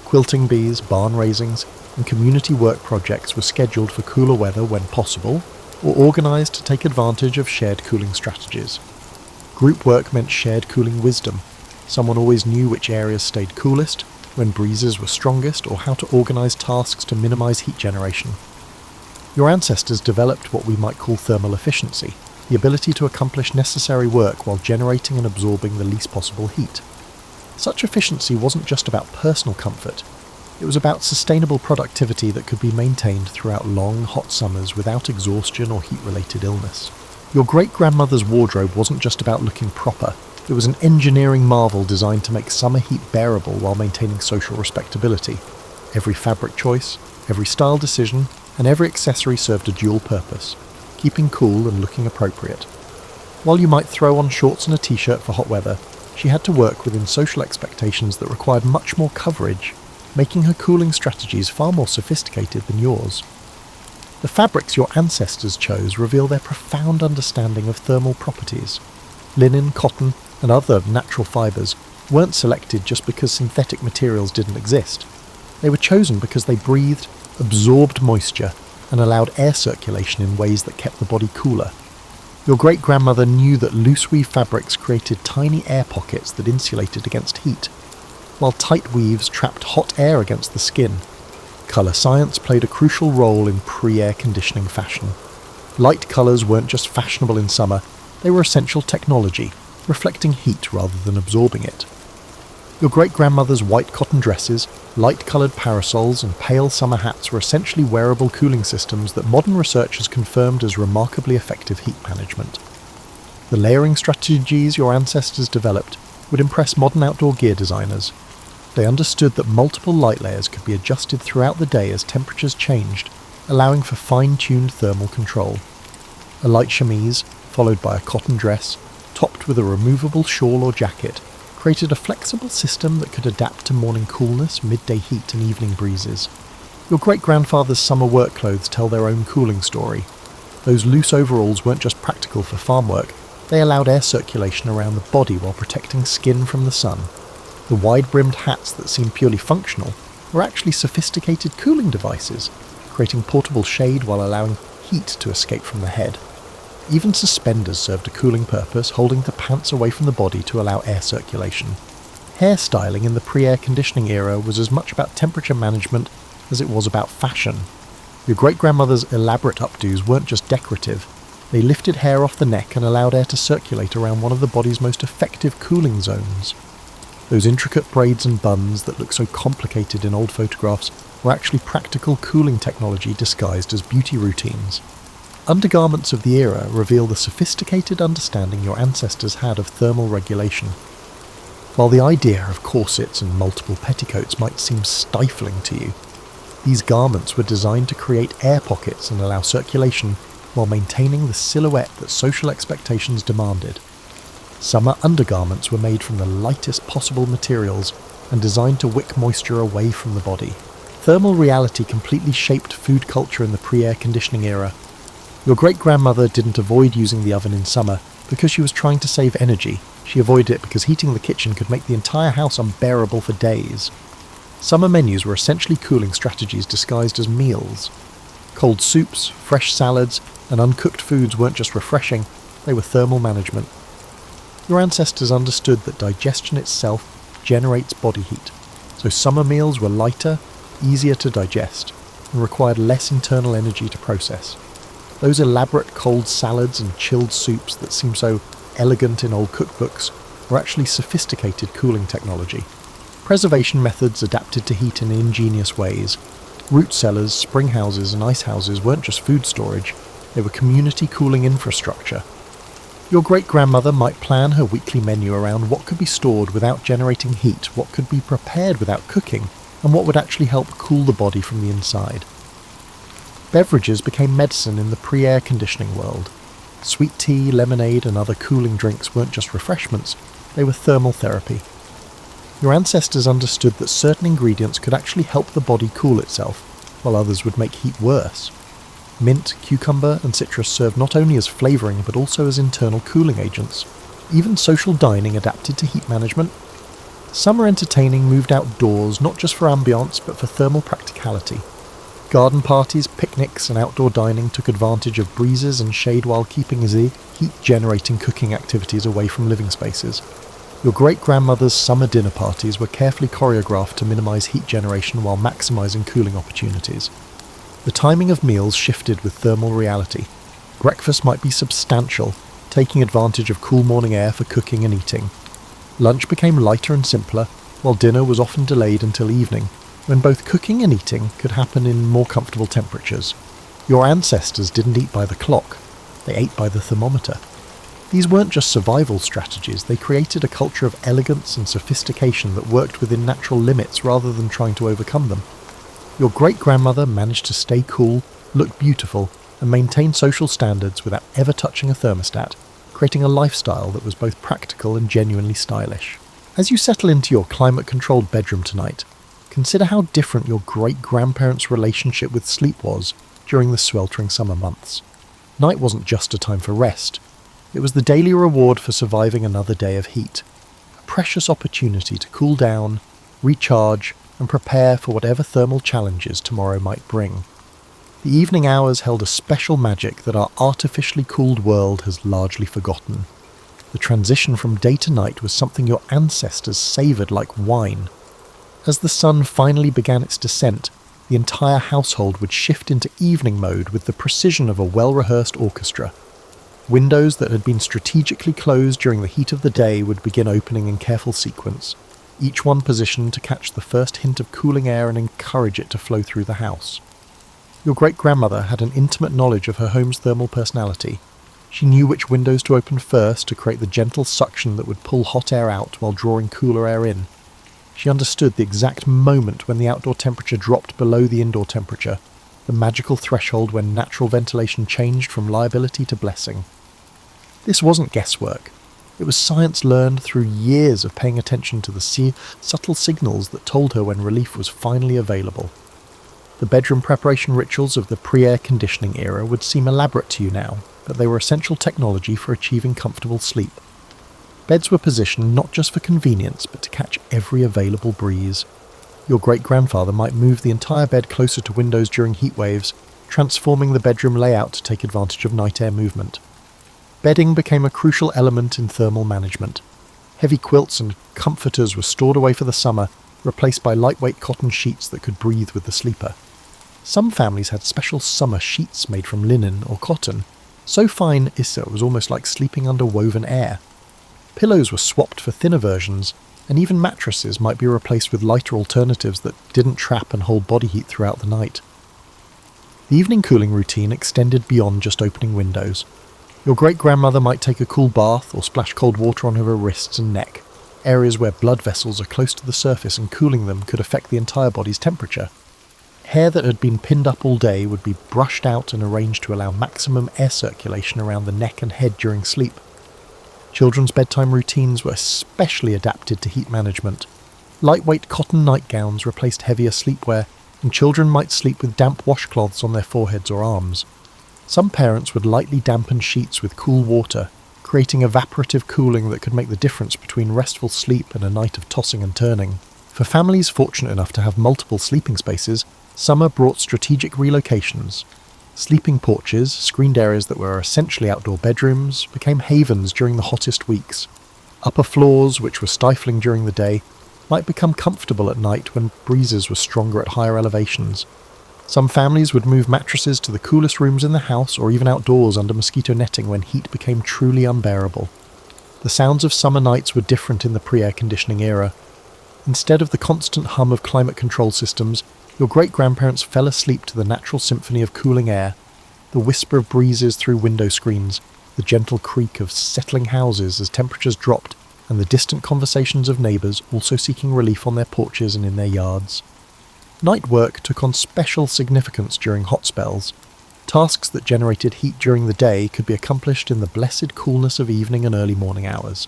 Quilting bees, barn raisings, and community work projects were scheduled for cooler weather when possible, or organised to take advantage of shared cooling strategies. Group work meant shared cooling wisdom. Someone always knew which areas stayed coolest, when breezes were strongest, or how to organise tasks to minimise heat generation. Your ancestors developed what we might call thermal efficiency, the ability to accomplish necessary work while generating and absorbing the least possible heat. Such efficiency wasn't just about personal comfort, it was about sustainable productivity that could be maintained throughout long, hot summers without exhaustion or heat-related illness. Your great-grandmother's wardrobe wasn't just about looking proper, it was an engineering marvel designed to make summer heat bearable while maintaining social respectability. Every fabric choice, every style decision, and every accessory served a dual purpose, keeping cool and looking appropriate. While you might throw on shorts and a t-shirt for hot weather, she had to work within social expectations that required much more coverage, making her cooling strategies far more sophisticated than yours. The fabrics your ancestors chose reveal their profound understanding of thermal properties. Linen, cotton, and other natural fibres weren't selected just because synthetic materials didn't exist. They were chosen because they breathed, absorbed moisture, and allowed air circulation in ways that kept the body cooler. Your great-grandmother knew that loose-weave fabrics created tiny air pockets that insulated against heat, while tight weaves trapped hot air against the skin. Colour science played a crucial role in pre-air conditioning fashion. Light colours weren't just fashionable in summer, they were essential technology, reflecting heat rather than absorbing it. Your great-grandmother's white cotton dresses, light-coloured parasols and pale summer hats were essentially wearable cooling systems that modern research has confirmed as remarkably effective heat management. The layering strategies your ancestors developed would impress modern outdoor gear designers. They understood that multiple light layers could be adjusted throughout the day as temperatures changed, allowing for fine-tuned thermal control. A light chemise, followed by a cotton dress, topped with a removable shawl or jacket, created a flexible system that could adapt to morning coolness, midday heat and evening breezes. Your great-grandfather's summer work clothes tell their own cooling story. Those loose overalls weren't just practical for farm work, they allowed air circulation around the body while protecting skin from the sun. The wide-brimmed hats that seemed purely functional were actually sophisticated cooling devices, creating portable shade while allowing heat to escape from the head. Even suspenders served a cooling purpose, holding the pants away from the body to allow air circulation. Hairstyling in the pre-air conditioning era was as much about temperature management as it was about fashion. Your great-grandmother's elaborate updos weren't just decorative, they lifted hair off the neck and allowed air to circulate around one of the body's most effective cooling zones. Those intricate braids and buns that look so complicated in old photographs were actually practical cooling technology disguised as beauty routines. Undergarments of the era reveal the sophisticated understanding your ancestors had of thermal regulation. While the idea of corsets and multiple petticoats might seem stifling to you, these garments were designed to create air pockets and allow circulation while maintaining the silhouette that social expectations demanded. Summer undergarments were made from the lightest possible materials and designed to wick moisture away from the body. Thermal reality completely shaped food culture in the pre-air conditioning era. Your great-grandmother didn't avoid using the oven in summer because she was trying to save energy. She avoided it because heating the kitchen could make the entire house unbearable for days. Summer menus were essentially cooling strategies disguised as meals. Cold soups, fresh salads, and uncooked foods weren't just refreshing, they were thermal management. Your ancestors understood that digestion itself generates body heat, so summer meals were lighter, easier to digest, and required less internal energy to process. Those elaborate cold salads and chilled soups that seem so elegant in old cookbooks were actually sophisticated cooling technology. Preservation methods adapted to heat in ingenious ways. Root cellars, spring houses, and ice houses weren't just food storage, they were community cooling infrastructure. Your great-grandmother might plan her weekly menu around what could be stored without generating heat, what could be prepared without cooking, and what would actually help cool the body from the inside. Beverages became medicine in the pre-air conditioning world. Sweet tea, lemonade, and other cooling drinks weren't just refreshments, they were thermal therapy. Your ancestors understood that certain ingredients could actually help the body cool itself, while others would make heat worse. Mint, cucumber, and citrus served not only as flavouring but also as internal cooling agents. Even social dining adapted to heat management. Summer entertaining moved outdoors not just for ambiance but for thermal practicality. Garden parties, picnics, and outdoor dining took advantage of breezes and shade while keeping the heat-generating cooking activities away from living spaces. Your great-grandmother's summer dinner parties were carefully choreographed to minimise heat generation while maximising cooling opportunities. The timing of meals shifted with thermal reality. Breakfast might be substantial, taking advantage of cool morning air for cooking and eating. Lunch became lighter and simpler, while dinner was often delayed until evening, when both cooking and eating could happen in more comfortable temperatures. Your ancestors didn't eat by the clock, they ate by the thermometer. These weren't just survival strategies, they created a culture of elegance and sophistication that worked within natural limits rather than trying to overcome them. Your great-grandmother managed to stay cool, look beautiful, and maintain social standards without ever touching a thermostat, creating a lifestyle that was both practical and genuinely stylish. As you settle into your climate-controlled bedroom tonight, consider how different your great-grandparents' relationship with sleep was during the sweltering summer months. Night wasn't just a time for rest. It was the daily reward for surviving another day of heat. A precious opportunity to cool down, recharge, and prepare for whatever thermal challenges tomorrow might bring. The evening hours held a special magic that our artificially cooled world has largely forgotten. The transition from day to night was something your ancestors savoured like wine. As the sun finally began its descent, the entire household would shift into evening mode with the precision of a well-rehearsed orchestra. Windows that had been strategically closed during the heat of the day would begin opening in careful sequence, each one positioned to catch the first hint of cooling air and encourage it to flow through the house. Your great-grandmother had an intimate knowledge of her home's thermal personality. She knew which windows to open first to create the gentle suction that would pull hot air out while drawing cooler air in. She understood the exact moment when the outdoor temperature dropped below the indoor temperature, the magical threshold when natural ventilation changed from liability to blessing. This wasn't guesswork. It was science learned through years of paying attention to the subtle signals that told her when relief was finally available. The bedroom preparation rituals of the pre-air conditioning era would seem elaborate to you now, but they were essential technology for achieving comfortable sleep. Beds were positioned not just for convenience, but to catch every available breeze. Your great-grandfather might move the entire bed closer to windows during heat waves, transforming the bedroom layout to take advantage of night air movement. Bedding became a crucial element in thermal management. Heavy quilts and comforters were stored away for the summer, replaced by lightweight cotton sheets that could breathe with the sleeper. Some families had special summer sheets made from linen or cotton, so fine it was almost like sleeping under woven air. Pillows were swapped for thinner versions, and even mattresses might be replaced with lighter alternatives that didn't trap and hold body heat throughout the night. The evening cooling routine extended beyond just opening windows. Your great-grandmother might take a cool bath or splash cold water on her wrists and neck, areas where blood vessels are close to the surface and cooling them could affect the entire body's temperature. Hair that had been pinned up all day would be brushed out and arranged to allow maximum air circulation around the neck and head during sleep. Children's bedtime routines were especially adapted to heat management. Lightweight cotton nightgowns replaced heavier sleepwear, and children might sleep with damp washcloths on their foreheads or arms. Some parents would lightly dampen sheets with cool water, creating evaporative cooling that could make the difference between restful sleep and a night of tossing and turning. For families fortunate enough to have multiple sleeping spaces, summer brought strategic relocations. Sleeping porches, screened areas that were essentially outdoor bedrooms, became havens during the hottest weeks. Upper floors, which were stifling during the day, might become comfortable at night when breezes were stronger at higher elevations. Some families would move mattresses to the coolest rooms in the house or even outdoors under mosquito netting when heat became truly unbearable. The sounds of summer nights were different in the pre-air conditioning era. Instead of the constant hum of climate control systems, your great-grandparents fell asleep to the natural symphony of cooling air, the whisper of breezes through window screens, the gentle creak of settling houses as temperatures dropped, and the distant conversations of neighbours also seeking relief on their porches and in their yards. Night work took on special significance during hot spells. Tasks that generated heat during the day could be accomplished in the blessed coolness of evening and early morning hours.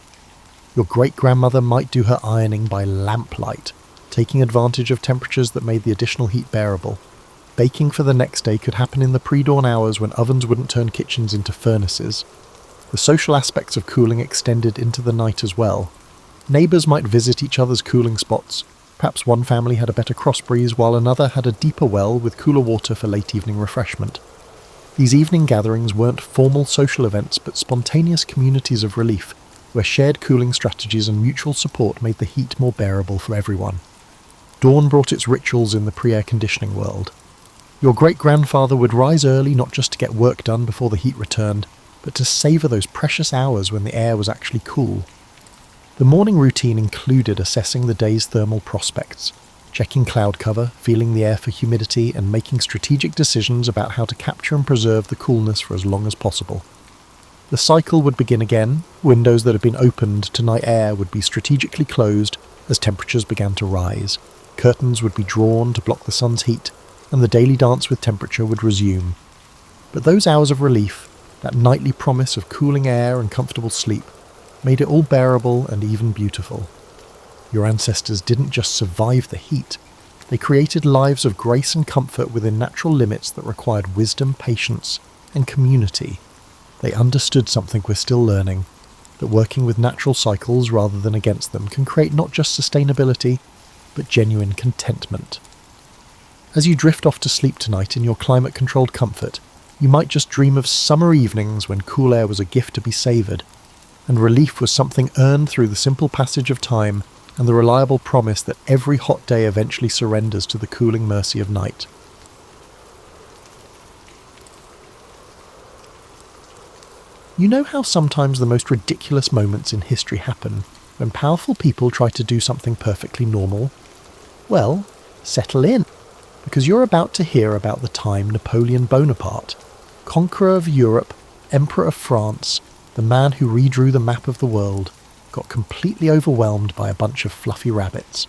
Your great-grandmother might do her ironing by lamplight, taking advantage of temperatures that made the additional heat bearable. Baking for the next day could happen in the pre-dawn hours when ovens wouldn't turn kitchens into furnaces. The social aspects of cooling extended into the night as well. Neighbours might visit each other's cooling spots, Perhaps one family had a better crossbreeze while another had a deeper well with cooler water for late evening refreshment. These evening gatherings weren't formal social events but spontaneous communities of relief, where shared cooling strategies and mutual support made the heat more bearable for everyone. Dawn brought its rituals in the pre-air conditioning world. Your great-grandfather would rise early not just to get work done before the heat returned, but to savour those precious hours when the air was actually cool. The morning routine included assessing the day's thermal prospects, checking cloud cover, feeling the air for humidity, and making strategic decisions about how to capture and preserve the coolness for as long as possible. The cycle would begin again. Windows that had been opened to night air would be strategically closed as temperatures began to rise. Curtains would be drawn to block the sun's heat, and the daily dance with temperature would resume. But those hours of relief, that nightly promise of cooling air and comfortable sleep, made it all bearable and even beautiful. Your ancestors didn't just survive the heat, they created lives of grace and comfort within natural limits that required wisdom, patience, and community. They understood something we're still learning, that working with natural cycles rather than against them can create not just sustainability, but genuine contentment. As you drift off to sleep tonight in your climate-controlled comfort, you might just dream of summer evenings when cool air was a gift to be savoured, and relief was something earned through the simple passage of time and the reliable promise that every hot day eventually surrenders to the cooling mercy of night. You know how sometimes the most ridiculous moments in history happen when powerful people try to do something perfectly normal? Well, settle in, because you're about to hear about the time Napoleon Bonaparte, conqueror of Europe, Emperor of France, the man who redrew the map of the world, got completely overwhelmed by a bunch of fluffy rabbits.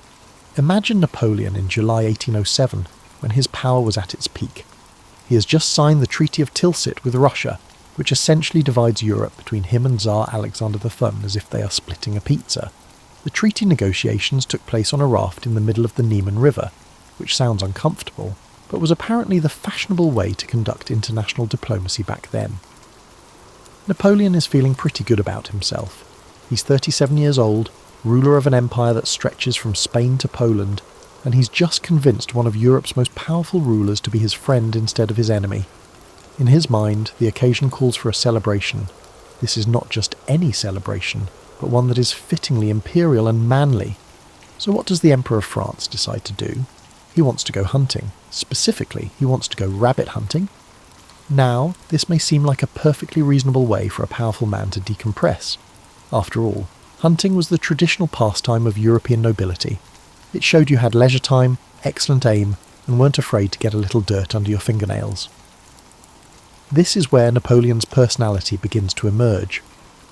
Imagine Napoleon in July 1807, when his power was at its peak. He has just signed the Treaty of Tilsit with Russia, which essentially divides Europe between him and Tsar Alexander the Hun as if they are splitting a pizza. The treaty negotiations took place on a raft in the middle of the Niemen River, which sounds uncomfortable, but was apparently the fashionable way to conduct international diplomacy back then. Napoleon is feeling pretty good about himself. He's 37 years old, ruler of an empire that stretches from Spain to Poland, and he's just convinced one of Europe's most powerful rulers to be his friend instead of his enemy. In his mind, the occasion calls for a celebration. This is not just any celebration, but one that is fittingly imperial and manly. So what does the Emperor of France decide to do? He wants to go hunting. Specifically, he wants to go rabbit hunting. Now, this may seem like a perfectly reasonable way for a powerful man to decompress. After all, hunting was the traditional pastime of European nobility. It showed you had leisure time, excellent aim, and weren't afraid to get a little dirt under your fingernails. This is where Napoleon's personality begins to emerge.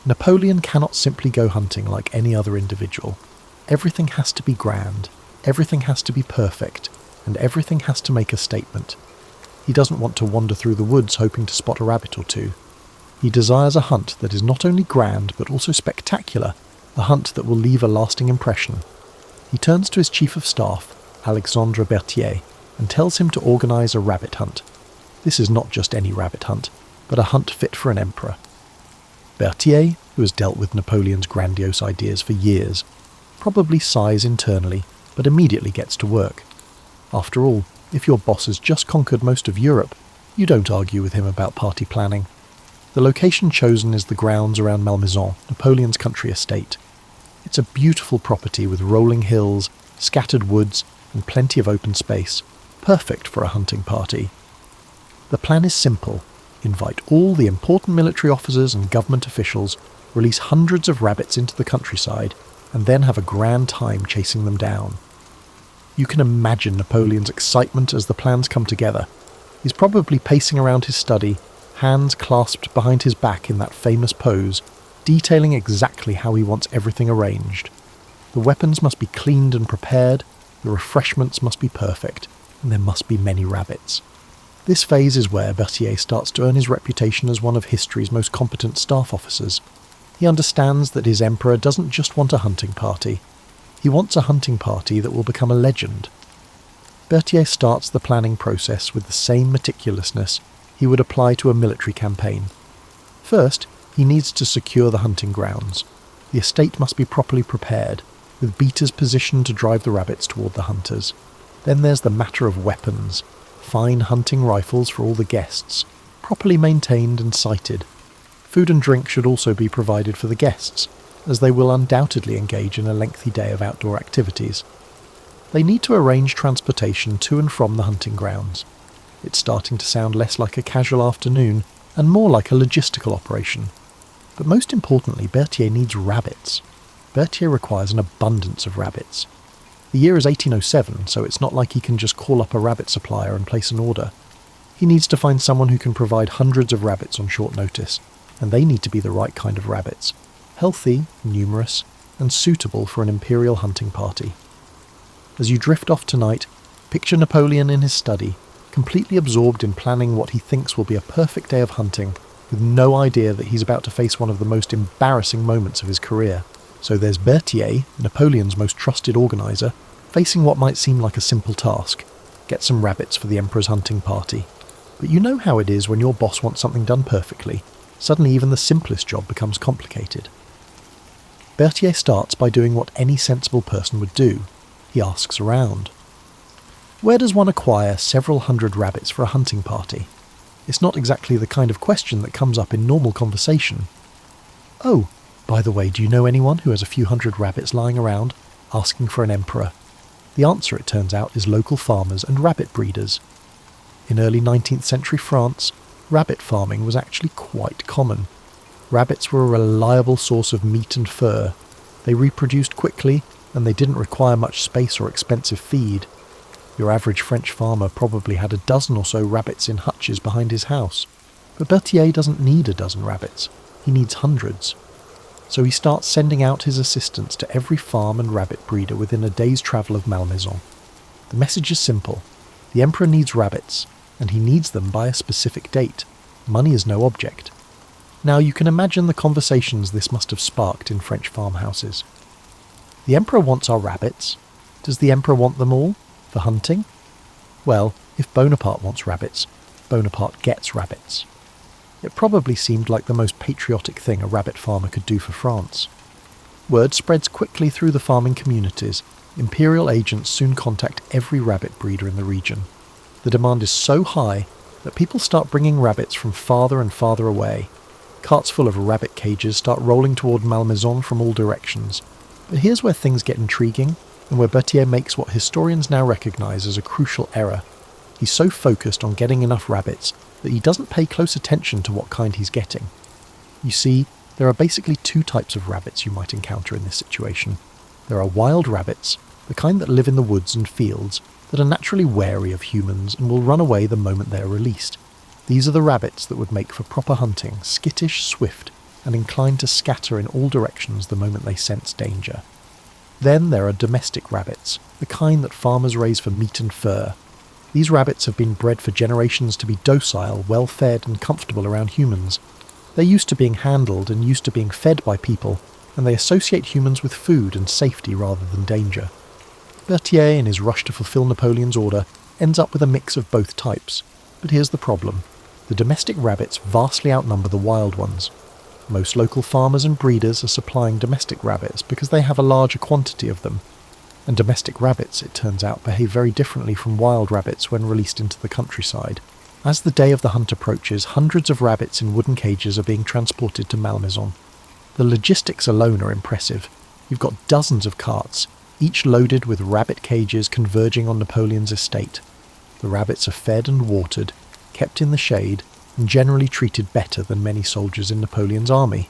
Napoleon cannot simply go hunting like any other individual. Everything has to be grand, everything has to be perfect, and everything has to make a statement. He doesn't want to wander through the woods hoping to spot a rabbit or two. He desires a hunt that is not only grand but also spectacular, a hunt that will leave a lasting impression. He turns to his chief of staff, Alexandre Berthier, and tells him to organise a rabbit hunt. This is not just any rabbit hunt, but a hunt fit for an emperor. Berthier, who has dealt with Napoleon's grandiose ideas for years, probably sighs internally, but immediately gets to work. After all, if your boss has just conquered most of Europe, you don't argue with him about party planning. The location chosen is the grounds around Malmaison, Napoleon's country estate. It's a beautiful property with rolling hills, scattered woods, and plenty of open space, perfect for a hunting party. The plan is simple. Invite all the important military officers and government officials, release hundreds of rabbits into the countryside, and then have a grand time chasing them down. You can imagine Napoleon's excitement as the plans come together. He's probably pacing around his study, hands clasped behind his back in that famous pose, detailing exactly how he wants everything arranged. The weapons must be cleaned and prepared, the refreshments must be perfect, and there must be many rabbits. This phase is where Berthier starts to earn his reputation as one of history's most competent staff officers. He understands that his emperor doesn't just want a hunting party. He wants a hunting party that will become a legend. Berthier starts the planning process with the same meticulousness he would apply to a military campaign. First, he needs to secure the hunting grounds. The estate must be properly prepared. with beaters positioned to drive the rabbits toward the hunters. Then there's the matter of weapons, fine hunting rifles for all the guests, properly maintained and sighted. Food and drink should also be provided for the guests, as they will undoubtedly engage in a lengthy day of outdoor activities. They need to arrange transportation to and from the hunting grounds. It's starting to sound less like a casual afternoon and more like a logistical operation. But most importantly, Berthier needs rabbits. Berthier requires an abundance of rabbits. The year is 1807, so it's not like he can just call up a rabbit supplier and place an order. He needs to find someone who can provide hundreds of rabbits on short notice, and they need to be the right kind of rabbits. Healthy, numerous, and suitable for an imperial hunting party. As you drift off tonight, picture Napoleon in his study, completely absorbed in planning what he thinks will be a perfect day of hunting, with no idea that he's about to face one of the most embarrassing moments of his career. So there's Berthier, Napoleon's most trusted organiser, facing what might seem like a simple task: get some rabbits for the Emperor's hunting party. But you know how it is when your boss wants something done perfectly. Suddenly even the simplest job becomes complicated. Berthier starts by doing what any sensible person would do. He asks around. Where does one acquire several hundred rabbits for a hunting party? It's not exactly the kind of question that comes up in normal conversation. Oh, by the way, do you know anyone who has a few hundred rabbits lying around, asking for an emperor? The answer, it turns out, is local farmers and rabbit breeders. In early 19th century France, rabbit farming was actually quite common. Rabbits were a reliable source of meat and fur. They reproduced quickly, and they didn't require much space or expensive feed. Your average French farmer probably had a dozen or so rabbits in hutches behind his house. But Berthier doesn't need a dozen rabbits. He needs hundreds. So he starts sending out his assistants to every farm and rabbit breeder within a day's travel of Malmaison. The message is simple. The Emperor needs rabbits, and he needs them by a specific date. Money is no object. Now you can imagine the conversations this must have sparked in French farmhouses. The Emperor wants our rabbits. Does the Emperor want them all? For hunting? Well, if Bonaparte wants rabbits, Bonaparte gets rabbits. It probably seemed like the most patriotic thing a rabbit farmer could do for France. Word spreads quickly through the farming communities. Imperial agents soon contact every rabbit breeder in the region. The demand is so high that people start bringing rabbits from farther and farther away. Carts full of rabbit cages start rolling toward Malmaison from all directions. But here's where things get intriguing, and where Berthier makes what historians now recognise as a crucial error. He's so focused on getting enough rabbits that he doesn't pay close attention to what kind he's getting. You see, there are basically two types of rabbits you might encounter in this situation. There are wild rabbits, the kind that live in the woods and fields, that are naturally wary of humans and will run away the moment they are released. These are the rabbits that would make for proper hunting, skittish, swift, and inclined to scatter in all directions the moment they sense danger. Then there are domestic rabbits, the kind that farmers raise for meat and fur. These rabbits have been bred for generations to be docile, well-fed and comfortable around humans. They're used to being handled and used to being fed by people, and they associate humans with food and safety rather than danger. Berthier, in his rush to fulfill Napoleon's order, ends up with a mix of both types. But here's the problem. The domestic rabbits vastly outnumber the wild ones. Most local farmers and breeders are supplying domestic rabbits because they have a larger quantity of them. And domestic rabbits, it turns out, behave very differently from wild rabbits when released into the countryside. As the day of the hunt approaches, hundreds of rabbits in wooden cages are being transported to Malmaison. The logistics alone are impressive. You've got dozens of carts, each loaded with rabbit cages converging on Napoleon's estate. The rabbits are fed and watered, kept in the shade, and generally treated better than many soldiers in Napoleon's army.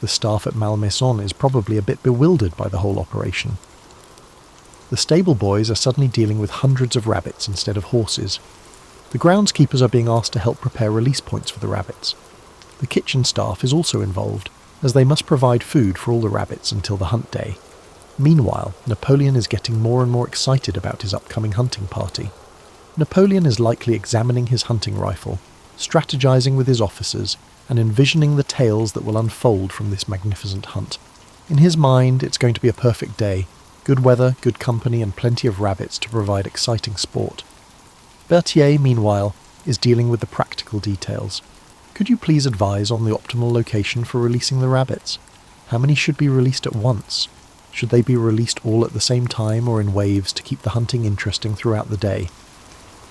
The staff at Malmaison is probably a bit bewildered by the whole operation. The stable boys are suddenly dealing with hundreds of rabbits instead of horses. The groundskeepers are being asked to help prepare release points for the rabbits. The kitchen staff is also involved, as they must provide food for all the rabbits until the hunt day. Meanwhile, Napoleon is getting more and more excited about his upcoming hunting party. Napoleon is likely examining his hunting rifle, strategizing with his officers, and envisioning the tales that will unfold from this magnificent hunt. In his mind, it's going to be a perfect day. Good weather, good company, and plenty of rabbits to provide exciting sport. Berthier, meanwhile, is dealing with the practical details. Could you please advise on the optimal location for releasing the rabbits? How many should be released at once? Should they be released all at the same time or in waves to keep the hunting interesting throughout the day?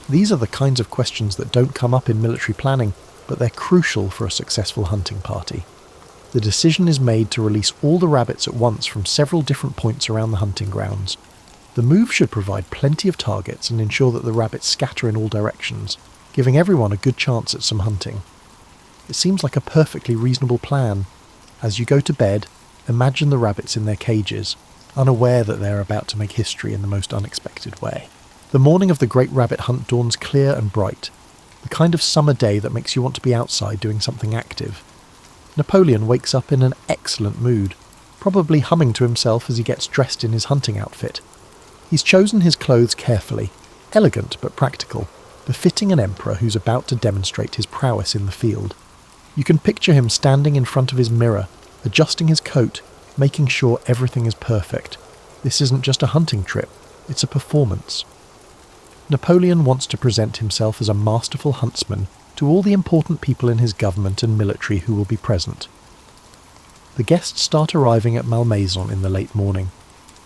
These are the kinds of questions that don't come up in military planning, but they're crucial for a successful hunting party. The decision is made to release all the rabbits at once from several different points around the hunting grounds. The move should provide plenty of targets and ensure that the rabbits scatter in all directions, giving everyone a good chance at some hunting. It seems like a perfectly reasonable plan. As you go to bed, imagine the rabbits in their cages, unaware that they are about to make history in the most unexpected way. The morning of the great rabbit hunt dawns clear and bright, the kind of summer day that makes you want to be outside doing something active. Napoleon wakes up in an excellent mood, probably humming to himself as he gets dressed in his hunting outfit. He's chosen his clothes carefully, elegant but practical, befitting an emperor who's about to demonstrate his prowess in the field. You can picture him standing in front of his mirror, adjusting his coat, making sure everything is perfect. This isn't just a hunting trip, it's a performance. Napoleon wants to present himself as a masterful huntsman to all the important people in his government and military who will be present. The guests start arriving at Malmaison in the late morning.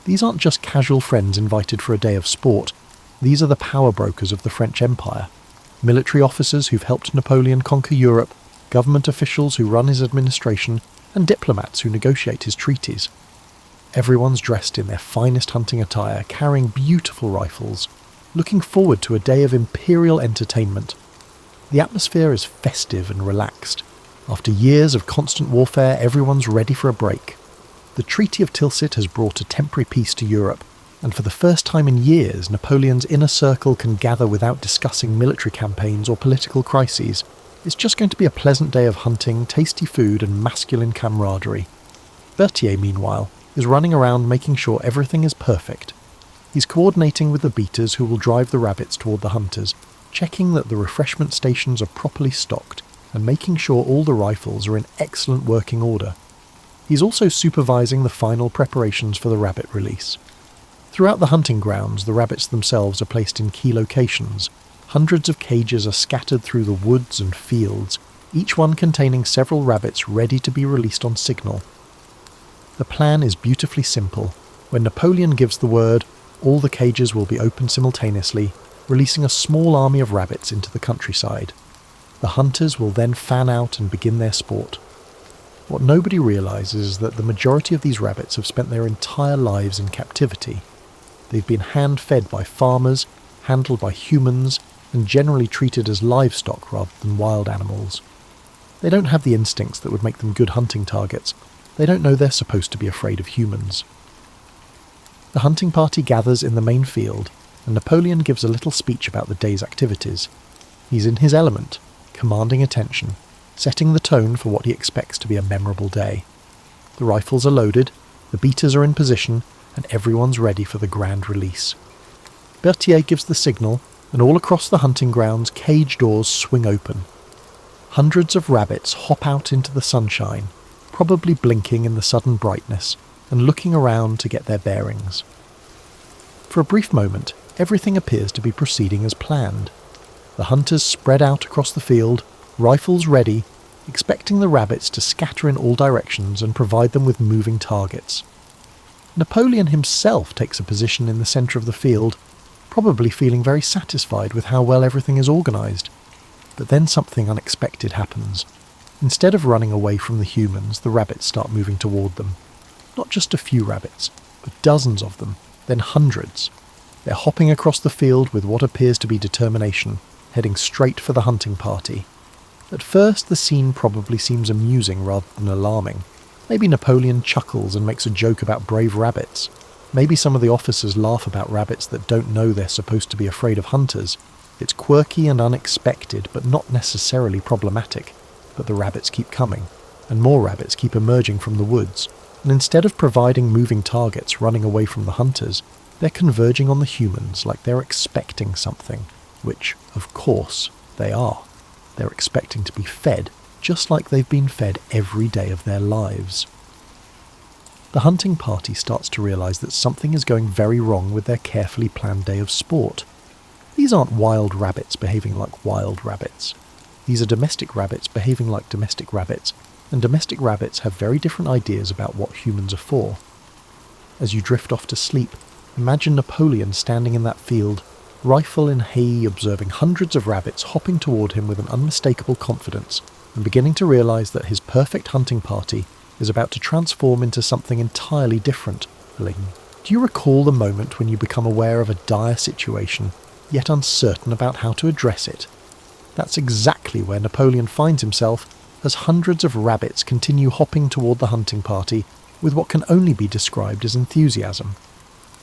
These aren't just casual friends invited for a day of sport, these are the power brokers of the French Empire. Military officers who've helped Napoleon conquer Europe, government officials who run his administration, and diplomats who negotiate his treaties. Everyone's dressed in their finest hunting attire, carrying beautiful rifles, looking forward to a day of imperial entertainment. The atmosphere is festive and relaxed. After years of constant warfare, everyone's ready for a break. The Treaty of Tilsit has brought a temporary peace to Europe, and for the first time in years, Napoleon's inner circle can gather without discussing military campaigns or political crises. It's just going to be a pleasant day of hunting, tasty food, and masculine camaraderie. Berthier, meanwhile, is running around making sure everything is perfect. He's coordinating with the beaters who will drive the rabbits toward the hunters, checking that the refreshment stations are properly stocked, and making sure all the rifles are in excellent working order. He's also supervising the final preparations for the rabbit release. Throughout the hunting grounds, the rabbits themselves are placed in key locations. Hundreds of cages are scattered through the woods and fields, each one containing several rabbits ready to be released on signal. The plan is beautifully simple. When Napoleon gives the word, all the cages will be opened simultaneously, releasing a small army of rabbits into the countryside. The hunters will then fan out and begin their sport. What nobody realises is that the majority of these rabbits have spent their entire lives in captivity. They've been hand-fed by farmers, handled by humans, and generally treated as livestock rather than wild animals. They don't have the instincts that would make them good hunting targets. They don't know they're supposed to be afraid of humans. The hunting party gathers in the main field, and Napoleon gives a little speech about the day's activities. He's in his element, commanding attention, setting the tone for what he expects to be a memorable day. The rifles are loaded, the beaters are in position, and everyone's ready for the grand release. Berthier gives the signal, and all across the hunting grounds cage doors swing open. Hundreds of rabbits hop out into the sunshine, probably blinking in the sudden brightness, and looking around to get their bearings. For a brief moment, everything appears to be proceeding as planned. The hunters spread out across the field, rifles ready, expecting the rabbits to scatter in all directions and provide them with moving targets. Napoleon himself takes a position in the centre of the field, probably feeling very satisfied with how well everything is organised. But then something unexpected happens. Instead of running away from the humans, the rabbits start moving toward them. Not just a few rabbits, but dozens of them, then hundreds. They're hopping across the field with what appears to be determination, heading straight for the hunting party. At first, the scene probably seems amusing rather than alarming. Maybe Napoleon chuckles and makes a joke about brave rabbits. Maybe some of the officers laugh about rabbits that don't know they're supposed to be afraid of hunters. It's quirky and unexpected, but not necessarily problematic. But the rabbits keep coming, and more rabbits keep emerging from the woods. And instead of providing moving targets running away from the hunters, they're converging on the humans like they're expecting something, which, of course, they are. They're expecting to be fed, just like they've been fed every day of their lives. The hunting party starts to realise that something is going very wrong with their carefully planned day of sport. These aren't wild rabbits behaving like wild rabbits. These are domestic rabbits behaving like domestic rabbits, and domestic rabbits have very different ideas about what humans are for. As you drift off to sleep, imagine Napoleon standing in that field, rifle in hay, observing hundreds of rabbits hopping toward him with an unmistakable confidence, and beginning to realise that his perfect hunting party is about to transform into something entirely different. Do you recall the moment when you become aware of a dire situation, yet uncertain about how to address it? That's exactly where Napoleon finds himself as hundreds of rabbits continue hopping toward the hunting party with what can only be described as enthusiasm.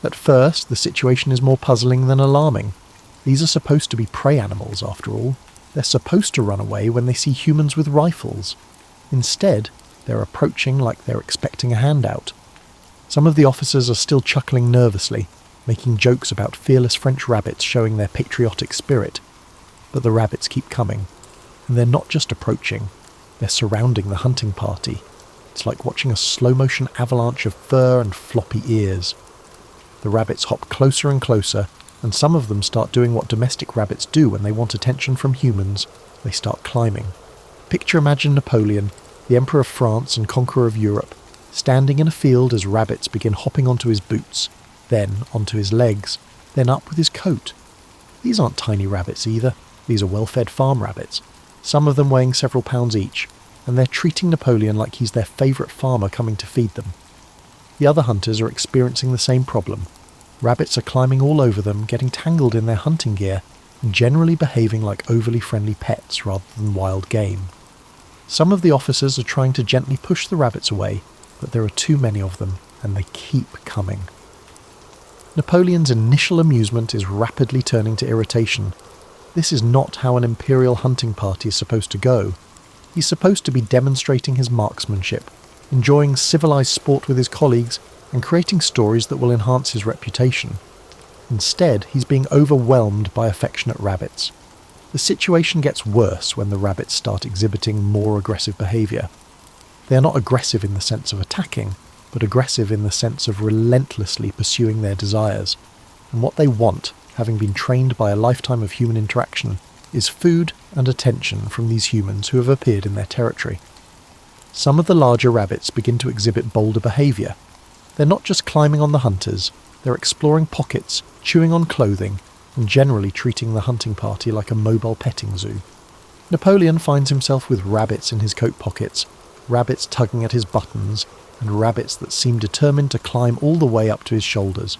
At first, the situation is more puzzling than alarming. These are supposed to be prey animals, after all. They're supposed to run away when they see humans with rifles. Instead, they're approaching like they're expecting a handout. Some of the officers are still chuckling nervously, making jokes about fearless French rabbits showing their patriotic spirit. But the rabbits keep coming, and they're not just approaching, they're surrounding the hunting party. It's like watching a slow-motion avalanche of fur and floppy ears. The rabbits hop closer and closer, and some of them start doing what domestic rabbits do when they want attention from humans. They start climbing. Imagine Napoleon, the Emperor of France and conqueror of Europe, standing in a field as rabbits begin hopping onto his boots, then onto his legs, then up with his coat. These aren't tiny rabbits either. These are well-fed farm rabbits, some of them weighing several pounds each, and they're treating Napoleon like he's their favourite farmer coming to feed them. The other hunters are experiencing the same problem. Rabbits are climbing all over them, getting tangled in their hunting gear, and generally behaving like overly friendly pets rather than wild game. Some of the officers are trying to gently push the rabbits away, but there are too many of them, and they keep coming. Napoleon's initial amusement is rapidly turning to irritation. This is not how an imperial hunting party is supposed to go. He's supposed to be demonstrating his marksmanship, enjoying civilized sport with his colleagues, and creating stories that will enhance his reputation. Instead, he's being overwhelmed by affectionate rabbits. The situation gets worse when the rabbits start exhibiting more aggressive behaviour. They are not aggressive in the sense of attacking, but aggressive in the sense of relentlessly pursuing their desires. And what they want, having been trained by a lifetime of human interaction, is food and attention from these humans who have appeared in their territory. Some of the larger rabbits begin to exhibit bolder behaviour. They're not just climbing on the hunters, they're exploring pockets, chewing on clothing, and generally treating the hunting party like a mobile petting zoo. Napoleon finds himself with rabbits in his coat pockets, rabbits tugging at his buttons, and rabbits that seem determined to climb all the way up to his shoulders.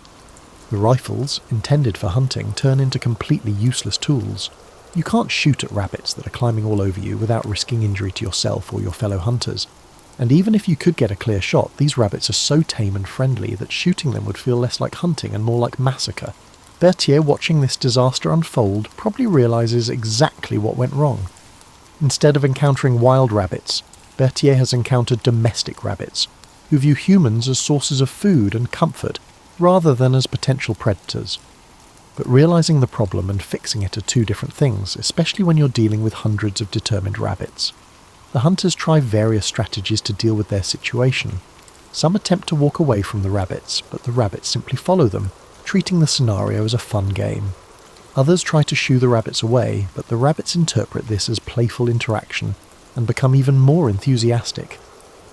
The rifles, intended for hunting, turn into completely useless tools. You can't shoot at rabbits that are climbing all over you without risking injury to yourself or your fellow hunters. And even if you could get a clear shot, these rabbits are so tame and friendly that shooting them would feel less like hunting and more like massacre. Berthier, watching this disaster unfold, probably realises exactly what went wrong. Instead of encountering wild rabbits, Berthier has encountered domestic rabbits, who view humans as sources of food and comfort, rather than as potential predators. But realising the problem and fixing it are two different things, especially when you're dealing with hundreds of determined rabbits. The hunters try various strategies to deal with their situation. Some attempt to walk away from the rabbits, but the rabbits simply follow them, treating the scenario as a fun game. Others try to shoo the rabbits away, but the rabbits interpret this as playful interaction and become even more enthusiastic.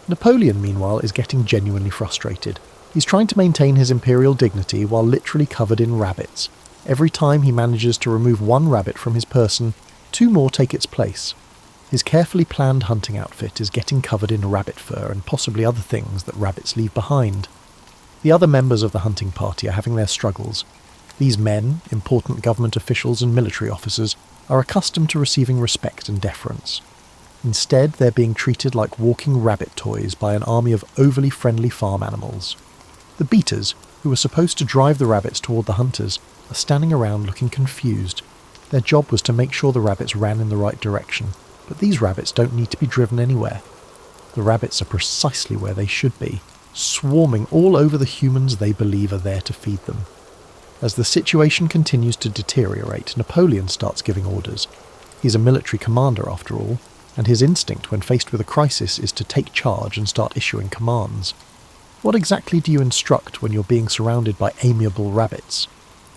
Napoleon, meanwhile, is getting genuinely frustrated. He's trying to maintain his imperial dignity while literally covered in rabbits. Every time he manages to remove one rabbit from his person, two more take its place. His carefully planned hunting outfit is getting covered in rabbit fur and possibly other things that rabbits leave behind. The other members of the hunting party are having their struggles. These men, important government officials and military officers, are accustomed to receiving respect and deference. Instead, they're being treated like walking rabbit toys by an army of overly friendly farm animals. The beaters, who are supposed to drive the rabbits toward the hunters, are standing around looking confused. Their job was to make sure the rabbits ran in the right direction, but these rabbits don't need to be driven anywhere. The rabbits are precisely where they should be, swarming all over the humans they believe are there to feed them. As the situation continues to deteriorate, Napoleon starts giving orders. He's a military commander after all, and his instinct when faced with a crisis is to take charge and start issuing commands. What exactly do you instruct when you're being surrounded by amiable rabbits?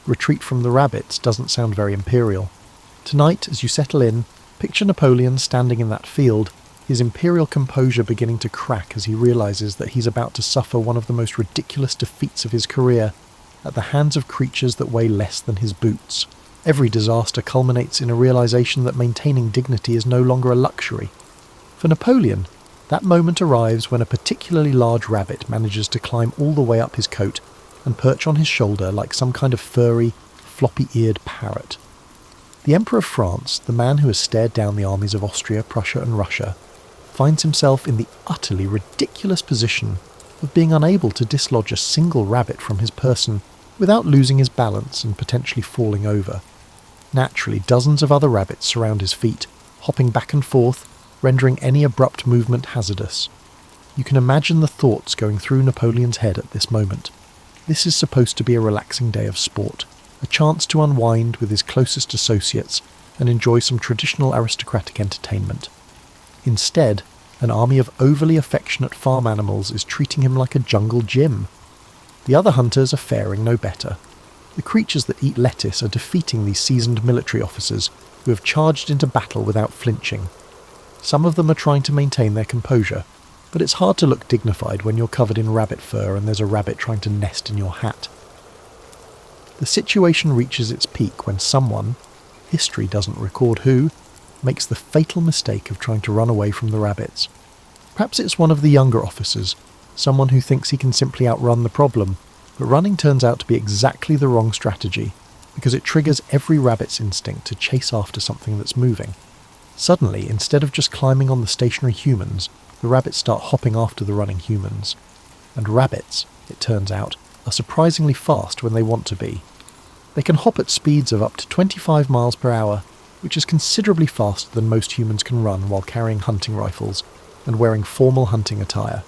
Retreat from the rabbits doesn't sound very imperial. Tonight, as you settle in, picture Napoleon standing in that field, his imperial composure beginning to crack as he realizes that he's about to suffer one of the most ridiculous defeats of his career at the hands of creatures that weigh less than his boots. Every disaster culminates in a realization that maintaining dignity is no longer a luxury. For Napoleon, that moment arrives when a particularly large rabbit manages to climb all the way up his coat and perch on his shoulder like some kind of furry, floppy-eared parrot. The Emperor of France, the man who has stared down the armies of Austria, Prussia and Russia, finds himself in the utterly ridiculous position of being unable to dislodge a single rabbit from his person without losing his balance and potentially falling over. Naturally, dozens of other rabbits surround his feet, hopping back and forth, rendering any abrupt movement hazardous. You can imagine the thoughts going through Napoleon's head at this moment. This is supposed to be a relaxing day of sport, a chance to unwind with his closest associates and enjoy some traditional aristocratic entertainment. Instead, an army of overly affectionate farm animals is treating him like a jungle gym. The other hunters are faring no better. The creatures that eat lettuce are defeating these seasoned military officers who have charged into battle without flinching. Some of them are trying to maintain their composure, but it's hard to look dignified when you're covered in rabbit fur and there's a rabbit trying to nest in your hat. The situation reaches its peak when someone, history doesn't record who, makes the fatal mistake of trying to run away from the rabbits. Perhaps it's one of the younger officers, someone who thinks he can simply outrun the problem, but running turns out to be exactly the wrong strategy, because it triggers every rabbit's instinct to chase after something that's moving. Suddenly, instead of just climbing on the stationary humans, the rabbits start hopping after the running humans. And rabbits, it turns out, are surprisingly fast when they want to be. They can hop at speeds of up to 25 miles per hour, which is considerably faster than most humans can run while carrying hunting rifles and wearing formal hunting attire.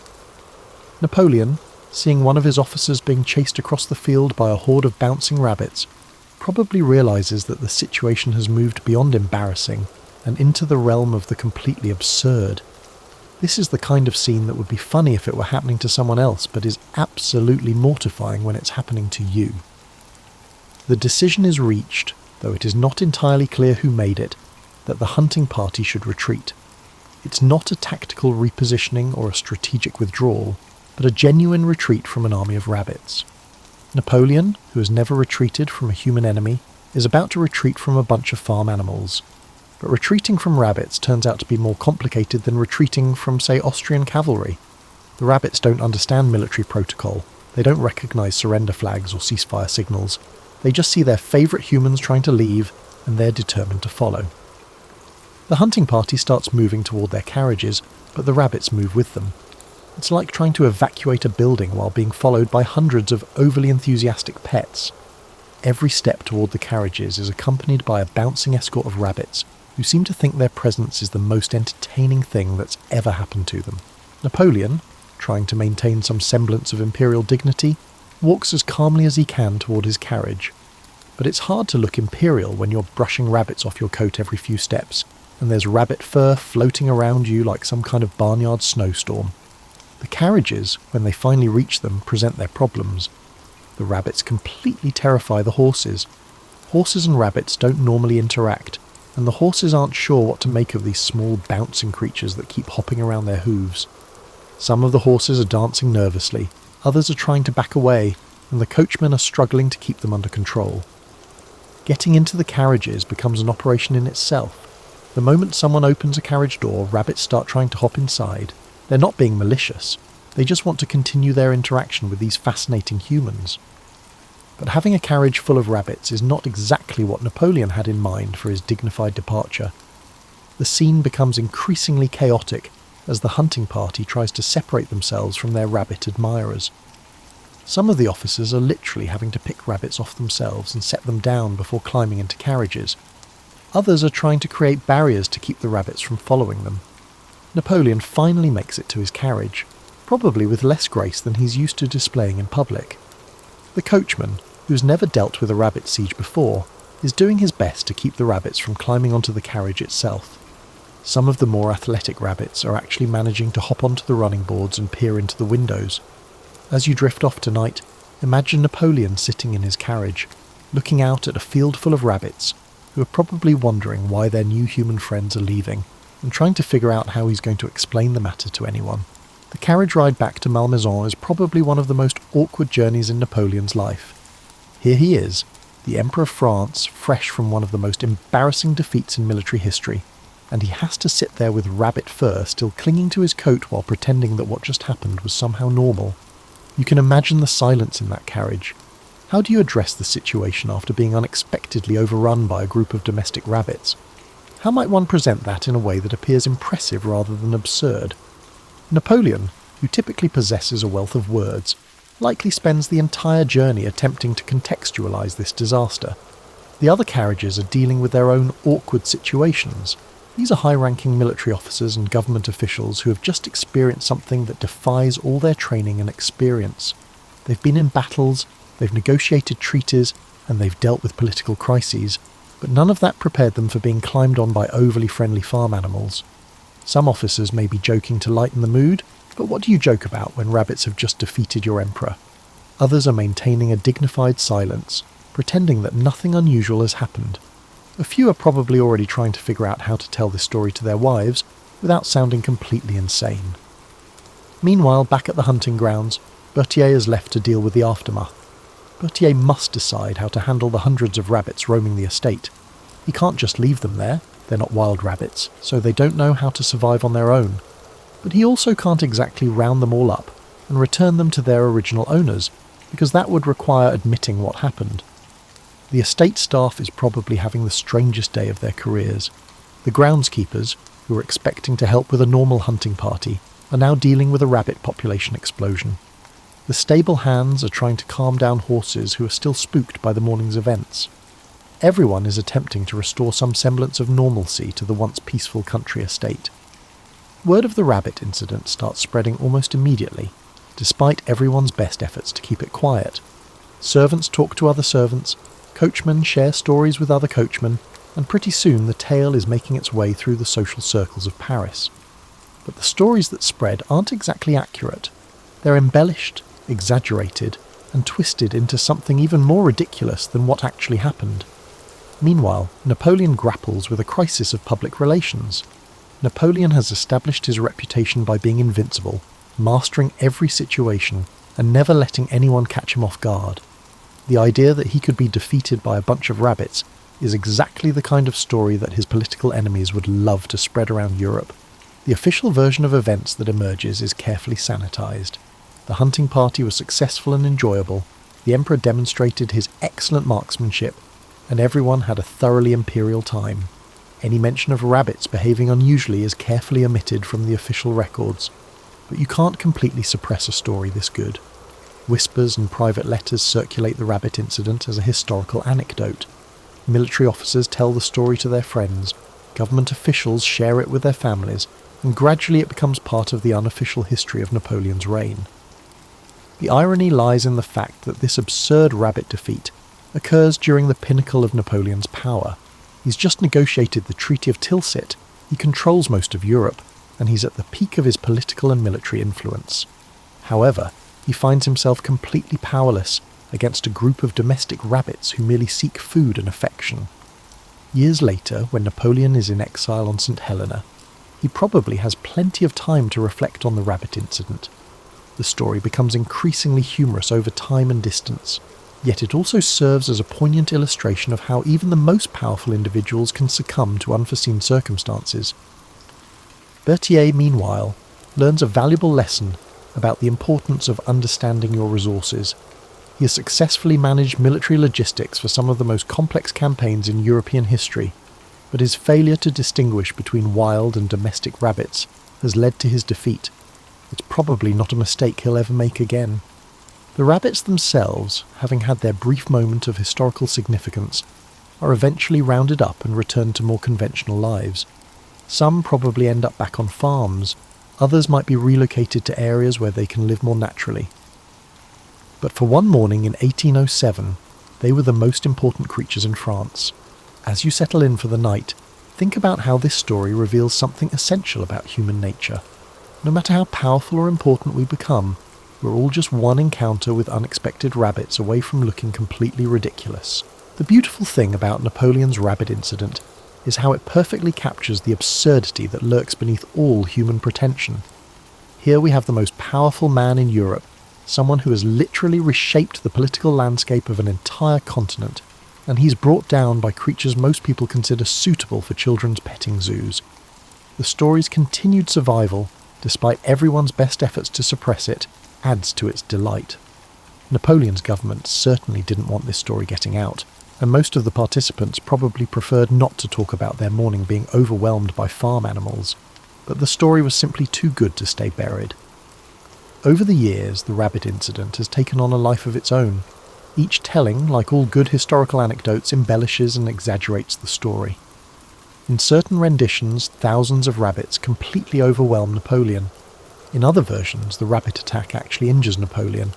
Napoleon, seeing one of his officers being chased across the field by a horde of bouncing rabbits, probably realizes that the situation has moved beyond embarrassing and into the realm of the completely absurd. This is the kind of scene that would be funny if it were happening to someone else, but is absolutely mortifying when it's happening to you. The decision is reached, though it is not entirely clear who made it, that the hunting party should retreat. It's not a tactical repositioning or a strategic withdrawal, but a genuine retreat from an army of rabbits. Napoleon, who has never retreated from a human enemy, is about to retreat from a bunch of farm animals. But retreating from rabbits turns out to be more complicated than retreating from, say, Austrian cavalry. The rabbits don't understand military protocol. They don't recognise surrender flags or ceasefire signals. They just see their favourite humans trying to leave, and they're determined to follow. The hunting party starts moving toward their carriages, but the rabbits move with them. It's like trying to evacuate a building while being followed by hundreds of overly enthusiastic pets. Every step toward the carriages is accompanied by a bouncing escort of rabbits, who seem to think their presence is the most entertaining thing that's ever happened to them. Napoleon, trying to maintain some semblance of imperial dignity, walks as calmly as he can toward his carriage. But it's hard to look imperial when you're brushing rabbits off your coat every few steps, and there's rabbit fur floating around you like some kind of barnyard snowstorm. The carriages, when they finally reach them, present their problems. The rabbits completely terrify the horses. Horses and rabbits don't normally interact, and the horses aren't sure what to make of these small bouncing creatures that keep hopping around their hooves. Some of the horses are dancing nervously, others are trying to back away, and the coachmen are struggling to keep them under control. Getting into the carriages becomes an operation in itself. The moment someone opens a carriage door, rabbits start trying to hop inside. They're not being malicious. They just want to continue their interaction with these fascinating humans. But having a carriage full of rabbits is not exactly what Napoleon had in mind for his dignified departure. The scene becomes increasingly chaotic as the hunting party tries to separate themselves from their rabbit admirers. Some of the officers are literally having to pick rabbits off themselves and set them down before climbing into carriages. Others are trying to create barriers to keep the rabbits from following them. Napoleon finally makes it to his carriage, probably with less grace than he's used to displaying in public. The coachman, who's never dealt with a rabbit siege before, is doing his best to keep the rabbits from climbing onto the carriage itself. Some of the more athletic rabbits are actually managing to hop onto the running boards and peer into the windows. As you drift off tonight, imagine Napoleon sitting in his carriage, looking out at a field full of rabbits, who are probably wondering why their new human friends are leaving. and trying to figure out how he's going to explain the matter to anyone. The carriage ride back to Malmaison is probably one of the most awkward journeys in Napoleon's life. Here he is, the Emperor of France, fresh from one of the most embarrassing defeats in military history, and he has to sit there with rabbit fur still clinging to his coat while pretending that what just happened was somehow normal. You can imagine the silence in that carriage. How do you address the situation after being unexpectedly overrun by a group of domestic rabbits? How might one present that in a way that appears impressive rather than absurd? Napoleon, who typically possesses a wealth of words, likely spends the entire journey attempting to contextualize this disaster. The other carriages are dealing with their own awkward situations. These are high-ranking military officers and government officials who have just experienced something that defies all their training and experience. They've been in battles, they've negotiated treaties, and they've dealt with political crises, but none of that prepared them for being climbed on by overly friendly farm animals. Some officers may be joking to lighten the mood, but what do you joke about when rabbits have just defeated your emperor? Others are maintaining a dignified silence, pretending that nothing unusual has happened. A few are probably already trying to figure out how to tell this story to their wives without sounding completely insane. Meanwhile, back at the hunting grounds, Berthier is left to deal with the aftermath. Berthier must decide how to handle the hundreds of rabbits roaming the estate. He can't just leave them there. They're not wild rabbits, so they don't know how to survive on their own. But he also can't exactly round them all up and return them to their original owners, because that would require admitting what happened. The estate staff is probably having the strangest day of their careers. The groundskeepers, who were expecting to help with a normal hunting party, are now dealing with a rabbit population explosion. The stable hands are trying to calm down horses who are still spooked by the morning's events. Everyone is attempting to restore some semblance of normalcy to the once peaceful country estate. Word of the rabbit incident starts spreading almost immediately, despite everyone's best efforts to keep it quiet. Servants talk to other servants, coachmen share stories with other coachmen, and pretty soon the tale is making its way through the social circles of Paris. But the stories that spread aren't exactly accurate. They're embellished, exaggerated, and twisted into something even more ridiculous than what actually happened. Meanwhile, Napoleon grapples with a crisis of public relations. Napoleon has established his reputation by being invincible, mastering every situation, and never letting anyone catch him off guard. The idea that he could be defeated by a bunch of rabbits is exactly the kind of story that his political enemies would love to spread around Europe. The official version of events that emerges is carefully sanitized. The hunting party was successful and enjoyable, the emperor demonstrated his excellent marksmanship, and everyone had a thoroughly imperial time. Any mention of rabbits behaving unusually is carefully omitted from the official records, but you can't completely suppress a story this good. Whispers and private letters circulate the rabbit incident as a historical anecdote. Military officers tell the story to their friends, government officials share it with their families, and gradually it becomes part of the unofficial history of Napoleon's reign. The irony lies in the fact that this absurd rabbit defeat occurs during the pinnacle of Napoleon's power. He's just negotiated the Treaty of Tilsit, he controls most of Europe, and he's at the peak of his political and military influence. However, he finds himself completely powerless against a group of domestic rabbits who merely seek food and affection. Years later, when Napoleon is in exile on St. Helena, he probably has plenty of time to reflect on the rabbit incident. The story becomes increasingly humorous over time and distance, yet it also serves as a poignant illustration of how even the most powerful individuals can succumb to unforeseen circumstances. Berthier, meanwhile, learns a valuable lesson about the importance of understanding your resources. He has successfully managed military logistics for some of the most complex campaigns in European history, but his failure to distinguish between wild and domestic rabbits has led to his defeat. It's probably not a mistake he'll ever make again. The rabbits themselves, having had their brief moment of historical significance, are eventually rounded up and returned to more conventional lives. Some probably end up back on farms, others might be relocated to areas where they can live more naturally. But for one morning in 1807, they were the most important creatures in France. As you settle in for the night, think about how this story reveals something essential about human nature. No matter how powerful or important we become, we're all just one encounter with unexpected rabbits away from looking completely ridiculous. The beautiful thing about Napoleon's rabbit incident is how it perfectly captures the absurdity that lurks beneath all human pretension. Here we have the most powerful man in Europe, someone who has literally reshaped the political landscape of an entire continent, and he's brought down by creatures most people consider suitable for children's petting zoos. The story's continued survival, despite everyone's best efforts to suppress it, adds to its delight. Napoleon's government certainly didn't want this story getting out, and most of the participants probably preferred not to talk about their morning being overwhelmed by farm animals, but the story was simply too good to stay buried. Over the years, the rabbit incident has taken on a life of its own. Each telling, like all good historical anecdotes, embellishes and exaggerates the story. In certain renditions, thousands of rabbits completely overwhelm Napoleon. In other versions, the rabbit attack actually injures Napoleon.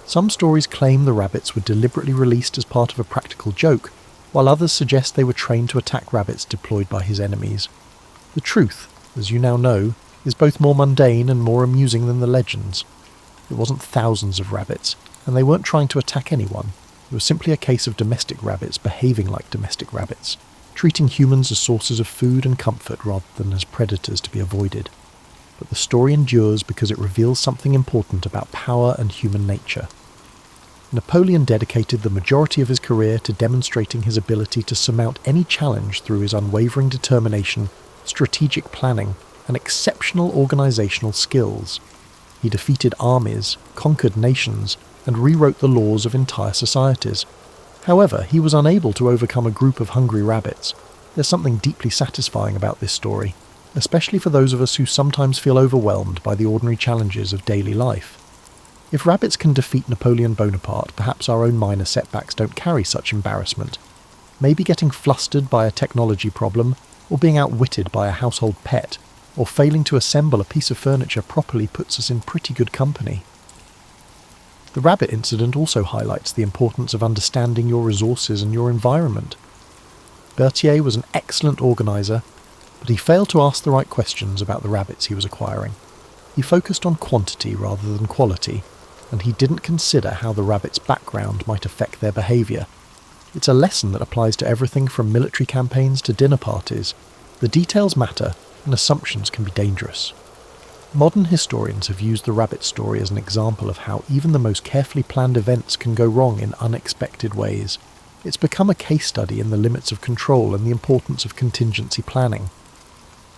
Some stories claim the rabbits were deliberately released as part of a practical joke, while others suggest they were trained to attack rabbits deployed by his enemies. The truth, as you now know, is both more mundane and more amusing than the legends. It wasn't thousands of rabbits, and they weren't trying to attack anyone. It was simply a case of domestic rabbits behaving like domestic rabbits, treating humans as sources of food and comfort rather than as predators to be avoided. But the story endures because it reveals something important about power and human nature. Napoleon dedicated the majority of his career to demonstrating his ability to surmount any challenge through his unwavering determination, strategic planning, and exceptional organisational skills. He defeated armies, conquered nations, and rewrote the laws of entire societies. However, he was unable to overcome a group of hungry rabbits. There's something deeply satisfying about this story, especially for those of us who sometimes feel overwhelmed by the ordinary challenges of daily life. If rabbits can defeat Napoleon Bonaparte, perhaps our own minor setbacks don't carry such embarrassment. Maybe getting flustered by a technology problem, or being outwitted by a household pet, or failing to assemble a piece of furniture properly puts us in pretty good company. The rabbit incident also highlights the importance of understanding your resources and your environment. Berthier was an excellent organiser, but he failed to ask the right questions about the rabbits he was acquiring. He focused on quantity rather than quality, and he didn't consider how the rabbits' background might affect their behaviour. It's a lesson that applies to everything from military campaigns to dinner parties. The details matter, and assumptions can be dangerous. Modern historians have used the rabbit story as an example of how even the most carefully planned events can go wrong in unexpected ways. It's become a case study in the limits of control and the importance of contingency planning.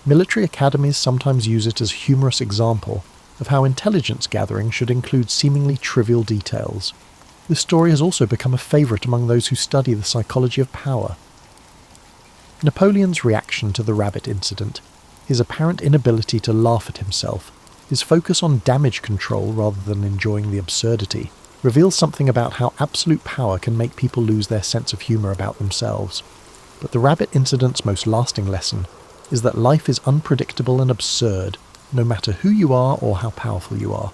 Military academies sometimes use it as a humorous example of how intelligence gathering should include seemingly trivial details. This story has also become a favourite among those who study the psychology of power. Napoleon's reaction to the rabbit incident, his apparent inability to laugh at himself, his focus on damage control rather than enjoying the absurdity, reveals something about how absolute power can make people lose their sense of humour about themselves. But the rabbit incident's most lasting lesson is that life is unpredictable and absurd, no matter who you are or how powerful you are.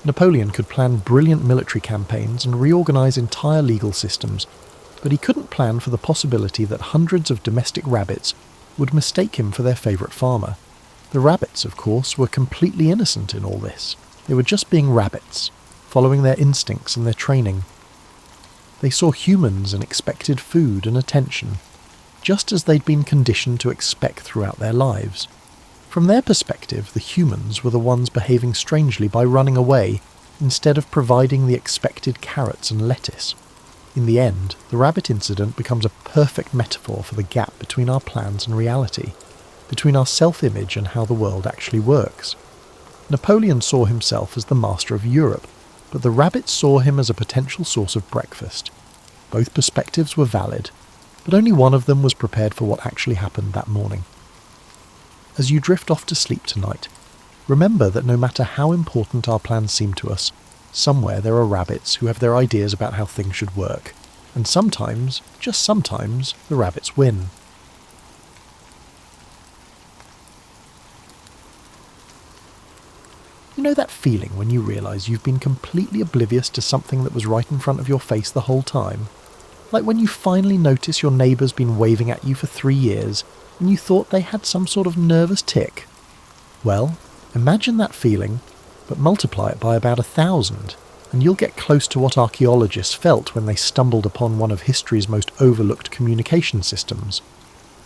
Napoleon could plan brilliant military campaigns and reorganise entire legal systems, but he couldn't plan for the possibility that hundreds of domestic rabbits would mistake him for their favourite farmer. The rabbits, of course, were completely innocent in all this. They were just being rabbits, following their instincts and their training. They saw humans and expected food and attention, just as they'd been conditioned to expect throughout their lives. From their perspective, the humans were the ones behaving strangely by running away instead of providing the expected carrots and lettuce. In the end, the rabbit incident becomes a perfect metaphor for the gap between our plans and reality, between our self-image and how the world actually works. Napoleon saw himself as the master of Europe, but the rabbits saw him as a potential source of breakfast. Both perspectives were valid, but only one of them was prepared for what actually happened that morning. As you drift off to sleep tonight, remember that no matter how important our plans seem to us, somewhere there are rabbits who have their ideas about how things should work, and sometimes, just sometimes, the rabbits win. You know that feeling when you realise you've been completely oblivious to something that was right in front of your face the whole time? Like when you finally notice your neighbour's been waving at you for 3 years, and you thought they had some sort of nervous tic. Well, imagine that feeling, but multiply it by about 1,000, and you'll get close to what archaeologists felt when they stumbled upon one of history's most overlooked communication systems.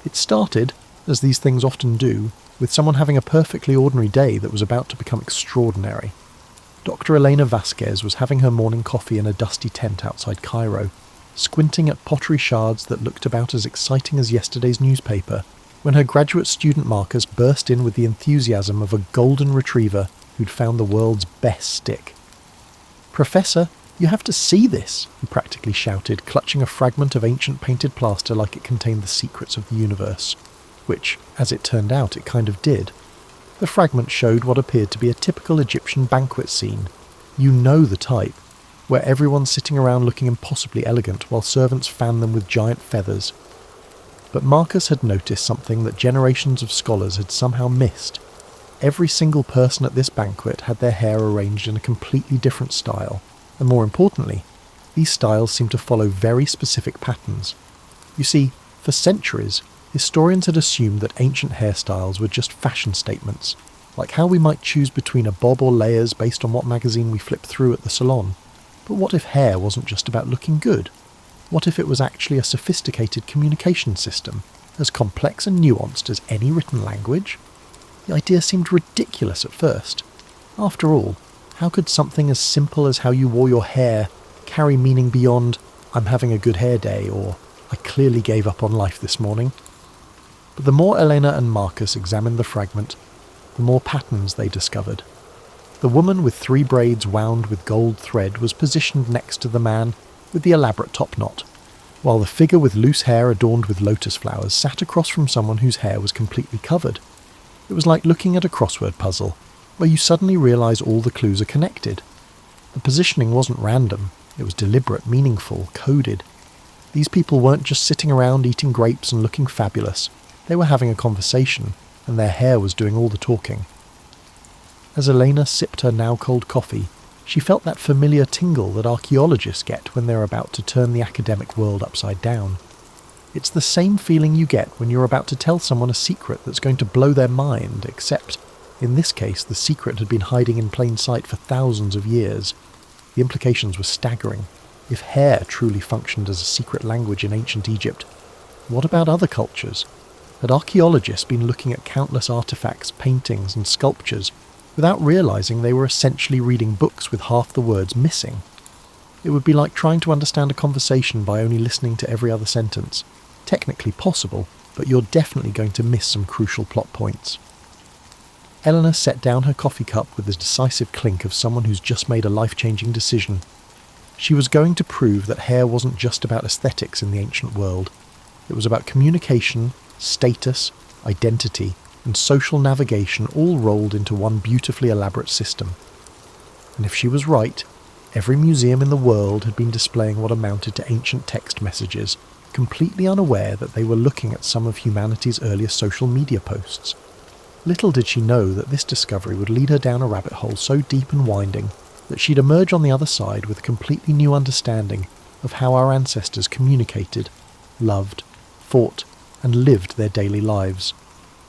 It started, as these things often do, with someone having a perfectly ordinary day that was about to become extraordinary. Dr. Elena Vasquez was having her morning coffee in a dusty tent outside Cairo, squinting at pottery shards that looked about as exciting as yesterday's newspaper, when her graduate student Marcus burst in with the enthusiasm of a golden retriever who'd found the world's best stick. "Professor, you have to see this," he practically shouted, clutching a fragment of ancient painted plaster like it contained the secrets of the universe, which, as it turned out, it kind of did. The fragment showed what appeared to be a typical Egyptian banquet scene. You know the type, where everyone's sitting around looking impossibly elegant while servants fan them with giant feathers. But Marcus had noticed something that generations of scholars had somehow missed. Every single person at this banquet had their hair arranged in a completely different style, and more importantly, these styles seemed to follow very specific patterns. You see, for centuries, historians had assumed that ancient hairstyles were just fashion statements, like how we might choose between a bob or layers based on what magazine we flipped through at the salon. But what if hair wasn't just about looking good? What if it was actually a sophisticated communication system, as complex and nuanced as any written language? The idea seemed ridiculous at first. After all, how could something as simple as how you wore your hair carry meaning beyond "I'm having a good hair day" or "I clearly gave up on life this morning"? But the more Elena and Marcus examined the fragment, the more patterns they discovered. The woman with 3 braids wound with gold thread was positioned next to the man with the elaborate top knot, while the figure with loose hair adorned with lotus flowers sat across from someone whose hair was completely covered. It was like looking at a crossword puzzle, where you suddenly realise all the clues are connected. The positioning wasn't random, it was deliberate, meaningful, coded. These people weren't just sitting around eating grapes and looking fabulous, they were having a conversation, and their hair was doing all the talking. As Elena sipped her now cold coffee, she felt that familiar tingle that archaeologists get when they're about to turn the academic world upside down. It's the same feeling you get when you're about to tell someone a secret that's going to blow their mind, except, in this case, the secret had been hiding in plain sight for thousands of years. The implications were staggering. If hair truly functioned as a secret language in ancient Egypt, what about other cultures? Had archaeologists been looking at countless artifacts, paintings, and sculptures without realising they were essentially reading books with half the words missing? It would be like trying to understand a conversation by only listening to every other sentence. Technically possible, but you're definitely going to miss some crucial plot points. Eleanor set down her coffee cup with the decisive clink of someone who's just made a life-changing decision. She was going to prove that hair wasn't just about aesthetics in the ancient world. It was about communication, status, identity, and social navigation all rolled into one beautifully elaborate system. And if she was right, every museum in the world had been displaying what amounted to ancient text messages, completely unaware that they were looking at some of humanity's earliest social media posts. Little did she know that this discovery would lead her down a rabbit hole so deep and winding that she'd emerge on the other side with a completely new understanding of how our ancestors communicated, loved, fought, and lived their daily lives,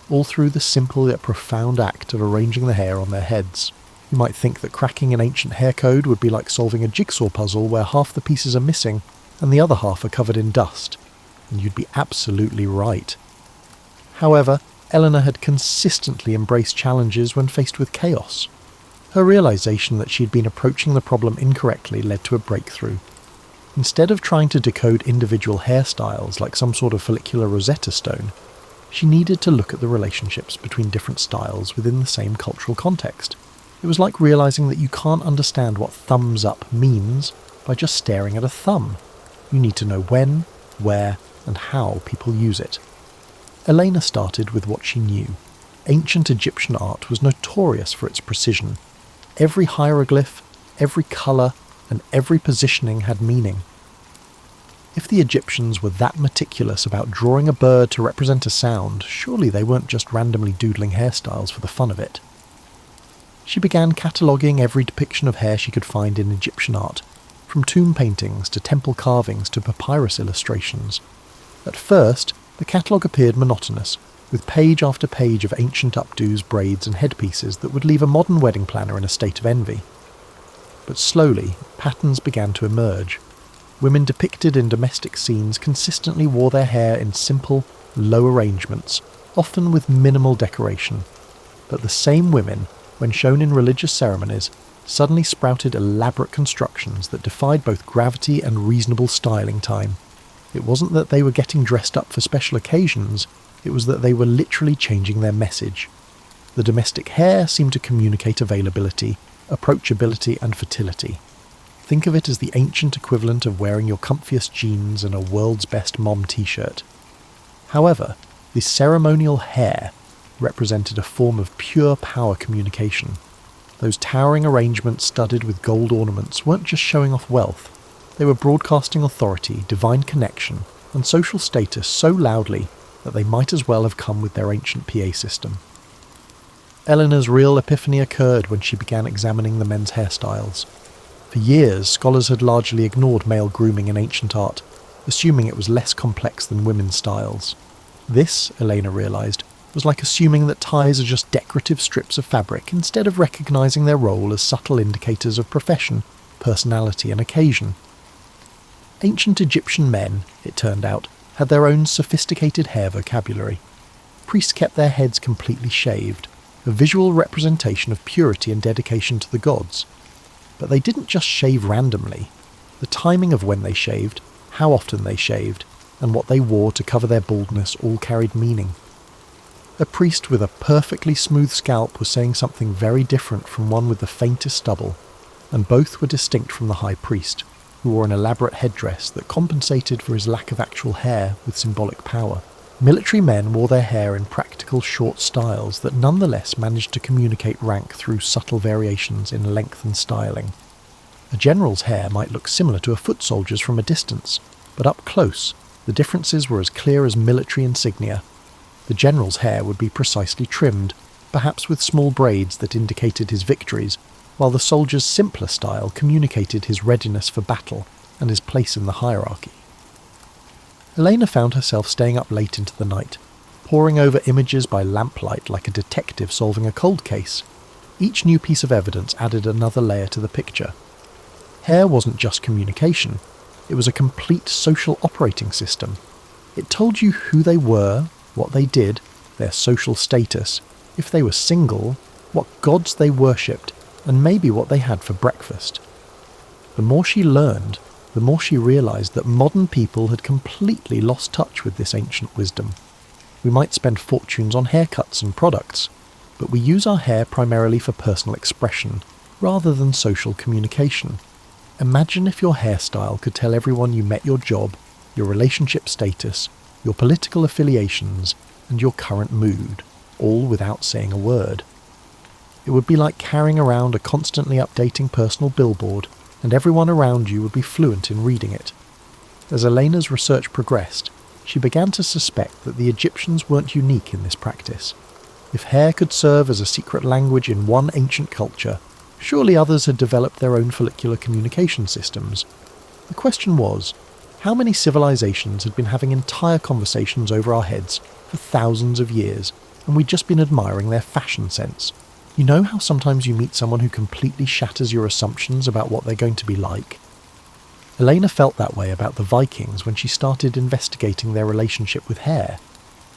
all through the simple yet profound act of arranging the hair on their heads. You might think that cracking an ancient hair code would be like solving a jigsaw puzzle where half the pieces are missing and the other half are covered in dust, and you'd be absolutely right. However, Eleanor had consistently embraced challenges when faced with chaos. Her realisation that she had been approaching the problem incorrectly led to a breakthrough. Instead of trying to decode individual hairstyles like some sort of follicular Rosetta Stone, she needed to look at the relationships between different styles within the same cultural context. It was like realising that you can't understand what thumbs up means by just staring at a thumb. You need to know when, where, and how people use it. Elena started with what she knew. Ancient Egyptian art was notorious for its precision. Every hieroglyph, every colour, and every positioning had meaning. If the Egyptians were that meticulous about drawing a bird to represent a sound, surely they weren't just randomly doodling hairstyles for the fun of it. She began cataloguing every depiction of hair she could find in Egyptian art, from tomb paintings to temple carvings to papyrus illustrations. At first, the catalogue appeared monotonous, with page after page of ancient updos, braids and headpieces that would leave a modern wedding planner in a state of envy. But slowly, patterns began to emerge. Women depicted in domestic scenes consistently wore their hair in simple, low arrangements, often with minimal decoration. But the same women, when shown in religious ceremonies, suddenly sprouted elaborate constructions that defied both gravity and reasonable styling time. It wasn't that they were getting dressed up for special occasions, it was that they were literally changing their message. The domestic hair seemed to communicate availability, approachability and fertility. Think of it as the ancient equivalent of wearing your comfiest jeans and a world's best mom t-shirt. However, the ceremonial hair represented a form of pure power communication. Those towering arrangements studded with gold ornaments weren't just showing off wealth, they were broadcasting authority, divine connection, and social status so loudly that they might as well have come with their ancient PA system. Eleanor's real epiphany occurred when she began examining the men's hairstyles. For years, scholars had largely ignored male grooming in ancient art, assuming it was less complex than women's styles. This, Elena realised, was like assuming that ties are just decorative strips of fabric instead of recognising their role as subtle indicators of profession, personality and occasion. Ancient Egyptian men, it turned out, had their own sophisticated hair vocabulary. Priests kept their heads completely shaved, a visual representation of purity and dedication to the gods. But they didn't just shave randomly. The timing of when they shaved, how often they shaved, and what they wore to cover their baldness all carried meaning. A priest with a perfectly smooth scalp was saying something very different from one with the faintest stubble, and both were distinct from the high priest, who wore an elaborate headdress that compensated for his lack of actual hair with symbolic power. Military men wore their hair in practical short styles that nonetheless managed to communicate rank through subtle variations in length and styling. A general's hair might look similar to a foot soldier's from a distance, but up close, the differences were as clear as military insignia. The general's hair would be precisely trimmed, perhaps with small braids that indicated his victories, while the soldier's simpler style communicated his readiness for battle and his place in the hierarchy. Elena found herself staying up late into the night, poring over images by lamplight like a detective solving a cold case. Each new piece of evidence added another layer to the picture. Hair wasn't just communication, it was a complete social operating system. It told you who they were, what they did, their social status, if they were single, what gods they worshipped, and maybe what they had for breakfast. The more she learned, the more she realised that modern people had completely lost touch with this ancient wisdom. We might spend fortunes on haircuts and products, but we use our hair primarily for personal expression, rather than social communication. Imagine if your hairstyle could tell everyone you met your job, your relationship status, your political affiliations, and your current mood, all without saying a word. It would be like carrying around a constantly updating personal billboard, and everyone around you would be fluent in reading it. As Elena's research progressed, she began to suspect that the Egyptians weren't unique in this practice. If hair could serve as a secret language in one ancient culture, surely others had developed their own follicular communication systems. The question was, how many civilizations had been having entire conversations over our heads for thousands of years, and we'd just been admiring their fashion sense? You know how sometimes you meet someone who completely shatters your assumptions about what they're going to be like? Elena felt that way about the Vikings when she started investigating their relationship with hair.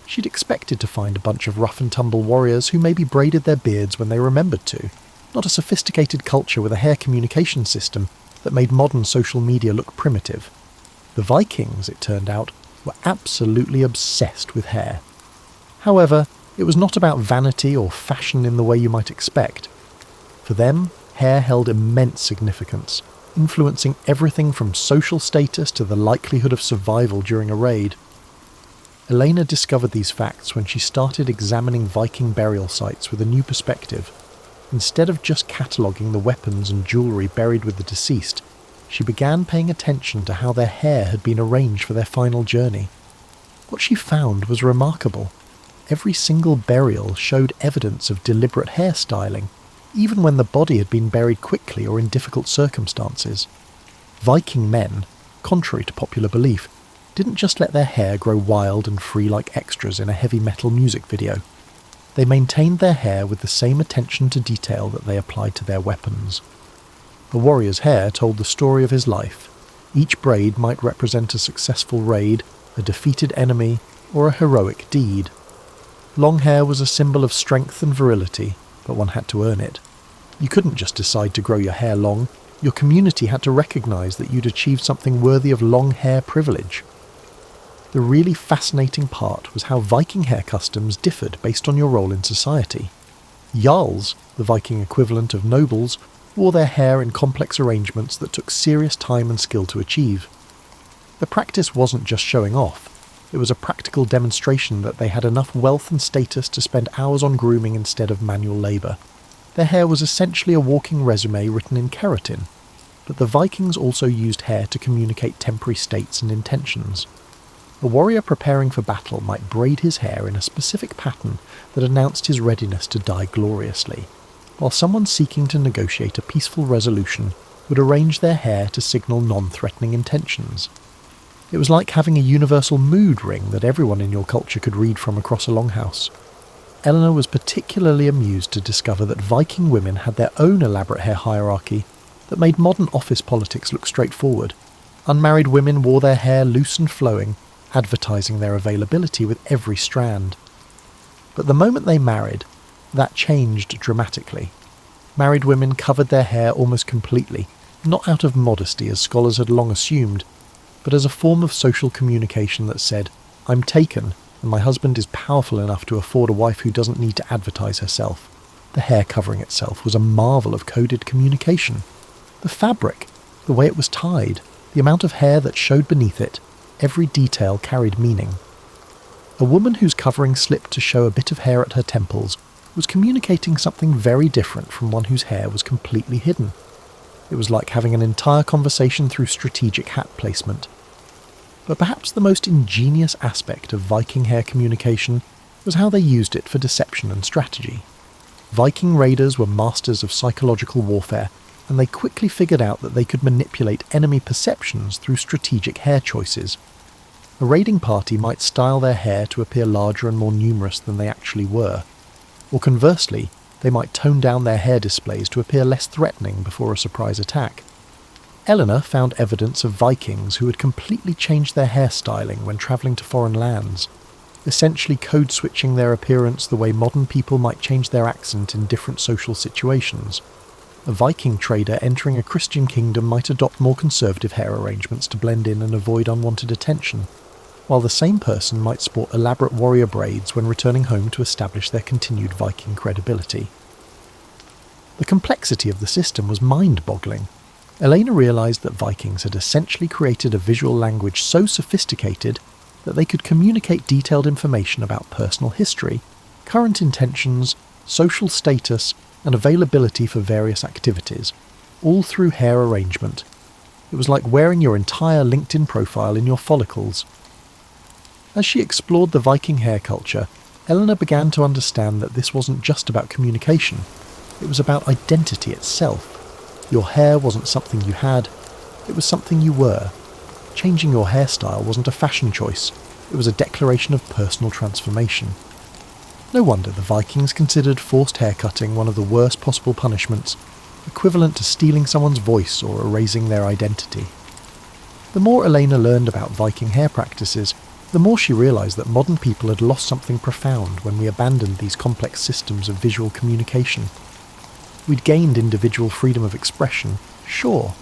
She'd expected to find a bunch of rough-and-tumble warriors who maybe braided their beards when they remembered to, not a sophisticated culture with a hair communication system that made modern social media look primitive. The Vikings, it turned out, were absolutely obsessed with hair. However, it was not about vanity or fashion in the way you might expect. For them, hair held immense significance, influencing everything from social status to the likelihood of survival during a raid. Elena discovered these facts when she started examining Viking burial sites with a new perspective. Instead of just cataloguing the weapons and jewellery buried with the deceased, she began paying attention to how their hair had been arranged for their final journey. What she found was remarkable. Every single burial showed evidence of deliberate hairstyling, even when the body had been buried quickly or in difficult circumstances. Viking men, contrary to popular belief, didn't just let their hair grow wild and free like extras in a heavy metal music video. They maintained their hair with the same attention to detail that they applied to their weapons. A warrior's hair told the story of his life. Each braid might represent a successful raid, a defeated enemy, or a heroic deed. Long hair was a symbol of strength and virility, but one had to earn it. You couldn't just decide to grow your hair long. Your community had to recognise that you'd achieved something worthy of long hair privilege. The really fascinating part was how Viking hair customs differed based on your role in society. Jarls, the Viking equivalent of nobles, wore their hair in complex arrangements that took serious time and skill to achieve. The practice wasn't just showing off. It was a practical demonstration that they had enough wealth and status to spend hours on grooming instead of manual labour. Their hair was essentially a walking resume written in keratin, but the Vikings also used hair to communicate temporary states and intentions. A warrior preparing for battle might braid his hair in a specific pattern that announced his readiness to die gloriously, while someone seeking to negotiate a peaceful resolution would arrange their hair to signal non-threatening intentions. It was like having a universal mood ring that everyone in your culture could read from across a longhouse. Eleanor was particularly amused to discover that Viking women had their own elaborate hair hierarchy that made modern office politics look straightforward. Unmarried women wore their hair loose and flowing, advertising their availability with every strand. But the moment they married, that changed dramatically. Married women covered their hair almost completely, not out of modesty as scholars had long assumed, but as a form of social communication that said, "I'm taken, and my husband is powerful enough to afford a wife who doesn't need to advertise herself." The hair covering itself was a marvel of coded communication. The fabric, the way it was tied, the amount of hair that showed beneath it, every detail carried meaning. A woman whose covering slipped to show a bit of hair at her temples was communicating something very different from one whose hair was completely hidden. It was like having an entire conversation through strategic hat placement. But perhaps the most ingenious aspect of Viking hair communication was how they used it for deception and strategy. Viking raiders were masters of psychological warfare, and they quickly figured out that they could manipulate enemy perceptions through strategic hair choices. A raiding party might style their hair to appear larger and more numerous than they actually were, or conversely, they might tone down their hair displays to appear less threatening before a surprise attack. Eleanor found evidence of Vikings who had completely changed their hairstyling when travelling to foreign lands, essentially code-switching their appearance the way modern people might change their accent in different social situations. A Viking trader entering a Christian kingdom might adopt more conservative hair arrangements to blend in and avoid unwanted attention, while the same person might sport elaborate warrior braids when returning home to establish their continued Viking credibility. The complexity of the system was mind-boggling. Elena realised that Vikings had essentially created a visual language so sophisticated that they could communicate detailed information about personal history, current intentions, social status, and availability for various activities, all through hair arrangement. It was like wearing your entire LinkedIn profile in your follicles. As she explored the Viking hair culture, Eleanor began to understand that this wasn't just about communication, it was about identity itself. Your hair wasn't something you had, it was something you were. Changing your hairstyle wasn't a fashion choice, it was a declaration of personal transformation. No wonder the Vikings considered forced haircutting one of the worst possible punishments, equivalent to stealing someone's voice or erasing their identity. The more Elena learned about Viking hair practices, the more she realised that modern people had lost something profound when we abandoned these complex systems of visual communication. We'd gained individual freedom of expression, sure,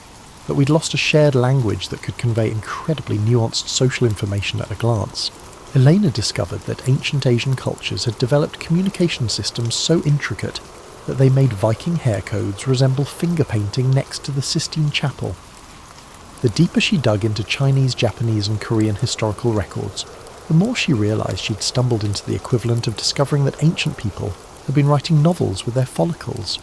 but we'd lost a shared language that could convey incredibly nuanced social information at a glance. Elena discovered that ancient Asian cultures had developed communication systems so intricate that they made Viking hair codes resemble finger painting next to the Sistine Chapel. The deeper she dug into Chinese, Japanese and Korean historical records, the more she realised she'd stumbled into the equivalent of discovering that ancient people had been writing novels with their follicles.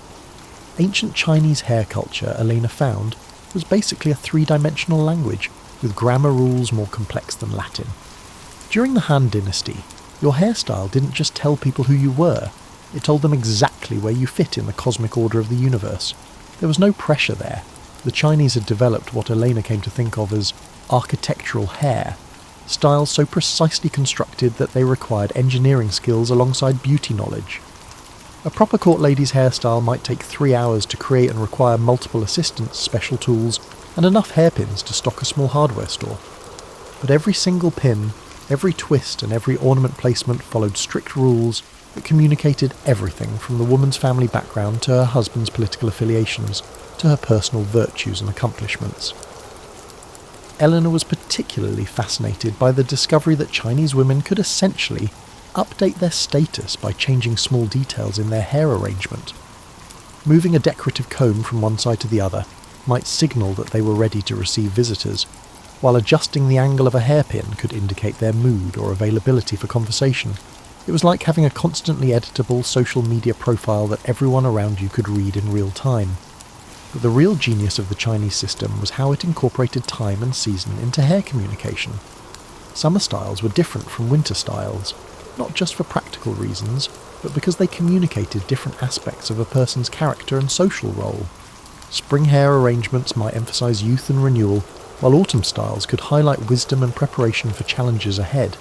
Ancient Chinese hair culture, Elena found, was basically a three-dimensional language, with grammar rules more complex than Latin. During the Han Dynasty, your hairstyle didn't just tell people who you were, it told them exactly where you fit in the cosmic order of the universe. There was no pressure there. The Chinese had developed what Elena came to think of as architectural hair, styles so precisely constructed that they required engineering skills alongside beauty knowledge. A proper court lady's hairstyle might take 3 hours to create and require multiple assistants, special tools, and enough hairpins to stock a small hardware store. But every single pin, Every twist and every ornament placement followed strict rules that communicated everything from the woman's family background to her husband's political affiliations, to her personal virtues and accomplishments. Eleanor was particularly fascinated by the discovery that Chinese women could essentially update their status by changing small details in their hair arrangement. Moving a decorative comb from one side to the other might signal that they were ready to receive visitors, while adjusting the angle of a hairpin could indicate their mood or availability for conversation. It was like having a constantly editable social media profile that everyone around you could read in real time. But the real genius of the Chinese system was how it incorporated time and season into hair communication. Summer styles were different from winter styles, not just for practical reasons, but because they communicated different aspects of a person's character and social role. Spring hair arrangements might emphasize youth and renewal, while autumn styles could highlight wisdom and preparation for challenges ahead.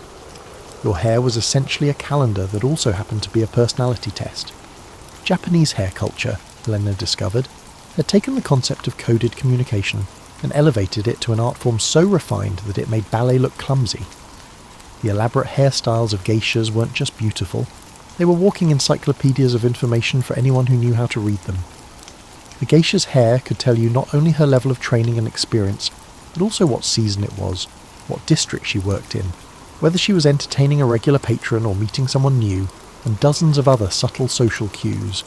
Your hair was essentially a calendar that also happened to be a personality test. Japanese hair culture, Elena discovered, had taken the concept of coded communication and elevated it to an art form so refined that it made ballet look clumsy. The elaborate hairstyles of geishas weren't just beautiful, they were walking encyclopedias of information for anyone who knew how to read them. The geisha's hair could tell you not only her level of training and experience, but also what season it was, what district she worked in, whether she was entertaining a regular patron or meeting someone new, and dozens of other subtle social cues.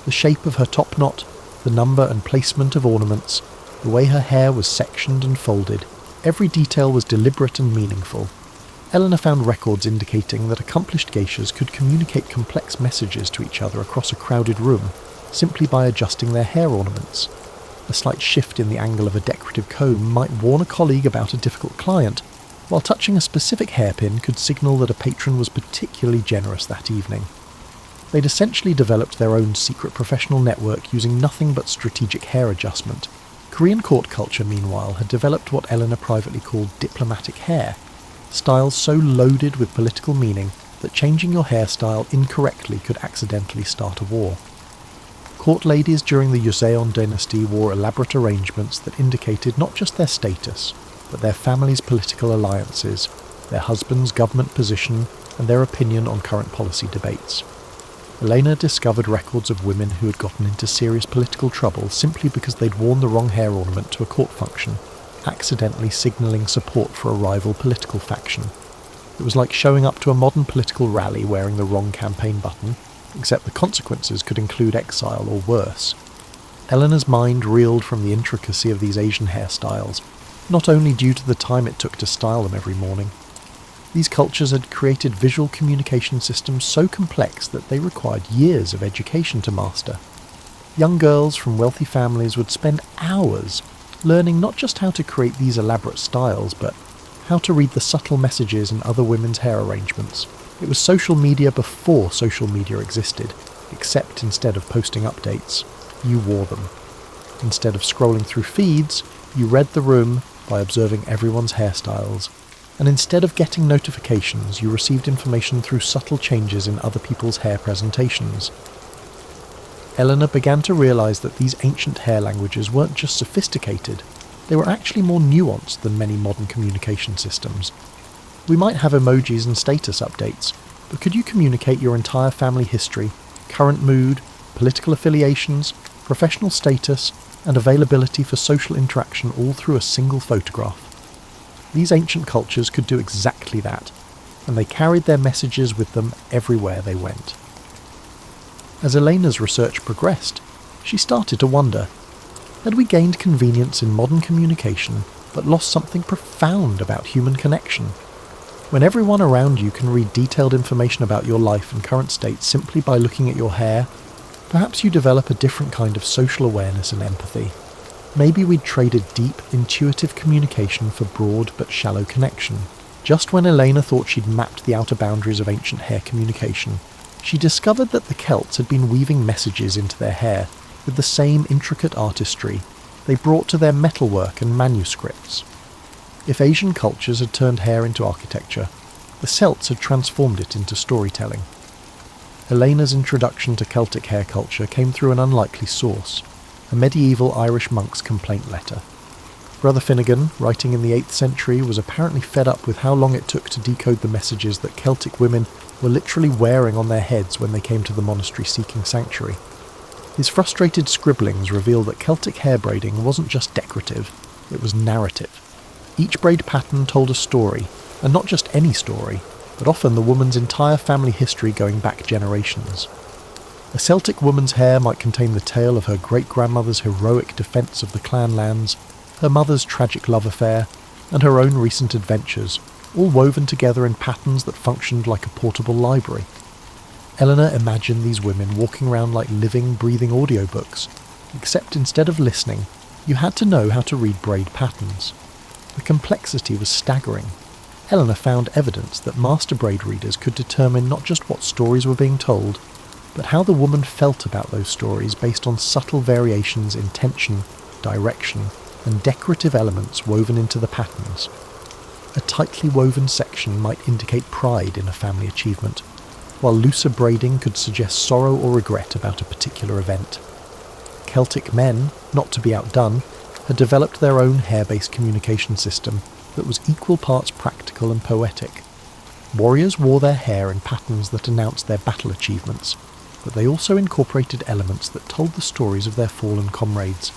The shape of her top knot, the number and placement of ornaments, the way her hair was sectioned and folded, every detail was deliberate and meaningful. Eleanor found records indicating that accomplished geishas could communicate complex messages to each other across a crowded room, simply by adjusting their hair ornaments. A slight shift in the angle of a decorative comb might warn a colleague about a difficult client, while touching a specific hairpin could signal that a patron was particularly generous that evening. They'd essentially developed their own secret professional network using nothing but strategic hair adjustment. Korean court culture, meanwhile, had developed what Eleanor privately called diplomatic hair, styles so loaded with political meaning that changing your hairstyle incorrectly could accidentally start a war. Court ladies during the Joseon dynasty wore elaborate arrangements that indicated not just their status, but their family's political alliances, their husband's government position, and their opinion on current policy debates. Elena discovered records of women who had gotten into serious political trouble simply because they'd worn the wrong hair ornament to a court function, accidentally signalling support for a rival political faction. It was like showing up to a modern political rally wearing the wrong campaign button, except the consequences could include exile or worse. Eleanor's mind reeled from the intricacy of these Asian hairstyles, not only due to the time it took to style them every morning. These cultures had created visual communication systems so complex that they required years of education to master. Young girls from wealthy families would spend hours learning not just how to create these elaborate styles, but how to read the subtle messages in other women's hair arrangements. It was social media before social media existed, except instead of posting updates, you wore them. Instead of scrolling through feeds, you read the room by observing everyone's hairstyles. And instead of getting notifications, you received information through subtle changes in other people's hair presentations. Eleanor began to realise that these ancient hair languages weren't just sophisticated, they were actually more nuanced than many modern communication systems. We might have emojis and status updates, but could you communicate your entire family history, current mood, political affiliations, professional status, and availability for social interaction all through a single photograph? These ancient cultures could do exactly that, and they carried their messages with them everywhere they went. As Elena's research progressed, she started to wonder, had we gained convenience in modern communication but lost something profound about human connection? When everyone around you can read detailed information about your life and current state simply by looking at your hair, perhaps you develop a different kind of social awareness and empathy. Maybe we'd traded deep, intuitive communication for broad but shallow connection. Just when Elena thought she'd mapped the outer boundaries of ancient hair communication, she discovered that the Celts had been weaving messages into their hair with the same intricate artistry they brought to their metalwork and manuscripts. If Asian cultures had turned hair into architecture, the Celts had transformed it into storytelling. Elena's introduction to Celtic hair culture came through an unlikely source, a medieval Irish monk's complaint letter. Brother Finnegan, writing in the 8th century, was apparently fed up with how long it took to decode the messages that Celtic women were literally wearing on their heads when they came to the monastery seeking sanctuary. His frustrated scribblings reveal that Celtic hair braiding wasn't just decorative, it was narrative. Each braid pattern told a story, and not just any story, but often the woman's entire family history going back generations. A Celtic woman's hair might contain the tale of her great-grandmother's heroic defence of the clan lands, her mother's tragic love affair, and her own recent adventures, all woven together in patterns that functioned like a portable library. Eleanor imagined these women walking around like living, breathing audiobooks, except instead of listening, you had to know how to read braid patterns. The complexity was staggering. Eleanor found evidence that master braid readers could determine not just what stories were being told, but how the woman felt about those stories based on subtle variations in tension, direction, and decorative elements woven into the patterns. A tightly woven section might indicate pride in a family achievement, while looser braiding could suggest sorrow or regret about a particular event. Celtic men, not to be outdone, had developed their own hair-based communication system that was equal parts practical and poetic. Warriors wore their hair in patterns that announced their battle achievements, but they also incorporated elements that told the stories of their fallen comrades.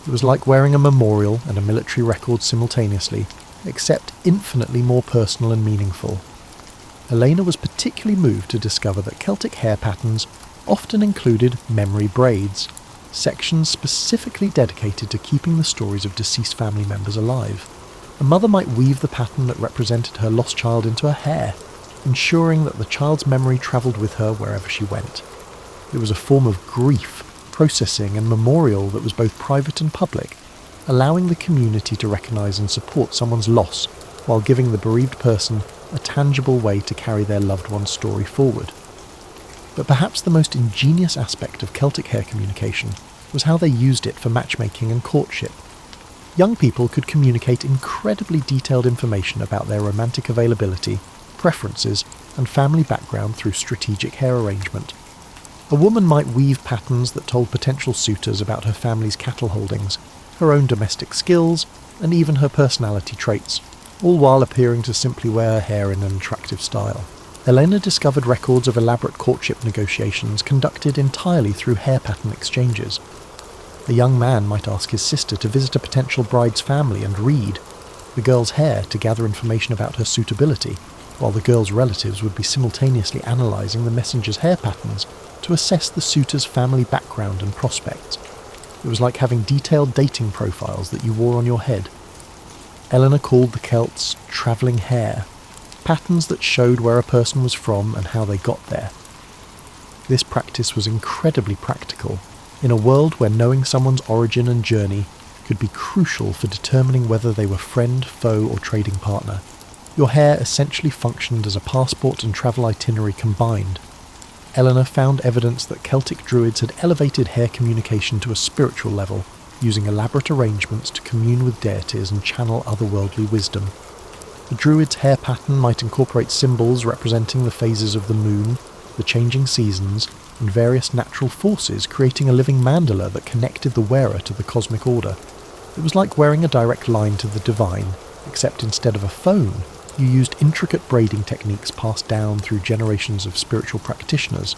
It was like wearing a memorial and a military record simultaneously, except infinitely more personal and meaningful. Elena was particularly moved to discover that Celtic hair patterns often included memory braids, sections specifically dedicated to keeping the stories of deceased family members alive. A mother might weave the pattern that represented her lost child into her hair, ensuring that the child's memory travelled with her wherever she went. It was a form of grief, processing and memorial that was both private and public, allowing the community to recognise and support someone's loss while giving the bereaved person a tangible way to carry their loved one's story forward. But perhaps the most ingenious aspect of Celtic hair communication was how they used it for matchmaking and courtship. Young people could communicate incredibly detailed information about their romantic availability, preferences, and family background through strategic hair arrangement. A woman might weave patterns that told potential suitors about her family's cattle holdings, her own domestic skills, and even her personality traits, all while appearing to simply wear her hair in an attractive style. Elena discovered records of elaborate courtship negotiations conducted entirely through hair pattern exchanges. A young man might ask his sister to visit a potential bride's family and read the girl's hair to gather information about her suitability, while the girl's relatives would be simultaneously analysing the messenger's hair patterns to assess the suitor's family background and prospects. It was like having detailed dating profiles that you wore on your head. Eleanor called the Celts travelling hair, patterns that showed where a person was from and how they got there. This practice was incredibly practical, in a world where knowing someone's origin and journey could be crucial for determining whether they were friend, foe, or trading partner. Your hair essentially functioned as a passport and travel itinerary combined. Eleanor found evidence that Celtic druids had elevated hair communication to a spiritual level, using elaborate arrangements to commune with deities and channel otherworldly wisdom. The druid's hair pattern might incorporate symbols representing the phases of the moon, the changing seasons, and various natural forces, creating a living mandala that connected the wearer to the cosmic order. It was like wearing a direct line to the divine, except instead of a phone, you used intricate braiding techniques passed down through generations of spiritual practitioners.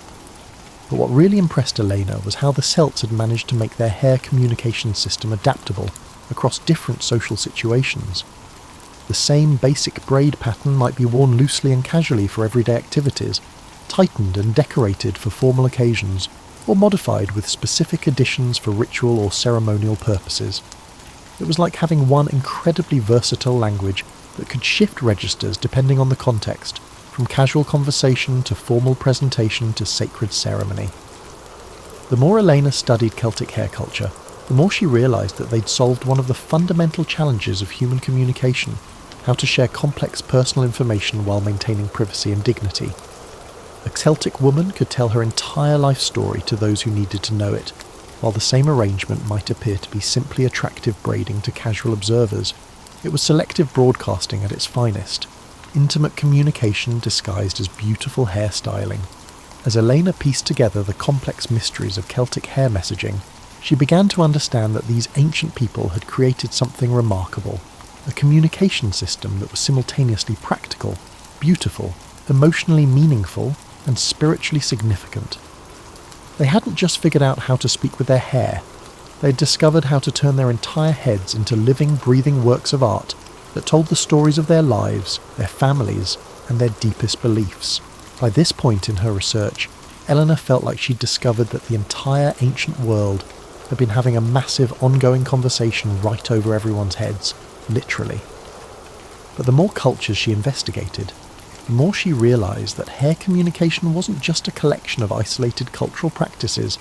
But what really impressed Elena was how the Celts had managed to make their hair communication system adaptable across different social situations. The same basic braid pattern might be worn loosely and casually for everyday activities, tightened and decorated for formal occasions, or modified with specific additions for ritual or ceremonial purposes. It was like having one incredibly versatile language that could shift registers depending on the context, from casual conversation to formal presentation to sacred ceremony. The more Elena studied Celtic hair culture, the more she realised that they'd solved one of the fundamental challenges of human communication: how to share complex personal information while maintaining privacy and dignity. A Celtic woman could tell her entire life story to those who needed to know it, while the same arrangement might appear to be simply attractive braiding to casual observers. It was selective broadcasting at its finest, intimate communication disguised as beautiful hairstyling. As Elena pieced together the complex mysteries of Celtic hair messaging, She began to understand that these ancient people had created something remarkable, a communication system that was simultaneously practical, beautiful, emotionally meaningful, and spiritually significant. They hadn't just figured out how to speak with their hair, they had discovered how to turn their entire heads into living, breathing works of art that told the stories of their lives, their families, and their deepest beliefs. By this point in her research, Eleanor felt like she'd discovered that the entire ancient world had been having a massive ongoing conversation right over everyone's heads, literally. But the more cultures she investigated, the more she realised that hair communication wasn't just a collection of isolated cultural practices,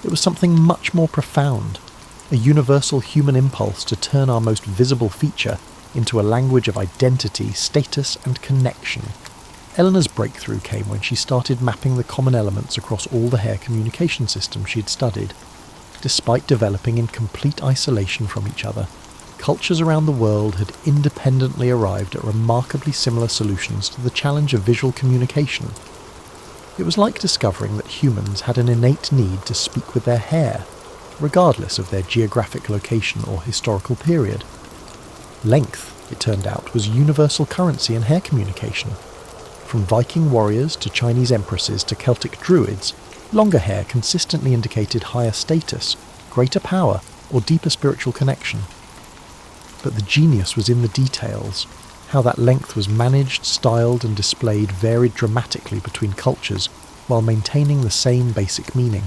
it was something much more profound, a universal human impulse to turn our most visible feature into a language of identity, status, and connection. Eleanor's breakthrough came when she started mapping the common elements across all the hair communication systems she'd studied. Despite developing in complete isolation from each other, cultures around the world had independently arrived at remarkably similar solutions to the challenge of visual communication. It was like discovering that humans had an innate need to speak with their hair, regardless of their geographic location or historical period. Length, it turned out, was universal currency in hair communication. From Viking warriors to Chinese empresses to Celtic druids, longer hair consistently indicated higher status, greater power, or deeper spiritual connection. But the genius was in the details. How that length was managed, styled, and displayed varied dramatically between cultures while maintaining the same basic meaning.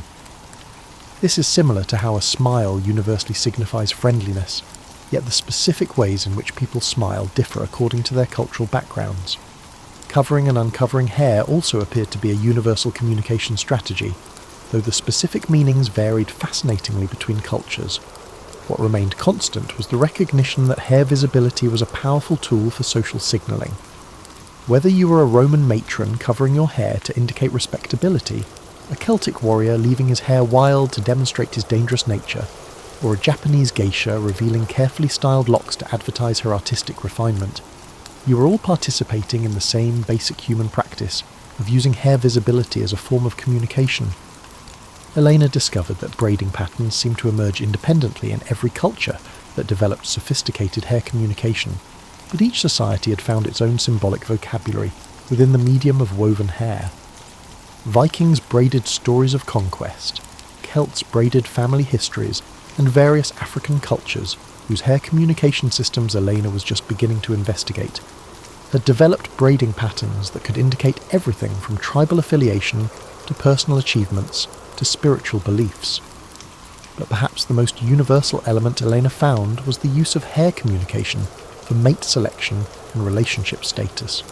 This is similar to how a smile universally signifies friendliness, yet the specific ways in which people smile differ according to their cultural backgrounds. Covering and uncovering hair also appeared to be a universal communication strategy, though the specific meanings varied fascinatingly between cultures. What remained constant was the recognition that hair visibility was a powerful tool for social signalling. Whether you were a Roman matron covering your hair to indicate respectability, a Celtic warrior leaving his hair wild to demonstrate his dangerous nature, or a Japanese geisha revealing carefully styled locks to advertise her artistic refinement, you were all participating in the same basic human practice of using hair visibility as a form of communication. Elena discovered that braiding patterns seemed to emerge independently in every culture that developed sophisticated hair communication, but each society had found its own symbolic vocabulary within the medium of woven hair. Vikings braided stories of conquest, Celts braided family histories, and various African cultures, whose hair communication systems Elena was just beginning to investigate, had developed braiding patterns that could indicate everything from tribal affiliation to personal achievements to spiritual beliefs. But perhaps the most universal element Elena found was the use of hair communication for mate selection and relationship status.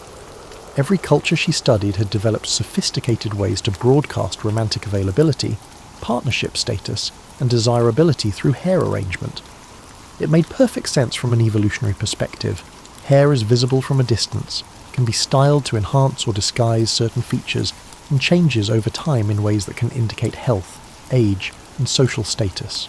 Every culture she studied had developed sophisticated ways to broadcast romantic availability, partnership status, and desirability through hair arrangement. It made perfect sense from an evolutionary perspective. Hair is visible from a distance, can be styled to enhance or disguise certain features, and changes over time in ways that can indicate health, age, and social status.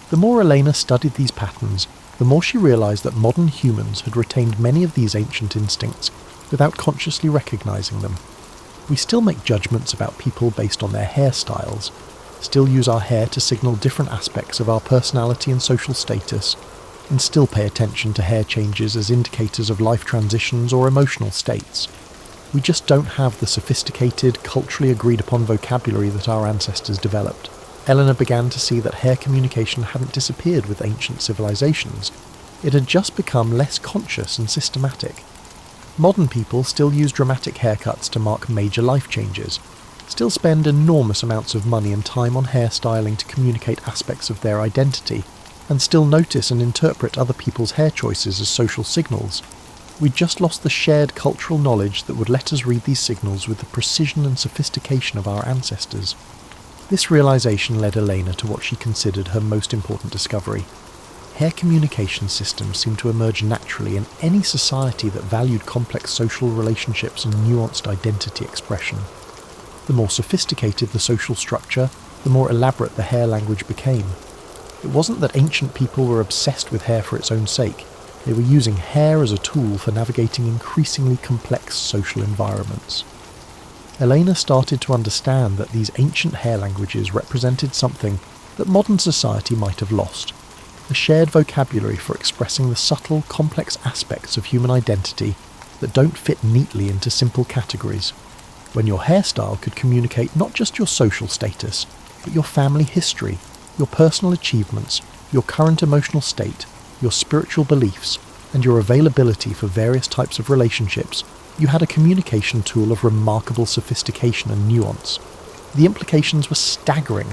The more Elena studied these patterns, the more she realized that modern humans had retained many of these ancient instincts without consciously recognizing them. We still make judgments about people based on their hairstyles, still use our hair to signal different aspects of our personality and social status, and still pay attention to hair changes as indicators of life transitions or emotional states. We just don't have the sophisticated, culturally agreed-upon vocabulary that our ancestors developed. Eleanor began to see that hair communication hadn't disappeared with ancient civilizations. It had just become less conscious and systematic. Modern people still use dramatic haircuts to mark major life changes, still spend enormous amounts of money and time on hairstyling to communicate aspects of their identity, and still notice and interpret other people's hair choices as social signals. We'd just lost the shared cultural knowledge that would let us read these signals with the precision and sophistication of our ancestors. This realization led Elena to what she considered her most important discovery. Hair communication systems seemed to emerge naturally in any society that valued complex social relationships and nuanced identity expression. The more sophisticated the social structure, the more elaborate the hair language became. It wasn't that ancient people were obsessed with hair for its own sake. They were using hair as a tool for navigating increasingly complex social environments. Elena started to understand that these ancient hair languages represented something that modern society might have lost: a shared vocabulary for expressing the subtle, complex aspects of human identity that don't fit neatly into simple categories. When your hairstyle could communicate not just your social status, but your family history, your personal achievements, your current emotional state, your spiritual beliefs, and your availability for various types of relationships, you had a communication tool of remarkable sophistication and nuance. The implications were staggering.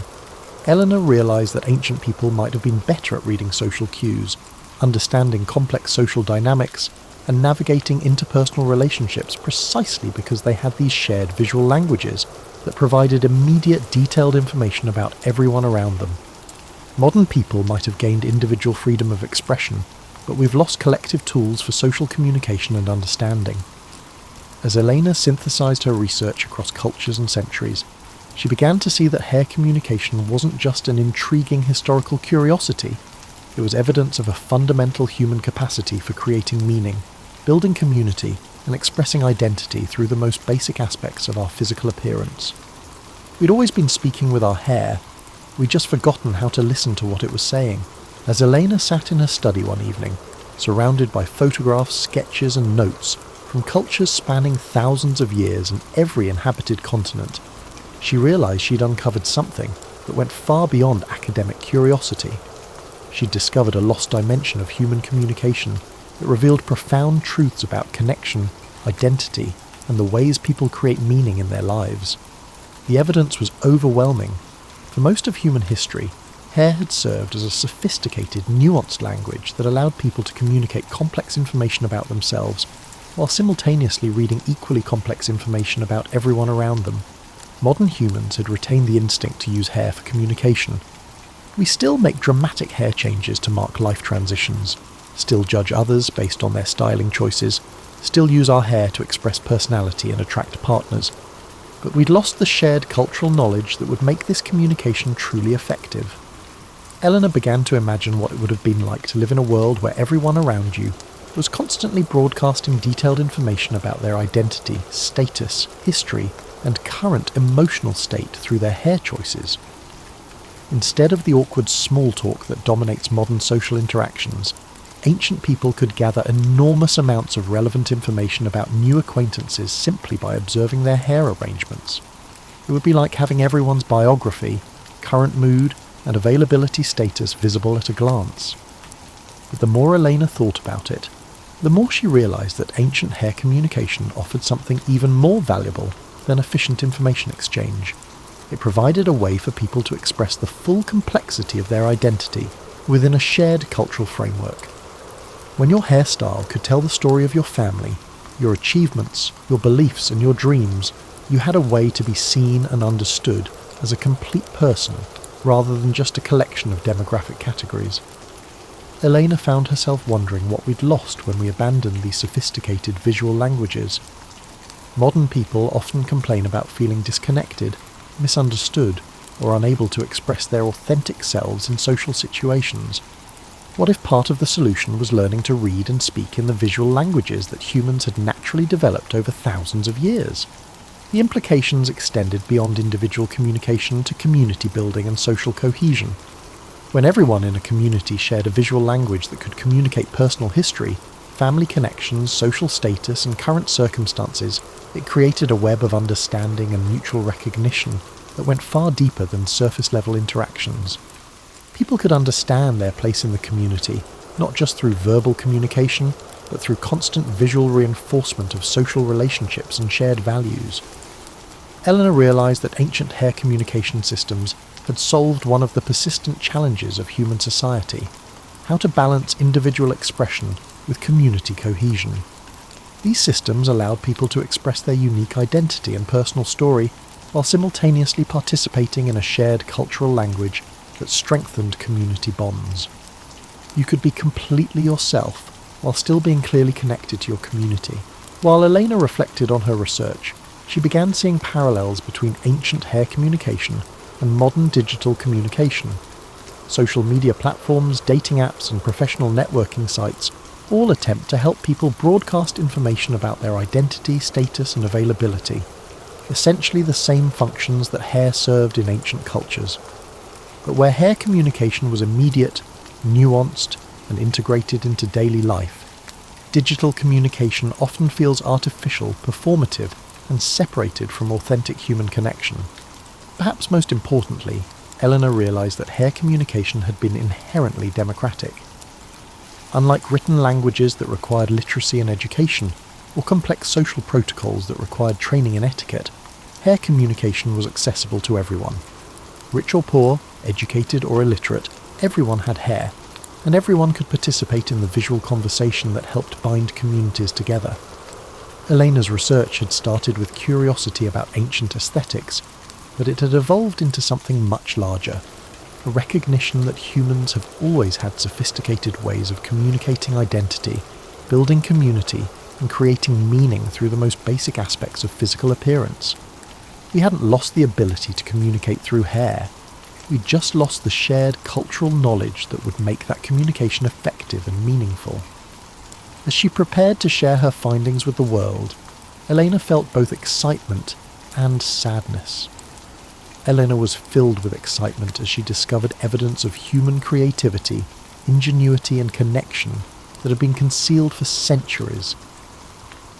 Eleanor realised that ancient people might have been better at reading social cues, understanding complex social dynamics, and navigating interpersonal relationships precisely because they had these shared visual languages that provided immediate, detailed information about everyone around them. Modern people might have gained individual freedom of expression, but we've lost collective tools for social communication and understanding. As Elena synthesized her research across cultures and centuries, she began to see that hair communication wasn't just an intriguing historical curiosity. It was evidence of a fundamental human capacity for creating meaning, building community, and expressing identity through the most basic aspects of our physical appearance. We'd always been speaking with our hair. We'd just forgotten how to listen to what it was saying. As Elena sat in her study one evening, surrounded by photographs, sketches, and notes from cultures spanning thousands of years and every inhabited continent, she realised she'd uncovered something that went far beyond academic curiosity. She'd discovered a lost dimension of human communication that revealed profound truths about connection, identity, and the ways people create meaning in their lives. The evidence was overwhelming. For most of human history, hair had served as a sophisticated, nuanced language that allowed people to communicate complex information about themselves, while simultaneously reading equally complex information about everyone around them. Modern humans had retained the instinct to use hair for communication. We still make dramatic hair changes to mark life transitions, still judge others based on their styling choices, still use our hair to express personality and attract partners. But we'd lost the shared cultural knowledge that would make this communication truly effective. Eleanor began to imagine what it would have been like to live in a world where everyone around you was constantly broadcasting detailed information about their identity, status, history, and current emotional state through their hair choices. Instead of the awkward small talk that dominates modern social interactions, ancient people could gather enormous amounts of relevant information about new acquaintances simply by observing their hair arrangements. It would be like having everyone's biography, current mood, and availability status visible at a glance. But the more Elena thought about it, the more she realised that ancient hair communication offered something even more valuable than efficient information exchange. It provided a way for people to express the full complexity of their identity within a shared cultural framework. When your hairstyle could tell the story of your family, your achievements, your beliefs, and your dreams, you had a way to be seen and understood as a complete person rather than just a collection of demographic categories. Elena found herself wondering what we'd lost when we abandoned these sophisticated visual languages. Modern people often complain about feeling disconnected, misunderstood, or unable to express their authentic selves in social situations. What if part of the solution was learning to read and speak in the visual languages that humans had naturally developed over thousands of years? The implications extended beyond individual communication to community building and social cohesion. When everyone in a community shared a visual language that could communicate personal history, family connections, social status, and current circumstances, it created a web of understanding and mutual recognition that went far deeper than surface-level interactions. People could understand their place in the community, not just through verbal communication, but through constant visual reinforcement of social relationships and shared values. Eleanor realised that ancient hair communication systems had solved one of the persistent challenges of human society: how to balance individual expression with community cohesion. These systems allowed people to express their unique identity and personal story while simultaneously participating in a shared cultural language that strengthened community bonds. You could be completely yourself while still being clearly connected to your community. While Elena reflected on her research, she began seeing parallels between ancient hair communication and modern digital communication. Social media platforms, dating apps, and professional networking sites all attempt to help people broadcast information about their identity, status, and availability, essentially the same functions that hair served in ancient cultures. But where hair communication was immediate, nuanced, and integrated into daily life, digital communication often feels artificial, performative, and separated from authentic human connection. Perhaps most importantly, Eleanor realised that hair communication had been inherently democratic. Unlike written languages that required literacy and education, or complex social protocols that required training and etiquette, hair communication was accessible to everyone. Rich or poor, educated or illiterate, everyone had hair, and everyone could participate in the visual conversation that helped bind communities together. Elena's research had started with curiosity about ancient aesthetics, but it had evolved into something much larger, a recognition that humans have always had sophisticated ways of communicating identity, building community, and creating meaning through the most basic aspects of physical appearance. We hadn't lost the ability to communicate through hair. We just lost the shared cultural knowledge that would make that communication effective and meaningful. As she prepared to share her findings with the world, Elena felt both excitement and sadness. Eleanor was filled with excitement as she discovered evidence of human creativity, ingenuity and connection that had been concealed for centuries.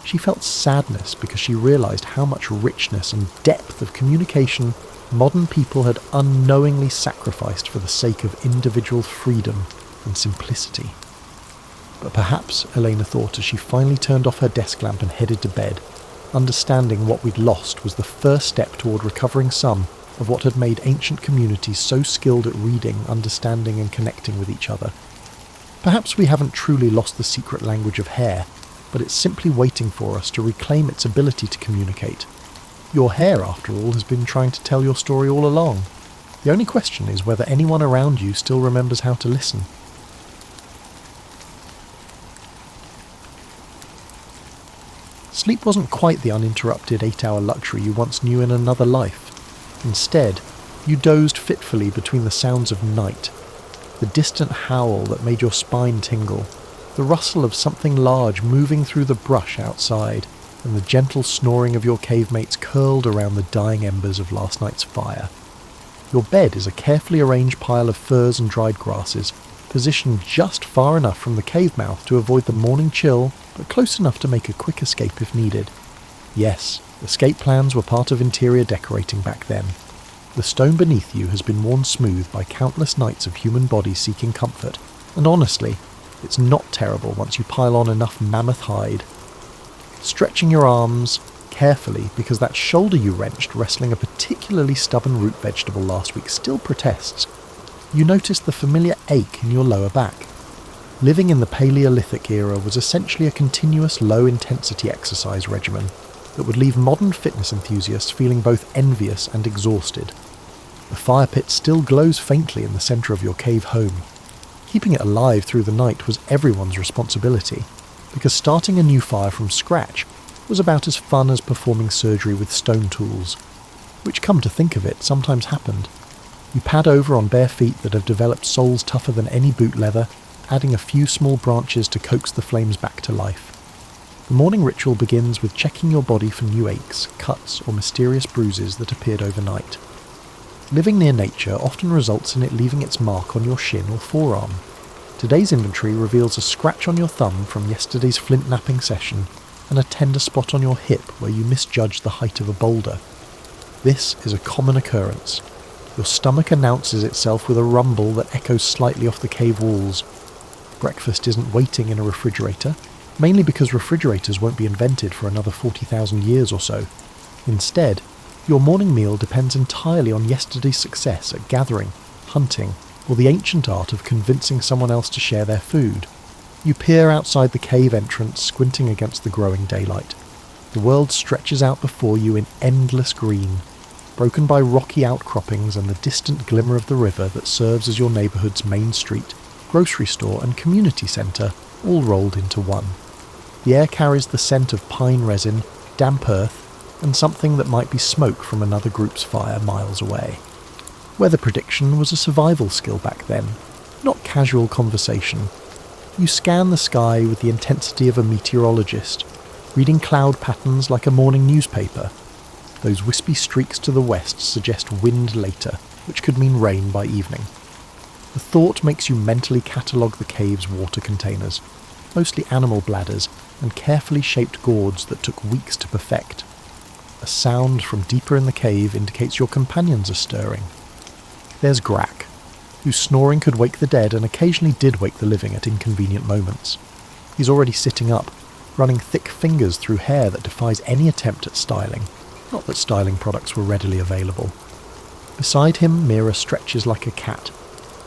She felt sadness because she realised how much richness and depth of communication modern people had unknowingly sacrificed for the sake of individual freedom and simplicity. But perhaps, Elena thought as she finally turned off her desk lamp and headed to bed, understanding what we'd lost was the first step toward recovering some of what had made ancient communities so skilled at reading, understanding and connecting with each other. Perhaps we haven't truly lost the secret language of hair, but it's simply waiting for us to reclaim its ability to communicate. Your hair, after all, has been trying to tell your story all along. The only question is whether anyone around you still remembers how to listen. Sleep wasn't quite the uninterrupted 8-hour luxury you once knew in another life. Instead, you dozed fitfully between the sounds of night, the distant howl that made your spine tingle, the rustle of something large moving through the brush outside, and the gentle snoring of your cavemates curled around the dying embers of last night's fire. Your bed is a carefully arranged pile of furs and dried grasses, positioned just far enough from the cave mouth to avoid the morning chill, but close enough to make a quick escape if needed. Yes, escape plans were part of interior decorating back then. The stone beneath you has been worn smooth by countless nights of human bodies seeking comfort, and honestly, it's not terrible once you pile on enough mammoth hide. Stretching your arms carefully because that shoulder you wrenched wrestling a particularly stubborn root vegetable last week still protests, you notice the familiar ache in your lower back. Living in the Paleolithic era was essentially a continuous low-intensity exercise regimen that would leave modern fitness enthusiasts feeling both envious and exhausted. The fire pit still glows faintly in the centre of your cave home. Keeping it alive through the night was everyone's responsibility, because starting a new fire from scratch was about as fun as performing surgery with stone tools, which, come to think of it, sometimes happened. You pad over on bare feet that have developed soles tougher than any boot leather, adding a few small branches to coax the flames back to life. The morning ritual begins with checking your body for new aches, cuts, or mysterious bruises that appeared overnight. Living near nature often results in it leaving its mark on your shin or forearm. Today's inventory reveals a scratch on your thumb from yesterday's flint knapping session and a tender spot on your hip where you misjudged the height of a boulder. This is a common occurrence. Your stomach announces itself with a rumble that echoes slightly off the cave walls. Breakfast isn't waiting in a refrigerator, mainly because refrigerators won't be invented for another 40,000 years or so. Instead, your morning meal depends entirely on yesterday's success at gathering, hunting, or the ancient art of convincing someone else to share their food. You peer outside the cave entrance, squinting against the growing daylight. The world stretches out before you in endless green, broken by rocky outcroppings and the distant glimmer of the river that serves as your neighbourhood's main street, grocery store and community centre, all rolled into one. The air carries the scent of pine resin, damp earth, and something that might be smoke from another group's fire miles away. Weather prediction was a survival skill back then, not casual conversation. You scan the sky with the intensity of a meteorologist, reading cloud patterns like a morning newspaper. Those wispy streaks to the west suggest wind later, which could mean rain by evening. The thought makes you mentally catalogue the cave's water containers, mostly animal bladders and carefully shaped gourds that took weeks to perfect. A sound from deeper in the cave indicates your companions are stirring. There's Grack, whose snoring could wake the dead and occasionally did wake the living at inconvenient moments. He's already sitting up, running thick fingers through hair that defies any attempt at styling. Not that styling products were readily available. Beside him, Mira stretches like a cat.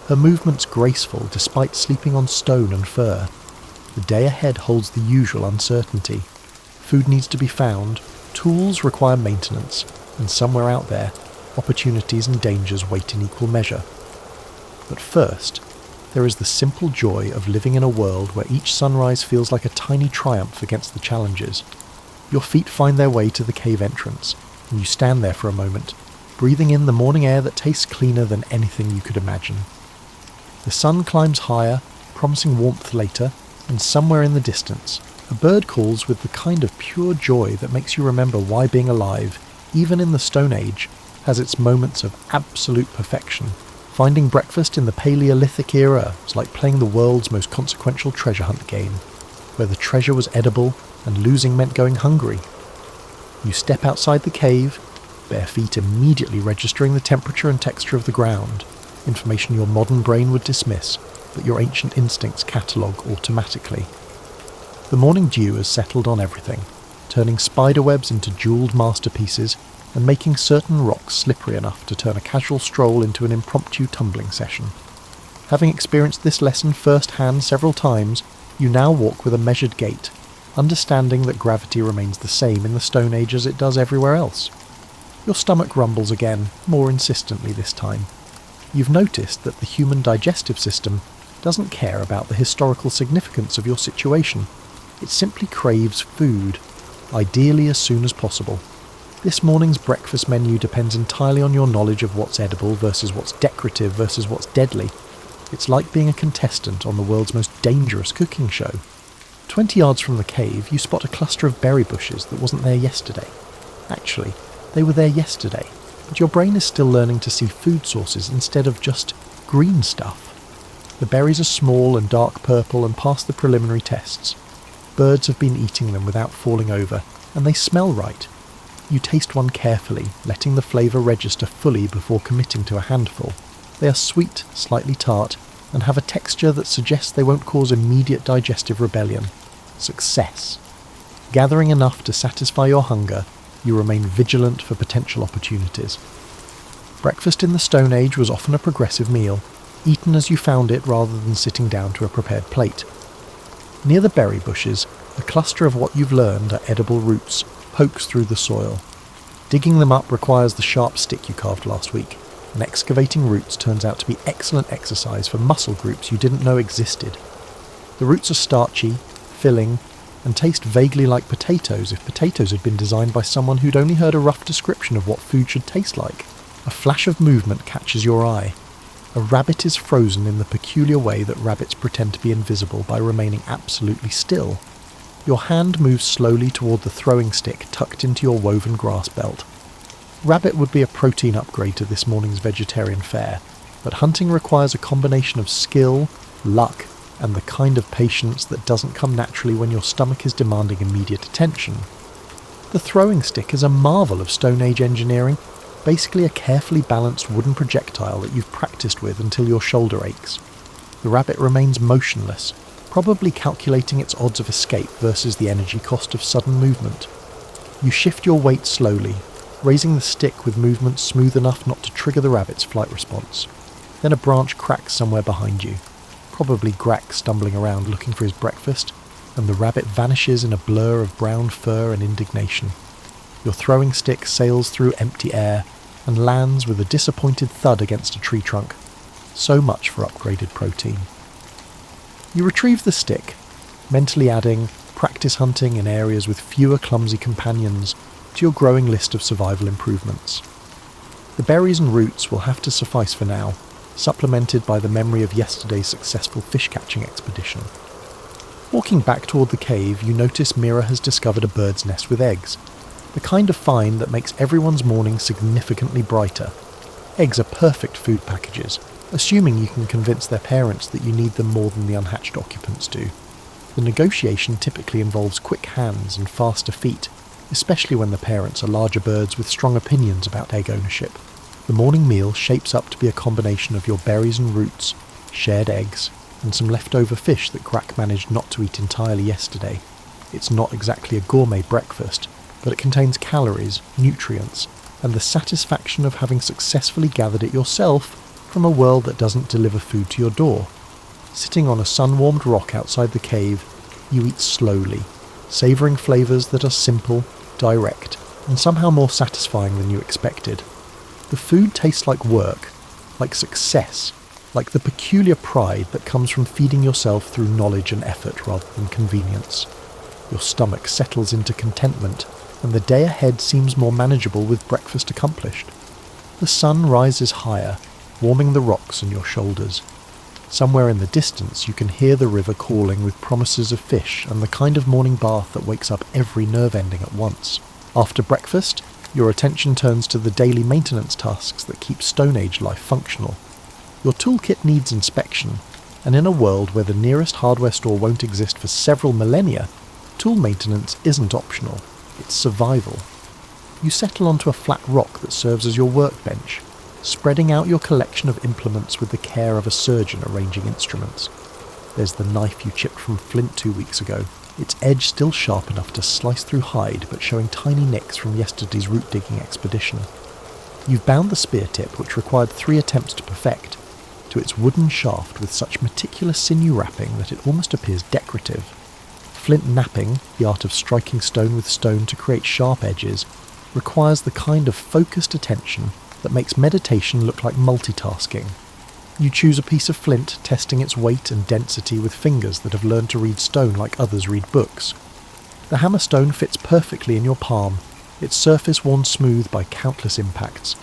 Her movements graceful despite sleeping on stone and fur. The day ahead holds the usual uncertainty. Food needs to be found, tools require maintenance, and somewhere out there, opportunities and dangers wait in equal measure. But first, there is the simple joy of living in a world where each sunrise feels like a tiny triumph against the challenges. Your feet find their way to the cave entrance, and you stand there for a moment, breathing in the morning air that tastes cleaner than anything you could imagine. The sun climbs higher, promising warmth later, and somewhere in the distance, a bird calls with the kind of pure joy that makes you remember why being alive, even in the Stone Age, has its moments of absolute perfection. Finding breakfast in the Paleolithic era was like playing the world's most consequential treasure hunt game, where the treasure was edible and losing meant going hungry. You step outside the cave, bare feet immediately registering the temperature and texture of the ground, information your modern brain would dismiss, but your ancient instincts catalogue automatically. The morning dew has settled on everything, turning spiderwebs into jewelled masterpieces and making certain rocks slippery enough to turn a casual stroll into an impromptu tumbling session. Having experienced this lesson firsthand several times, you now walk with a measured gait, understanding that gravity remains the same in the Stone Age as it does everywhere else. Your stomach rumbles again, more insistently this time. You've noticed that the human digestive system doesn't care about the historical significance of your situation. It simply craves food, ideally as soon as possible. This morning's breakfast menu depends entirely on your knowledge of what's edible versus what's decorative versus what's deadly. It's like being a contestant on the world's most dangerous cooking show. 20 yards from the cave, you spot a cluster of berry bushes that wasn't there yesterday. Actually, they were there yesterday, but your brain is still learning to see food sources instead of just green stuff. The berries are small and dark purple and pass the preliminary tests. Birds have been eating them without falling over, and they smell right. You taste one carefully, letting the flavour register fully before committing to a handful. They are sweet, slightly tart, and have a texture that suggests they won't cause immediate digestive rebellion. Success. Gathering enough to satisfy your hunger, you remain vigilant for potential opportunities. Breakfast in the Stone Age was often a progressive meal, eaten as you found it rather than sitting down to a prepared plate. Near the berry bushes, a cluster of what you've learned are edible roots pokes through the soil. Digging them up requires the sharp stick you carved last week, and excavating roots turns out to be excellent exercise for muscle groups you didn't know existed. The roots are starchy, filling, and taste vaguely like potatoes if potatoes had been designed by someone who'd only heard a rough description of what food should taste like. A flash of movement catches your eye. A rabbit is frozen in the peculiar way that rabbits pretend to be invisible by remaining absolutely still. Your hand moves slowly toward the throwing stick tucked into your woven grass belt. Rabbit would be a protein upgrade to this morning's vegetarian fare, but hunting requires a combination of skill, luck, and the kind of patience that doesn't come naturally when your stomach is demanding immediate attention. The throwing stick is a marvel of Stone Age engineering, basically a carefully balanced wooden projectile that you've practiced with until your shoulder aches. The rabbit remains motionless, probably calculating its odds of escape versus the energy cost of sudden movement. You shift your weight slowly, raising the stick with movements smooth enough not to trigger the rabbit's flight response. Then a branch cracks somewhere behind you, probably Grack stumbling around looking for his breakfast, and the rabbit vanishes in a blur of brown fur and indignation. Your throwing stick sails through empty air and lands with a disappointed thud against a tree trunk. So much for upgraded protein. You retrieve the stick, mentally adding practice hunting in areas with fewer clumsy companions to your growing list of survival improvements. The berries and roots will have to suffice for now, supplemented by the memory of yesterday's successful fish-catching expedition. Walking back toward the cave, you notice Mira has discovered a bird's nest with eggs, the kind of find that makes everyone's morning significantly brighter. Eggs are perfect food packages, assuming you can convince their parents that you need them more than the unhatched occupants do. The negotiation typically involves quick hands and faster feet, especially when the parents are larger birds with strong opinions about egg ownership. The morning meal shapes up to be a combination of your berries and roots, shared eggs, and some leftover fish that Crack managed not to eat entirely yesterday. It's not exactly a gourmet breakfast, but it contains calories, nutrients, and the satisfaction of having successfully gathered it yourself from a world that doesn't deliver food to your door. Sitting on a sun-warmed rock outside the cave, you eat slowly, savouring flavours that are simple, direct, and somehow more satisfying than you expected. The food tastes like work, like success, like the peculiar pride that comes from feeding yourself through knowledge and effort rather than convenience. Your stomach settles into contentment, and the day ahead seems more manageable with breakfast accomplished. The sun rises higher, warming the rocks on your shoulders. Somewhere in the distance you can hear the river calling with promises of fish and the kind of morning bath that wakes up every nerve ending at once. After breakfast, your attention turns to the daily maintenance tasks that keep Stone Age life functional. Your toolkit needs inspection, and in a world where the nearest hardware store won't exist for several millennia, tool maintenance isn't optional, it's survival. You settle onto a flat rock that serves as your workbench, spreading out your collection of implements with the care of a surgeon arranging instruments. There's the knife you chipped from flint 2 weeks ago, its edge still sharp enough to slice through hide but showing tiny nicks from yesterday's root digging expedition. You've bound the spear tip, which required 3 attempts to perfect, to its wooden shaft with such meticulous sinew wrapping that it almost appears decorative. Flint knapping, the art of striking stone with stone to create sharp edges, requires the kind of focused attention that makes meditation look like multitasking. You choose a piece of flint, testing its weight and density with fingers that have learned to read stone like others read books. The hammerstone fits perfectly in your palm, its surface worn smooth by countless impacts.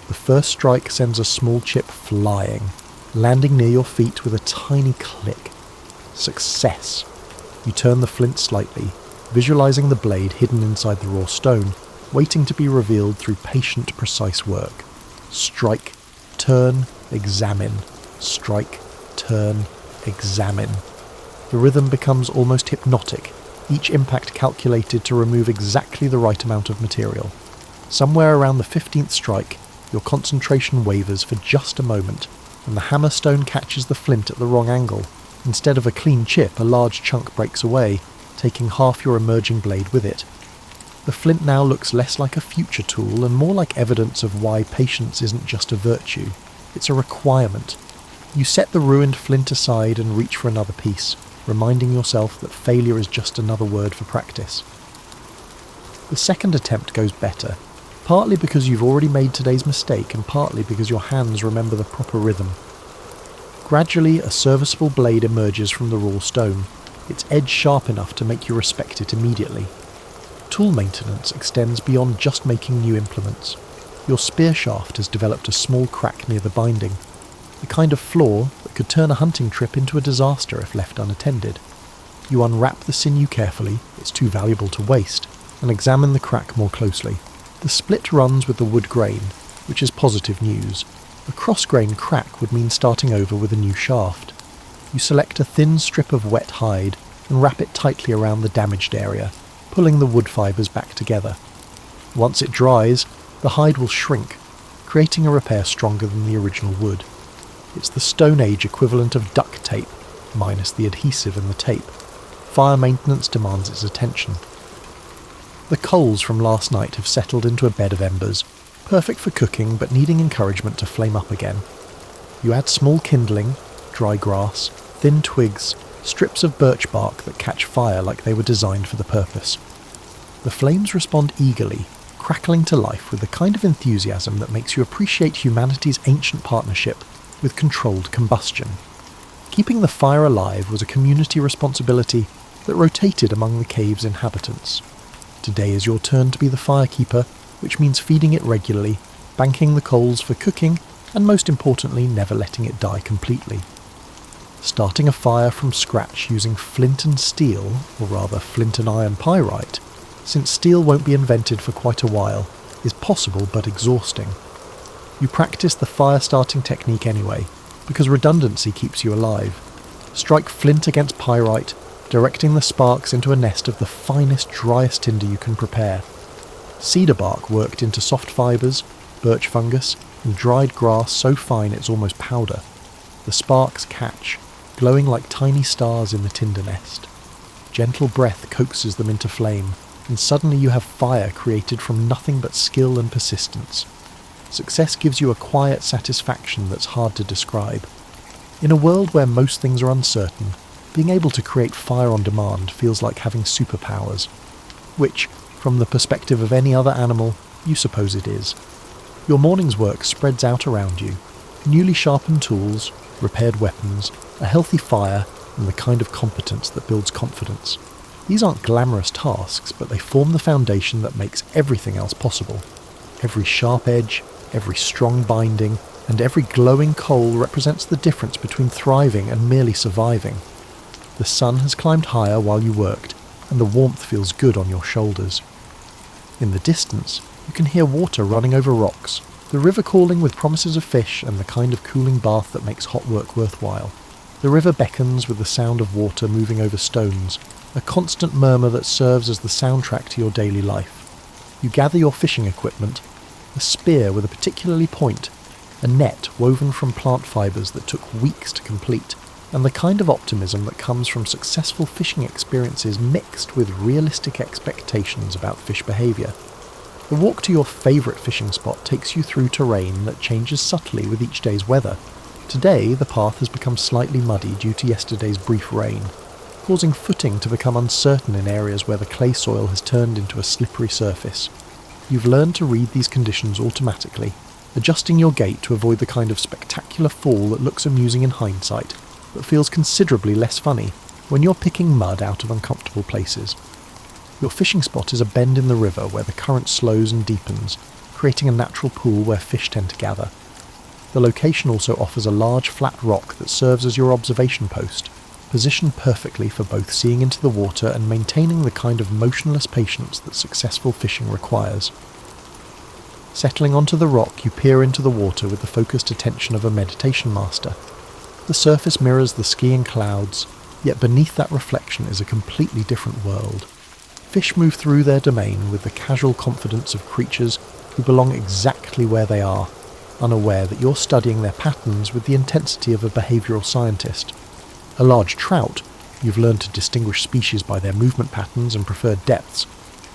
The first strike sends a small chip flying, landing near your feet with a tiny click. Success! You turn the flint slightly, visualizing the blade hidden inside the raw stone, waiting to be revealed through patient, precise work. Strike, turn, examine. Strike, turn, examine. The rhythm becomes almost hypnotic, each impact calculated to remove exactly the right amount of material. Somewhere around the 15th strike, your concentration wavers for just a moment, and the hammerstone catches the flint at the wrong angle. Instead of a clean chip, a large chunk breaks away, taking half your emerging blade with it. The flint now looks less like a future tool and more like evidence of why patience isn't just a virtue, it's a requirement. You set the ruined flint aside and reach for another piece, reminding yourself that failure is just another word for practice. The second attempt goes better, partly because you've already made today's mistake and partly because your hands remember the proper rhythm. Gradually, a serviceable blade emerges from the raw stone, its edge sharp enough to make you respect it immediately. Tool maintenance extends beyond just making new implements. Your spear shaft has developed a small crack near the binding, the kind of flaw that could turn a hunting trip into a disaster if left unattended. You unwrap the sinew carefully, it's too valuable to waste, and examine the crack more closely. The split runs with the wood grain, which is positive news. A cross-grain crack would mean starting over with a new shaft. You select a thin strip of wet hide and wrap it tightly around the damaged area, pulling the wood fibres back together. Once it dries, the hide will shrink, creating a repair stronger than the original wood. It's the Stone Age equivalent of duct tape, minus the adhesive and the tape. Fire maintenance demands its attention. The coals from last night have settled into a bed of embers, perfect for cooking but needing encouragement to flame up again. You add small kindling, dry grass, thin twigs, strips of birch bark that catch fire like they were designed for the purpose. The flames respond eagerly, crackling to life with the kind of enthusiasm that makes you appreciate humanity's ancient partnership with controlled combustion. Keeping the fire alive was a community responsibility that rotated among the cave's inhabitants. Today is your turn to be the firekeeper, which means feeding it regularly, banking the coals for cooking, and most importantly, never letting it die completely. Starting a fire from scratch using flint and steel, or rather flint and iron pyrite, since steel won't be invented for quite a while, is possible but exhausting. You practice the fire-starting technique anyway, because redundancy keeps you alive. Strike flint against pyrite, directing the sparks into a nest of the finest, driest tinder you can prepare. Cedar bark worked into soft fibres, birch fungus, and dried grass so fine it's almost powder. The sparks catch, glowing like tiny stars in the tinder nest. Gentle breath coaxes them into flame, and suddenly you have fire created from nothing but skill and persistence. Success gives you a quiet satisfaction that's hard to describe. In a world where most things are uncertain, being able to create fire on demand feels like having superpowers, which, from the perspective of any other animal, you suppose it is. Your morning's work spreads out around you. Newly sharpened tools, repaired weapons, a healthy fire, and the kind of competence that builds confidence. These aren't glamorous tasks, but they form the foundation that makes everything else possible. Every sharp edge, every strong binding, and every glowing coal represents the difference between thriving and merely surviving. The sun has climbed higher while you worked, and the warmth feels good on your shoulders. In the distance, you can hear water running over rocks, the river calling with promises of fish and the kind of cooling bath that makes hot work worthwhile. The river beckons with the sound of water moving over stones, a constant murmur that serves as the soundtrack to your daily life. You gather your fishing equipment, a spear with a particular point, a net woven from plant fibres that took weeks to complete, and the kind of optimism that comes from successful fishing experiences mixed with realistic expectations about fish behaviour. The walk to your favourite fishing spot takes you through terrain that changes subtly with each day's weather. Today, the path has become slightly muddy due to yesterday's brief rain, causing footing to become uncertain in areas where the clay soil has turned into a slippery surface. You've learned to read these conditions automatically, adjusting your gait to avoid the kind of spectacular fall that looks amusing in hindsight, but feels considerably less funny when you're picking mud out of uncomfortable places. Your fishing spot is a bend in the river where the current slows and deepens, creating a natural pool where fish tend to gather. The location also offers a large flat rock that serves as your observation post, positioned perfectly for both seeing into the water and maintaining the kind of motionless patience that successful fishing requires. Settling onto the rock, you peer into the water with the focused attention of a meditation master. The surface mirrors the skiing clouds, yet beneath that reflection is a completely different world. Fish move through their domain with the casual confidence of creatures who belong exactly where they are, unaware that you're studying their patterns with the intensity of a behavioural scientist. A large trout, you've learned to distinguish species by their movement patterns and preferred depths,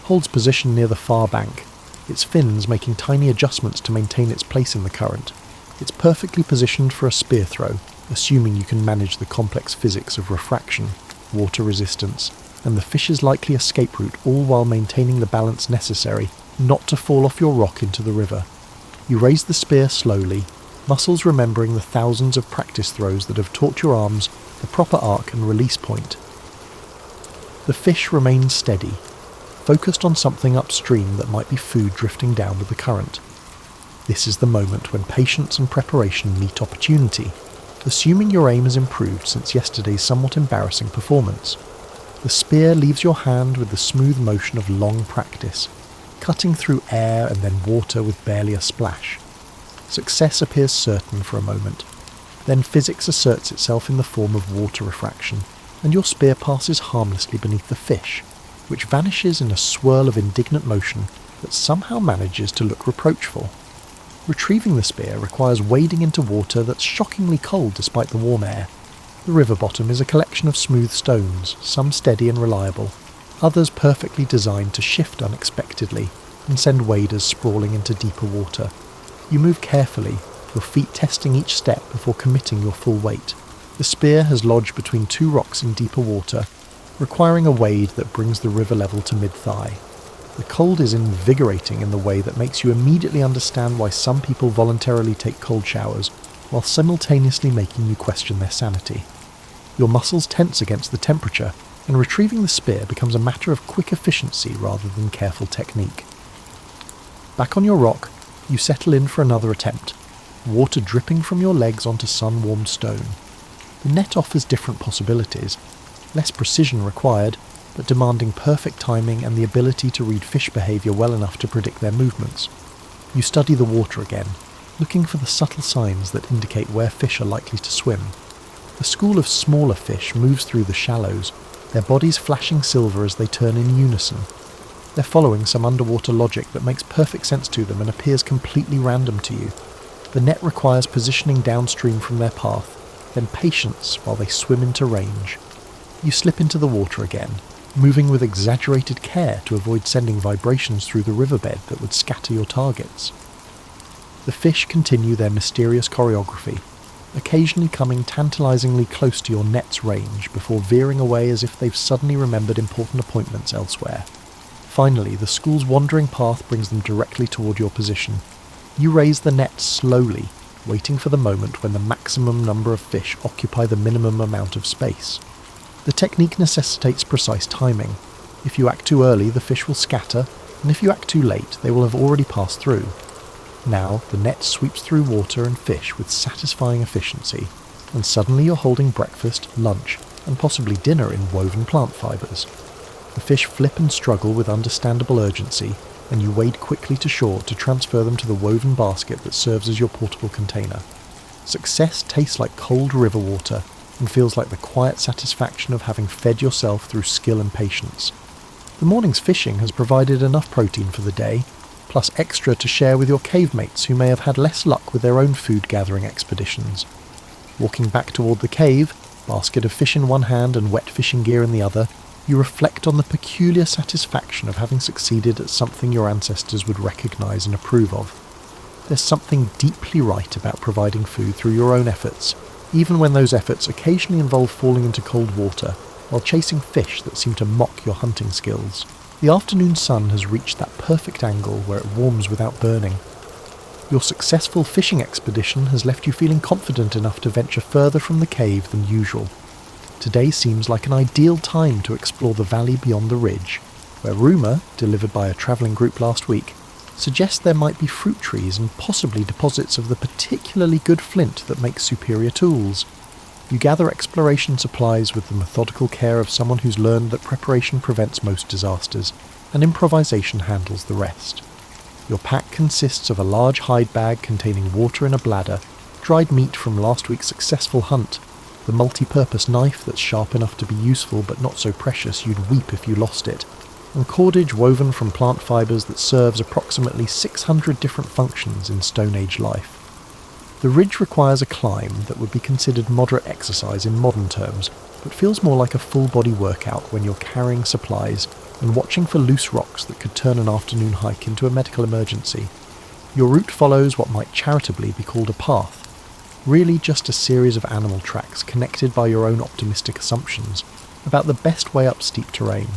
holds position near the far bank, its fins making tiny adjustments to maintain its place in the current. It's perfectly positioned for a spear throw, assuming you can manage the complex physics of refraction, water resistance, and the fish's likely escape route, all while maintaining the balance necessary not to fall off your rock into the river. You raise the spear slowly, muscles remembering the thousands of practice throws that have taught your arms the proper arc and release point. The fish remains steady, focused on something upstream that might be food drifting down with the current. This is the moment when patience and preparation meet opportunity, assuming your aim has improved since yesterday's somewhat embarrassing performance. The spear leaves your hand with the smooth motion of long practice, cutting through air and then water with barely a splash. Success appears certain for a moment. Then physics asserts itself in the form of water refraction, and your spear passes harmlessly beneath the fish, which vanishes in a swirl of indignant motion that somehow manages to look reproachful. Retrieving the spear requires wading into water that's shockingly cold despite the warm air. The river bottom is a collection of smooth stones, some steady and reliable, others perfectly designed to shift unexpectedly and send waders sprawling into deeper water. You move carefully, your feet testing each step before committing your full weight. The spear has lodged between two rocks in deeper water, requiring a wade that brings the river level to mid-thigh. The cold is invigorating in the way that makes you immediately understand why some people voluntarily take cold showers, while simultaneously making you question their sanity. Your muscles tense against the temperature, and retrieving the spear becomes a matter of quick efficiency rather than careful technique. Back on your rock, you settle in for another attempt, water dripping from your legs onto sun-warmed stone. The net offers different possibilities, less precision required, but demanding perfect timing and the ability to read fish behaviour well enough to predict their movements. You study the water again, looking for the subtle signs that indicate where fish are likely to swim. A school of smaller fish moves through the shallows, their bodies flashing silver as they turn in unison. They're following some underwater logic that makes perfect sense to them and appears completely random to you. The net requires positioning downstream from their path, then patience while they swim into range. You slip into the water again, moving with exaggerated care to avoid sending vibrations through the riverbed that would scatter your targets. The fish continue their mysterious choreography, occasionally coming tantalizingly close to your net's range before veering away as if they've suddenly remembered important appointments elsewhere. Finally, the school's wandering path brings them directly toward your position. You raise the net slowly, waiting for the moment when the maximum number of fish occupy the minimum amount of space. The technique necessitates precise timing. If you act too early, the fish will scatter, and if you act too late, they will have already passed through. Now, the net sweeps through water and fish with satisfying efficiency, and suddenly you're holding breakfast, lunch, and possibly dinner in woven plant fibres. The fish flip and struggle with understandable urgency, and you wade quickly to shore to transfer them to the woven basket that serves as your portable container. Success tastes like cold river water, and feels like the quiet satisfaction of having fed yourself through skill and patience. The morning's fishing has provided enough protein for the day, plus extra to share with your cave mates who may have had less luck with their own food-gathering expeditions. Walking back toward the cave, basket of fish in one hand and wet fishing gear in the other, you reflect on the peculiar satisfaction of having succeeded at something your ancestors would recognise and approve of. There's something deeply right about providing food through your own efforts, even when those efforts occasionally involve falling into cold water while chasing fish that seem to mock your hunting skills. The afternoon sun has reached that perfect angle where it warms without burning. Your successful fishing expedition has left you feeling confident enough to venture further from the cave than usual. Today seems like an ideal time to explore the valley beyond the ridge, where rumour, delivered by a travelling group last week, suggests there might be fruit trees and possibly deposits of the particularly good flint that makes superior tools. You gather exploration supplies with the methodical care of someone who's learned that preparation prevents most disasters, and improvisation handles the rest. Your pack consists of a large hide bag containing water in a bladder, dried meat from last week's successful hunt, the multi-purpose knife that's sharp enough to be useful but not so precious you'd weep if you lost it, and cordage woven from plant fibres that serves approximately 600 different functions in Stone Age life. The ridge requires a climb that would be considered moderate exercise in modern terms, but feels more like a full-body workout when you're carrying supplies and watching for loose rocks that could turn an afternoon hike into a medical emergency. Your route follows what might charitably be called a path, really just a series of animal tracks connected by your own optimistic assumptions about the best way up steep terrain.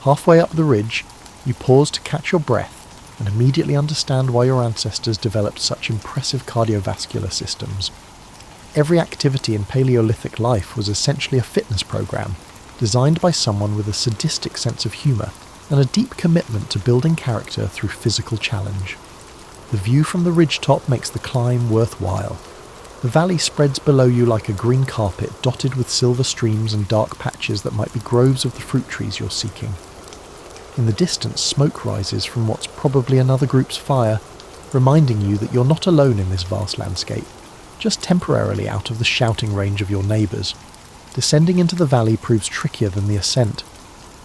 Halfway up the ridge, you pause to catch your breath and immediately understand why your ancestors developed such impressive cardiovascular systems. Every activity in Paleolithic life was essentially a fitness program, designed by someone with a sadistic sense of humour and a deep commitment to building character through physical challenge. The view from the ridgetop makes the climb worthwhile. The valley spreads below you like a green carpet dotted with silver streams and dark patches that might be groves of the fruit trees you're seeking. In the distance, smoke rises from what's probably another group's fire, reminding you that you're not alone in this vast landscape, just temporarily out of the shouting range of your neighbours. Descending into the valley proves trickier than the ascent.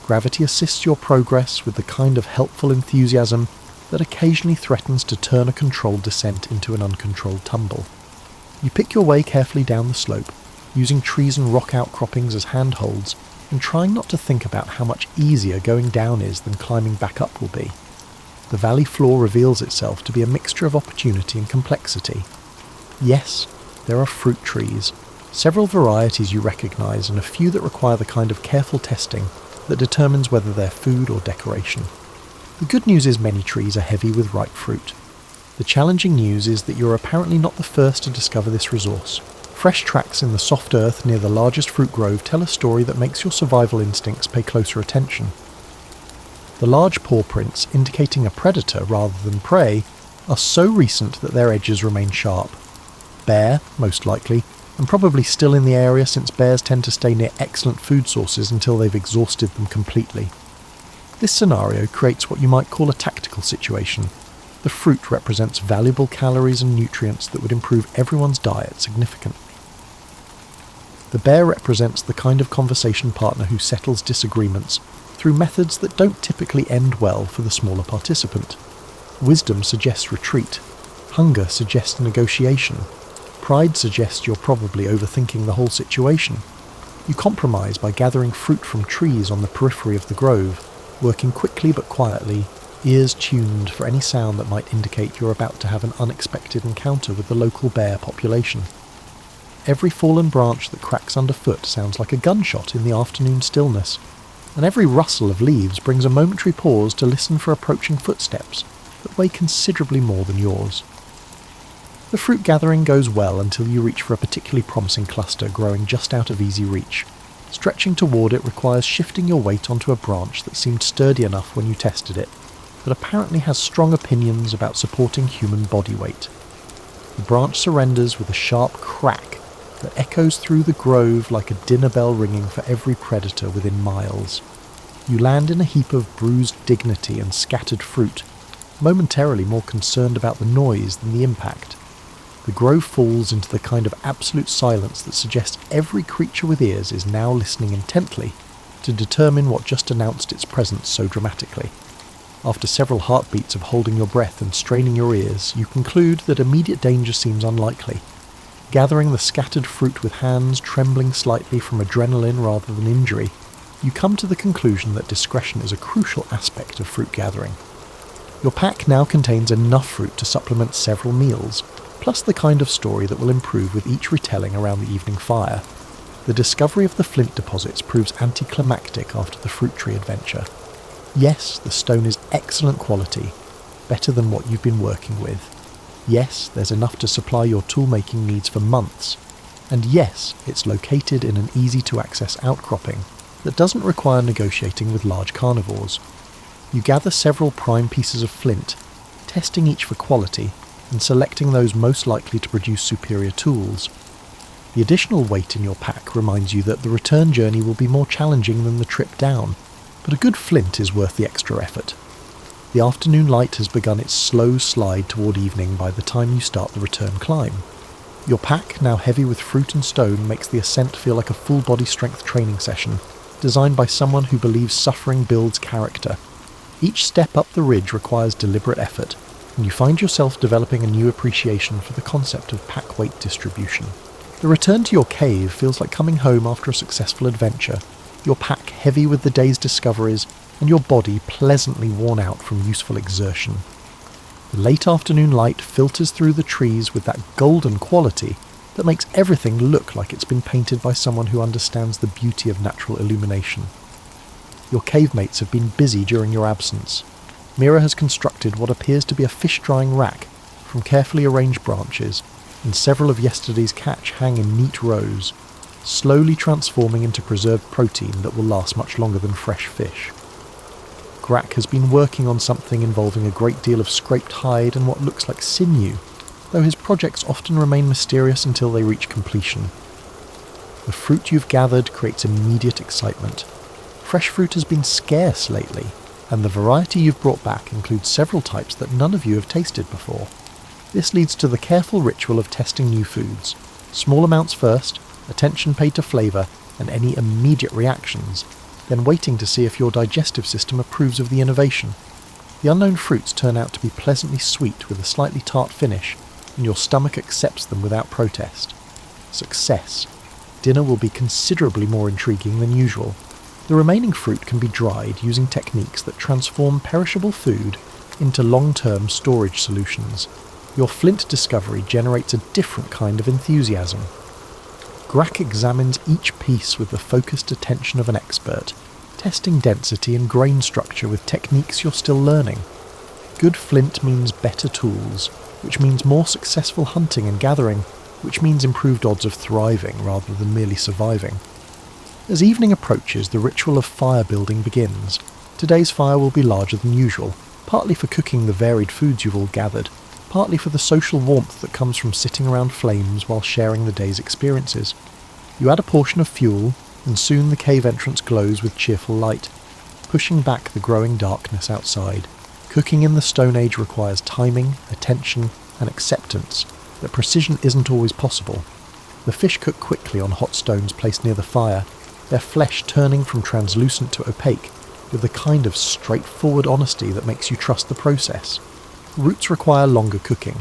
Gravity assists your progress with the kind of helpful enthusiasm that occasionally threatens to turn a controlled descent into an uncontrolled tumble. You pick your way carefully down the slope, using trees and rock outcroppings as handholds, and trying not to think about how much easier going down is than climbing back up will be. The valley floor reveals itself to be a mixture of opportunity and complexity. Yes, there are fruit trees, several varieties you recognise and a few that require the kind of careful testing that determines whether they're food or decoration. The good news is many trees are heavy with ripe fruit. The challenging news is that you're apparently not the first to discover this resource. Fresh tracks in the soft earth near the largest fruit grove tell a story that makes your survival instincts pay closer attention. The large paw prints, indicating a predator rather than prey, are so recent that their edges remain sharp. Bear, most likely, and probably still in the area since bears tend to stay near excellent food sources until they've exhausted them completely. This scenario creates what you might call a tactical situation. The fruit represents valuable calories and nutrients that would improve everyone's diet significantly. The bear represents the kind of conversation partner who settles disagreements through methods that don't typically end well for the smaller participant. Wisdom suggests retreat. Hunger suggests negotiation. Pride suggests you're probably overthinking the whole situation. You compromise by gathering fruit from trees on the periphery of the grove, working quickly but quietly, ears tuned for any sound that might indicate you're about to have an unexpected encounter with the local bear population. Every fallen branch that cracks underfoot sounds like a gunshot in the afternoon stillness, and every rustle of leaves brings a momentary pause to listen for approaching footsteps that weigh considerably more than yours. The fruit gathering goes well until you reach for a particularly promising cluster growing just out of easy reach. Stretching toward it requires shifting your weight onto a branch that seemed sturdy enough when you tested it, but apparently has strong opinions about supporting human body weight. The branch surrenders with a sharp crack that echoes through the grove like a dinner bell ringing for every predator within miles. You land in a heap of bruised dignity and scattered fruit, momentarily more concerned about the noise than the impact. The grove falls into the kind of absolute silence that suggests every creature with ears is now listening intently to determine what just announced its presence so dramatically. After several heartbeats of holding your breath and straining your ears, you conclude that immediate danger seems unlikely. Gathering the scattered fruit with hands trembling slightly from adrenaline rather than injury, you come to the conclusion that discretion is a crucial aspect of fruit gathering. Your pack now contains enough fruit to supplement several meals, plus the kind of story that will improve with each retelling around the evening fire. The discovery of the flint deposits proves anticlimactic after the fruit tree adventure. Yes, the stone is excellent quality, better than what you've been working with. Yes, there's enough to supply your tool-making needs for months. And yes, it's located in an easy-to-access outcropping that doesn't require negotiating with large carnivores. You gather several prime pieces of flint, testing each for quality and selecting those most likely to produce superior tools. The additional weight in your pack reminds you that the return journey will be more challenging than the trip down, but a good flint is worth the extra effort. The afternoon light has begun its slow slide toward evening by the time you start the return climb. Your pack, now heavy with fruit and stone, makes the ascent feel like a full body strength training session, designed by someone who believes suffering builds character. Each step up the ridge requires deliberate effort, and you find yourself developing a new appreciation for the concept of pack weight distribution. The return to your cave feels like coming home after a successful adventure, your pack heavy with the day's discoveries, and your body pleasantly worn out from useful exertion. The late afternoon light filters through the trees with that golden quality that makes everything look like it's been painted by someone who understands the beauty of natural illumination. Your cave mates have been busy during your absence. Mira has constructed what appears to be a fish-drying rack from carefully arranged branches, and several of yesterday's catch hang in neat rows, slowly transforming into preserved protein that will last much longer than fresh fish. Grack has been working on something involving a great deal of scraped hide and what looks like sinew, though his projects often remain mysterious until they reach completion. The fruit you've gathered creates immediate excitement. Fresh fruit has been scarce lately, and the variety you've brought back includes several types that none of you have tasted before. This leads to the careful ritual of testing new foods. Small amounts first, attention paid to flavour and any immediate reactions, then waiting to see if your digestive system approves of the innovation. The unknown fruits turn out to be pleasantly sweet with a slightly tart finish, and your stomach accepts them without protest. Success. Dinner will be considerably more intriguing than usual. The remaining fruit can be dried using techniques that transform perishable food into long-term storage solutions. Your flint discovery generates a different kind of enthusiasm. Grack examines each piece with the focused attention of an expert, testing density and grain structure with techniques you're still learning. Good flint means better tools, which means more successful hunting and gathering, which means improved odds of thriving rather than merely surviving. As evening approaches, the ritual of fire building begins. Today's fire will be larger than usual, partly for cooking the varied foods you've all gathered, partly for the social warmth that comes from sitting around flames while sharing the day's experiences. You add a portion of fuel, and soon the cave entrance glows with cheerful light, pushing back the growing darkness outside. Cooking in the Stone Age requires timing, attention, and acceptance that precision isn't always possible. The fish cook quickly on hot stones placed near the fire, their flesh turning from translucent to opaque, with the kind of straightforward honesty that makes you trust the process. Roots require longer cooking.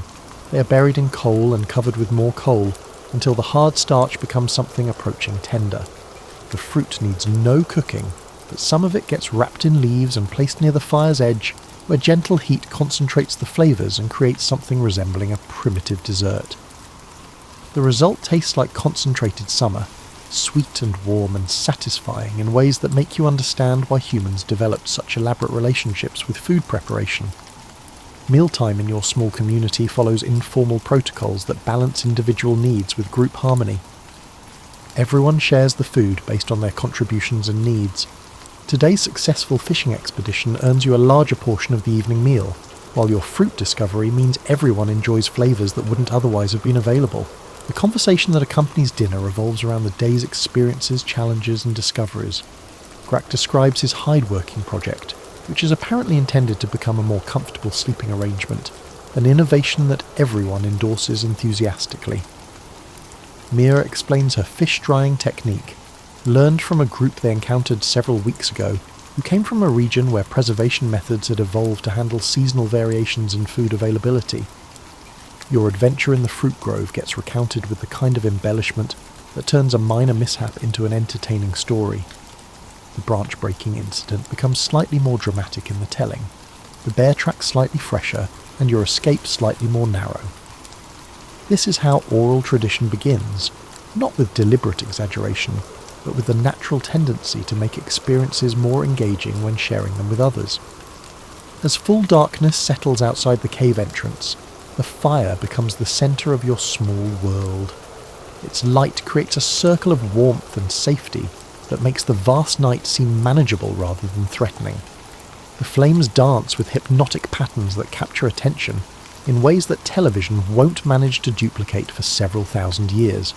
They are buried in coal and covered with more coal until the hard starch becomes something approaching tender. The fruit needs no cooking, but some of it gets wrapped in leaves and placed near the fire's edge, where gentle heat concentrates the flavours and creates something resembling a primitive dessert. The result tastes like concentrated summer, sweet and warm and satisfying in ways that make you understand why humans developed such elaborate relationships with food preparation. Mealtime in your small community follows informal protocols that balance individual needs with group harmony. Everyone shares the food based on their contributions and needs. Today's successful fishing expedition earns you a larger portion of the evening meal, while your fruit discovery means everyone enjoys flavours that wouldn't otherwise have been available. The conversation that accompanies dinner revolves around the day's experiences, challenges and discoveries. Grack describes his hide-working project, which is apparently intended to become a more comfortable sleeping arrangement, an innovation that everyone endorses enthusiastically. Mira explains her fish drying technique, learned from a group they encountered several weeks ago, who came from a region where preservation methods had evolved to handle seasonal variations in food availability. Your adventure in the fruit grove gets recounted with the kind of embellishment that turns a minor mishap into an entertaining story. The branch-breaking incident becomes slightly more dramatic in the telling, the bear track slightly fresher, and your escape slightly more narrow. This is how oral tradition begins, not with deliberate exaggeration, but with the natural tendency to make experiences more engaging when sharing them with others. As full darkness settles outside the cave entrance, the fire becomes the centre of your small world. Its light creates a circle of warmth and safety that makes the vast night seem manageable rather than threatening. The flames dance with hypnotic patterns that capture attention in ways that television won't manage to duplicate for several thousand years.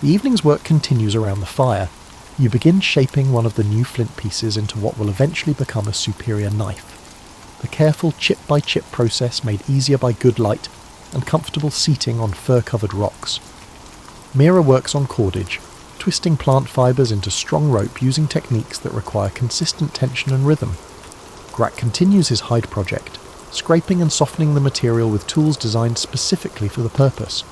The evening's work continues around the fire. You begin shaping one of the new flint pieces into what will eventually become a superior knife. The careful chip-by-chip process made easier by good light and comfortable seating on fur-covered rocks. Mira works on cordage, twisting plant fibres into strong rope using techniques that require consistent tension and rhythm. Grack continues his hide project, scraping and softening the material with tools designed specifically for the purpose.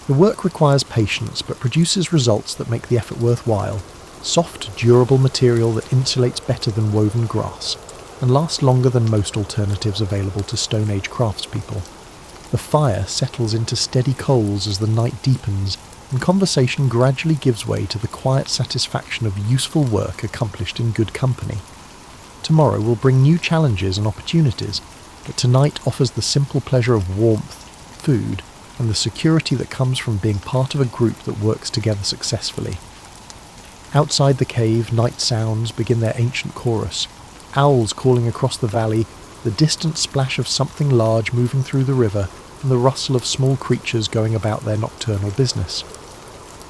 The work requires patience but produces results that make the effort worthwhile, soft, durable material that insulates better than woven grass, and lasts longer than most alternatives available to Stone Age craftspeople. The fire settles into steady coals as the night deepens, and conversation gradually gives way to the quiet satisfaction of useful work accomplished in good company. Tomorrow will bring new challenges and opportunities, but tonight offers the simple pleasure of warmth, food, and the security that comes from being part of a group that works together successfully. Outside the cave, night sounds begin their ancient chorus. Owls calling across the valley, the distant splash of something large moving through the river, and the rustle of small creatures going about their nocturnal business.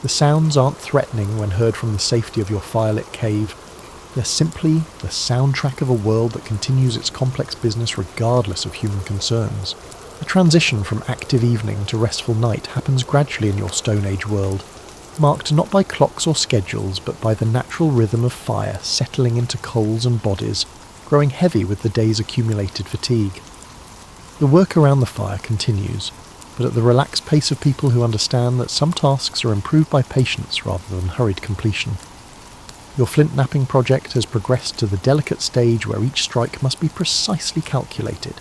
The sounds aren't threatening when heard from the safety of your firelit cave. They're simply the soundtrack of a world that continues its complex business regardless of human concerns. The transition from active evening to restful night happens gradually in your Stone Age world, marked not by clocks or schedules, but by the natural rhythm of fire settling into coals and bodies, growing heavy with the day's accumulated fatigue. The work around the fire continues, but at the relaxed pace of people who understand that some tasks are improved by patience rather than hurried completion. Your flint knapping project has progressed to the delicate stage where each strike must be precisely calculated.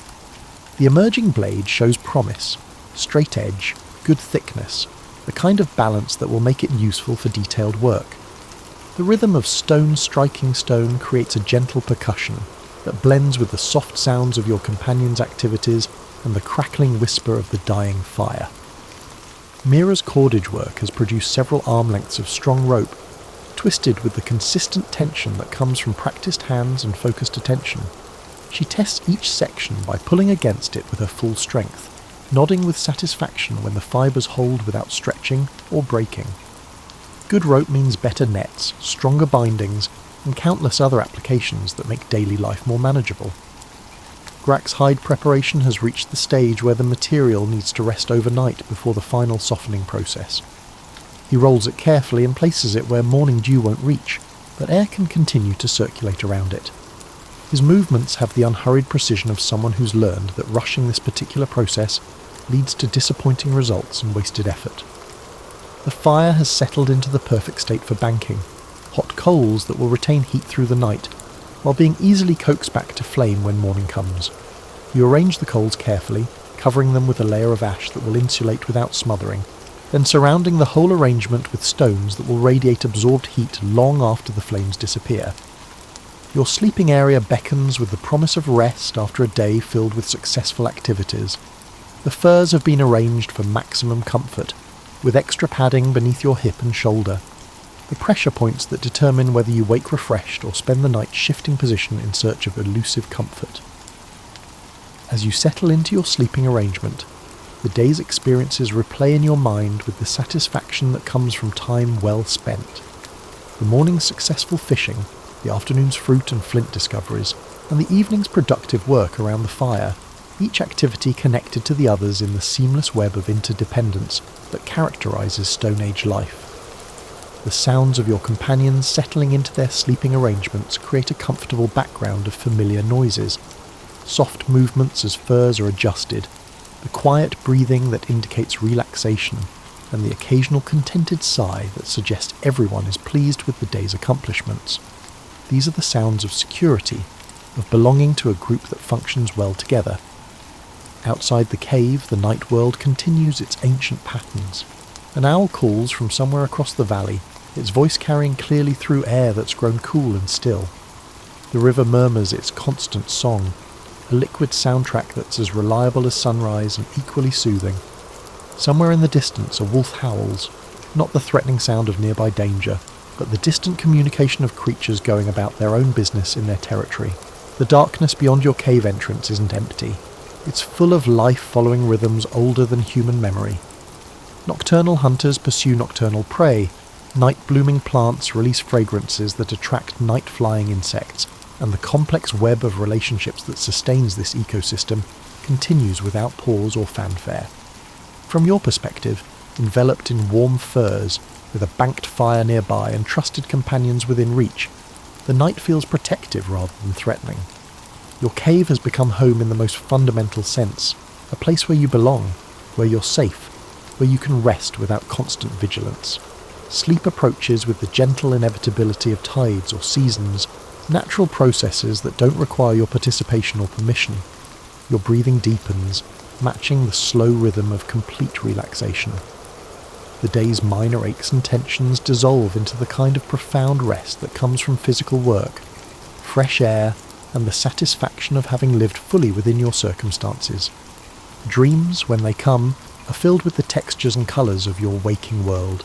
The emerging blade shows promise, straight edge, good thickness, the kind of balance that will make it useful for detailed work. The rhythm of stone striking stone creates a gentle percussion that blends with the soft sounds of your companion's activities and the crackling whisper of the dying fire. Mira's cordage work has produced several arm lengths of strong rope, twisted with the consistent tension that comes from practiced hands and focused attention. She tests each section by pulling against it with her full strength, nodding with satisfaction when the fibres hold without stretching or breaking. Good rope means better nets, stronger bindings, and countless other applications that make daily life more manageable. Grak's hide preparation has reached the stage where the material needs to rest overnight before the final softening process. He rolls it carefully and places it where morning dew won't reach, but air can continue to circulate around it. His movements have the unhurried precision of someone who's learned that rushing this particular process leads to disappointing results and wasted effort. The fire has settled into the perfect state for banking, hot coals that will retain heat through the night, while being easily coaxed back to flame when morning comes. You arrange the coals carefully, covering them with a layer of ash that will insulate without smothering, then surrounding the whole arrangement with stones that will radiate absorbed heat long after the flames disappear. Your sleeping area beckons with the promise of rest after a day filled with successful activities. The furs have been arranged for maximum comfort, with extra padding beneath your hip and shoulder. The pressure points that determine whether you wake refreshed or spend the night shifting position in search of elusive comfort. As you settle into your sleeping arrangement, the day's experiences replay in your mind with the satisfaction that comes from time well spent. The morning's successful fishing, the afternoon's fruit and flint discoveries, and the evening's productive work around the fire, each activity connected to the others in the seamless web of interdependence that characterises Stone Age life. The sounds of your companions settling into their sleeping arrangements create a comfortable background of familiar noises. Soft movements as furs are adjusted, the quiet breathing that indicates relaxation, and the occasional contented sigh that suggests everyone is pleased with the day's accomplishments. These are the sounds of security, of belonging to a group that functions well together. Outside the cave, the night world continues its ancient patterns. An owl calls from somewhere across the valley, its voice carrying clearly through air that's grown cool and still. The river murmurs its constant song, a liquid soundtrack that's as reliable as sunrise and equally soothing. Somewhere in the distance a wolf howls, not the threatening sound of nearby danger, but the distant communication of creatures going about their own business in their territory. The darkness beyond your cave entrance isn't empty. It's full of life following rhythms older than human memory. Nocturnal hunters pursue nocturnal prey, night-blooming plants release fragrances that attract night-flying insects, and the complex web of relationships that sustains this ecosystem continues without pause or fanfare. From your perspective, enveloped in warm furs, with a banked fire nearby and trusted companions within reach, the night feels protective rather than threatening. Your cave has become home in the most fundamental sense, a place where you belong, where you're safe, where you can rest without constant vigilance. Sleep approaches with the gentle inevitability of tides or seasons, natural processes that don't require your participation or permission. Your breathing deepens, matching the slow rhythm of complete relaxation. The day's minor aches and tensions dissolve into the kind of profound rest that comes from physical work, fresh air, and the satisfaction of having lived fully within your circumstances. Dreams, when they come, are filled with the textures and colours of your waking world.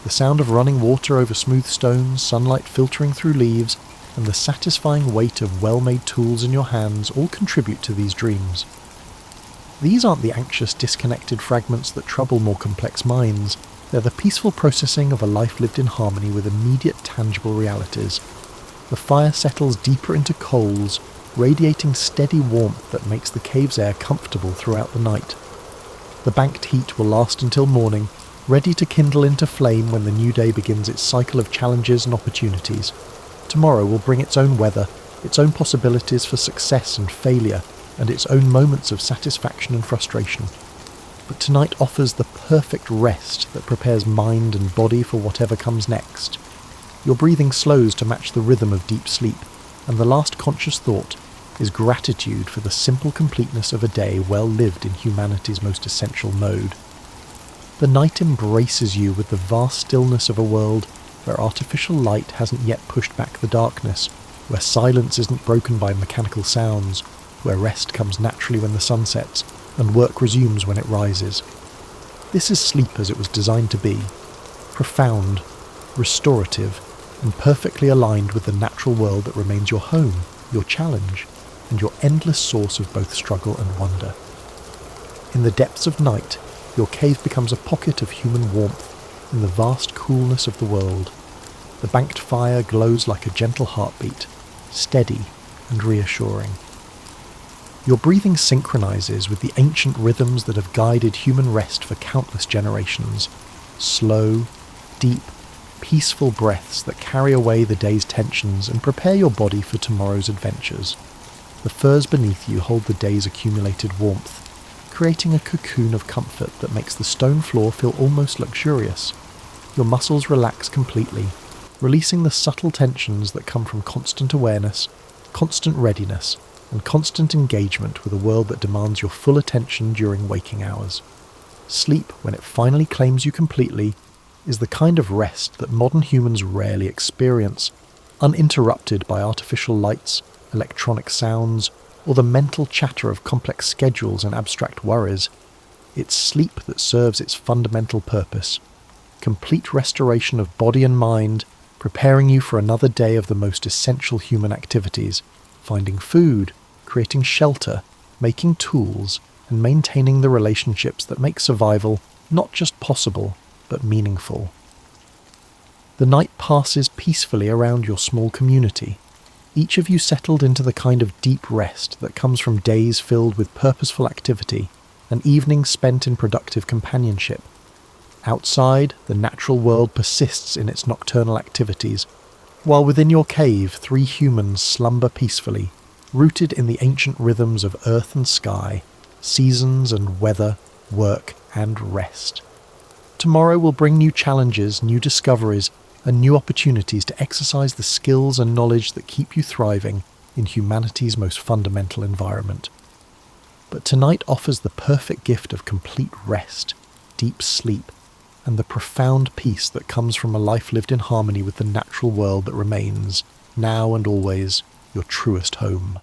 The sound of running water over smooth stones, sunlight filtering through leaves, and the satisfying weight of well-made tools in your hands all contribute to these dreams. These aren't the anxious, disconnected fragments that trouble more complex minds. They're the peaceful processing of a life lived in harmony with immediate, tangible realities. The fire settles deeper into coals, radiating steady warmth that makes the cave's air comfortable throughout the night. The banked heat will last until morning, ready to kindle into flame when the new day begins its cycle of challenges and opportunities. Tomorrow will bring its own weather, its own possibilities for success and failure, and its own moments of satisfaction and frustration. But tonight offers the perfect rest that prepares mind and body for whatever comes next. Your breathing slows to match the rhythm of deep sleep, and the last conscious thought is gratitude for the simple completeness of a day well lived in humanity's most essential mode. The night embraces you with the vast stillness of a world where artificial light hasn't yet pushed back the darkness, where silence isn't broken by mechanical sounds, where rest comes naturally when the sun sets, and work resumes when it rises. This is sleep as it was designed to be, profound, restorative, and perfectly aligned with the natural world that remains your home, your challenge, and your endless source of both struggle and wonder. In the depths of night, your cave becomes a pocket of human warmth in the vast coolness of the world. The banked fire glows like a gentle heartbeat, steady and reassuring. Your breathing synchronizes with the ancient rhythms that have guided human rest for countless generations. Slow, deep, peaceful breaths that carry away the day's tensions and prepare your body for tomorrow's adventures. The furs beneath you hold the day's accumulated warmth, creating a cocoon of comfort that makes the stone floor feel almost luxurious. Your muscles relax completely, releasing the subtle tensions that come from constant awareness, constant readiness, and constant engagement with a world that demands your full attention during waking hours. Sleep, when it finally claims you completely, is the kind of rest that modern humans rarely experience, uninterrupted by artificial lights, electronic sounds, or the mental chatter of complex schedules and abstract worries. It's sleep that serves its fundamental purpose: complete restoration of body and mind, preparing you for another day of the most essential human activities: finding food, creating shelter, making tools, and maintaining the relationships that make survival not just possible, but meaningful. The night passes peacefully around your small community, each of you settled into the kind of deep rest that comes from days filled with purposeful activity and evenings spent in productive companionship. Outside, the natural world persists in its nocturnal activities, while within your cave 3 humans slumber peacefully, rooted in the ancient rhythms of earth and sky, seasons and weather, work and rest. Tomorrow will bring new challenges, new discoveries, and new opportunities to exercise the skills and knowledge that keep you thriving in humanity's most fundamental environment. But tonight offers the perfect gift of complete rest, deep sleep, and the profound peace that comes from a life lived in harmony with the natural world that remains, now and always, your truest home.